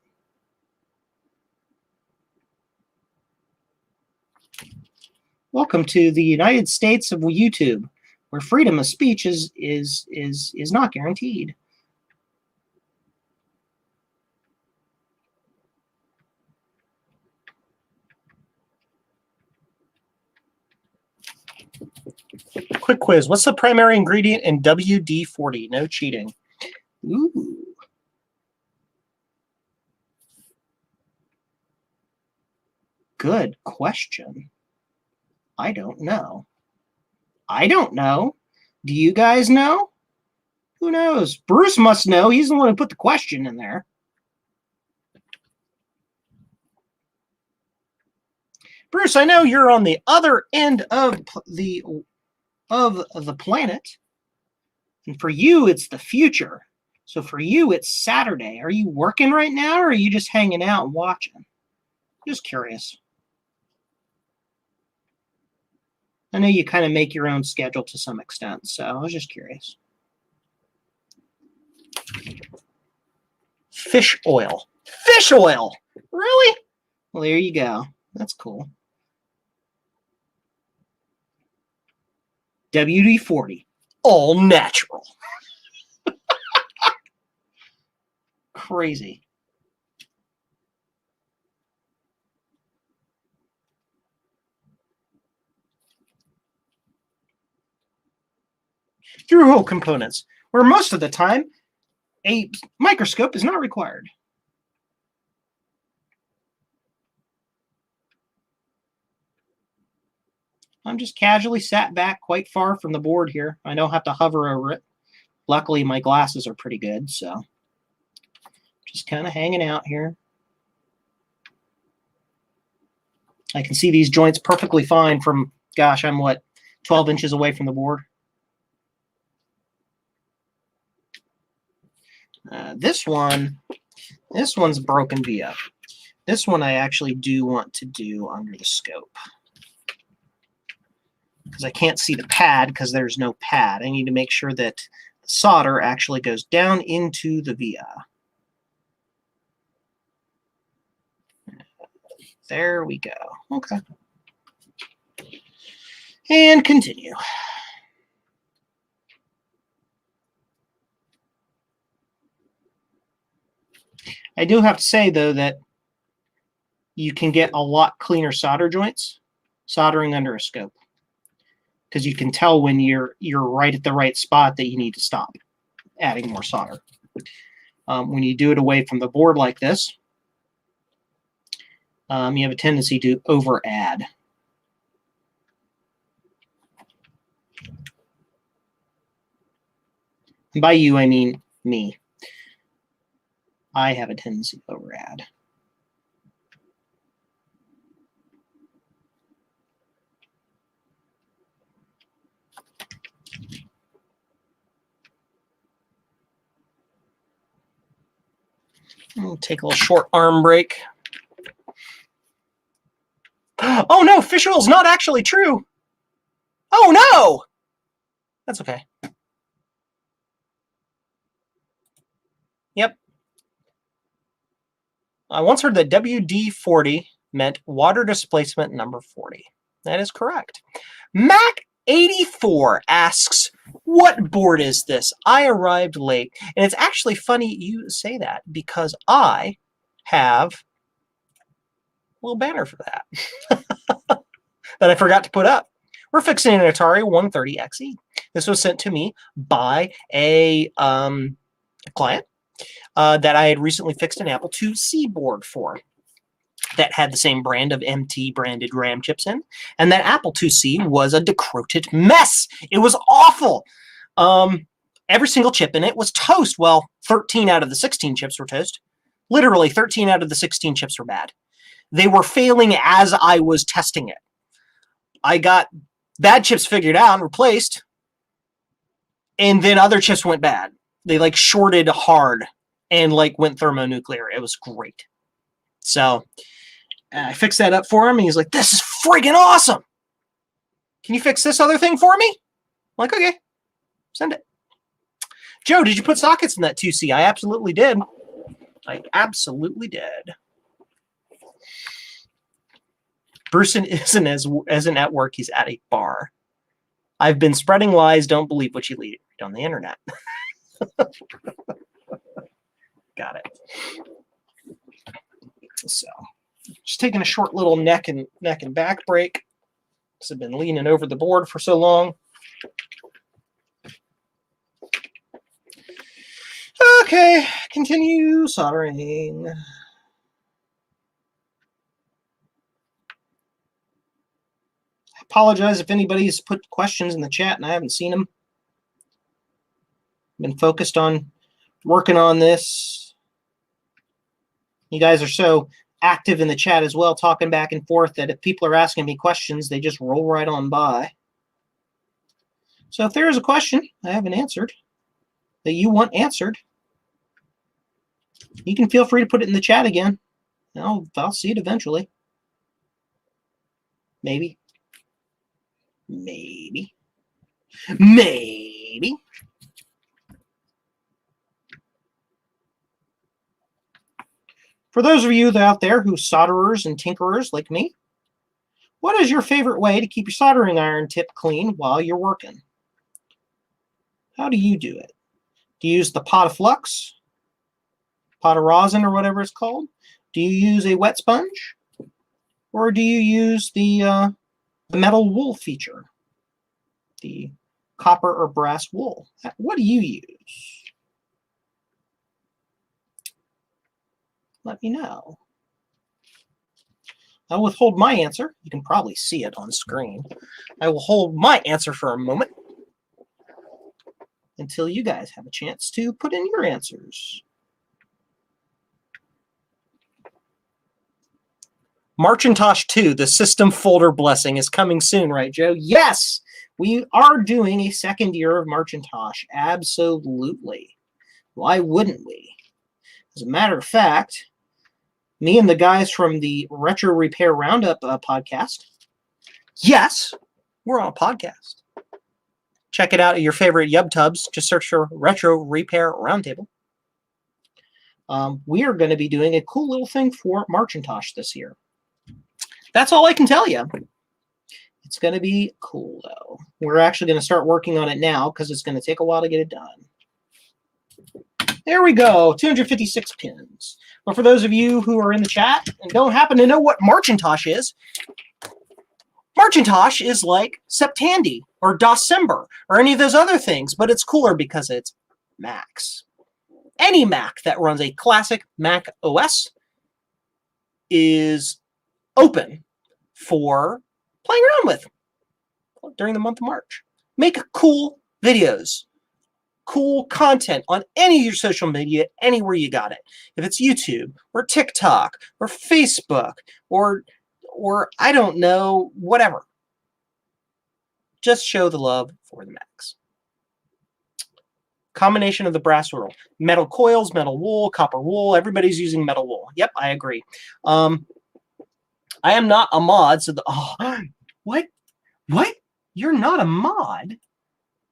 Welcome to the United States of YouTube, where freedom of speech is not guaranteed. Quick quiz. What's the primary ingredient in WD-40? No cheating. Ooh. Good question. I don't know. I don't know. Do you guys know? Who knows? Bruce must know. He's the one who put the question in there. Bruce, I know you're on the other end of the planet. And for you, it's the future. So for you, it's Saturday. Are you working right now, or are you just hanging out and watching? Just curious. I know you kind of make your own schedule to some extent, so I was just curious. Fish oil. Fish oil! Really? Well, there you go. That's cool. WD-40. All natural. Crazy. Through-hole components, where most of the time a microscope is not required. I'm just casually sat back quite far from the board here. I don't have to hover over it. Luckily, my glasses are pretty good, so just kind of hanging out here. I can see these joints perfectly fine from, gosh, I'm what, 12 inches away from the board. This one's broken via. This one I actually do want to do under the scope, because I can't see the pad because there's no pad. I need to make sure that the solder actually goes down into the via. There we go. Okay. And continue. I do have to say, though, that you can get a lot cleaner solder joints soldering under a scope, because you can tell when you're right at the right spot that you need to stop adding more solder. When you do it away from the board like this, you have a tendency to over-add. And by you, I mean me. I have a tendency to over-add. I'll take a little short arm break. Oh no, fish oil is not actually true. Oh no! That's okay. Yep. I once heard that WD-40 meant water displacement number 40. That is correct. Mac84 asks, what board is this? I arrived late. And it's actually funny you say that, because I have a little banner for that that I forgot to put up. We're fixing an Atari 130XE. This was sent to me by a client that I had recently fixed an Apple IIc board for. that had the same brand of MT branded RAM chips in. And that Apple IIc was a decrepit mess. It was awful. Every single chip in it was toast. Well, 13 out of the 16 chips were toast. Literally 13 out of the 16 chips were bad. They were failing as I was testing it. I got bad chips figured out and replaced, and then other chips went bad. They like shorted hard and like went thermonuclear. It was great. So I fixed that up for him, and he's like, "This is friggin' awesome. Can you fix this other thing for me?" I'm like, "Okay, send it." Joe, did you put sockets in that 2C? I absolutely did. I absolutely did. Bruce isn't at work. He's at a bar. I've been spreading lies. Don't believe what you read on the internet. Got it. So, just taking a short little neck and back break because I've been leaning over the board for so long. Okay, continue soldering. I apologize if anybody's put questions in the chat and I haven't seen them. I've been focused on working on this. You guys are so active in the chat as well, talking back and forth, that if people are asking me questions, they just roll right on by. So if there is a question I haven't answered that you want answered, you can feel free to put it in the chat again. I'll see it eventually. Maybe. Maybe. Maybe. For those of you out there who solderers and tinkerers like me, what is your favorite way to keep your soldering iron tip clean while you're working? How do you do it? Do you use the pot of flux? Pot of rosin, or whatever it's called? Do you use a wet sponge? Or do you use the metal wool feature? The copper or brass wool? What do you use? Let me know. I'll withhold my answer. You can probably see it on screen. I will hold my answer for a moment until you guys have a chance to put in your answers. Pumpkintosh 2, the system folder blessing, is coming soon, right, Joe? Yes! We are doing a second year of Pumpkintosh. Absolutely. Why wouldn't we? As a matter of fact, me and the guys from the Retro Repair Roundup podcast, yes, we're on a podcast. Check it out at your favorite YubTubs. Just search for Retro Repair Roundtable. We are going to be doing a cool little thing for Pumpkintosh this year. That's all I can tell you. It's going to be cool, though. We're actually going to start working on it now because it's going to take a while to get it done. There we go, 256 pins. But for those of you who are in the chat and don't happen to know what Pumpkintosh is like Septandy or December or any of those other things, but it's cooler because it's Macs. Any Mac that runs a classic Mac OS is open for playing around with during the month of March. Make cool videos, cool content on any of your social media, anywhere you got it. If it's YouTube or TikTok or Facebook or I don't know, whatever. Just show the love for the Macs. Combination of the brass wool, metal coils, metal wool, copper wool. Everybody's using metal wool. Yep, I agree. I am not a mod, so what? You're not a mod?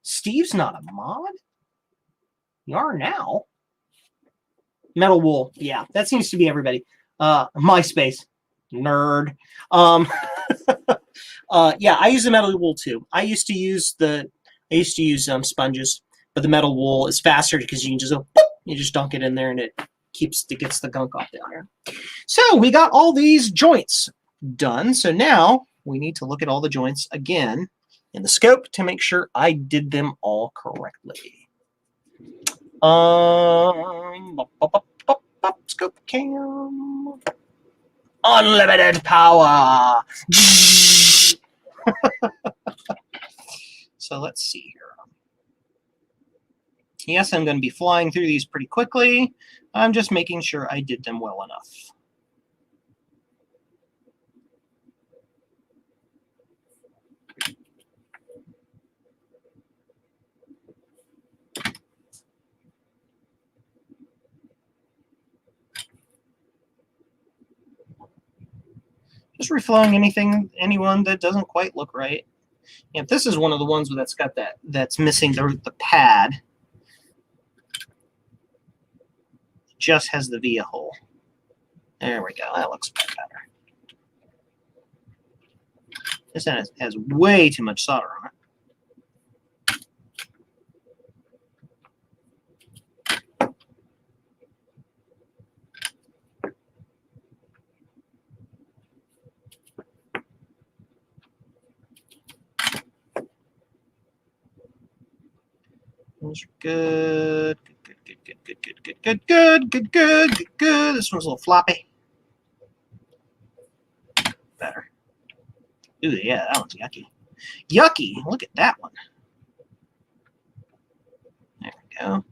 Steve's not a mod? You are now. Metal wool. Yeah, that seems to be everybody. MySpace. Nerd. Yeah, I use the metal wool too. I used to use sponges, but the metal wool is faster because you can just go, boop, you just dunk it in there and it gets the gunk off the iron. So we got all these joints done. So now we need to look at all the joints again in the scope to make sure I did them all correctly. Scope cam. Unlimited power. So let's see here. Yes, I'm going to be flying through these pretty quickly. I'm just making sure I did them well enough. Just reflowing anyone that doesn't quite look right. If this is one of the ones that's got that's missing the pad, just has the via hole. There we go. That looks better. This has way too much solder on it. Those are good. Good. This one's a little floppy. Better. Ooh, yeah, that one's yucky. Yucky! Look at that one. There we go.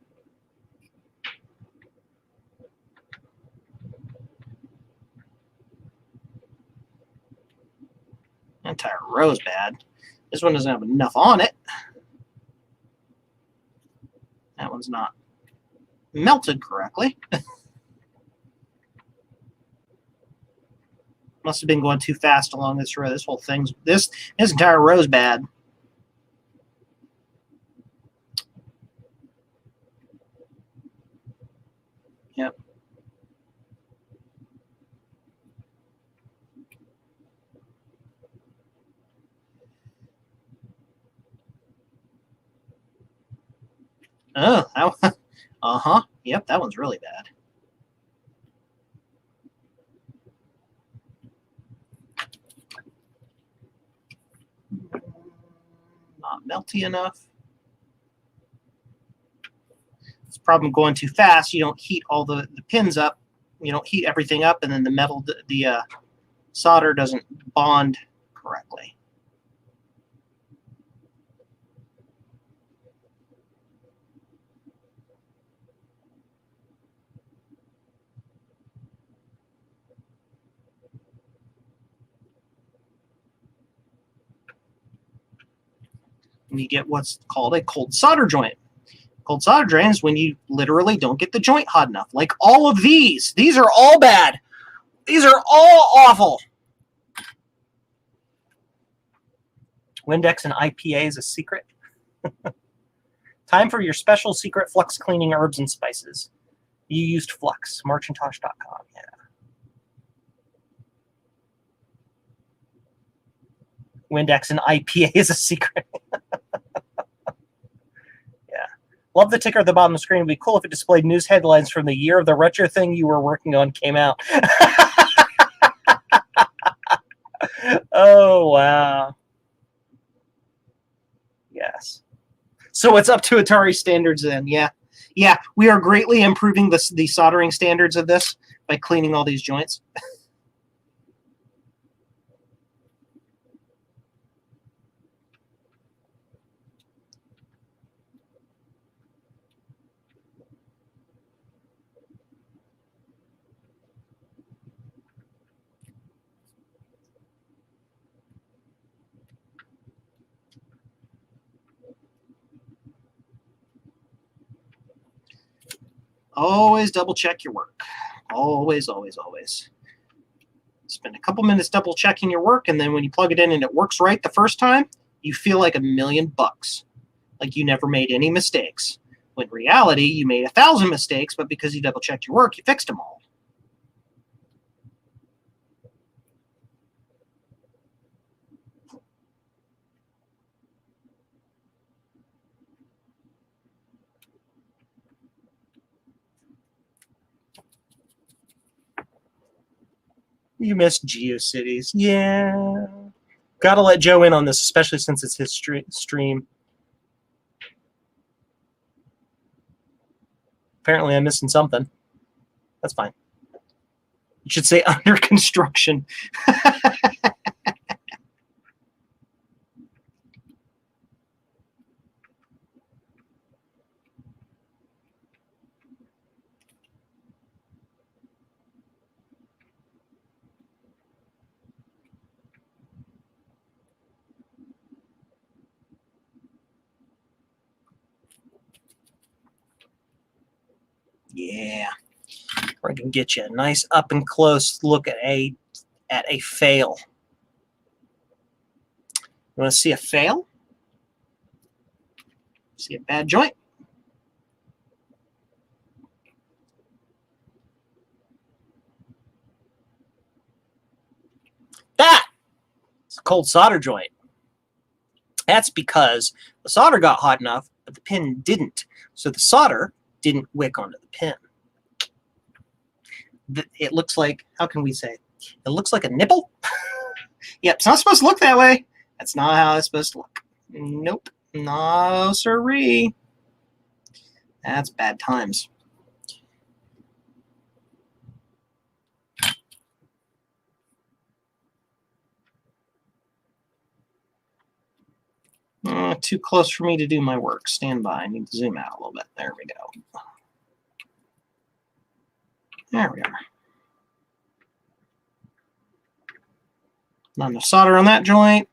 That entire row's bad. This one doesn't have enough on it. That one's not melted correctly. Must have been going too fast along this row. This whole thing's this entire row's bad. Yep. Oh, that one. Uh-huh. Yep, that one's really bad. Not melty enough. It's a problem going too fast. You don't heat all the pins up. You don't heat everything up, and then the metal, the solder doesn't bond correctly. And you get what's called a cold solder joint. Cold solder joint is when you literally don't get the joint hot enough. Like all of these. These are all bad. These are all awful. Windex and IPA is a secret. Time for your special secret flux cleaning herbs and spices. You used Flux, Pumpkintosh.com. Yeah. Windex and IPA is a secret. Yeah. Love the ticker at the bottom of the screen. It'd be cool if it displayed news headlines from the year of the retro thing you were working on came out. Oh, wow. Yes. So it's up to Atari standards then, yeah. Yeah, we are greatly improving the soldering standards of this by cleaning all these joints. Always double check your work. Always, always, always. Spend a couple minutes double checking your work, and then when you plug it in and it works right the first time, you feel like $1,000,000. Like you never made any mistakes. When in reality, you made 1,000 mistakes, but because you double checked your work, you fixed them all. You missed GeoCities. Yeah. Gotta let Joe in on this, especially since it's his stream. Apparently I'm missing something. That's fine. It should say under construction. Yeah, I can get you a nice up and close look at a fail. You want to see a fail? See a bad joint? That is a cold solder joint. That's because the solder got hot enough, but the pin didn't. So the solder didn't wick onto the pin. It looks like, how can we say? It looks like a nipple. Yep, it's not supposed to look that way. That's not how it's supposed to look. Nope. No, sirree. That's bad times. Too close for me to do my work. Stand by. I need to zoom out a little bit. There we go. There we are. Not enough solder on that joint.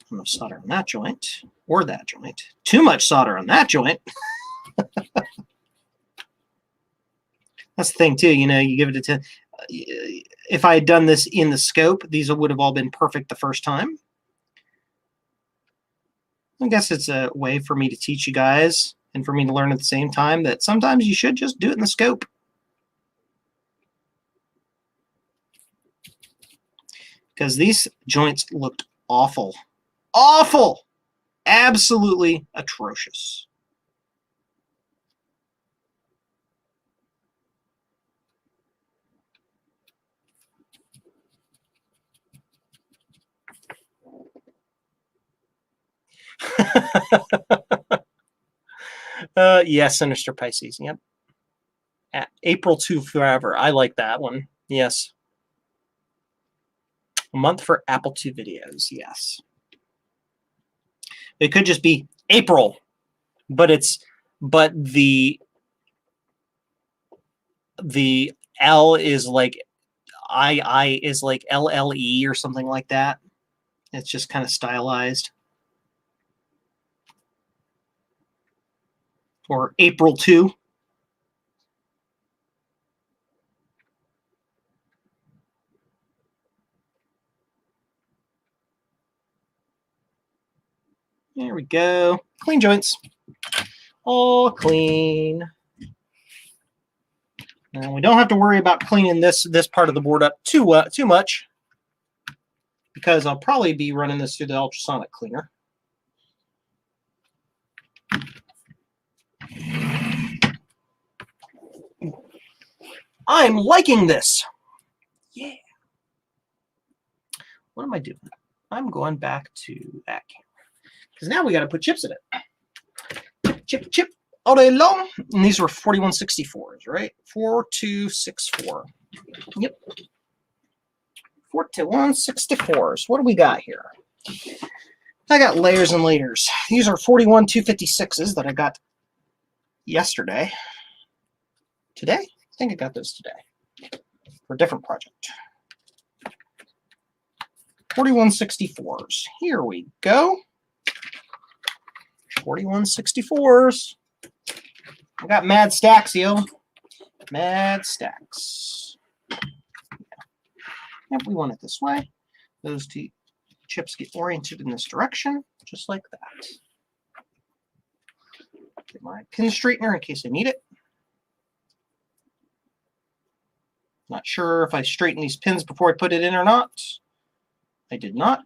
Not enough solder on that joint. Or that joint. Too much solder on that joint. That's the thing too, you know, you give it a 10. If I had done this in the scope, these would have all been perfect the first time. I guess it's a way for me to teach you guys and for me to learn at the same time that sometimes you should just do it in the scope. Because these joints looked awful. Awful! Absolutely atrocious. Yeah, Sinister Pisces. Yep. April 2 forever. I like that one. Yes. A month for Apple II videos. Yes. It could just be April, but the L is like I is like LLE or something like that. It's just kind of stylized. Or April 2. There we go. Clean joints. All clean. Now we don't have to worry about cleaning this part of the board up too much, because I'll probably be running this through the ultrasonic cleaner. I'm liking this. Yeah. What am I doing? I'm going back to that camera, because now we got to put chips in it. Chip all day long. And these were 4164s, right? 4264. Yep. 4164s. What do we got here? I got layers and layers. These are 41256s that I got yesterday. Today? I think I got those today for a different project. 4164s. Here we go. 4164s. I got mad stacks, yo. Mad stacks. Yep, we want it this way. Those two chips get oriented in this direction, just like that. Get my pin straightener in case I need it. Not sure if I straightened these pins before I put it in or not. I did not.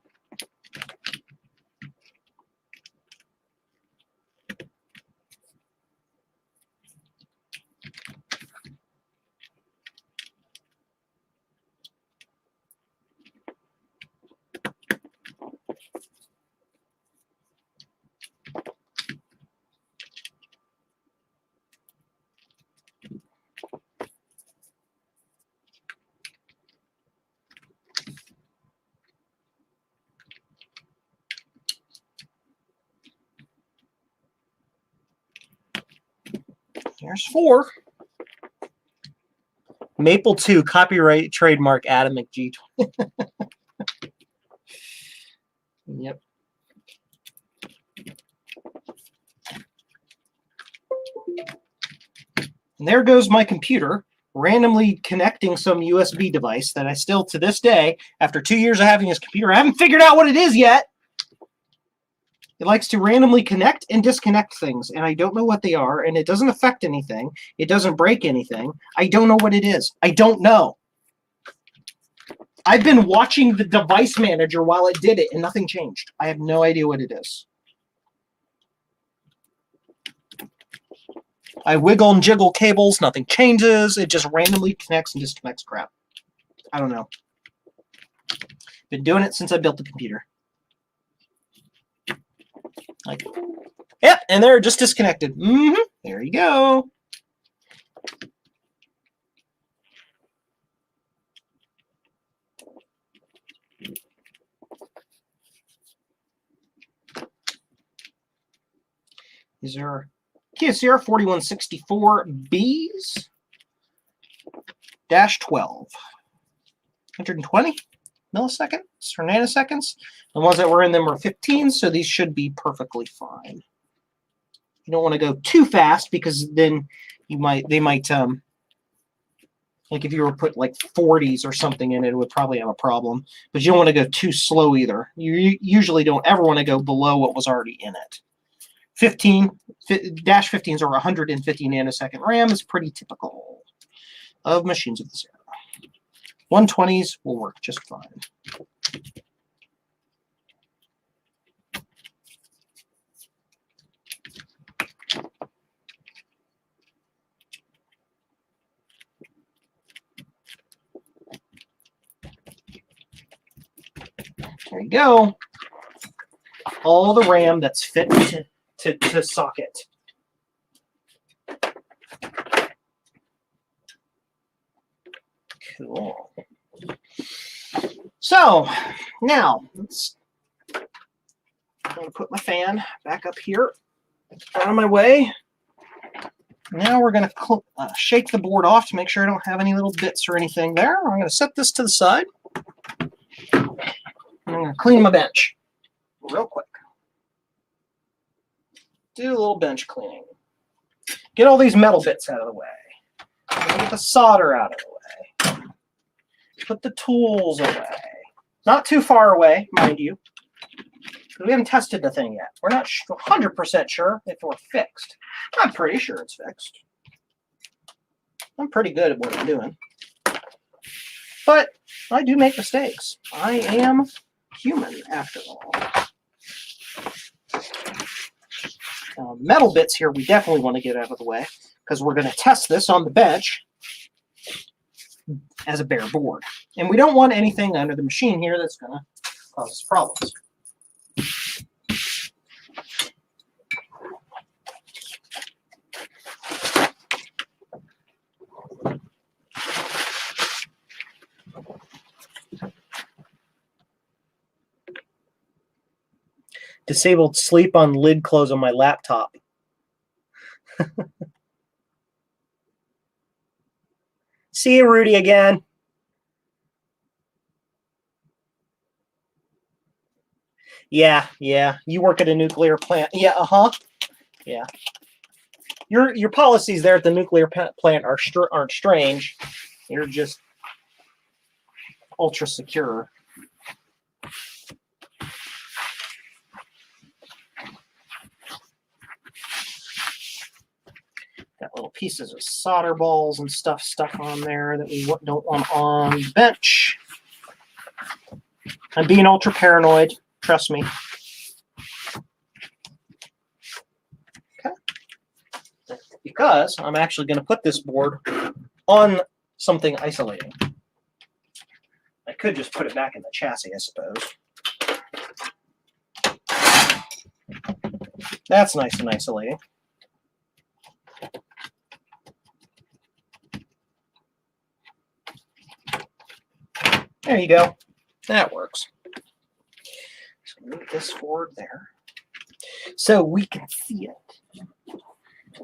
There's 4. Maple 2, copyright trademark Adam McG. Yep. And there goes my computer, randomly connecting some USB device that I still, to this day, after 2 years of having this computer, I haven't figured out what it is yet. It likes to randomly connect and disconnect things, and I don't know what they are, and it doesn't affect anything. It doesn't break anything. I don't know what it is. I don't know. I've been watching the device manager while it did it, and nothing changed. I have no idea what it is. I wiggle and jiggle cables, nothing changes. It just randomly connects and disconnects crap. I don't know. Been doing it since I built the computer. Like, yep, and they're just disconnected. There you go. These are KCR 4164Bs -12. 120 milliseconds or nanoseconds. The ones that were in them were 15, so these should be perfectly fine. You don't want to go too fast because then they might like if you were to put like 40s or something in it, it would probably have a problem. But you don't want to go too slow either. You usually don't ever want to go below what was already in it. 15s or 150 nanosecond RAM is pretty typical of machines of this era. 120s will work just fine. There you go. All the RAM that's fit to socket. Cool. So now I'm going to put my fan back up here out of my way. Now we're going to shake the board off to make sure I don't have any little bits or anything there. I'm going to set this to the side. I'm going to clean my bench real quick. Do a little bench cleaning. Get all these metal bits out of the way. Get the solder out of the way. Put the tools away. Not too far away, mind you. We haven't tested the thing yet. We're not 100% sure if we're fixed. I'm pretty sure it's fixed. I'm pretty good at what I'm doing. But I do make mistakes. I am human, after all. Metal bits here we definitely want to get out of the way because we're going to test this on the bench as a bare board. And we don't want anything under the machine here that's going to cause us problems. Disabled sleep on lid close on my laptop. See you, Rudy, again. Yeah. You work at a nuclear plant. Yeah, Yeah. Your policies there at the nuclear plant aren't strange. You're just ultra secure. Got little pieces of solder balls and stuff stuck on there that we don't want on the bench. I'm being ultra paranoid. Trust me. Okay. Because I'm actually going to put this board on something isolating. I could just put it back in the chassis, I suppose. That's nice and isolating. There you go. That works. So move this forward there so we can see it.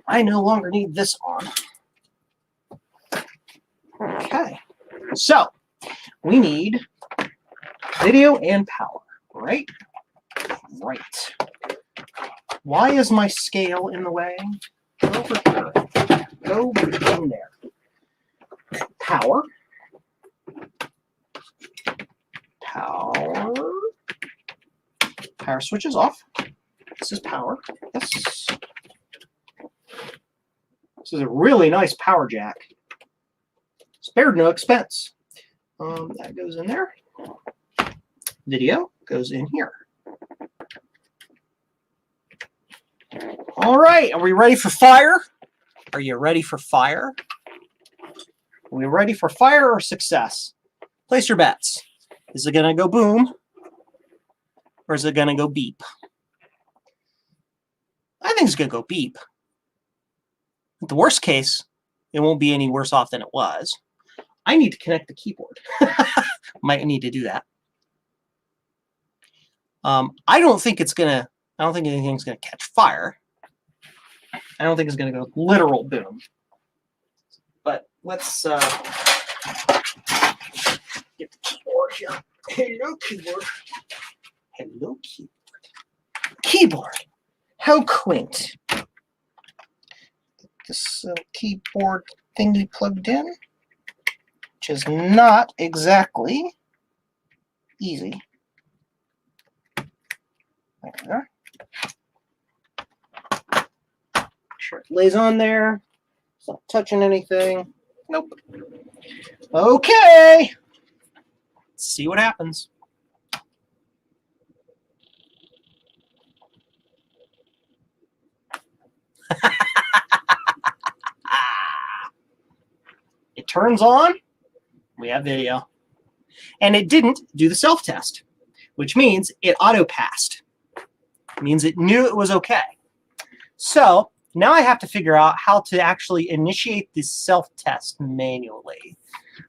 I no longer need this on. Okay, so we need video and power, right? Right. Why is my scale in the way? Go over here. Go in there. Power. Power. Power switch is off. This is power. Yes. This is a really nice power jack. Spared no expense. That goes in there. Video goes in here. All right, are we ready for fire? Are you ready for fire? Are we ready for fire or success? Place your bets. Is it gonna go boom? Or is it gonna go beep? I think it's gonna go beep. At the worst case, it won't be any worse off than it was. I need to connect the keyboard. Might need to do that. I don't think anything's gonna catch fire. I don't think it's gonna go literal boom. But let's get the keyboard here. Hello, keyboard. Hello, keyboard. Keyboard. How quaint. Get this keyboard thingy plugged in, which is not exactly easy. There. Make sure it lays on there. It's not touching anything. Nope. Okay. Let's see what happens. It turns on. We have video. And it didn't do the self-test, which means it auto-passed. It means it knew it was okay. So now I have to figure out how to actually initiate the self-test manually.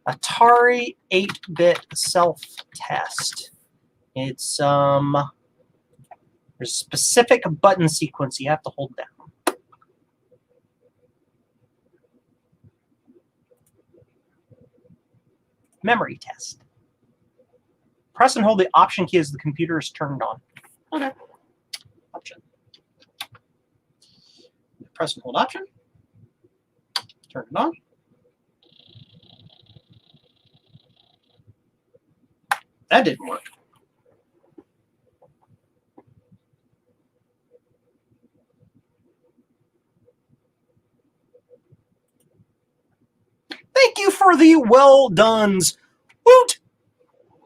Atari 8-bit self-test. It's there's a specific button sequence you have to hold down. Memory test. Press and hold the option key as the computer is turned on. Okay. Option. Press and hold option. Turn it on. That didn't work. Thank you for the well dones. Woot!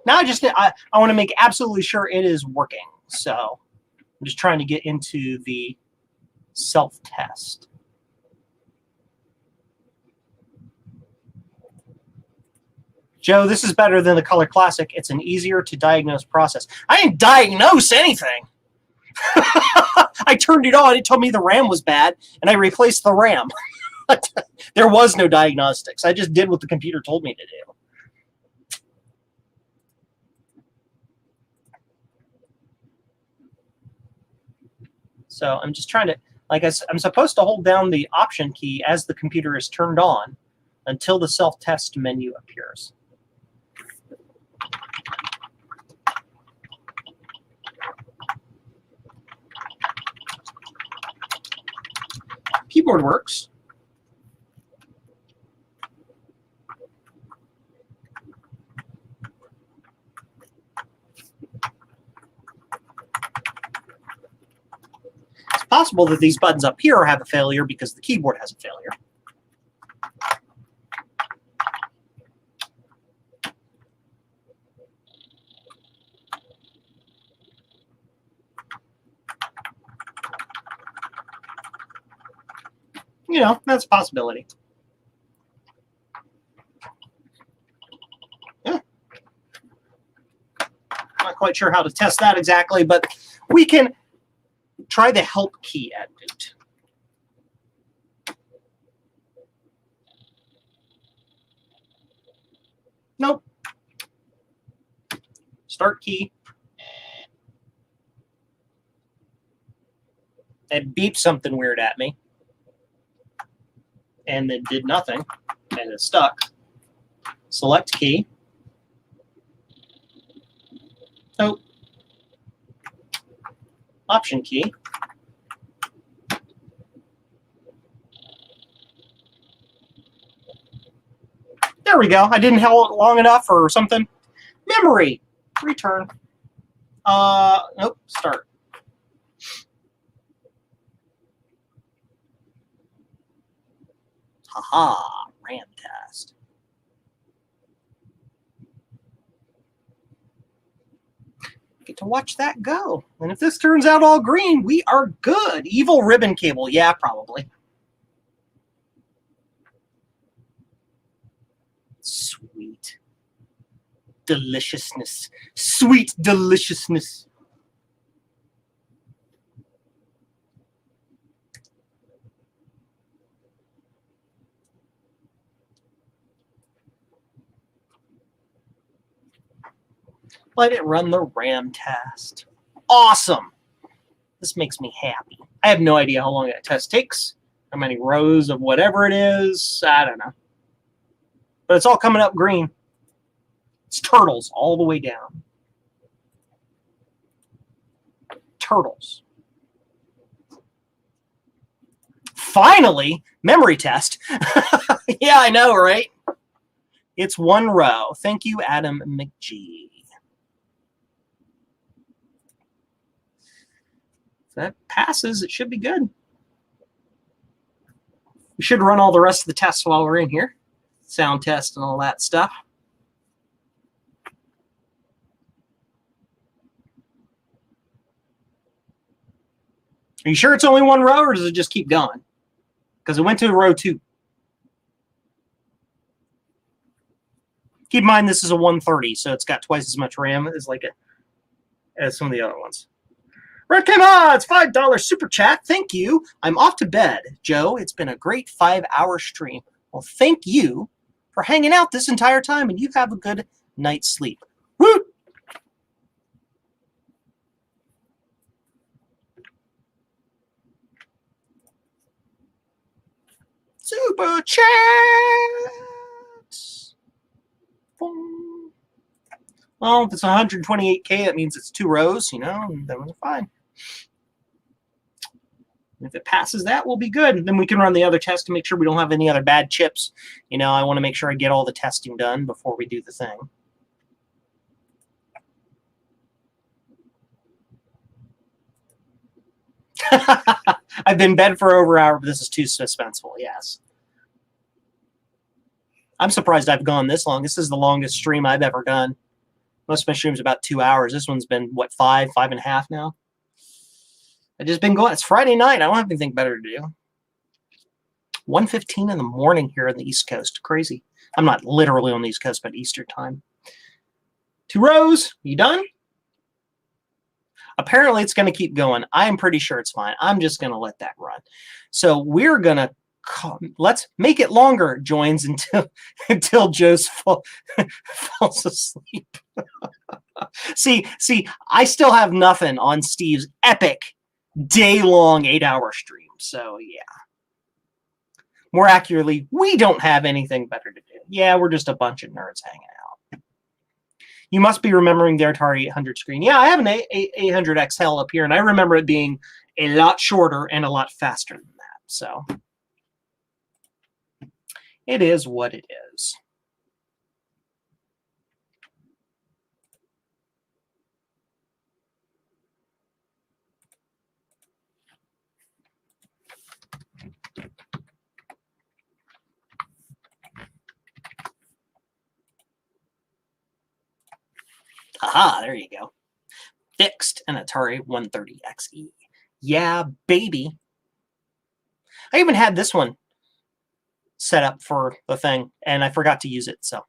Now I want to make absolutely sure it is working. So I'm just trying to get into the self-test. Joe, this is better than the Color Classic. It's an easier to diagnose process. I didn't diagnose anything. I turned it on. It told me the RAM was bad, and I replaced the RAM. There was no diagnostics. I just did what the computer told me to do. So I'm just trying to, like I'm supposed to hold down the option key as the computer is turned on until the self-test menu appears. Keyboard works. It's possible that these buttons up here have a failure because the keyboard has a failure. You know, that's a possibility. Yeah. Not quite sure how to test that exactly, but we can try the help key at boot. Nope. Start key. It beeps something weird at me. and it did nothing, and it stuck. Select key. Oh. Option key. There we go. I didn't hold it long enough or something. Memory. Return. Nope. Start. Haha. RAM test. Get to watch that go. And if this turns out all green, we are good. Evil ribbon cable. Yeah, probably. Sweet. Deliciousness. Sweet deliciousness. Let it run the RAM test. Awesome. This makes me happy. I have no idea how long that test takes, how many rows of whatever it is. I don't know. But it's all coming up green. It's turtles all the way down. Turtles. Finally, memory test. Yeah, I know, right? It's one row. Thank you, Adam McGee. If that passes, it should be good. We should run all the rest of the tests while we're in here. Sound test and all that stuff. Are you sure it's only one row, or does it just keep going? Because it went to row 2. Keep in mind this is a 130, so it's got twice as much RAM as some of the other ones. Red K Mods, $5 super chat. Thank you. I'm off to bed, Joe. It's been a great 5-hour stream. Well, thank you for hanging out this entire time, and you have a good night's sleep. Woo! Super chats. Boom. Well, if it's 128K, that means it's 2 rows, you know, and then we're fine. If it passes that, we'll be good. Then we can run the other test to make sure we don't have any other bad chips. You know, I want to make sure I get all the testing done before we do the thing. I've been in bed for over an hour, but this is too suspenseful, yes. I'm surprised I've gone this long. This is the longest stream I've ever done. Most of my streams about 2 hours. This one's been, what, 5.5 now? I've just been going. It's Friday night. I don't have anything better to do. 1:15 in the morning here on the East Coast. Crazy. I'm not literally on the East Coast, but Eastern time. 2 rows. You done? Apparently, it's going to keep going. I'm pretty sure it's fine. I'm just going to let that run. So we're going to let's make it longer, joins, until Joe falls asleep. See, I still have nothing on Steve's epic day-long 8-hour stream. So yeah. More accurately, we don't have anything better to do. Yeah, we're just a bunch of nerds hanging out. You must be remembering the Atari 800 screen. Yeah, I have an 800 XL up here, and I remember it being a lot shorter and a lot faster than that. So it is what it is. Aha, there you go. Fixed an Atari 130 XE. Yeah, baby. I even had this one set up for the thing, and I forgot to use it, so.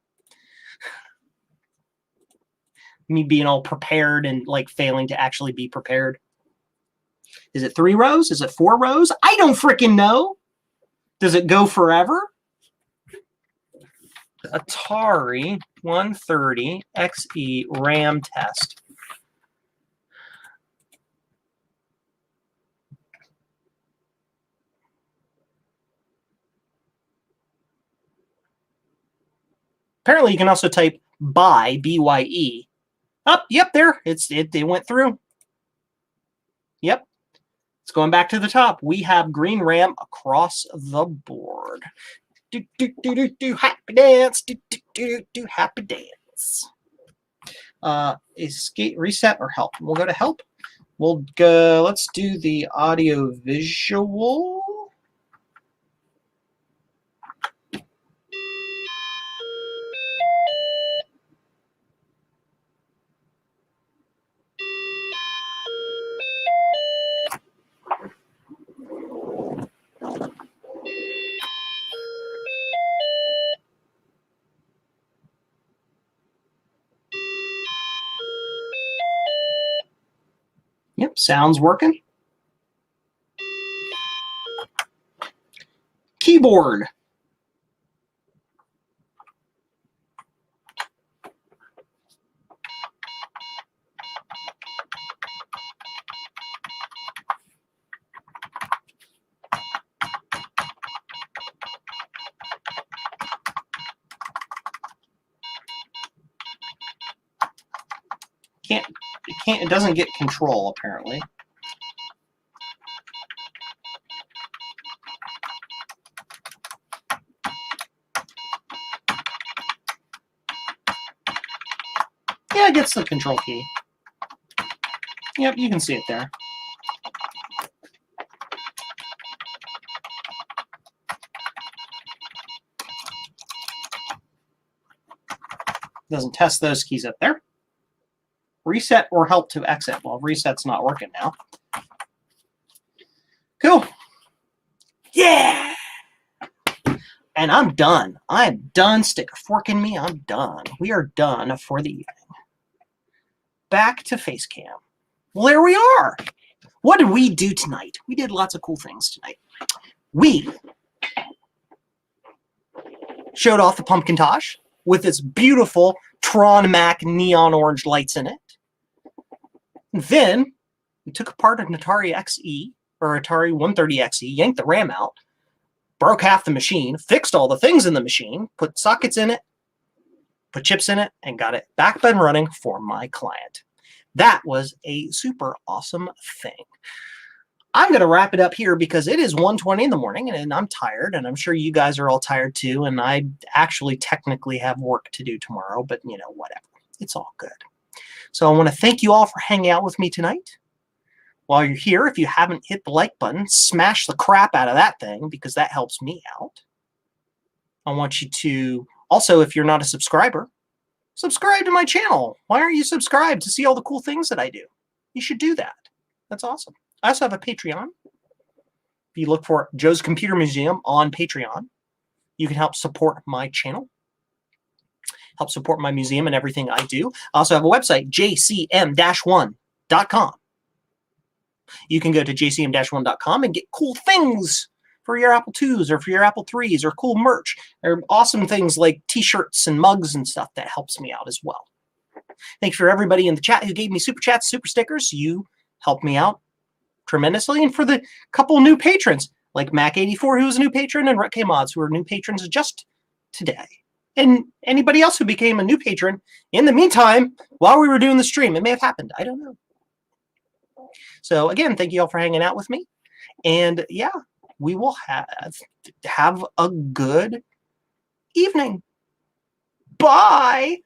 Me being all prepared and, like, failing to actually be prepared. Is it 3 rows? Is it 4 rows? I don't freaking know. Does it go forever? Atari 130 XE RAM test. Apparently, you can also type BYE, B-Y-E. Oh, yep, there. It went through. Yep. It's going back to the top. We have green RAM across the board. Do, do, do, do, do, happy dance. Do, do, do, do, happy dance. Escape, reset, or help? We'll go to help. We'll go, let's do the audio visual. Yep, sound's working. Keyboard. It doesn't get control, apparently. Yeah, it gets the control key. Yep, you can see it there. Doesn't test those keys up there. Reset or help to exit. Well, reset's not working now. Cool. Yeah! And I'm done. I'm done. Stick a fork in me. I'm done. We are done for the evening. Back to Facecam. Well, there we are. What did we do tonight? We did lots of cool things tonight. We showed off the Pumpkintosh with its beautiful Tron Mac neon orange lights in it. Then we took apart an Atari XE, or Atari 130XE, yanked the RAM out, broke half the machine, fixed all the things in the machine, put sockets in it, put chips in it, and got it back up and running for my client. That was a super awesome thing. I'm going to wrap it up here because it is 1:20 in the morning and I'm tired, and I'm sure you guys are all tired too, and I actually technically have work to do tomorrow, but you know, whatever. It's all good. So I want to thank you all for hanging out with me tonight. While you're here, if you haven't hit the like button, smash the crap out of that thing because that helps me out. I want you to also, if you're not a subscriber, subscribe to my channel. Why aren't you subscribed to see all the cool things that I do? You should do that. That's awesome. I also have a Patreon. If you look for Joe's Computer Museum on Patreon, you can help support my channel, help support my museum and everything I do. I also have a website, jcm-1.com. You can go to jcm-1.com and get cool things for your Apple IIs or for your Apple IIIs, or cool merch, or awesome things like t-shirts and mugs and stuff that helps me out as well. Thank you for everybody in the chat who gave me super chats, super stickers. You helped me out tremendously. And for the couple new patrons, like Mac84, who's a new patron, and Rutk Mods, who are new patrons just today. And anybody else who became a new patron in the meantime, while we were doing the stream. It may have happened. I don't know. So again, thank you all for hanging out with me. And yeah, we will have a good evening. Bye.